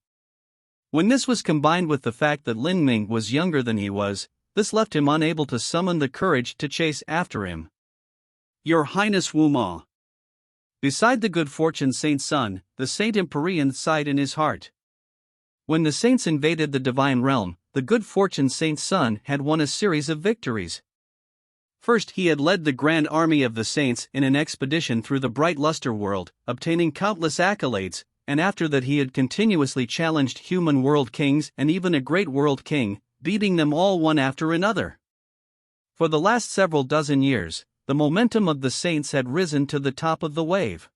When this was combined with the fact that Lin Ming was younger than he was, this left him unable to summon the courage to chase after him. Your Highness Wu Ma. Beside the good fortune saint's son, the Saint Empyrean sighed in his heart. When the saints invaded the divine realm, the good fortune saint's son had won a series of victories. First, he had led the grand army of the saints in an expedition through the bright luster world, obtaining countless accolades, and after that he had continuously challenged human world kings and even a great world king, beating them all one after another. For the last several dozen years, the momentum of the saints had risen to the top of the wave.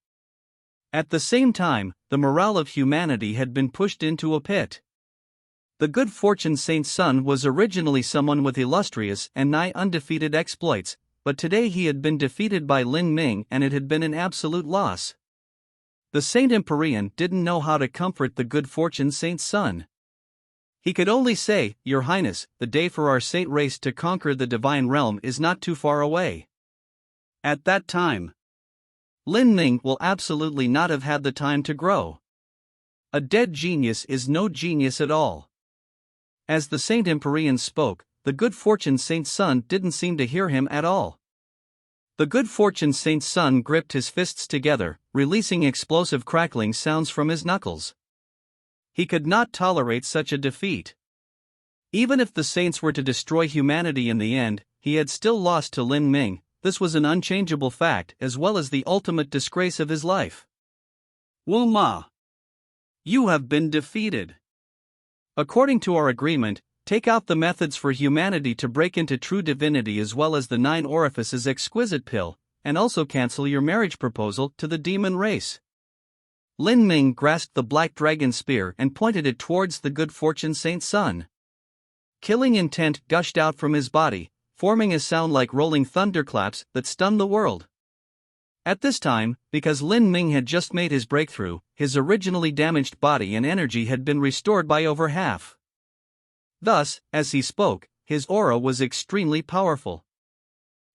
At the same time, the morale of humanity had been pushed into a pit. The good fortune saint's son was originally someone with illustrious and nigh undefeated exploits, but today he had been defeated by Lin Ming and it had been an absolute loss. The Saint Empyrean didn't know how to comfort the good fortune saint's son. He could only say, "Your Highness, the day for our saint race to conquer the divine realm is not too far away. At that time, Lin Ming will absolutely not have had the time to grow. A dead genius is no genius at all." As the Saint Empyrean spoke, the good fortune saint's son didn't seem to hear him at all. The good fortune saint's son gripped his fists together, releasing explosive crackling sounds from his knuckles. He could not tolerate such a defeat. Even if the saints were to destroy humanity in the end, he had still lost to Lin Ming. This was an unchangeable fact as well as the ultimate disgrace of his life. Wu Ma, you have been defeated. According to our agreement, take out the methods for humanity to break into true divinity as well as the 9 orifices exquisite pill, and also cancel your marriage proposal to the demon race. Lin Ming grasped the black dragon spear and pointed it towards the good fortune saint's son. Killing intent gushed out from his body, forming a sound like rolling thunderclaps that stunned the world. At this time, because Lin Ming had just made his breakthrough, his originally damaged body and energy had been restored by over half. Thus, as he spoke, his aura was extremely powerful.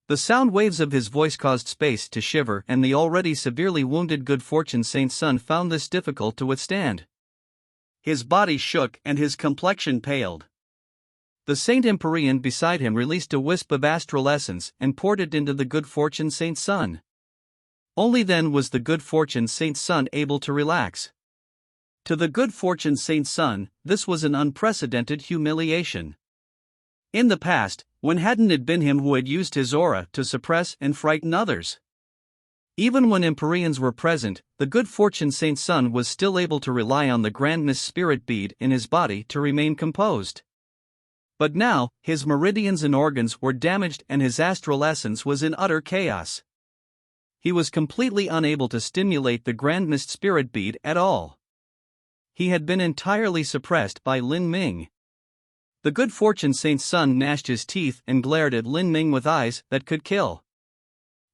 The sound waves of his voice caused space to shiver, and the already severely wounded good fortune saint's son found this difficult to withstand. His body shook and his complexion paled. The Saint Empyrean beside him released a wisp of astral essence and poured it into the good fortune saint's son. Only then was the good fortune saint's son able to relax. To the good fortune saint's son, this was an unprecedented humiliation. In the past, when hadn't it been him who had used his aura to suppress and frighten others? Even when Empyreans were present, the good fortune saint's son was still able to rely on the grandness spirit bead in his body to remain composed. But now, his meridians and organs were damaged and his astral essence was in utter chaos. He was completely unable to stimulate the Grand Mist Spirit Bead at all. He had been entirely suppressed by Lin Ming. The good fortune saint's son gnashed his teeth and glared at Lin Ming with eyes that could kill.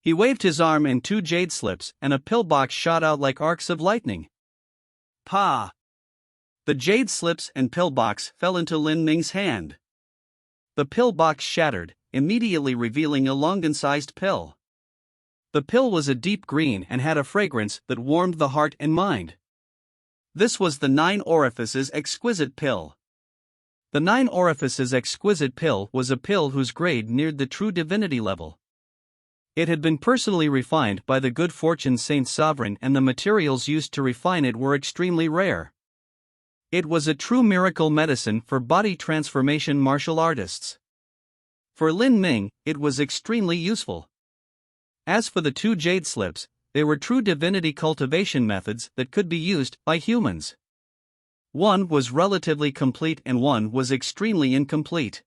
He waved his arm and 2 jade slips and a pillbox shot out like arcs of lightning. Pa! The jade slips and pillbox fell into Lin Ming's hand. The pillbox shattered, immediately revealing a Longan-sized pill. The pill was a deep green and had a fragrance that warmed the heart and mind. This was the 9 orifices exquisite pill. The 9 orifices exquisite pill was a pill whose grade neared the true divinity level. It had been personally refined by the good fortune saint sovereign and the materials used to refine it were extremely rare. It was a true miracle medicine for body transformation martial artists. For Lin Ming, it was extremely useful. As for the 2 jade slips, they were true divinity cultivation methods that could be used by humans. One was relatively complete and one was extremely incomplete.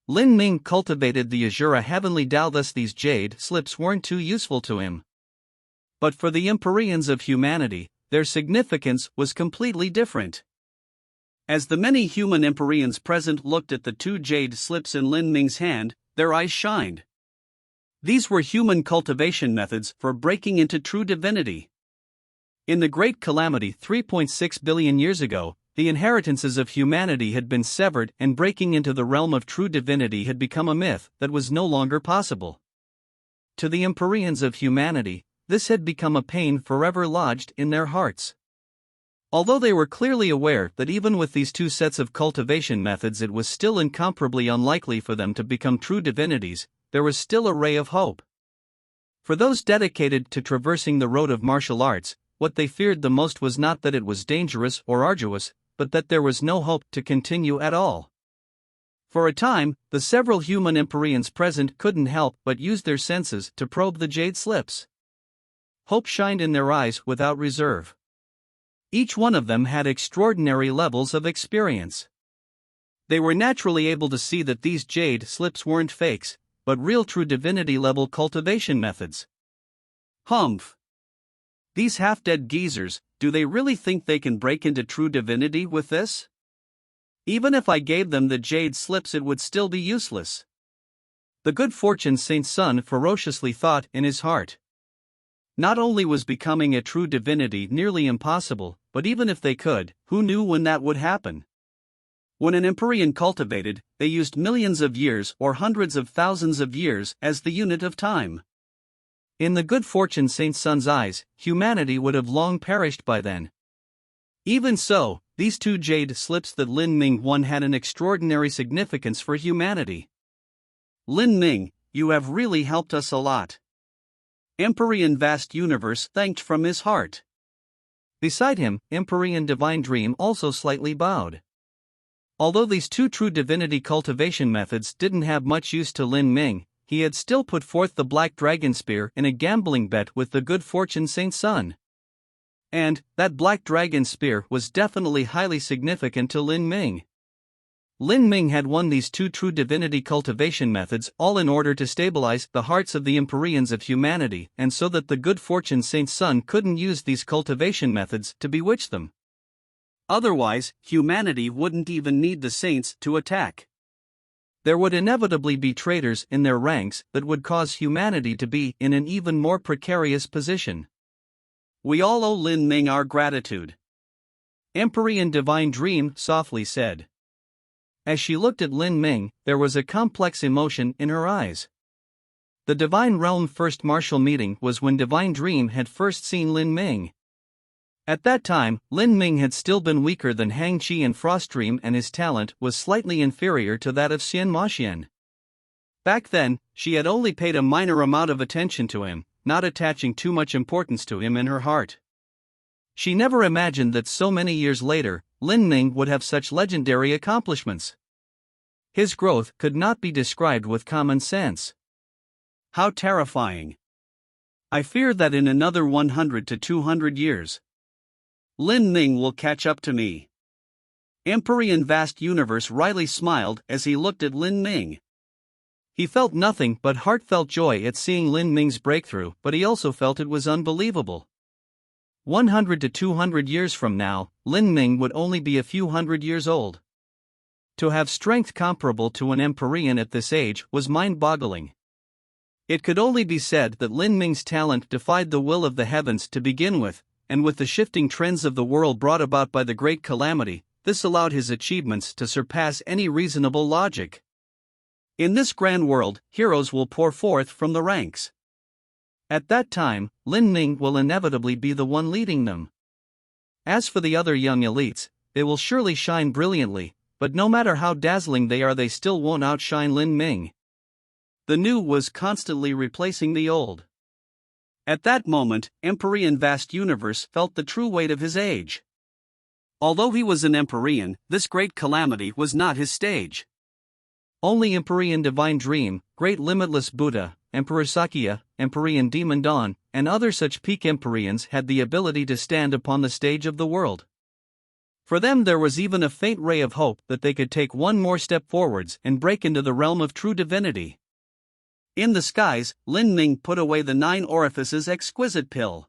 Lin Ming cultivated the Azura Heavenly Tao, thus these jade slips weren't too useful to him. But for the Empyreans of humanity, their significance was completely different. As the many human Empyreans present looked at the two jade slips in Lin Ming's hand, their eyes shined. These were human cultivation methods for breaking into true divinity. In the Great Calamity 3.6 billion years ago, the inheritances of humanity had been severed and breaking into the realm of true divinity had become a myth that was no longer possible. To the Empyreans of humanity, this had become a pain forever lodged in their hearts. Although they were clearly aware that even with these two sets of cultivation methods it was still incomparably unlikely for them to become true divinities, there was still a ray of hope. For those dedicated to traversing the road of martial arts, what they feared the most was not that it was dangerous or arduous, but that there was no hope to continue at all. For a time, the several human Empyreans present couldn't help but use their senses to probe the jade slips. Hope shined in their eyes without reserve. Each one of them had extraordinary levels of experience. They were naturally able to see that these jade slips weren't fakes, but real true divinity level cultivation methods. Humph! These half-dead geezers, do they really think they can break into true divinity with this? Even if I gave them the jade slips it would still be useless. The good fortune Saint Sun ferociously thought in his heart. Not only was becoming a true divinity nearly impossible, but even if they could, who knew when that would happen? When an Empyrean cultivated, they used millions of years or hundreds of thousands of years as the unit of time. In the good fortune Saint Sun's eyes, humanity would have long perished by then. Even so, these two jade slips that Lin Ming won had an extraordinary significance for humanity. Lin Ming, you have really helped us a lot. Empyrean Vast Universe thanked from his heart. Beside him, Empyrean Divine Dream also slightly bowed. Although these two true divinity cultivation methods didn't have much use to Lin Ming, he had still put forth the Black Dragon Spear in a gambling bet with the good fortune Saint Sun. And that Black Dragon Spear was definitely highly significant to Lin Ming. Lin Ming had won these two true divinity cultivation methods all in order to stabilize the hearts of the Empyreans of humanity and so that the good fortune Saint Sun couldn't use these cultivation methods to bewitch them. Otherwise, humanity wouldn't even need the saints to attack. There would inevitably be traitors in their ranks that would cause humanity to be in an even more precarious position. We all owe Lin Ming our gratitude. Empyrean Divine Dream softly said. As she looked at Lin Ming, there was a complex emotion in her eyes. The Divine Realm first martial meeting was when Divine Dream had first seen Lin Ming. At that time, Lin Ming had still been weaker than Hang Chi and Frost Dream and his talent was slightly inferior to that of Xian Maxian. Back then, she had only paid a minor amount of attention to him, not attaching too much importance to him in her heart. She never imagined that so many years later, Lin Ming would have such legendary accomplishments. His growth could not be described with common sense. How terrifying! I fear that in another 100 to 200 years, Lin Ming will catch up to me. Empyrean Vast Universe wryly smiled as he looked at Lin Ming. He felt nothing but heartfelt joy at seeing Lin Ming's breakthrough, but he also felt it was unbelievable. 100 to 200 years from now, Lin Ming would only be a few hundred years old. To have strength comparable to an Empyrean at this age was mind-boggling. It could only be said that Lin Ming's talent defied the will of the heavens to begin with, and with the shifting trends of the world brought about by the Great Calamity, this allowed his achievements to surpass any reasonable logic. In this grand world, heroes will pour forth from the ranks. At that time, Lin Ming will inevitably be the one leading them. As for the other young elites, they will surely shine brilliantly, but no matter how dazzling they are, they still won't outshine Lin Ming. The new was constantly replacing the old. At that moment, Empyrean Vast Universe felt the true weight of his age. Although he was an Empyrean, this great calamity was not his stage. Only Empyrean Divine Dream, Great Limitless Buddha, Emperor Sakya, Empyrean Demon Dawn, and other such peak Empyreans had the ability to stand upon the stage of the world. For them there was even a faint ray of hope that they could take one more step forwards and break into the realm of true divinity. In the skies, Lin Ming put away the 9 orifices exquisite pill.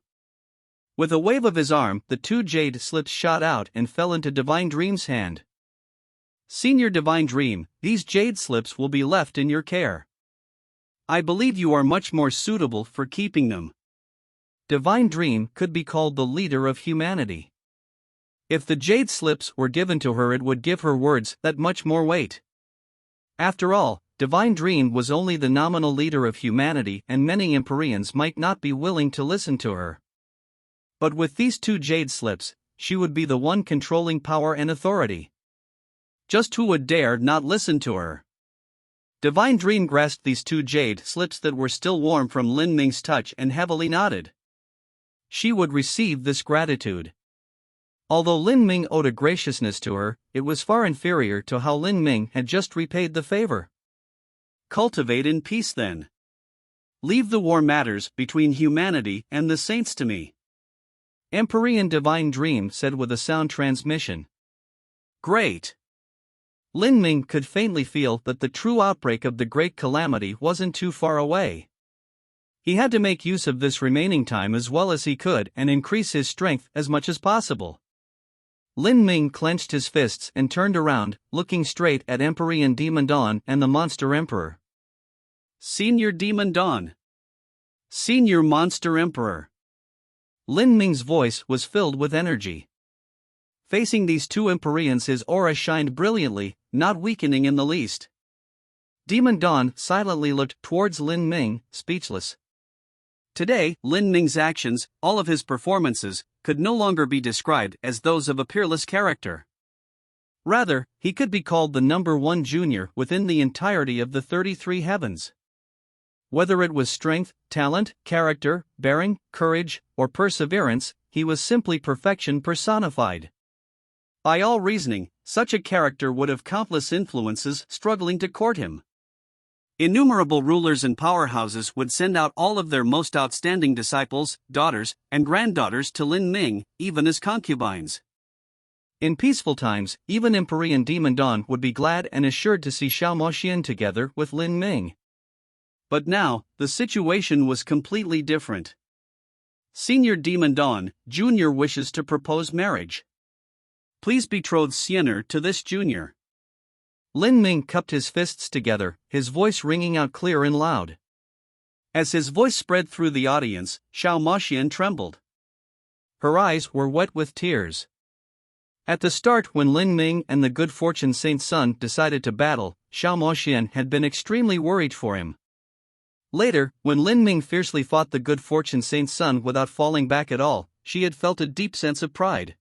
With a wave of his arm, the 2 jade slips shot out and fell into Divine Dream's hand. Senior Divine Dream, these jade slips will be left in your care. I believe you are much more suitable for keeping them. Divine Dream could be called the leader of humanity. If the jade slips were given to her, it would give her words that much more weight. After all, Divine Dream was only the nominal leader of humanity, and many Empyreans might not be willing to listen to her. But with these 2 jade slips, she would be the one controlling power and authority. Just who would dare not listen to her? Divine Dream grasped these 2 jade slips that were still warm from Lin Ming's touch and heavily nodded. She would receive this gratitude. Although Lin Ming owed a graciousness to her, it was far inferior to how Lin Ming had just repaid the favor. Cultivate in peace then. Leave the war matters between humanity and the saints to me. Empyrean Divine Dream said with a sound transmission. Great. Lin Ming could faintly feel that the true outbreak of the great calamity wasn't too far away. He had to make use of this remaining time as well as he could and increase his strength as much as possible. Lin Ming clenched his fists and turned around, looking straight at Empyrean Demon Dawn and the Monster Emperor. Senior Demon Dawn. Senior Monster Emperor. Lin Ming's voice was filled with energy. Facing these 2 Empyreans, his aura shined brilliantly, not weakening in the least. Demon Dawn silently looked towards Lin Ming, speechless. Today, Lin Ming's actions, all of his performances, could no longer be described as those of a peerless character. Rather, he could be called the number 1 junior within the entirety of the 33 heavens. Whether it was strength, talent, character, bearing, courage, or perseverance, he was simply perfection personified. By all reasoning, such a character would have countless influences struggling to court him. Innumerable rulers and powerhouses would send out all of their most outstanding disciples, daughters, and granddaughters to Lin Ming, even as concubines. In peaceful times, even Empyrean Demon Dawn would be glad and assured to see Xiao Moxian together with Lin Ming. But now, the situation was completely different. Senior Demon Dawn, Junior wishes to propose marriage. Please betroth Xiener to this junior. Lin Ming cupped his fists together, his voice ringing out clear and loud. As his voice spread through the audience, Xiao Moxian trembled. Her eyes were wet with tears. At the start, when Lin Ming and the Good Fortune Saint's son decided to battle, Xiao Moxian had been extremely worried for him. Later, when Lin Ming fiercely fought the Good Fortune Saint's son without falling back at all, she had felt a deep sense of pride.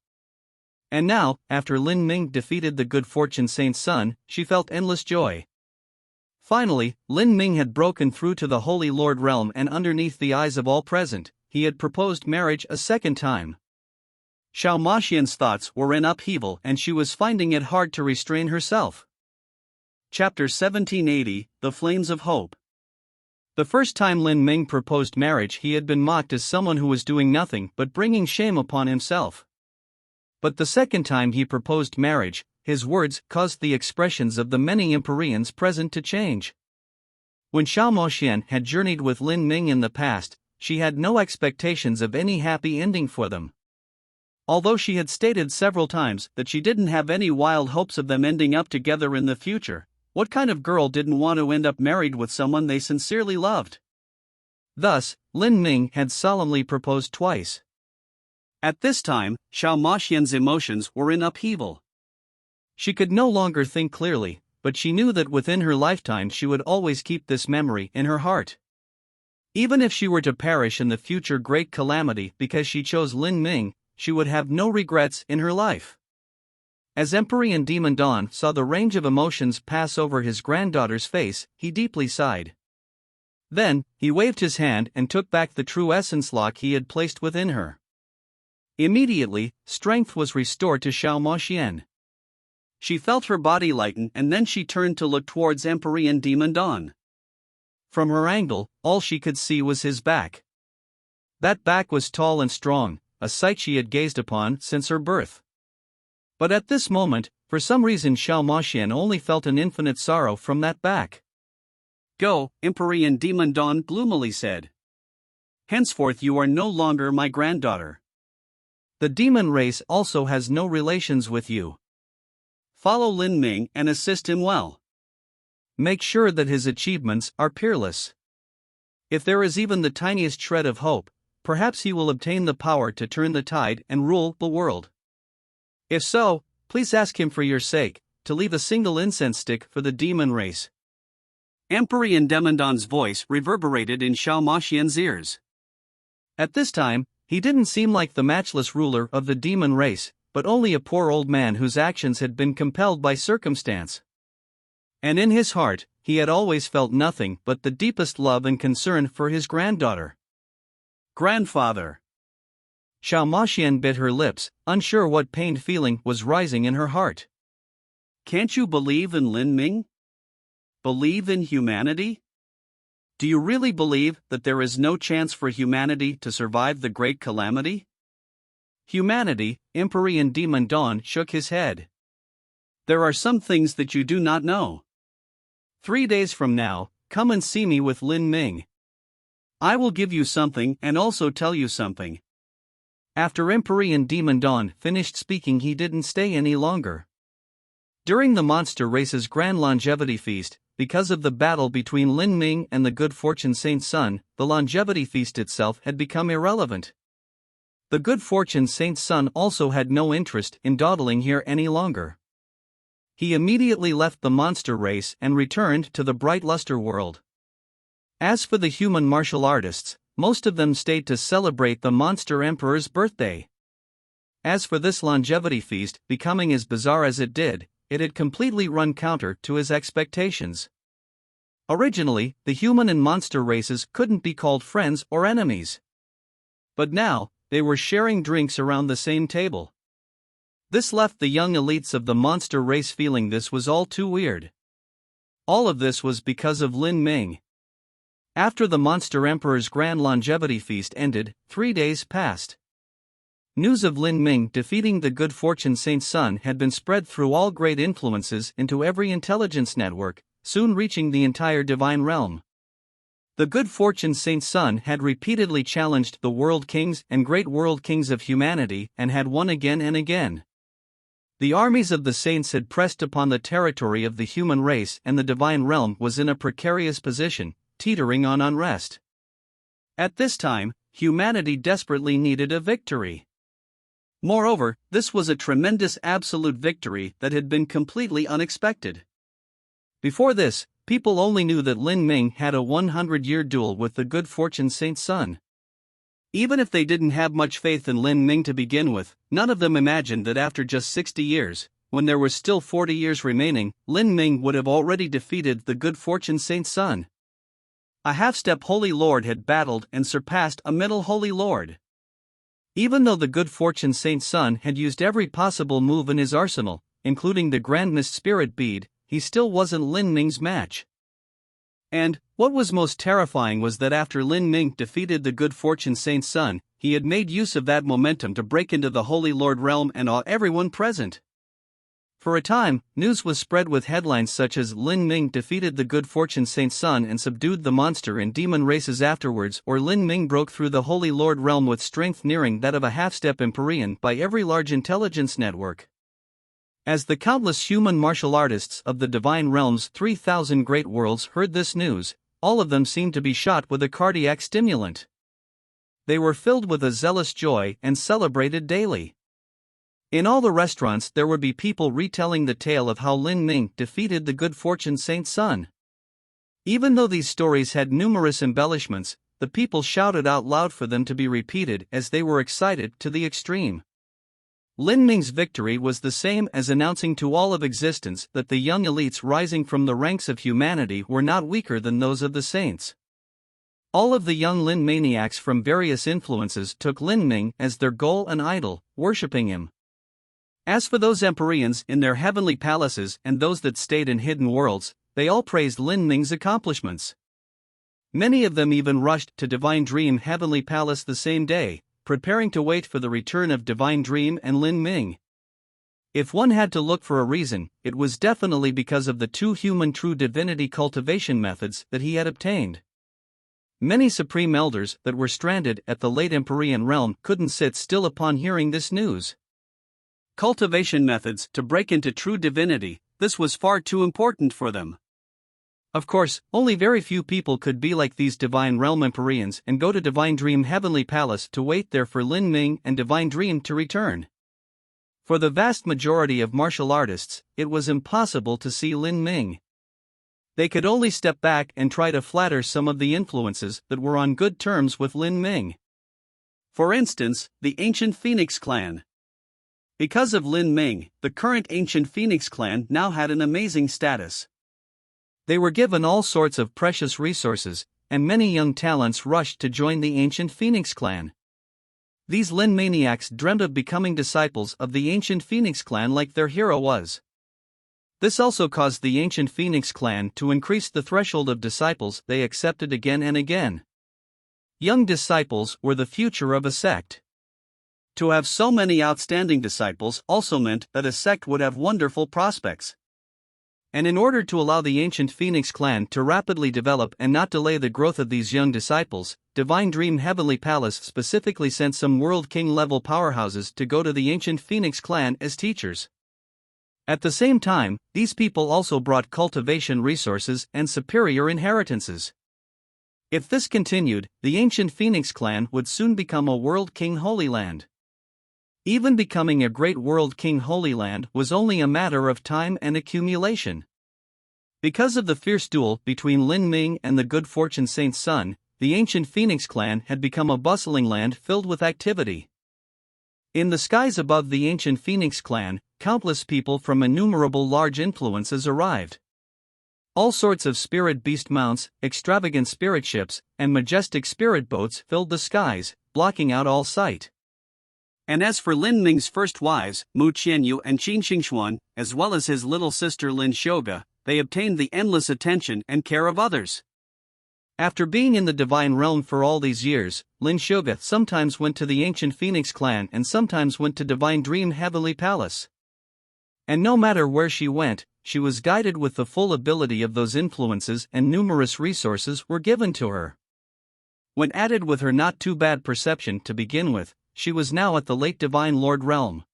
And now, after Lin Ming defeated the Good Fortune Saint's son, she felt endless joy. Finally, Lin Ming had broken through to the Holy Lord realm, and underneath the eyes of all present, he had proposed marriage a second time. Xiao Moxian's thoughts were in upheaval and she was finding it hard to restrain herself. Chapter 1780, The Flames of Hope. The first time Lin Ming proposed marriage, he had been mocked as someone who was doing nothing but bringing shame upon himself. But the second time he proposed marriage, his words caused the expressions of the many Empyreans present to change. When Xiao Moxian had journeyed with Lin Ming in the past, she had no expectations of any happy ending for them. Although she had stated several times that she didn't have any wild hopes of them ending up together in the future, what kind of girl didn't want to end up married with someone they sincerely loved? Thus, Lin Ming had solemnly proposed twice. At this time, Xiao Moxian's emotions were in upheaval. She could no longer think clearly, but she knew that within her lifetime she would always keep this memory in her heart. Even if she were to perish in the future great calamity because she chose Lin Ming, she would have no regrets in her life. As Empyrean Demon Dawn saw the range of emotions pass over his granddaughter's face, he deeply sighed. Then, he waved his hand and took back the true essence lock he had placed within her. Immediately, strength was restored to Xiao Moxian. She felt her body lighten, and then she turned to look towards Empyrean Demon Dawn. From her angle, all she could see was his back. That back was tall and strong, a sight she had gazed upon since her birth. But at this moment, for some reason Xiao Moxian only felt an infinite sorrow from that back. "Go," Empyrean Demon Dawn gloomily said. "Henceforth you are no longer my granddaughter. The demon race also has no relations with you. Follow Lin Ming and assist him well. Make sure that his achievements are peerless. If there is even the tiniest shred of hope, perhaps he will obtain the power to turn the tide and rule the world. If so, please ask him for your sake, to leave a single incense stick for the demon race. Emperor Demandon's voice reverberated in Xiao Maxian's ears. At this time, he didn't seem like the matchless ruler of the demon race, but only a poor old man whose actions had been compelled by circumstance. And in his heart, he had always felt nothing but the deepest love and concern for his granddaughter. Grandfather. Xiao Maxian bit her lips, unsure what pained feeling was rising in her heart. Can't you believe in Lin Ming? Believe in humanity? Do you really believe that there is no chance for humanity to survive the great calamity? Humanity, Emperor Demandon shook his head. There are some things that you do not know. 3 days from now, come and see me with Lin Ming. I will give you something and also tell you something. After Emperor Demandon finished speaking, he didn't stay any longer. During the monster race's grand longevity feast, because of the battle between Lin Ming and the Good Fortune Saint's son, the longevity feast itself had become irrelevant. The Good Fortune Saint's son also had no interest in dawdling here any longer. He immediately left the monster race and returned to the bright luster world. As for the human martial artists, most of them stayed to celebrate the monster emperor's birthday. As for this longevity feast, becoming as bizarre as it did, it had completely run counter to his expectations. Originally, the human and monster races couldn't be called friends or enemies. But now, they were sharing drinks around the same table. This left the young elites of the monster race feeling this was all too weird. All of this was because of Lin Ming. After the monster emperor's grand longevity feast ended, 3 days passed. News of Lin Ming defeating the Good Fortune Saint's son had been spread through all great influences into every intelligence network, soon reaching the entire divine realm. The Good Fortune Saint's son had repeatedly challenged the world kings and great world kings of humanity and had won again and again. The armies of the saints had pressed upon the territory of the human race, and the divine realm was in a precarious position, teetering on unrest. At this time, humanity desperately needed a victory. Moreover, this was a tremendous absolute victory that had been completely unexpected. Before this, people only knew that Lin Ming had a 100-year duel with the Good Fortune Saint's son. Even if they didn't have much faith in Lin Ming to begin with, none of them imagined that after just 60 years, when there were still 40 years remaining, Lin Ming would have already defeated the Good Fortune Saint's son. A half-step Holy Lord had battled and surpassed a middle Holy Lord. Even though the Good Fortune Saint's son had used every possible move in his arsenal, including the Grandest Spirit Bead, he still wasn't Lin Ming's match. And, what was most terrifying was that after Lin Ming defeated the Good Fortune Saint's son, he had made use of that momentum to break into the Holy Lord realm and awe everyone present. For a time, news was spread with headlines such as Lin Ming defeated the Good Fortune Saint's son and subdued the monster and demon races afterwards, or Lin Ming broke through the Holy Lord realm with strength nearing that of a half-step Empyrean by every large intelligence network. As the countless human martial artists of the divine realm's 3,000 great worlds heard this news, all of them seemed to be shot with a cardiac stimulant. They were filled with a zealous joy and celebrated daily. In all the restaurants there would be people retelling the tale of how Lin Ming defeated the Good Fortune Saint's son. Even though these stories had numerous embellishments, the people shouted out loud for them to be repeated as they were excited to the extreme. Lin Ming's victory was the same as announcing to all of existence that the young elites rising from the ranks of humanity were not weaker than those of the saints. All of the young Lin maniacs from various influences took Lin Ming as their goal and idol, worshipping him. As for those Empyreans in their heavenly palaces and those that stayed in hidden worlds, they all praised Lin Ming's accomplishments. Many of them even rushed to Divine Dream Heavenly Palace the same day, preparing to wait for the return of Divine Dream and Lin Ming. If one had to look for a reason, it was definitely because of the two human true divinity cultivation methods that he had obtained. Many supreme elders that were stranded at the late Empyrean realm couldn't sit still upon hearing this news. Cultivation methods to break into true divinity, this was far too important for them. Of course, only very few people could be like these Divine Realm Empyreans and go to Divine Dream Heavenly Palace to wait there for Lin Ming and Divine Dream to return. For the vast majority of martial artists, it was impossible to see Lin Ming. They could only step back and try to flatter some of the influences that were on good terms with Lin Ming. For instance, the ancient Phoenix clan. Because of Lin Ming, the current ancient Phoenix clan now had an amazing status. They were given all sorts of precious resources, and many young talents rushed to join the ancient Phoenix clan. These Lin maniacs dreamt of becoming disciples of the ancient Phoenix clan like their hero was. This also caused the ancient Phoenix clan to increase the threshold of disciples they accepted again and again. Young disciples were the future of a sect. To have so many outstanding disciples also meant that a sect would have wonderful prospects. And in order to allow the ancient Phoenix clan to rapidly develop and not delay the growth of these young disciples, Divine Dream Heavenly Palace specifically sent some World King level powerhouses to go to the ancient Phoenix clan as teachers. At the same time, these people also brought cultivation resources and superior inheritances. If this continued, the ancient Phoenix clan would soon become a World King Holy Land. Even becoming a great World King Holy Land was only a matter of time and accumulation. Because of the fierce duel between Lin Ming and the Good Fortune Saint's son, the ancient Phoenix clan had become a bustling land filled with activity. In the skies above the ancient Phoenix clan, countless people from innumerable large influences arrived. All sorts of spirit beast mounts, extravagant spirit ships, and majestic spirit boats filled the skies, blocking out all sight. And as for Lin Ming's first wives, Mu Qianyu and Qin Xingxuan, as well as his little sister Lin Shoga, they obtained the endless attention and care of others. After being in the divine realm for all these years, Lin Shoga sometimes went to the ancient Phoenix clan and sometimes went to Divine Dream Heavenly Palace. And no matter where she went, she was guided with the full ability of those influences, and numerous resources were given to her. When added with her not too bad perception to begin with, she was now at the late Divine Lord realm.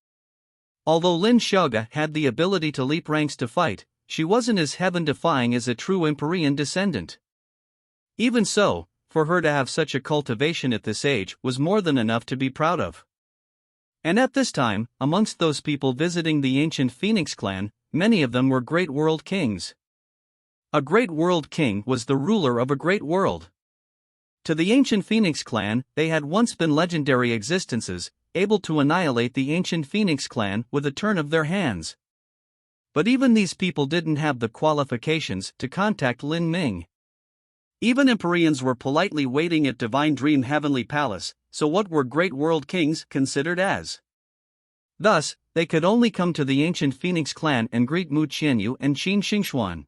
Although Lin Shoga had the ability to leap ranks to fight, she wasn't as heaven-defying as a true Empyrean descendant. Even so, for her to have such a cultivation at this age was more than enough to be proud of. And at this time, amongst those people visiting the ancient Phoenix clan, many of them were great world kings. A great world king was the ruler of a great world. To the ancient Phoenix clan, they had once been legendary existences, able to annihilate the ancient Phoenix clan with a turn of their hands. But even these people didn't have the qualifications to contact Lin Ming. Even Empyreans were politely waiting at Divine Dream Heavenly Palace, so what were great world kings considered as? Thus, they could only come to the ancient Phoenix clan and greet Mu Qianyu and Qin Xingxuan.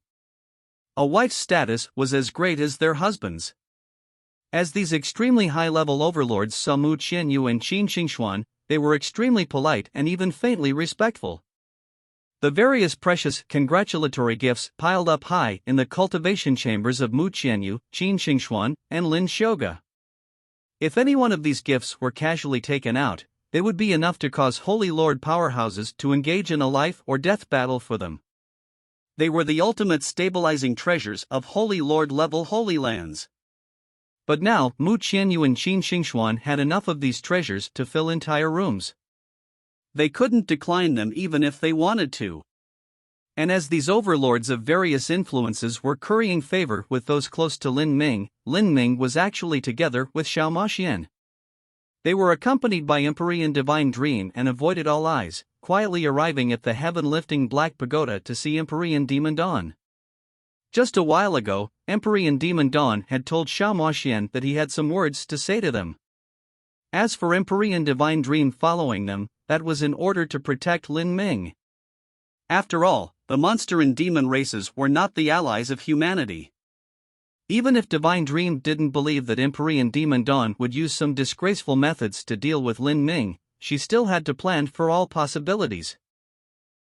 A wife's status was as great as their husband's. As these extremely high-level overlords saw Mu Qianyu and Qin Xingxuan, they were extremely polite and even faintly respectful. The various precious congratulatory gifts piled up high in the cultivation chambers of Mu Qianyu, Qin Xingxuan, and Lin Shoga. If any one of these gifts were casually taken out, they would be enough to cause Holy Lord powerhouses to engage in a life or death battle for them. They were the ultimate stabilizing treasures of Holy Lord level Holy Lands. But now, Mu Qianyu and Qin Xingxuan had enough of these treasures to fill entire rooms. They couldn't decline them even if they wanted to. And as these overlords of various influences were currying favor with those close to Lin Ming was actually together with Xiao Maxian. They were accompanied by Empyrean Divine Dream and avoided all eyes, quietly arriving at the heaven-lifting Black Pagoda to see Empyrean Demon Dawn. Just a while ago, Empyrean Demon Dawn had told Xiao Maxian that he had some words to say to them. As for Empyrean Divine Dream following them, that was in order to protect Lin Ming. After all, the monster and demon races were not the allies of humanity. Even if Divine Dream didn't believe that Empyrean Demon Dawn would use some disgraceful methods to deal with Lin Ming, she still had to plan for all possibilities.